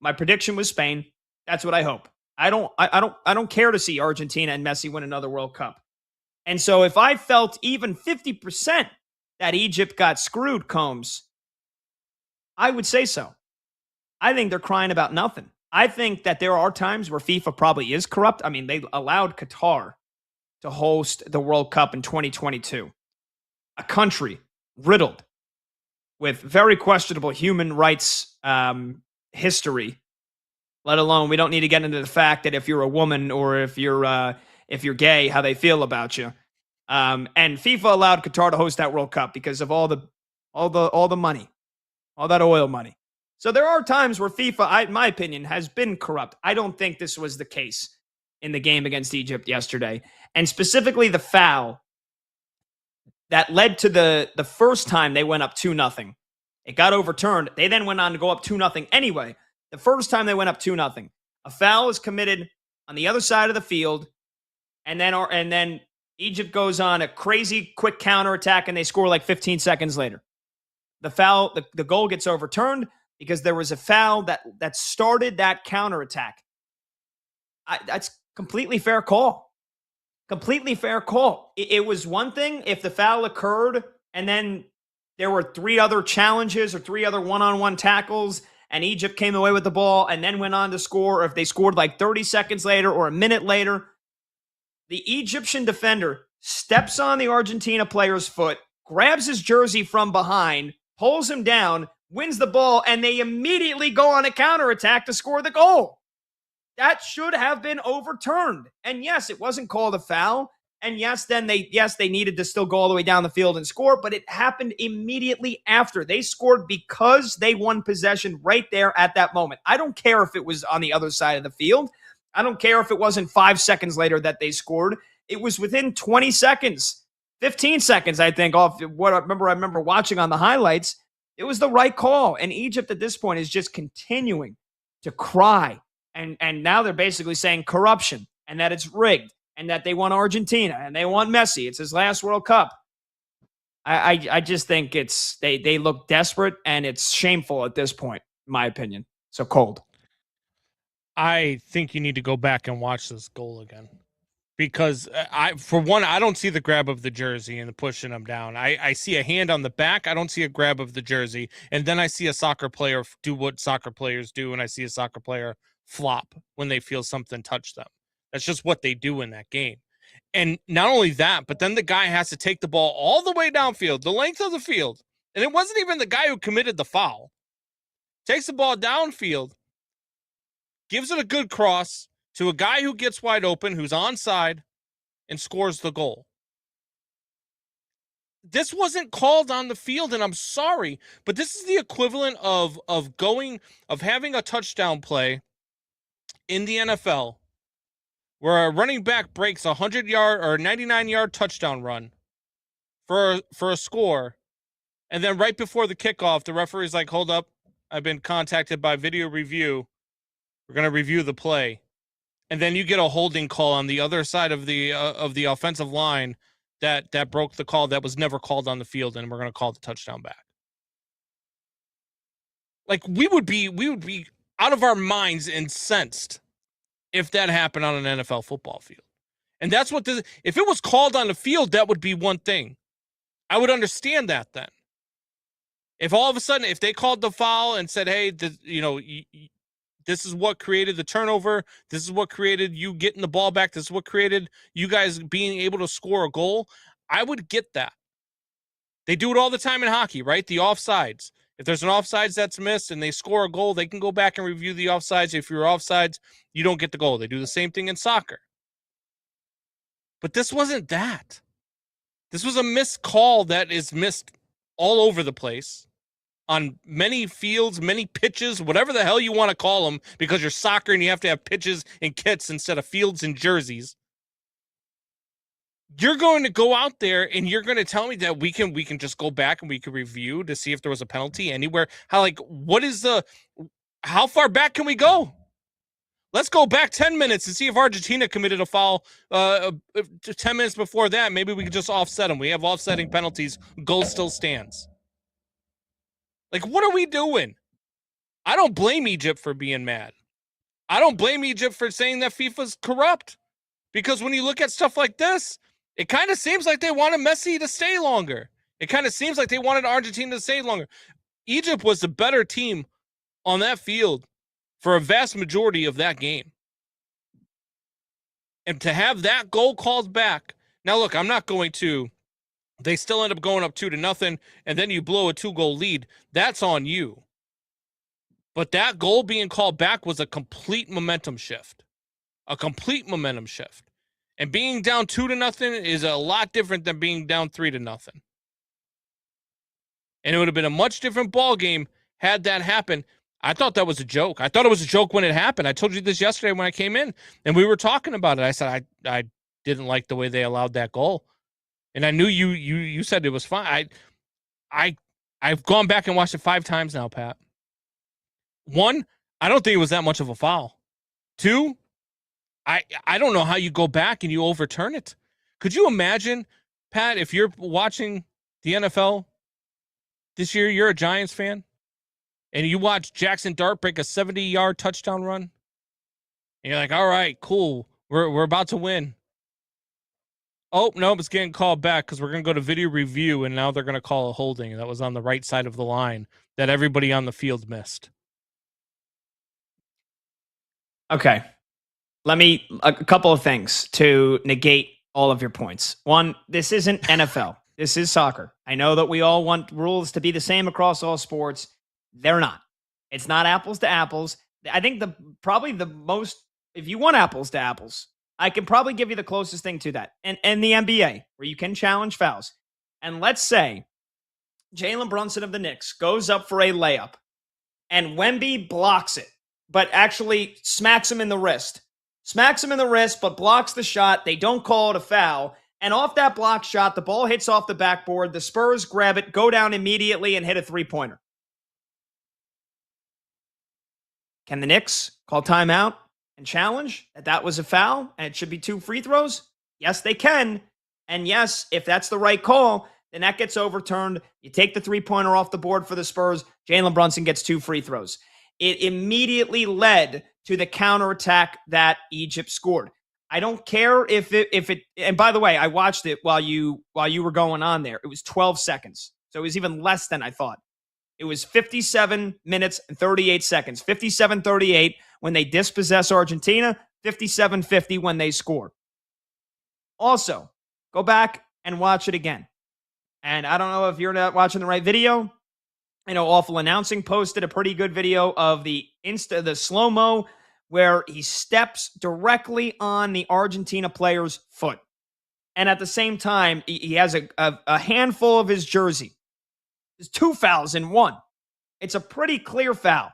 My prediction was Spain. That's what I hope. I don't care to see Argentina and Messi win another World Cup. And so if I felt even 50% that Egypt got screwed, Combs, I would say so. I think they're crying about nothing. I think that there are times where FIFA probably is corrupt. I mean, they allowed Qatar to host the World Cup in 2022, a country riddled with very questionable human rights history. Let alone, we don't need to get into the fact that if you're a woman or if you're gay, how they feel about you. And FIFA allowed Qatar to host that World Cup because of all the money, all that oil money. So there are times where FIFA, in my opinion, has been corrupt. I don't think this was the case in the game against Egypt yesterday, and specifically the foul that led to the first time they went up 2-0. It got overturned. They then went on to go up 2-0 anyway. The first time they went up 2-0, a foul is committed on the other side of the field, and then Egypt goes on a crazy quick counterattack, and they score like 15 seconds later. The goal gets overturned because there was a foul that started that counterattack. That's completely fair call. Completely fair call. It was one thing if the foul occurred and then there were 3 other challenges or 3 other one-on-one tackles and Egypt came away with the ball and then went on to score, or if they scored like 30 seconds later or a minute later. The Egyptian defender steps on the Argentina player's foot, grabs his jersey from behind, pulls him down, wins the ball, and they immediately go on a counterattack to score the goal. That should have been overturned. And yes, it wasn't called a foul. And yes, they needed to still go all the way down the field and score, but it happened immediately after. They scored because they won possession right there at that moment. I don't care if it was on the other side of the field. I don't care if it wasn't 5 seconds later that they scored. It was within 20 seconds, 15 seconds, I think, off what I remember watching on the highlights. It was the right call. And Egypt at this point is just continuing to cry. And now they're basically saying corruption and that it's rigged and that they want Argentina and they want Messi. It's his last World Cup. I just think they look desperate and it's shameful at this point, in my opinion. So cold. I think you need to go back and watch this goal again. Because I don't see the grab of the jersey and the pushing him down. I see a hand on the back. I don't see a grab of the jersey. And then I see a soccer player do what soccer players do. And I see a soccer player flop when they feel something touch them. That's just what they do in that game. And not only that, but then the guy has to take the ball all the way downfield, the length of the field. And it wasn't even the guy who committed the foul. Takes the ball downfield, gives it a good cross to a guy who gets wide open, who's onside, and scores the goal. This wasn't called on the field, and I'm sorry, but this is the equivalent of having a touchdown play in the NFL where a running back breaks a 100-yard or 99-yard touchdown run for a score, and then right before the kickoff, the referee's like, hold up, I've been contacted by video review. We're going to review the play. And then you get a holding call on the other side of the offensive line that broke the call that was never called on the field, and we're going to call the touchdown back. Like we would be out of our minds incensed if that happened on an NFL football field. And that's what if it was called on the field, that would be one thing. I would understand that then. If all of a sudden, if they called the foul and said, hey, this is what created the turnover. This is what created you getting the ball back. This is what created you guys being able to score a goal. I would get that. They do it all the time in hockey, right? The offsides. If there's an offsides that's missed and they score a goal, they can go back and review the offsides. If you're offsides, you don't get the goal. They do the same thing in soccer. But this wasn't that. This was a missed call that is missed all over the place. on many fields, many pitches, whatever the hell you want to call them, because you're soccer and you have to have pitches and kits instead of fields and jerseys. You're going to go out there and you're going to tell me that we can just go back and we can review to see if there was a penalty anywhere. How far back can we go? Let's go back 10 minutes and see if Argentina committed a foul 10 minutes before that. Maybe we could just offset them. We have offsetting penalties. Goal still stands. Like, what are we doing? I don't blame Egypt for being mad. I don't blame Egypt for saying that FIFA's corrupt. Because when you look at stuff like this, it kind of seems like they wanted Messi to stay longer. It kind of seems like they wanted Argentina to stay longer. Egypt was the better team on that field for a vast majority of that game. And to have that goal called back. Now, look, I'm not going to. They still end up going up 2-0, and then you blow a 2-goal lead. That's on you. But that goal being called back was a complete momentum shift. A complete momentum shift. And being down 2-0 is a lot different than being down 3-0. And it would have been a much different ball game had that happened. I thought that was a joke. I thought it was a joke when it happened. I told you this yesterday when I came in, and we were talking about it. I said I didn't like the way they allowed that goal. And I knew you said it was fine. I've gone back and watched it 5 times now, Pat. 1, I don't think it was that much of a foul. 2, I don't know how you go back and you overturn it. Could you imagine, Pat, if you're watching the NFL this year, you're a Giants fan, and you watch Jackson Dart break a 70-yard touchdown run, and you're like, all right, cool, we're about to win. Oh, no, it's getting called back because we're going to go to video review, and now they're going to call a holding that was on the right side of the line that everybody on the field missed. Okay. A couple of things to negate all of your points. 1, this isn't NFL. This is soccer. I know that we all want rules to be the same across all sports. They're not. It's not apples to apples. I think if you want apples to apples, I can probably give you the closest thing to that. And the NBA, where you can challenge fouls. And let's say Jalen Brunson of the Knicks goes up for a layup, and Wemby blocks it, but actually smacks him in the wrist. Smacks him in the wrist, but blocks the shot. They don't call it a foul. And off that block shot, the ball hits off the backboard. The Spurs grab it, go down immediately, and hit a 3-pointer. Can the Knicks call timeout and challenge that was a foul and it should be 2 free throws? Yes, they can. And yes, if that's the right call, then that gets overturned. You take the 3-pointer off the board for the Spurs. Jalen Brunson gets 2 free throws. It immediately led to the counterattack that Egypt scored. I don't care if it, and by the way, I watched it while you were going on there. It was 12 seconds. So it was even less than I thought. It was 57 minutes and 38 seconds. 57-38 when they dispossess Argentina. 57-50 when they score. Also, go back and watch it again. And I don't know if you're not watching the right video. I know Awful Announcing posted a pretty good video of the slow-mo where he steps directly on the Argentina player's foot. And at the same time, he has a handful of his jersey. There's 2 fouls in 1. It's a pretty clear foul.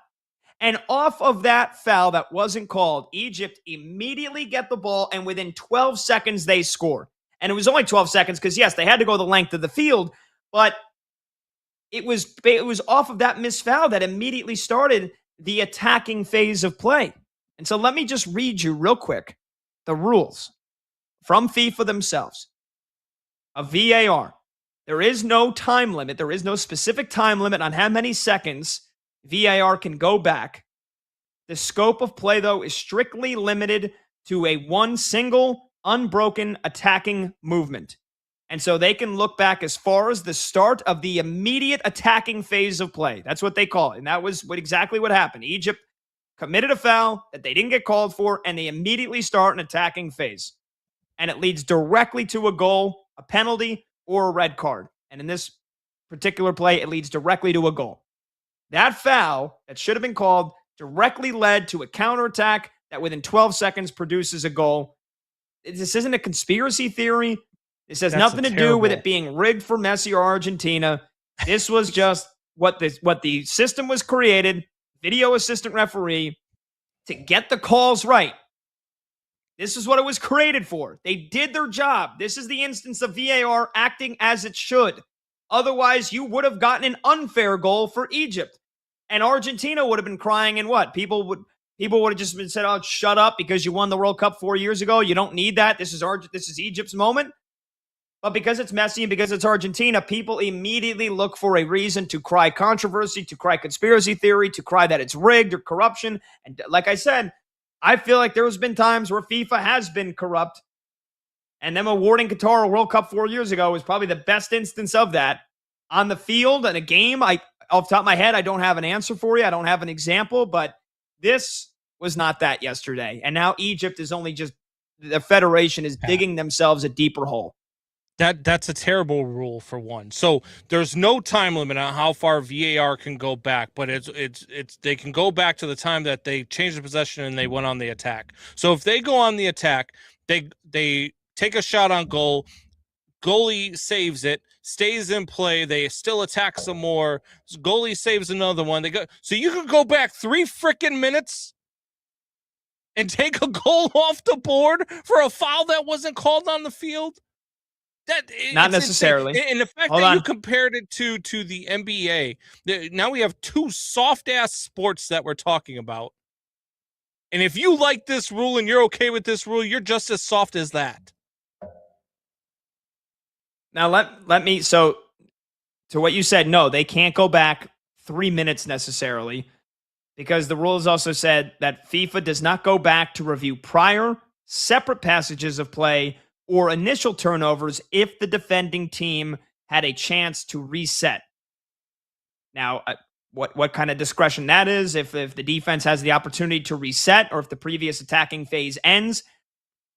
And off of that foul that wasn't called, Egypt immediately get the ball, and within 12 seconds, they score. And it was only 12 seconds because, yes, they had to go the length of the field, but it was off of that missed foul that immediately started the attacking phase of play. And so let me just read you real quick the rules from FIFA themselves. A VAR. There is no time limit. There is no specific time limit on how many seconds VAR can go back. The scope of play, though, is strictly limited to one single, unbroken attacking movement. And so they can look back as far as the start of the immediate attacking phase of play. That's what they call it. And that was exactly what happened. Egypt committed a foul that they didn't get called for, and they immediately start an attacking phase. And it leads directly to a goal, a penalty, or a red card. And in this particular play, it leads directly to a goal. That foul that should have been called directly led to a counterattack that within 12 seconds produces a goal. This isn't a conspiracy theory. This has nothing to do with it being rigged for Messi or Argentina. This was just what the system was created, video assistant referee, to get the calls right. This is what it was created for. They did their job. This is the instance of VAR acting as it should. Otherwise, you would have gotten an unfair goal for Egypt. And Argentina would have been crying, and what? People would have just been said, "Oh, shut up because you won the World Cup 4 years ago. You don't need that. This is Egypt's moment." But because it's Messi and because it's Argentina, people immediately look for a reason to cry controversy, to cry conspiracy theory, to cry that it's rigged or corruption. And like I said, I feel like there has been times where FIFA has been corrupt, and them awarding Qatar a World Cup 4 years ago was probably the best instance of that. On the field, in a game, off the top of my head, I don't have an answer for you. I don't have an example, but this was not that yesterday. And now Egypt is only just, the federation is digging themselves a deeper hole. That's a terrible rule for one. So there's no time limit on how far VAR can go back, but it's they can go back to the time that they changed the possession and they went on the attack. So if they go on the attack, they take a shot on goal, goalie saves it, stays in play, they still attack some more, goalie saves another one. So you could go back 3 freaking minutes and take a goal off the board for a foul that wasn't called on the field. Not necessarily. Insane. And the fact Hold that on. you compared it to the NBA, now we have 2 soft-ass sports that we're talking about. And if you like this rule and you're okay with this rule, you're just as soft as that. Now, let me, so to what you said, no, they can't go back 3 minutes necessarily, because the rules also said that FIFA does not go back to review prior, separate passages of play or initial turnovers if the defending team had a chance to reset. Now, what kind of discretion that is, if the defense has the opportunity to reset or if the previous attacking phase ends,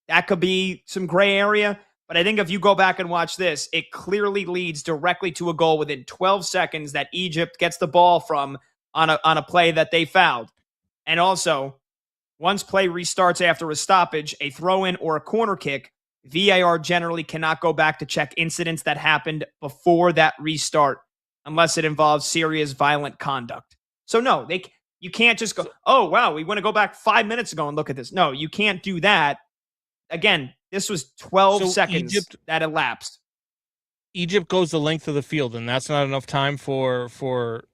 that could be some gray area. But I think if you go back and watch this, it clearly leads directly to a goal within 12 seconds that Egypt gets the ball from on a play that they fouled. And also, once play restarts after a stoppage, a throw-in or a corner kick, VAR generally cannot go back to check incidents that happened before that restart unless it involves serious violent conduct. So no, you can't just go, "Oh, wow, we want to go back 5 minutes ago and look at this." No, you can't do that. Again, this was 12 seconds that elapsed. Egypt goes the length of the field, and that's not enough time for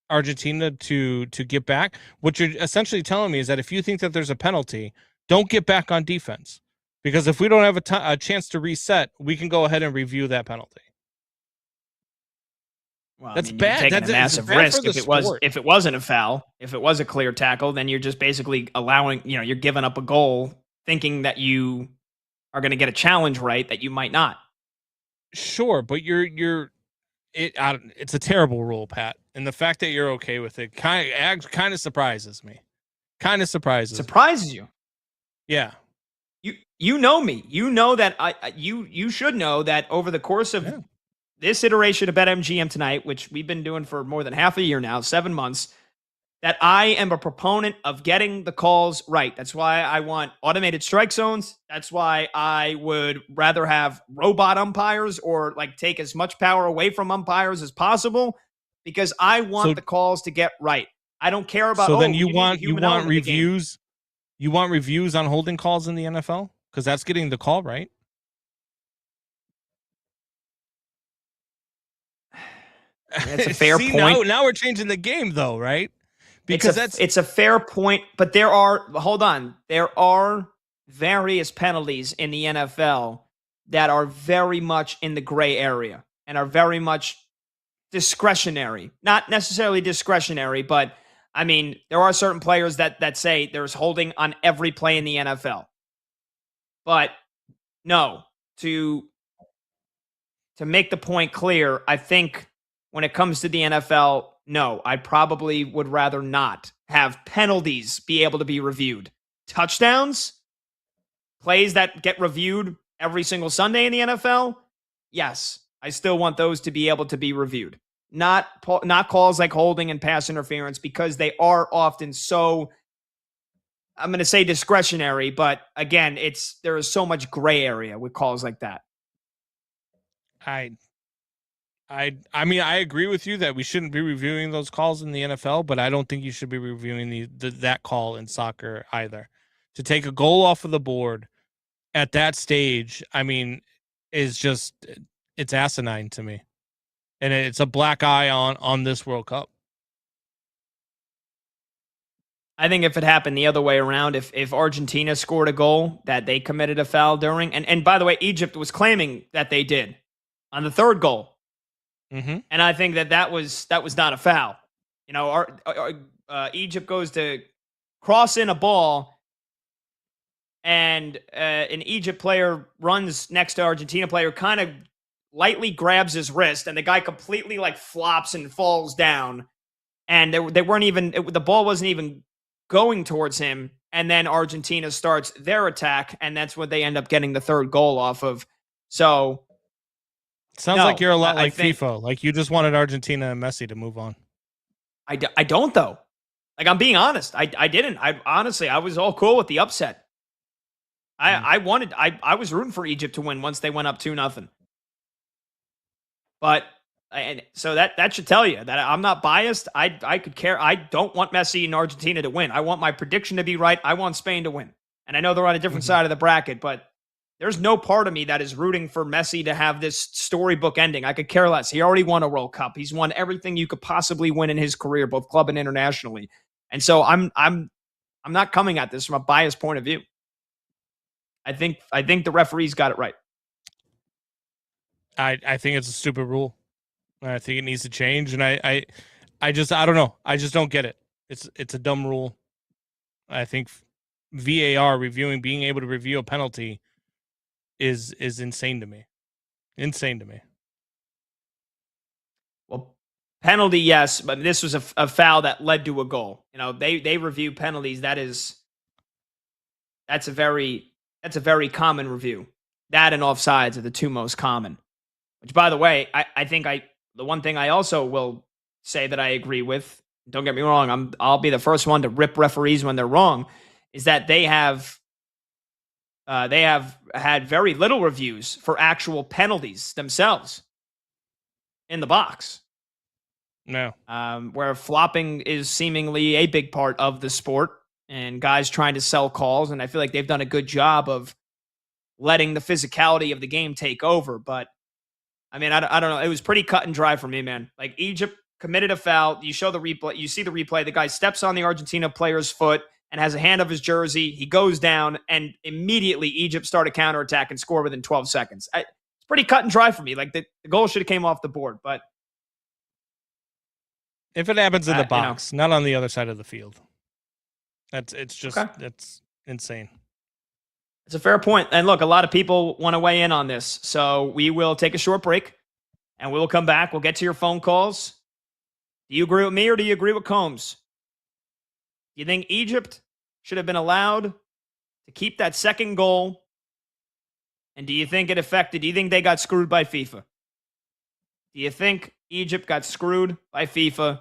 Argentina to get back. What you're essentially telling me is that if you think that there's a penalty, don't get back on defense. Because if we don't have a chance to reset, we can go ahead and review that penalty. Well, that's bad. You're taking a massive risk if it wasn't a foul, if it was a clear tackle, then you're just basically allowing, you're giving up a goal, thinking that you are going to get a challenge right that you might not. Sure, but it's a terrible rule, Pat, and the fact that you're okay with it kind of surprises me. Surprises you? Yeah. You know me. You know that you should know that over the course of this iteration of BetMGM tonight, which we've been doing for more than half a year now, 7 months, that I am a proponent of getting the calls right. That's why I want automated strike zones. That's why I would rather have robot umpires or take as much power away from umpires as possible, because I want the calls to get right. I don't care about. So then you want reviews. You want reviews on holding calls in the NFL? Because that's getting the call right. That's a fair point. Now we're changing the game, though, right? Because it's a fair point, but there are various penalties in the NFL that are very much in the gray area and are very much discretionary. Not necessarily discretionary, but I mean, there are certain players that say there's holding on every play in the NFL. But no, to make the point clear, I think when it comes to the NFL, no, I probably would rather not have penalties be able to be reviewed. Touchdowns, plays that get reviewed every single Sunday in the NFL, yes, I still want those to be able to be reviewed. Not calls like holding and pass interference, because they are often so, I'm going to say discretionary, but again, there is so much gray area with calls like that. I mean, I agree with you that we shouldn't be reviewing those calls in the NFL, but I don't think you should be reviewing that call in soccer either. To take a goal off of the board at that stage, I mean, is just, it's asinine to me. And it's a black eye on this World Cup. I think if it happened the other way around, if Argentina scored a goal that they committed a foul during, and by the way, Egypt was claiming that they did on the third goal. Mm-hmm. And I think that was not a foul. You know, Egypt goes to cross in a ball, and an Egypt player runs next to Argentina player, kind of lightly grabs his wrist, and the guy completely like flops and falls down. And they weren't even the ball wasn't even going towards him. And then Argentina starts their attack, and that's what they end up getting the third goal off of. So. Sounds like you're a lot like FIFA. Like you just wanted Argentina and Messi to move on. I don't, though. Like, I'm being honest. I didn't. Honestly, I was all cool with the upset. I was rooting for Egypt to win once they went up 2-0. But, and so that should tell you that I'm not biased. I could care. I don't want Messi and Argentina to win. I want my prediction to be right. I want Spain to win. And I know they're on a different side of the bracket, but there's no part of me that is rooting for Messi to have this storybook ending. I could care less. He already won a World Cup. He's won everything you could possibly win in his career, both club and internationally. And so I'm not coming at this from a biased point of view. I think the referees got it right. I think it's a stupid rule. I think it needs to change, and I don't know. I just don't get it. It's a dumb rule. I think VAR being able to review a penalty is insane to me. Insane to me. Well, penalty, yes, but this was a foul that led to a goal. You know, they review penalties. That's a very common review. That and offsides are the two most common. Which, by the way, I think the one thing I also will say that I agree with, don't get me wrong, I'll be the first one to rip referees when they're wrong, is that they have had very little reviews for actual penalties themselves in the box. No. Where flopping is seemingly a big part of the sport and guys trying to sell calls. And I feel like they've done a good job of letting the physicality of the game take over. But I mean, I don't know. It was pretty cut and dry for me, man. Like Egypt committed a foul. You show the replay. You see the replay. The guy steps on the Argentina player's foot and has a hand of his jersey. He goes down, and immediately Egypt start a counterattack and score within 12 seconds. It's pretty cut and dry for me. Like the goal should have came off the board, but if it happens in the box, not on the other side of the field, that's insane. It's a fair point. And look, a lot of people want to weigh in on this, so we will take a short break, and we will come back. We'll get to your phone calls. Do you agree with me, or do you agree with Combs? Do you think Egypt should have been allowed to keep that second goal? And do you think it affected? Do you think they got screwed by FIFA? Do you think Egypt got screwed by FIFA?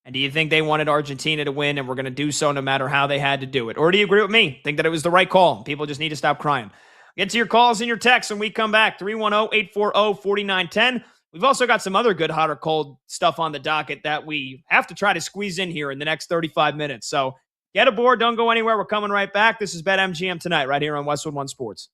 And do you think they wanted Argentina to win and were going to do so no matter how they had to do it? Or do you agree with me? Think that it was the right call? People just need to stop crying. Get to your calls and your texts when we come back. 310-840-4910. We've also got some other good hot or cold stuff on the docket that we have to try to squeeze in here in the next 35 minutes. So get aboard. Don't go anywhere. We're coming right back. This is BetMGM tonight right here on Westwood One Sports.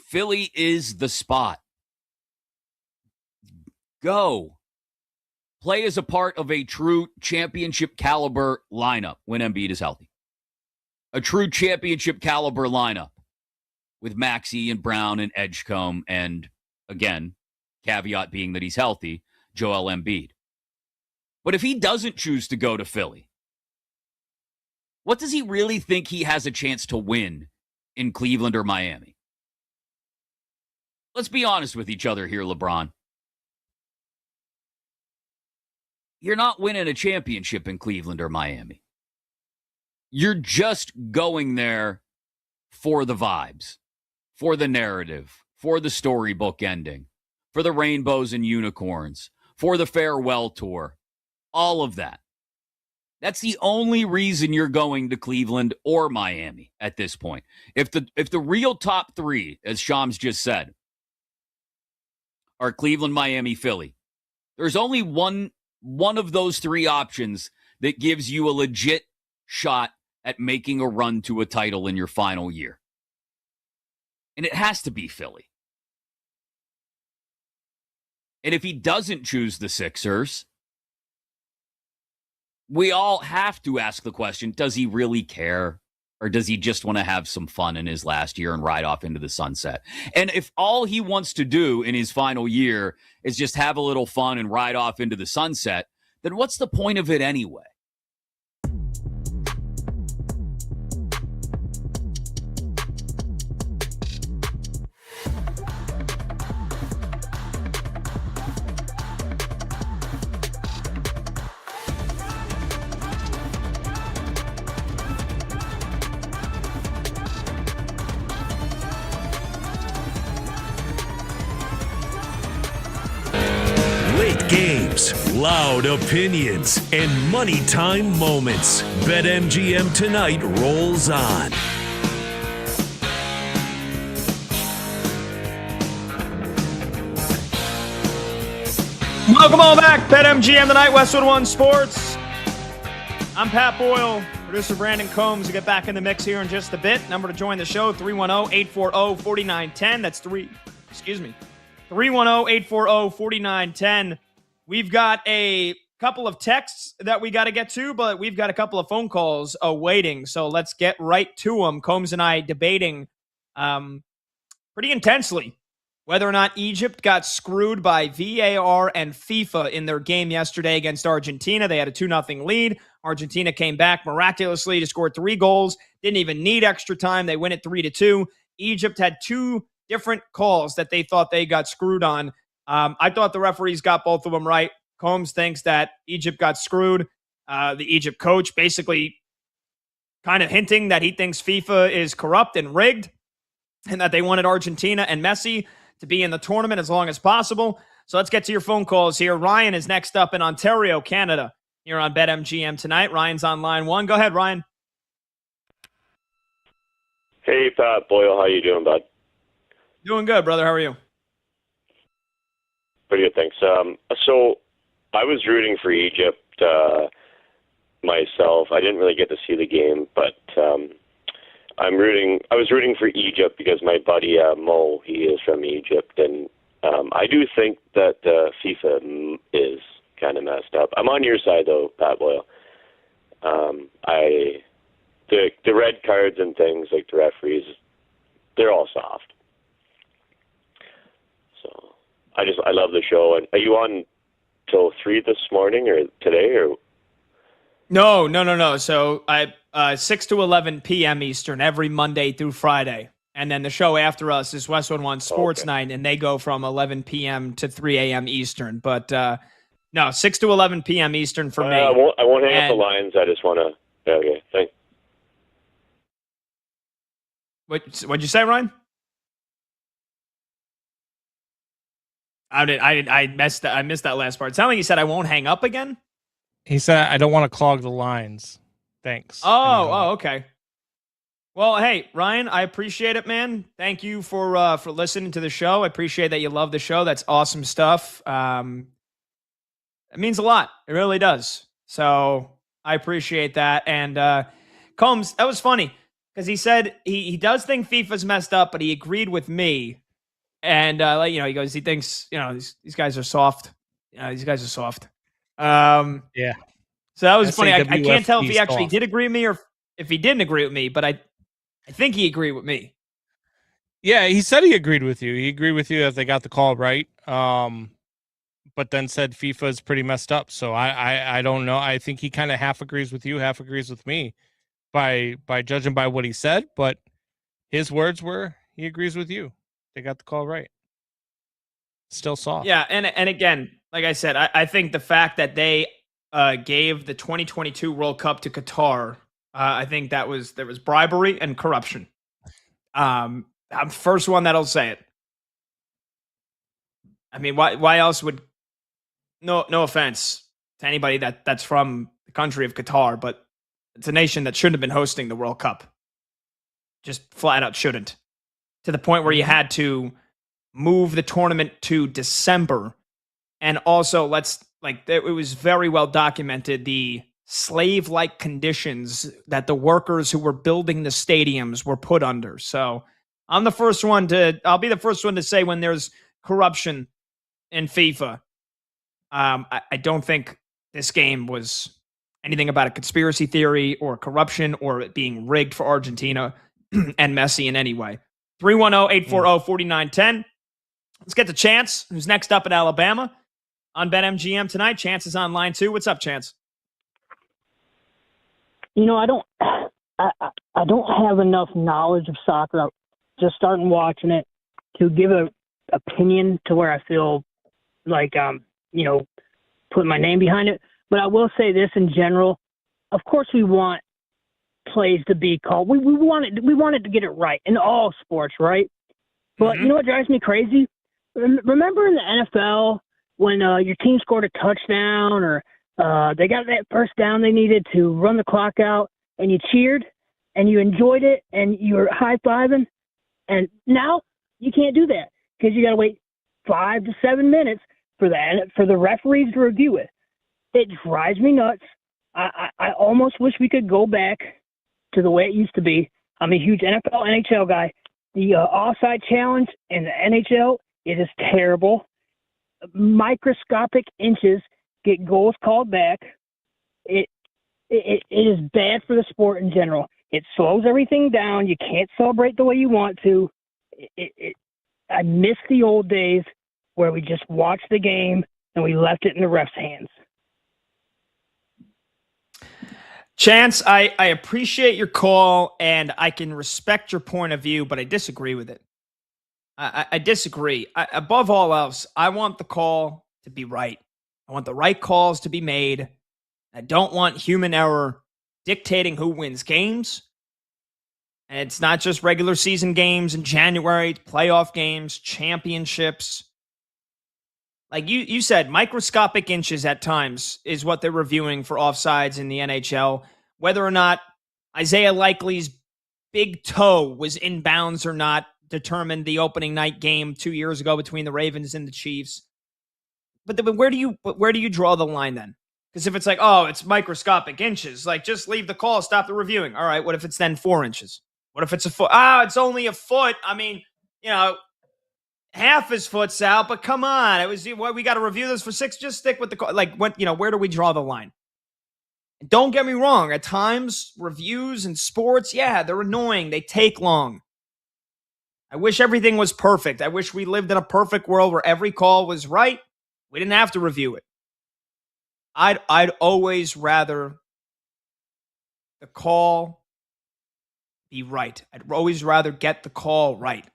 Philly is the spot. Go. Play as a part of a true championship caliber lineup when Embiid is healthy. A true championship caliber lineup with Maxey and Brown and Edgecombe and, again, caveat being that he's healthy, Joel Embiid. But if he doesn't choose to go to Philly, what does he really think he has a chance to win in Cleveland or Miami? Let's be honest with each other here, LeBron. You're not winning a championship in Cleveland or Miami. You're just going there for the vibes, for the narrative, for the storybook ending, for the rainbows and unicorns, for the farewell tour, all of that. That's the only reason you're going to Cleveland or Miami at this point. If the real top three, as Shams just said, are Cleveland, Miami, Philly, there's only one of those three options that gives you a legit shot at making a run to a title in your final year. And it has to be Philly. And if he doesn't choose the Sixers, we all have to ask the question, does he really care? Or does he just want to have some fun in his last year and ride off into the sunset? And if all he wants to do in his final year is just have a little fun and ride off into the sunset, then what's the point of it anyway? Games, loud opinions, and money time moments. BetMGM tonight rolls on. Welcome all back. BetMGM tonight, Westwood One Sports. I'm Pat Boyle, producer Brandon Combs. We'll get back in the mix here in just a bit. Number to join the show, 310-840-4910. That's 310-840-4910. We've got a couple of texts that we got to get to, but we've got a couple of phone calls awaiting. So let's get right to them. Combs and I debating pretty intensely whether or not Egypt got screwed by VAR and FIFA in their game yesterday against Argentina. They had a 2-0 lead. Argentina came back miraculously to score 3 goals. Didn't even need extra time. They win it 3-2. Egypt had 2 different calls that they thought they got screwed on. I thought the referees got both of them right. Combs thinks that Egypt got screwed. The Egypt coach basically kind of hinting that he thinks FIFA is corrupt and rigged and that they wanted Argentina and Messi to be in the tournament as long as possible. So let's get to your phone calls here. Ryan is next up in Ontario, Canada, here on BetMGM tonight. Ryan's on line 1. Go ahead, Ryan. Hey, Pat Boyle. How you doing, bud? Doing good, brother. How are you? Pretty good, thanks. So I was rooting for Egypt myself. I didn't really get to see the game, but I was rooting for Egypt because my buddy Mo, he is from Egypt, and I do think that FIFA is kind of messed up. I'm on your side though, Pat Boyle. The red cards and things like the referees, they're all soft. So I love the show. And are you on till 3 this morning or today or? No. So I 6 to 11 p.m. Eastern every Monday through Friday. And then the show after us is Westwood One Sports Night, and they go from 11 p.m. to 3 a.m. Eastern. But no, 6 to 11 p.m. Eastern for me. I won't hang up the lines. I just want to. Okay, thanks. What'd you say, Ryan? I missed that last part. It sounded like he said I won't hang up again. He said, I don't want to clog the lines. Thanks. Okay. Well, hey, Ryan, I appreciate it, man. Thank you for listening to the show. I appreciate that you love the show. That's awesome stuff. It means a lot. It really does. So I appreciate that. And Combs, that was funny because he said he does think FIFA's messed up, but he agreed with me. And he goes, he thinks these guys are soft. These guys are soft. Yeah. So that was funny. I can't tell if he actually soft. did agree with me or if he didn't agree with me, but I think he agreed with me. Yeah, he said he agreed with you. He agreed with you that they got the call right. But then said FIFA is pretty messed up. So I don't know. I think he kind of half agrees with you, half agrees with me by judging by what he said. But his words were he agrees with you. They got the call right. Still soft. Yeah, and again, like I said, I think the fact that they gave the 2022 World Cup to Qatar, I think there was bribery and corruption. I'm the first one that'll say it. I mean, why else would no offense to anybody that's from the country of Qatar, but it's a nation that shouldn't have been hosting the World Cup. Just flat out shouldn't. To the point where you had to move the tournament to December. And also, it was very well documented the slave-like conditions that the workers who were building the stadiums were put under. So I'll be the first one to say when there's corruption in FIFA. I don't think this game was anything about a conspiracy theory or corruption or it being rigged for Argentina and Messi in any way. 310-840-4910. Let's get to Chance, who's next up in Alabama on BetMGM tonight. Chance is on line 2. What's up, Chance? I don't have enough knowledge of soccer. I'm just starting watching it to give an opinion to where I feel like putting my name behind it. But I will say this in general. Of course, we want plays to be called. We wanted to get it right in all sports, right? But you know what drives me crazy? Remember in the NFL when your team scored a touchdown or they got that first down they needed to run the clock out, and you cheered and you enjoyed it and you were high-fiving, and now you can't do that because you got to wait 5 to 7 minutes for the referees to review it. It drives me nuts. I almost wish we could go back to the way it used to be. I'm a huge NFL, NHL guy. The offside challenge in the NHL, it is terrible. Microscopic inches get goals called back. It is bad for the sport in general. It slows everything down. You can't celebrate the way you want to. I miss the old days where we just watched the game and we left it in the ref's hands. Chance, I appreciate your call and I can respect your point of view, but I disagree with it. I disagree. Above all else, I want the call to be right. I want the right calls to be made. I don't want human error dictating who wins games. And it's not just regular season games in January, it's playoff games, championships. Like you said, microscopic inches at times is what they're reviewing for offsides in the NHL. Whether or not Isaiah Likely's big toe was in bounds or not determined the opening night game 2 years ago between the Ravens and the Chiefs. But where do you draw the line then? Because if it's like, oh, it's microscopic inches, like just leave the call, stop the reviewing. All right, what if it's then 4 inches? What if it's a foot? It's only a foot. I mean, half his foot's out, but come on. We got to review this for 6. Just stick with the call. Like, where do we draw the line? Don't get me wrong. At times, reviews in sports, yeah, they're annoying. They take long. I wish everything was perfect. I wish we lived in a perfect world where every call was right. We didn't have to review it. I'd always rather the call be right. I'd always rather get the call right,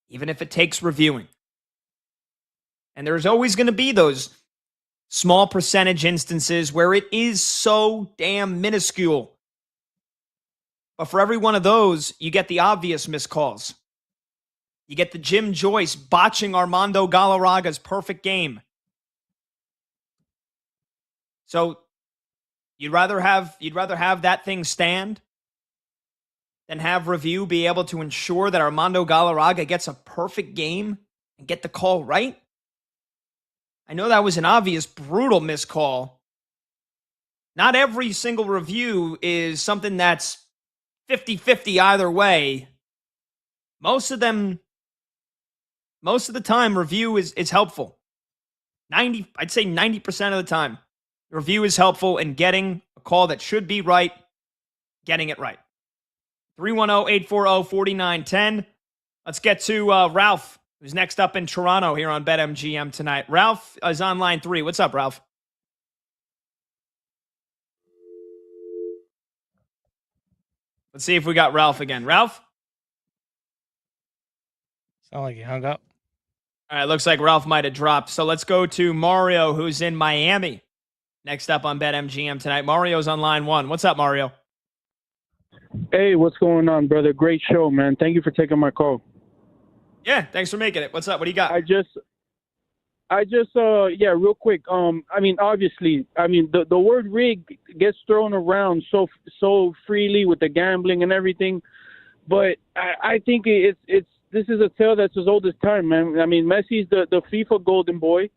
even if it takes reviewing. And there's always going to be those small percentage instances where it is so damn minuscule. But for every one of those, you get the obvious missed calls. You get the Jim Joyce botching Armando Galarraga's perfect game. So you'd rather have that thing stand than have review be able to ensure that Armando Galarraga gets a perfect game and get the call right? I know that was an obvious, brutal miscall. Not every single review is something that's 50-50 either way. Most of the time, review is helpful. I'd say 90% of the time, review is helpful in getting a call that should be right, getting it right. 310-840-4910. Let's get to Ralph, who's next up in Toronto here on BetMGM tonight. Ralph is on line 3. What's up, Ralph? Let's see if we got Ralph again. Ralph? Sound like he hung up. All right, looks like Ralph might have dropped. So let's go to Mario, who's in Miami. Next up on BetMGM tonight. Mario's on line 1. What's up, Mario? Hey, what's going on, brother? Great show, man. Thank you for taking my call. Yeah, thanks for making it. What's up? What do you got? I just, real quick. Obviously, the word rig gets thrown around so freely with the gambling and everything, but I think this is a tale that's as old as time, man. I mean, Messi's the FIFA golden boy.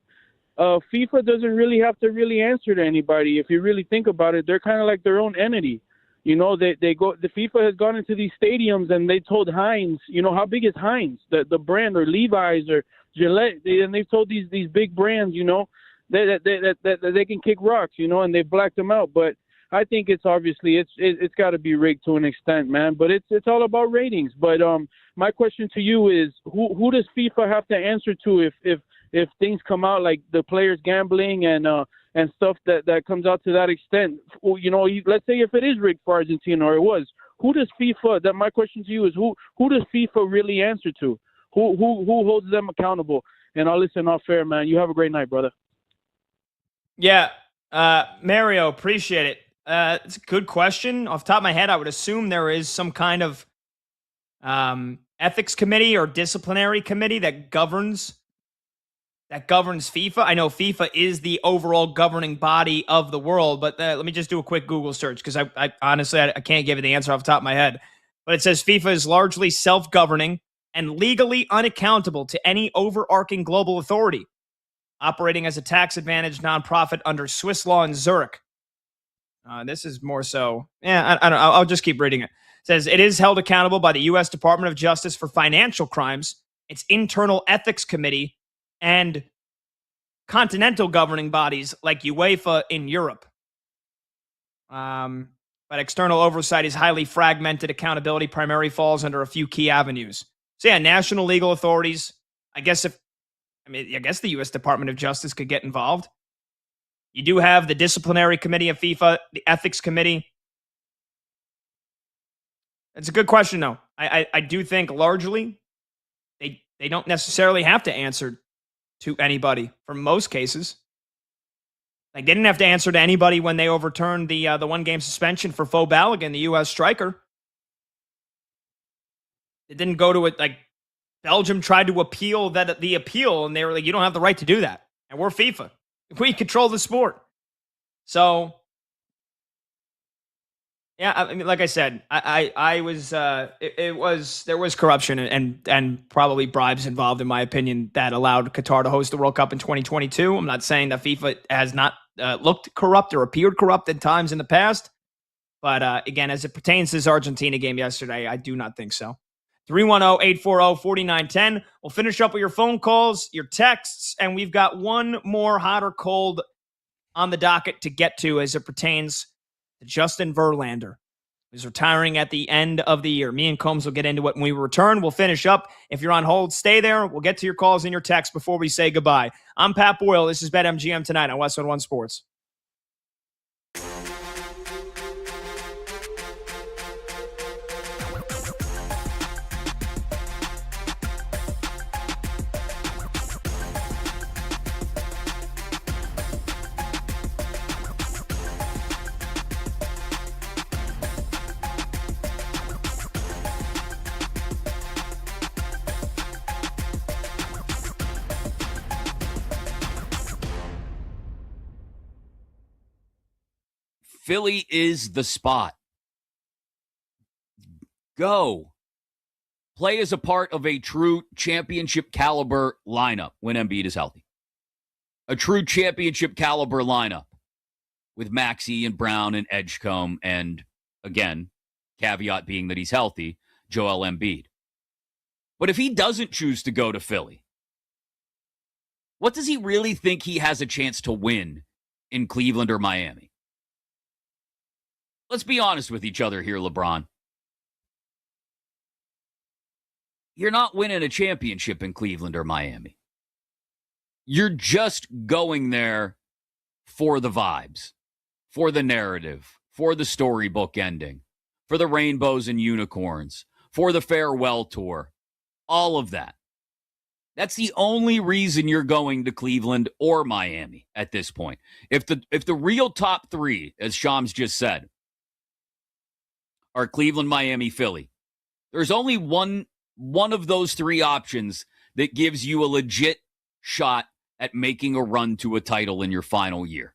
FIFA doesn't really have to really answer to anybody. If you really think about it, they're kind of like their own entity. You know, the FIFA has gone into these stadiums and they told Heinz, you know, how big is Heinz, the brand, or Levi's or Gillette, and they've told these big brands, you know, that they can kick rocks, you know, and they've blacked them out. But I think it's obviously it's got to be rigged to an extent, man. But it's all about ratings. But my question to you is, who does FIFA have to answer to if things come out like the players gambling and stuff that comes out to that extent? You know, let's say if it is rigged for Argentina, or it was, who does FIFA? That my question to you is, who does FIFA really answer to? Who holds them accountable? And I'll listen off air, man. You have a great night, brother. Yeah, Mario, appreciate it. It's a good question. Off the top of my head, I would assume there is some kind of ethics committee or disciplinary committee that governs FIFA. I know FIFA is the overall governing body of the world, but let me just do a quick Google search because I honestly can't give you the answer off the top of my head. But it says FIFA is largely self-governing and legally unaccountable to any overarching global authority, operating as a tax-advantaged nonprofit under Swiss law in Zurich. This is more so. Yeah, I don't know. I'll just keep reading it. It says it is held accountable by the U.S. Department of Justice for financial crimes, its internal ethics committee, and continental governing bodies like UEFA in Europe. But external oversight is highly fragmented. Accountability primarily falls under a few key avenues. So yeah, national legal authorities. I guess the U.S. Department of Justice could get involved. You do have the disciplinary committee of FIFA, the ethics committee. It's a good question, though. I do think largely they don't necessarily have to answer to anybody for most cases. Like, they didn't have to answer to anybody when they overturned the one-game suspension for Faux Balogun, the U.S. striker. It didn't go to it. Like, Belgium tried to appeal the appeal, and they were like, you don't have the right to do that. And we're FIFA. We control the sport. So, yeah, I mean, like I said, there was corruption and probably bribes involved, in my opinion, that allowed Qatar to host the World Cup in 2022. I'm not saying that FIFA has not looked corrupt or appeared corrupt at times in the past. But again, as it pertains to this Argentina game yesterday, I do not think so. 310-840-4910. We'll finish up with your phone calls, your texts, and we've got one more hot or cold on the docket to get to as it pertains to Justin Verlander, who's retiring at the end of the year. Me and Combs will get into it when we return. We'll finish up. If you're on hold, stay there. We'll get to your calls and your texts before we say goodbye. I'm Pat Boyle. This is BetMGM tonight on Westwood One Sports. Philly is the spot. Go. Play as a part of a true championship caliber lineup when Embiid is healthy. A true championship caliber lineup with Maxey and Brown and Edgecombe and, again, caveat being that he's healthy, Joel Embiid. But if he doesn't choose to go to Philly, what does he really think he has a chance to win in Cleveland or Miami? Let's be honest with each other here, LeBron. You're not winning a championship in Cleveland or Miami. You're just going there for the vibes, for the narrative, for the storybook ending, for the rainbows and unicorns, for the farewell tour, all of that. That's the only reason you're going to Cleveland or Miami at this point. If the real top three, as Shams just said, are Cleveland, Miami, Philly, there's only one of those three options that gives you a legit shot at making a run to a title in your final year.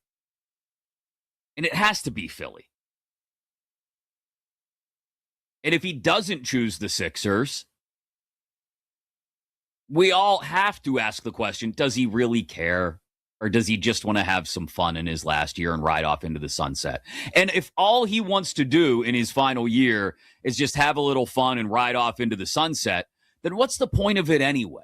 And it has to be Philly. And if he doesn't choose the Sixers, we all have to ask the question, does he really care? Or does he just want to have some fun in his last year and ride off into the sunset? And if all he wants to do in his final year is just have a little fun and ride off into the sunset, then what's the point of it anyway?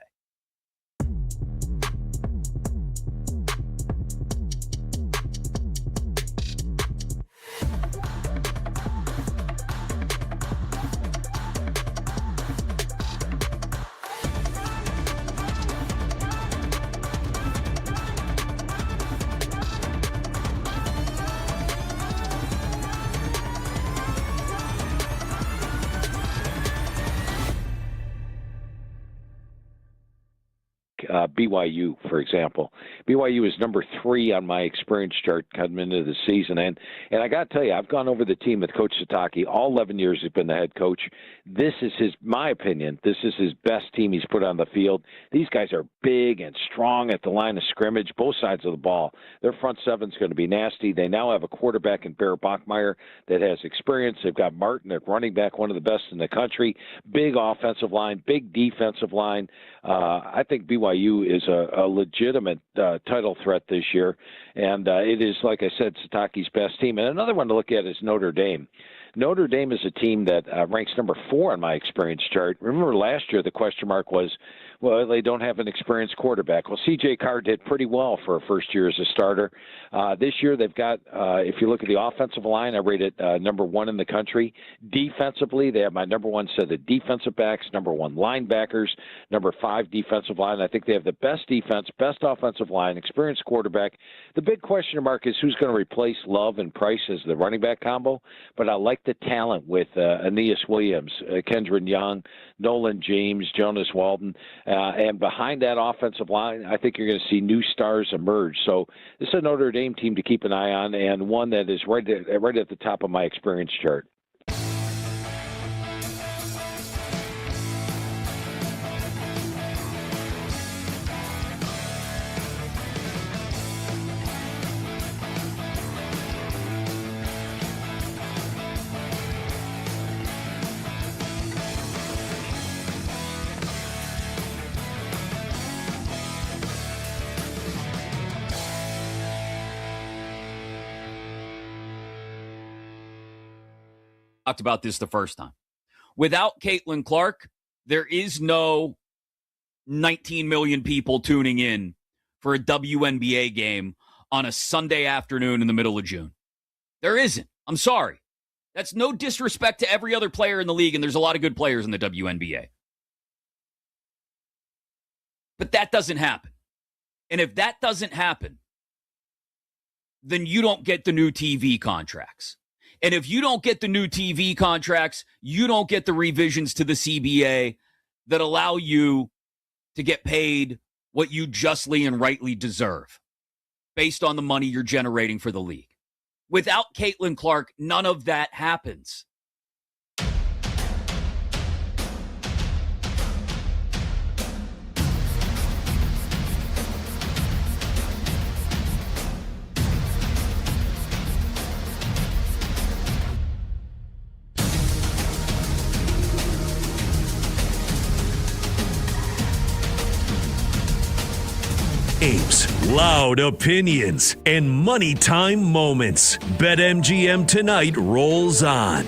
BYU, for example. BYU is number 3 on my experience chart coming into the season. And I got to tell you, I've gone over the team with Coach Sataki. All 11 years he's been the head coach. This is my opinion, this is his best team he's put on the field. These guys are big and strong at the line of scrimmage, both sides of the ball. Their front seven's going to be nasty. They now have a quarterback in Bear Bachmeier that has experience. They've got Martin at running back, one of the best in the country. Big offensive line, big defensive line. I think BYU is a legitimate title threat this year, and it is, like I said, Sataki's best team. And another one to look at is Notre Dame. Notre Dame is a team that ranks number 4 on my experience chart. Remember last year the question mark was, well, they don't have an experienced quarterback. Well, C.J. Carr did pretty well for a first year as a starter. This year they've got, if you look at the offensive line, I rate it number 1 in the country. Defensively, they have my number 1 set of defensive backs, number 1 linebackers, number 5 defensive line. I think they have the best defense, best offensive line, experienced quarterback. The big question mark is who's going to replace Love and Price as the running back combo. But I like the talent with Aeneas Williams, Kendron Young, Nolan James, Jonas Walden. And behind that offensive line, I think you're going to see new stars emerge. So this is a Notre Dame team to keep an eye on, and one that is right at the top of my experience chart. Talked about this the first time. Without Caitlin Clark, there is no 19 million people tuning in for a WNBA game on a Sunday afternoon in the middle of June. There isn't. I'm sorry. That's no disrespect to every other player in the league, and there's a lot of good players in the WNBA. But that doesn't happen. And if that doesn't happen, then you don't get the new TV contracts. And if you don't get the new TV contracts, you don't get the revisions to the CBA that allow you to get paid what you justly and rightly deserve based on the money you're generating for the league. Without Caitlin Clark, none of that happens. Loud opinions and money time moments. BetMGM Tonight rolls on.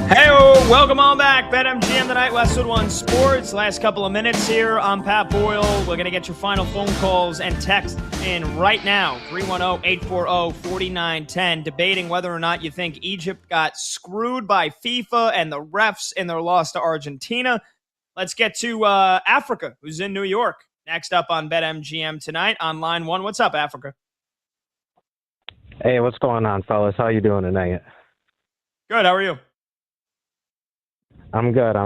Hey, welcome on back. BetMGM Tonight, Westwood One Sports. Last couple of minutes here. I'm Pat Boyle. We're going to get your final phone calls and text in right now. 310-840-4910. Debating whether or not you think Egypt got screwed by FIFA and the refs in their loss to Argentina. Let's get to Africa, who's in New York. Next up on BetMGM Tonight on line one. What's up, Africa? Hey, what's going on, fellas? How you doing tonight? Good. How are you? I'm good.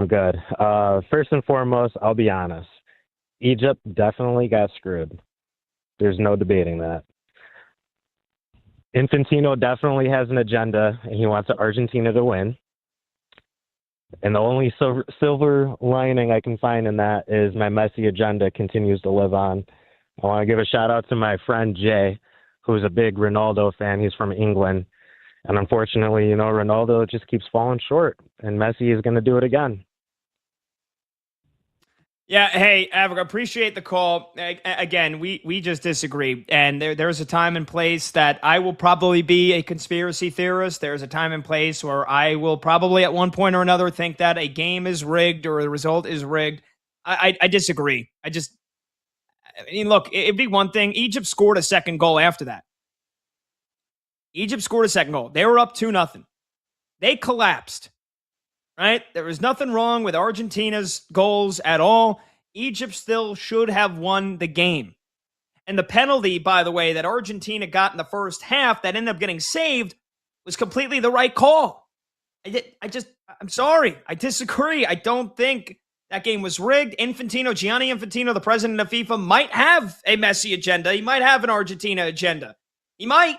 First and foremost, I'll be honest. Egypt definitely got screwed. There's no debating that. Infantino definitely has an agenda, and he wants Argentina to win. And the only silver lining I can find in that is my Messi agenda continues to live on. I want to give a shout-out to my friend Jay, who's a big Ronaldo fan. He's from England. And unfortunately, Ronaldo just keeps falling short, and Messi is going to do it again. Yeah, hey, Africa, appreciate the call. Again, we just disagree. And there's a time and place that I will probably be a conspiracy theorist. There's a time and place where I will probably at one point or another think that a game is rigged or the result is rigged. I disagree. Look, it'd be one thing. Egypt scored a second goal after that. Egypt scored a second goal. They were up 2-0. They collapsed, right? There was nothing wrong with Argentina's goals at all. Egypt still should have won the game. And the penalty, by the way, that Argentina got in the first half that ended up getting saved was completely the right call. I'm sorry. I disagree. I don't think that game was rigged. Gianni Infantino, the president of FIFA, might have a Messi agenda. He might have an Argentina agenda. He might.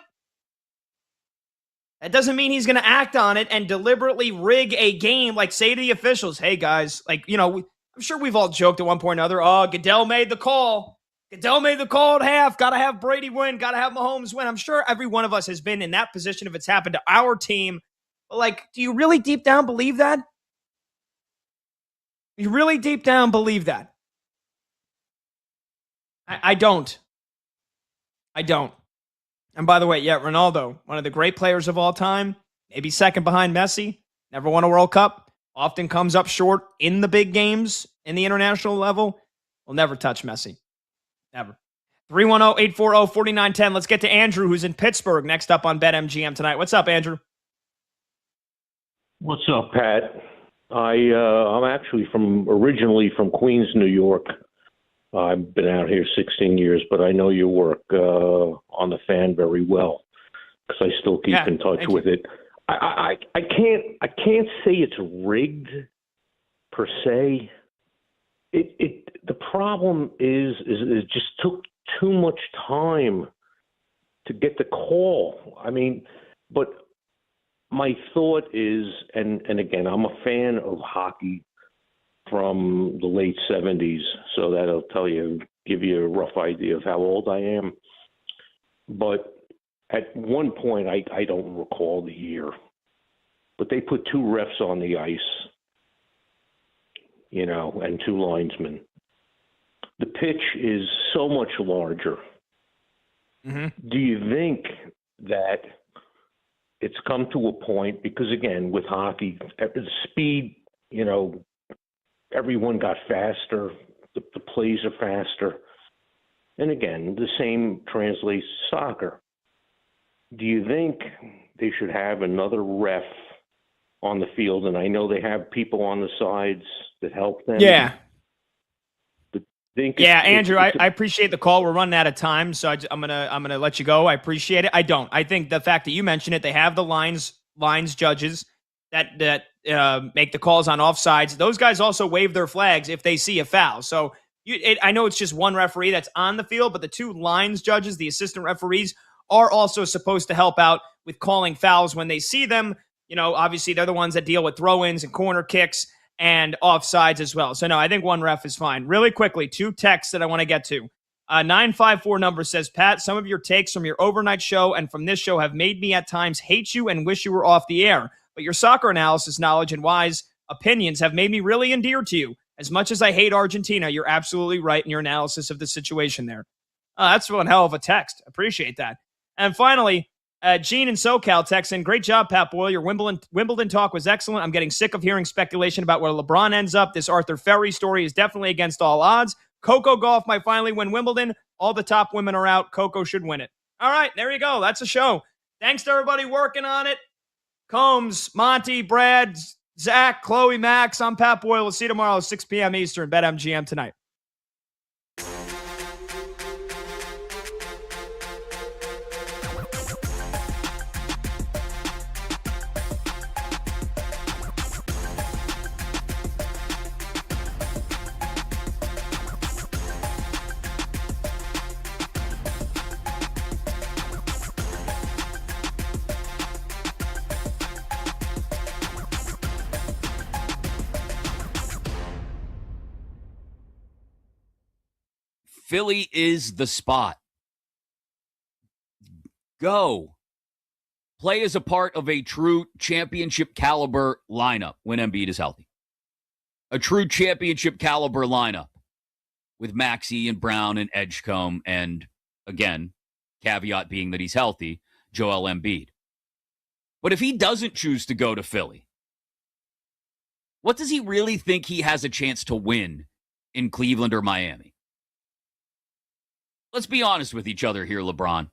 That doesn't mean he's going to act on it and deliberately rig a game, like say to the officials, hey, guys, I'm sure we've all joked at one point or another, oh, Goodell made the call. Goodell made the call at half. Got to have Brady win. Got to have Mahomes win. I'm sure every one of us has been in that position if it's happened to our team. But, do you really deep down believe that? You really deep down believe that? I don't. And by the way, Ronaldo, one of the great players of all time, maybe second behind Messi, never won a World Cup, often comes up short in the big games in the international level, will never touch Messi. Never. 310-840-4910. Let's get to Andrew, who's in Pittsburgh, next up on BetMGM tonight. What's up, Andrew? What's up, Pat? I'm actually originally from Queens, New York. I've been out here 16 years, but I know your work on the Fan very well because I still keep in touch with it. I can't say it's rigged per se. The problem is it just took too much time to get the call. I mean, but my thought is, and again, I'm a fan of hockey from the late 70s, so that'll give you a rough idea of how old I am. But at one point, I don't recall the year, but they put two refs on the ice, and two linesmen. The pitch is so much larger. Mm-hmm. Do you think that it's come to a point, because again, with hockey, at the speed, everyone got faster, the plays are faster. And again, the same translates to soccer. Do you think they should have another ref on the field? And I know they have people on the sides that help them. Yeah. Andrew, I appreciate the call. We're running out of time, so I'm gonna let you go. I appreciate it. I don't. I think the fact that you mentioned it, they have the lines judges that make the calls on offsides. Those guys also wave their flags if they see a foul. So I know it's just one referee that's on the field, but the two lines judges, the assistant referees, are also supposed to help out with calling fouls when they see them. Obviously they're the ones that deal with throw-ins and corner kicks and offsides as well. So no, I think one ref is fine. Really quickly, two texts that I want to get to. 954 number says, Pat, some of your takes from your overnight show and from this show have made me at times hate you and wish you were off the air. But your soccer analysis knowledge and wise opinions have made me really endeared to you. As much as I hate Argentina, you're absolutely right in your analysis of the situation there. That's one hell of a text. Appreciate that. And finally, Gene in SoCal texts in, great job, Pat Boyle. Your Wimbledon talk was excellent. I'm getting sick of hearing speculation about where LeBron ends up. This Arthur Ferry story is definitely against all odds. Coco Gauff might finally win Wimbledon. All the top women are out. Coco should win it. All right, there you go. That's a show. Thanks to everybody working on it. Combs, Monty, Brad, Zach, Chloe, Max. I'm Pat Boyle. We'll see you tomorrow at 6 p.m. Eastern. BetMGM tonight. Philly is the spot. Go. Play as a part of a true championship caliber lineup when Embiid is healthy. A true championship caliber lineup with Maxey and Brown and Edgecombe and, again, caveat being that he's healthy, Joel Embiid. But if he doesn't choose to go to Philly, what does he really think he has a chance to win in Cleveland or Miami? Let's be honest with each other here, LeBron.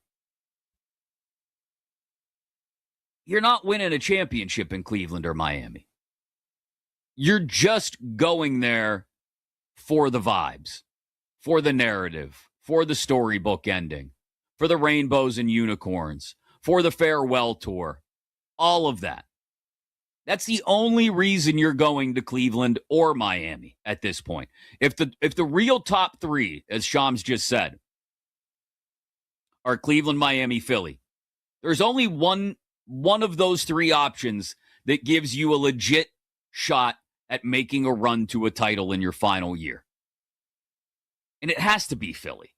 You're not winning a championship in Cleveland or Miami. You're just going there for the vibes, for the narrative, for the storybook ending, for the rainbows and unicorns, for the farewell tour, all of that. That's the only reason you're going to Cleveland or Miami at this point. If the real top three, as Shams just said, are Cleveland, Miami, Philly, there's only one of those three options that gives you a legit shot at making a run to a title in your final year. And it has to be Philly.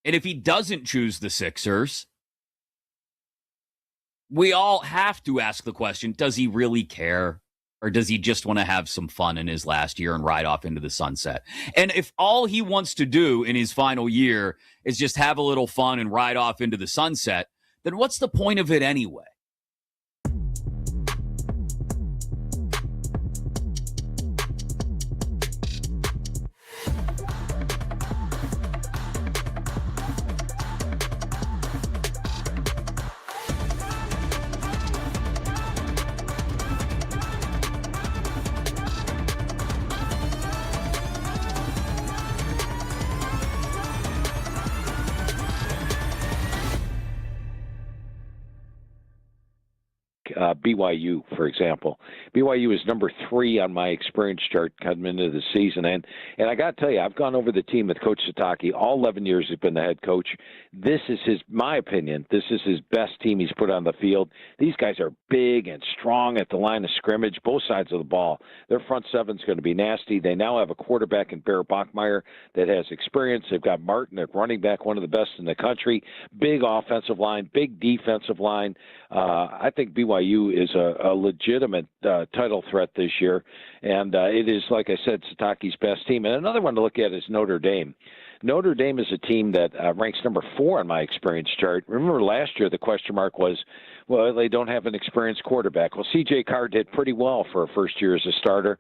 And if he doesn't choose the Sixers, we all have to ask the question, does he really care? Or does he just want to have some fun in his last year and ride off into the sunset? And if all he wants to do in his final year is just have a little fun and ride off into the sunset, then what's the point of it anyway? BYU, for example. BYU is number 3 on my experience chart coming into the season. And I got to tell you, I've gone over the team with Coach Sataki. All 11 years he's been the head coach. This is my opinion, this is his best team he's put on the field. These guys are big and strong at the line of scrimmage, both sides of the ball. Their front seven's going to be nasty. They now have a quarterback in Bear Bachmeier that has experience. They've got Martin at running back, one of the best in the country. Big offensive line, big defensive line. I think BYU is a legitimate title threat this year, and it is, like I said, Sataki's best team. And another one to look at is Notre Dame. Notre Dame is a team that ranks number 4 on my experience chart. Remember last year the question mark was, well, they don't have an experienced quarterback. Well, C.J. Carr did pretty well for a first year as a starter.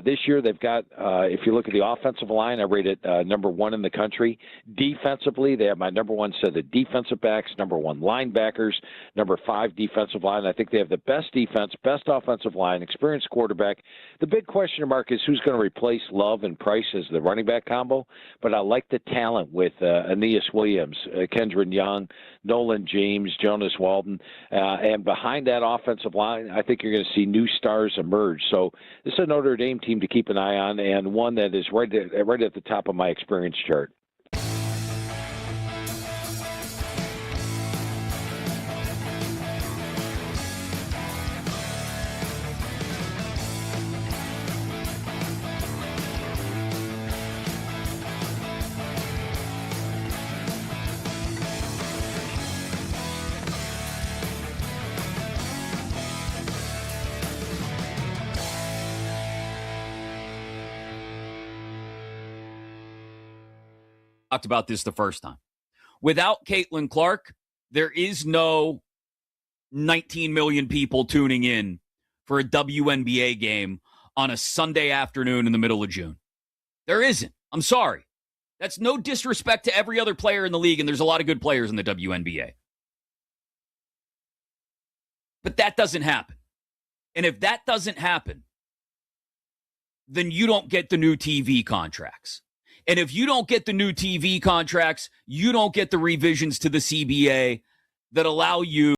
This year they've got, if you look at the offensive line, I rate it number 1 in the country. Defensively, they have my number 1 set of defensive backs, number 1 linebackers, number 5 defensive line. I think they have the best defense, best offensive line, experienced quarterback. The big question mark is who's going to replace Love and Price as the running back combo. But I like the talent with Aeneas Williams, Kendron Young, Nolan James, Jonas Walden. And behind that offensive line, I think you're going to see new stars emerge. So this is a Notre Dame team to keep an eye on, and one that is right at the top of my experience chart. talked about this the first time. Without Caitlin Clark, there is no 19 million people tuning in for a WNBA game on a Sunday afternoon in the middle of June. There isn't. I'm sorry. That's no disrespect to every other player in the league, and there's a lot of good players in the WNBA. But that doesn't happen. And if that doesn't happen, then you don't get the new TV contracts. And if you don't get the new TV contracts, you don't get the revisions to the CBA that allow you